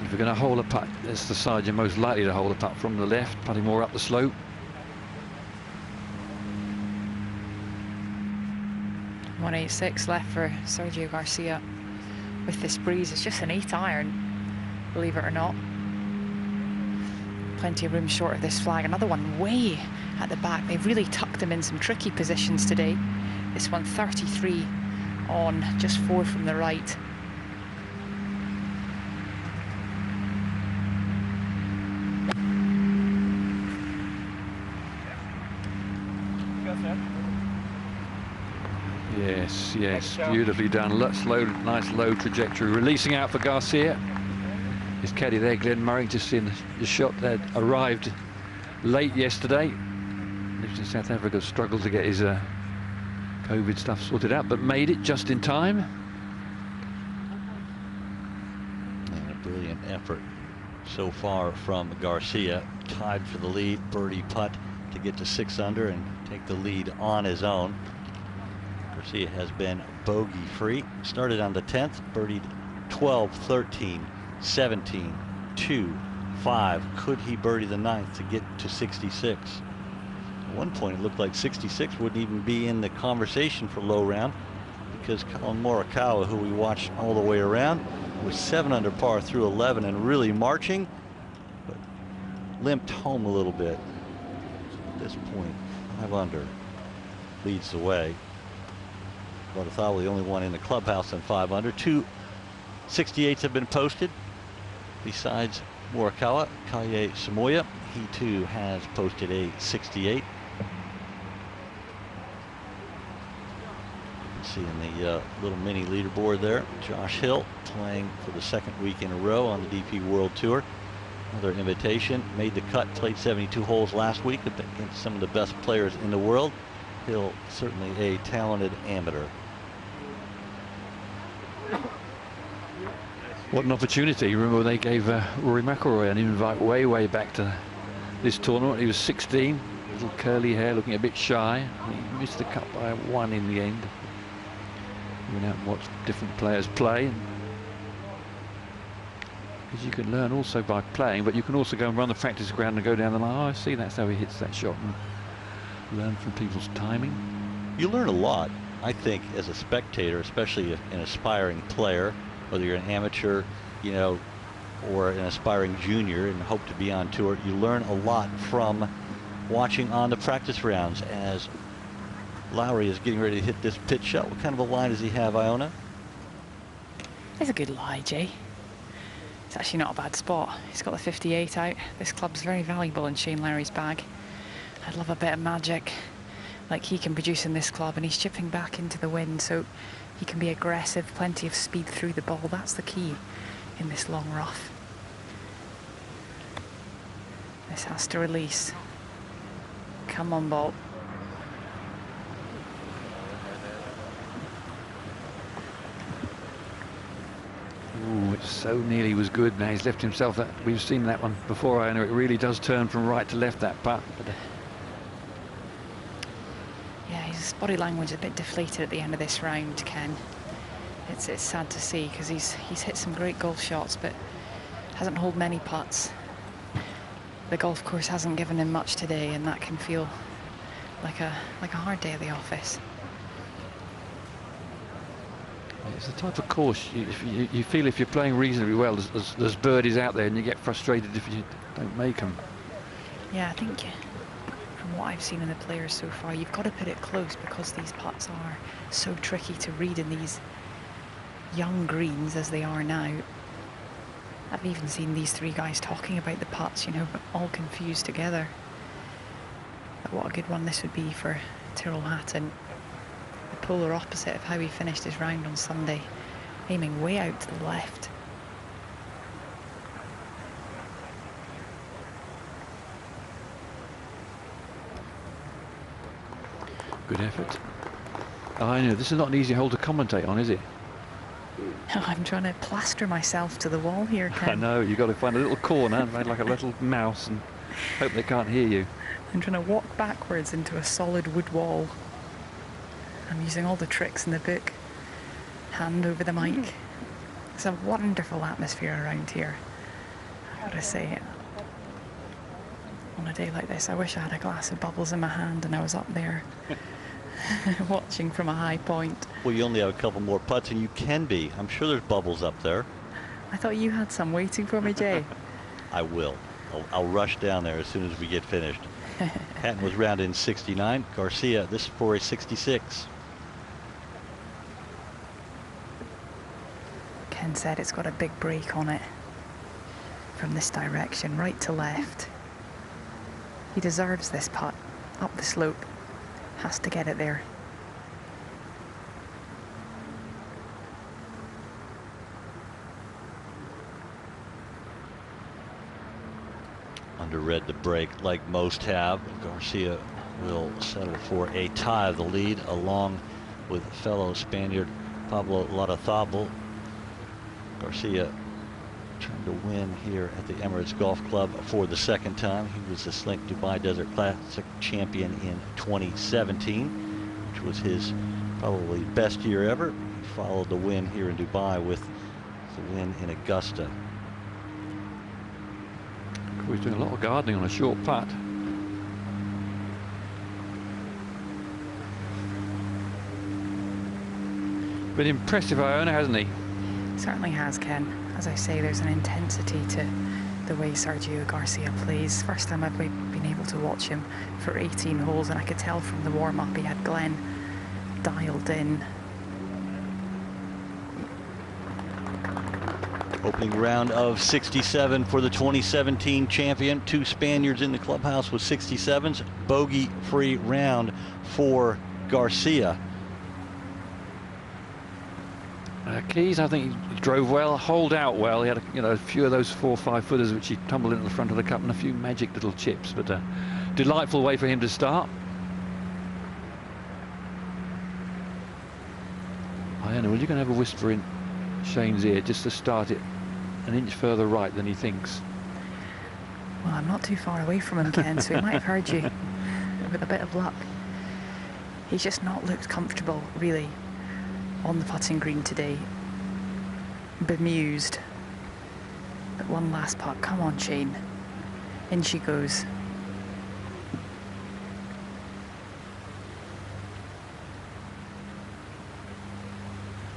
If you're going to hold a putt, that's the side you're most likely to hold a putt from the left, putting more up the slope. .186 left for Sergio Garcia. With this breeze, it's just an 8-iron, believe it or not. Plenty of room short of this flag. Another one way at the back. They've really tucked him in some tricky positions today. This one 33 on, just 4 from the right. Yes, yes, beautifully done. Slow, nice low trajectory. Releasing out for Garcia. His caddy there, Glenn Murray, just in the shot that arrived late yesterday. Lives in South Africa, struggled to get his COVID stuff sorted out, but made it just in time. And a brilliant effort so far from Garcia. Tied for the lead, birdie putt to get to 6 under and take the lead on his own. Garcia has been bogey free. Started on the 10th, birdied 12, 13, 17, 2, 5. Could he birdie the 9th to get to 66? At one point it looked like 66 wouldn't even be in the conversation for low round, because Collin Morikawa, who we watched all the way around, was 7 under par through 11 and really marching, but limped home a little bit. At this point, 5 under leads the way. Morikawa, the only one in the clubhouse on 5 under. 2 68s have been posted. Besides Morikawa, Kaye Samoya, he too has posted a 68. You can see in the little mini leaderboard there, Josh Hill playing for the 2nd week in a row on the DP World Tour. Another invitation, made the cut, played 72 holes last week against some of the best players in the world. Hill, certainly a talented amateur. What an opportunity. Remember they gave Rory McIlroy an invite way back to this tournament. He was 16, little curly hair, looking a bit shy. He missed the cut by 1 in the end. He went out and watched different players play. Because you can learn also by playing, but you can also go and run the practice ground and go down the line. Oh, I see, that's how he hits that shot. And learn from people's timing. You learn a lot, I think, as a spectator, especially an aspiring player, whether you're an amateur, you know, or an aspiring junior and hope to be on tour. You learn a lot from watching on the practice rounds as Lowry is getting ready to hit this pitch shot. What kind of a line does he have, Iona? It's a good lie, Jay. It's actually not a bad spot. He's got the 58 out. This club's very valuable in Shane Lowry's bag. I'd love a bit of magic like he can produce in this club, and he's chipping back into the wind, so he can be aggressive, plenty of speed through the ball. That's the key in this long rough. This has to release. Come on, ball. Ooh, it so nearly was good. Now he's left himself that. We've seen that one before, I know. It really does turn from right to left, that putt. But yeah, his body language is a bit deflated at the end of this round, Ken. It's sad to see, because he's hit some great golf shots, but hasn't holed many putts. The golf course hasn't given him much today, and that can feel like a hard day at the office. it's the type of course you feel if you're playing reasonably well, there's birdies out there, and you get frustrated if you don't make them. Yeah, I think from what I've seen in the players so far, you've got to put it close, because these putts are so tricky to read in these young greens as they are now. I've even seen these 3 guys talking about the putts, you know, all confused together. But what a good one this would be for Tyrrell Hatton. The polar opposite of how he finished his round on Sunday, aiming way out to the left. Good effort. Oh, I know, this is not an easy hole to commentate on, is it? Oh, I'm trying to plaster myself to the wall here, Ken. I know, you've got to find a little corner, made like a little mouse, and hope they can't hear you. I'm trying to walk backwards into a solid wood wall. I'm using all the tricks in the book. Hand over the mic. It's a wonderful atmosphere around here. Gotta say, on a day like this, I wish I had a glass of bubbles in my hand and I was up there watching from a high point. Well, you only have a couple more putts, and you can be. I'm sure there's bubbles up there. I thought you had some waiting for me, Jay. I will. I'll rush down there as soon as we get finished. Hatton was rounded in 69. Garcia, this is for a 66. Ken said it's got a big break on it from this direction, right to left. He deserves this putt. Up the slope. Has to get it there. Underread the break like most have. Garcia will settle for a tie of the lead along with fellow Spaniard Pablo Larrazabal. Garcia trying to win here at the Emirates Golf Club for the second time. He was the Slink Dubai Desert Classic champion in 2017, which was his probably best year ever. He followed the win here in Dubai with the win in Augusta. He's doing a lot of gardening on a short putt. Been impressive, Iona, hasn't he? Certainly has, Ken. As I say, there's an intensity to the way Sergio Garcia plays. First time I've been able to watch him for 18 holes, and I could tell from the warm-up he had Glenn dialed in. Opening round of 67 for the 2017 champion. Two Spaniards in the clubhouse with 67s. Bogey-free round for Garcia. Keys, I think he drove well, holed out well. He had a few of those 4 or 5 footers which he tumbled into the front of the cup, and a few magic little chips. But a delightful way for him to start. Iona, well, you're going to have a whisper in Shane's ear just to start it an inch further right than he thinks. Well, I'm not too far away from him, Ken, so he might have heard you with a bit of luck. He's just not looked comfortable, really, on the putting green today. Bemused. But one last putt. Come on, Shane. In she goes.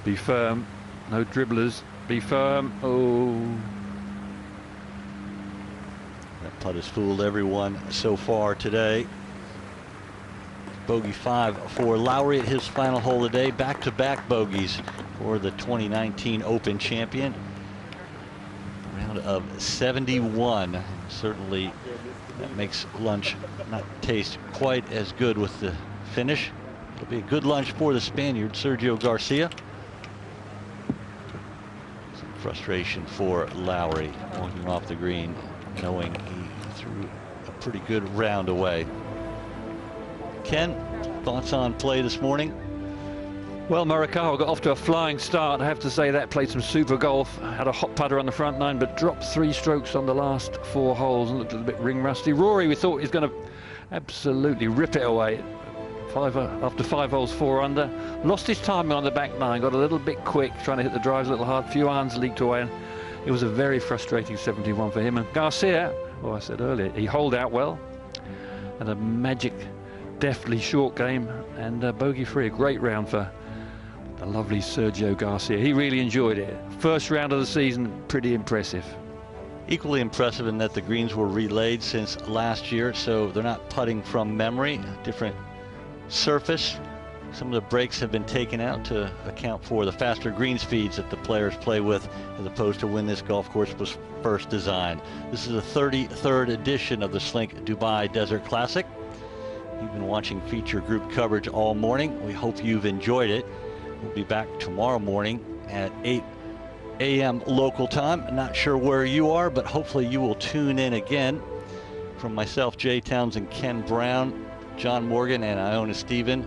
Be firm. No dribblers. Be firm. Oh. That putt has fooled everyone so far today. Bogey 5 for Lowry at his final hole of the day. Back-to-back bogeys for the 2019 Open champion. Round of 71. Certainly that makes lunch not taste quite as good with the finish. It'll be a good lunch for the Spaniard, Sergio Garcia. Some frustration for Lowry walking off the green, knowing he threw a pretty good round away. Ken, thoughts on play this morning? Well, Morikawa got off to a flying start. I have to say that, played some super golf. Had a hot putter on the front nine, but dropped 3 strokes on the last 4 holes and looked a little bit ring rusty. Rory, we thought he was going to absolutely rip it away. After 5 holes, 4 under. Lost his timing on the back nine, got a little bit quick, trying to hit the drives a little hard. Few irons leaked away, and it was a very frustrating 71 for him. And Garcia, well, I said earlier, he holed out well, and a magic, deftly short game, and bogey free. A great round for the lovely Sergio Garcia. He really enjoyed it. First round of the season, pretty impressive. Equally impressive in that the greens were relayed since last year, so they're not putting from memory. Different surface. Some of the breaks have been taken out to account for the faster green speeds that the players play with, as opposed to when this golf course was first designed. This is the 33rd edition of the Slink Dubai Desert Classic. You've been watching feature group coverage all morning. We hope you've enjoyed it. We'll be back tomorrow morning at 8 a.m. local time. I'm not sure where you are, but hopefully you will tune in again. From myself, Jay Townsend, Ken Brown, John Morgan, and Iona Stephen,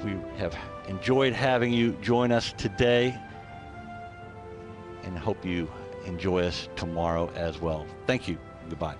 we have enjoyed having you join us today, and hope you enjoy us tomorrow as well. Thank you. Goodbye.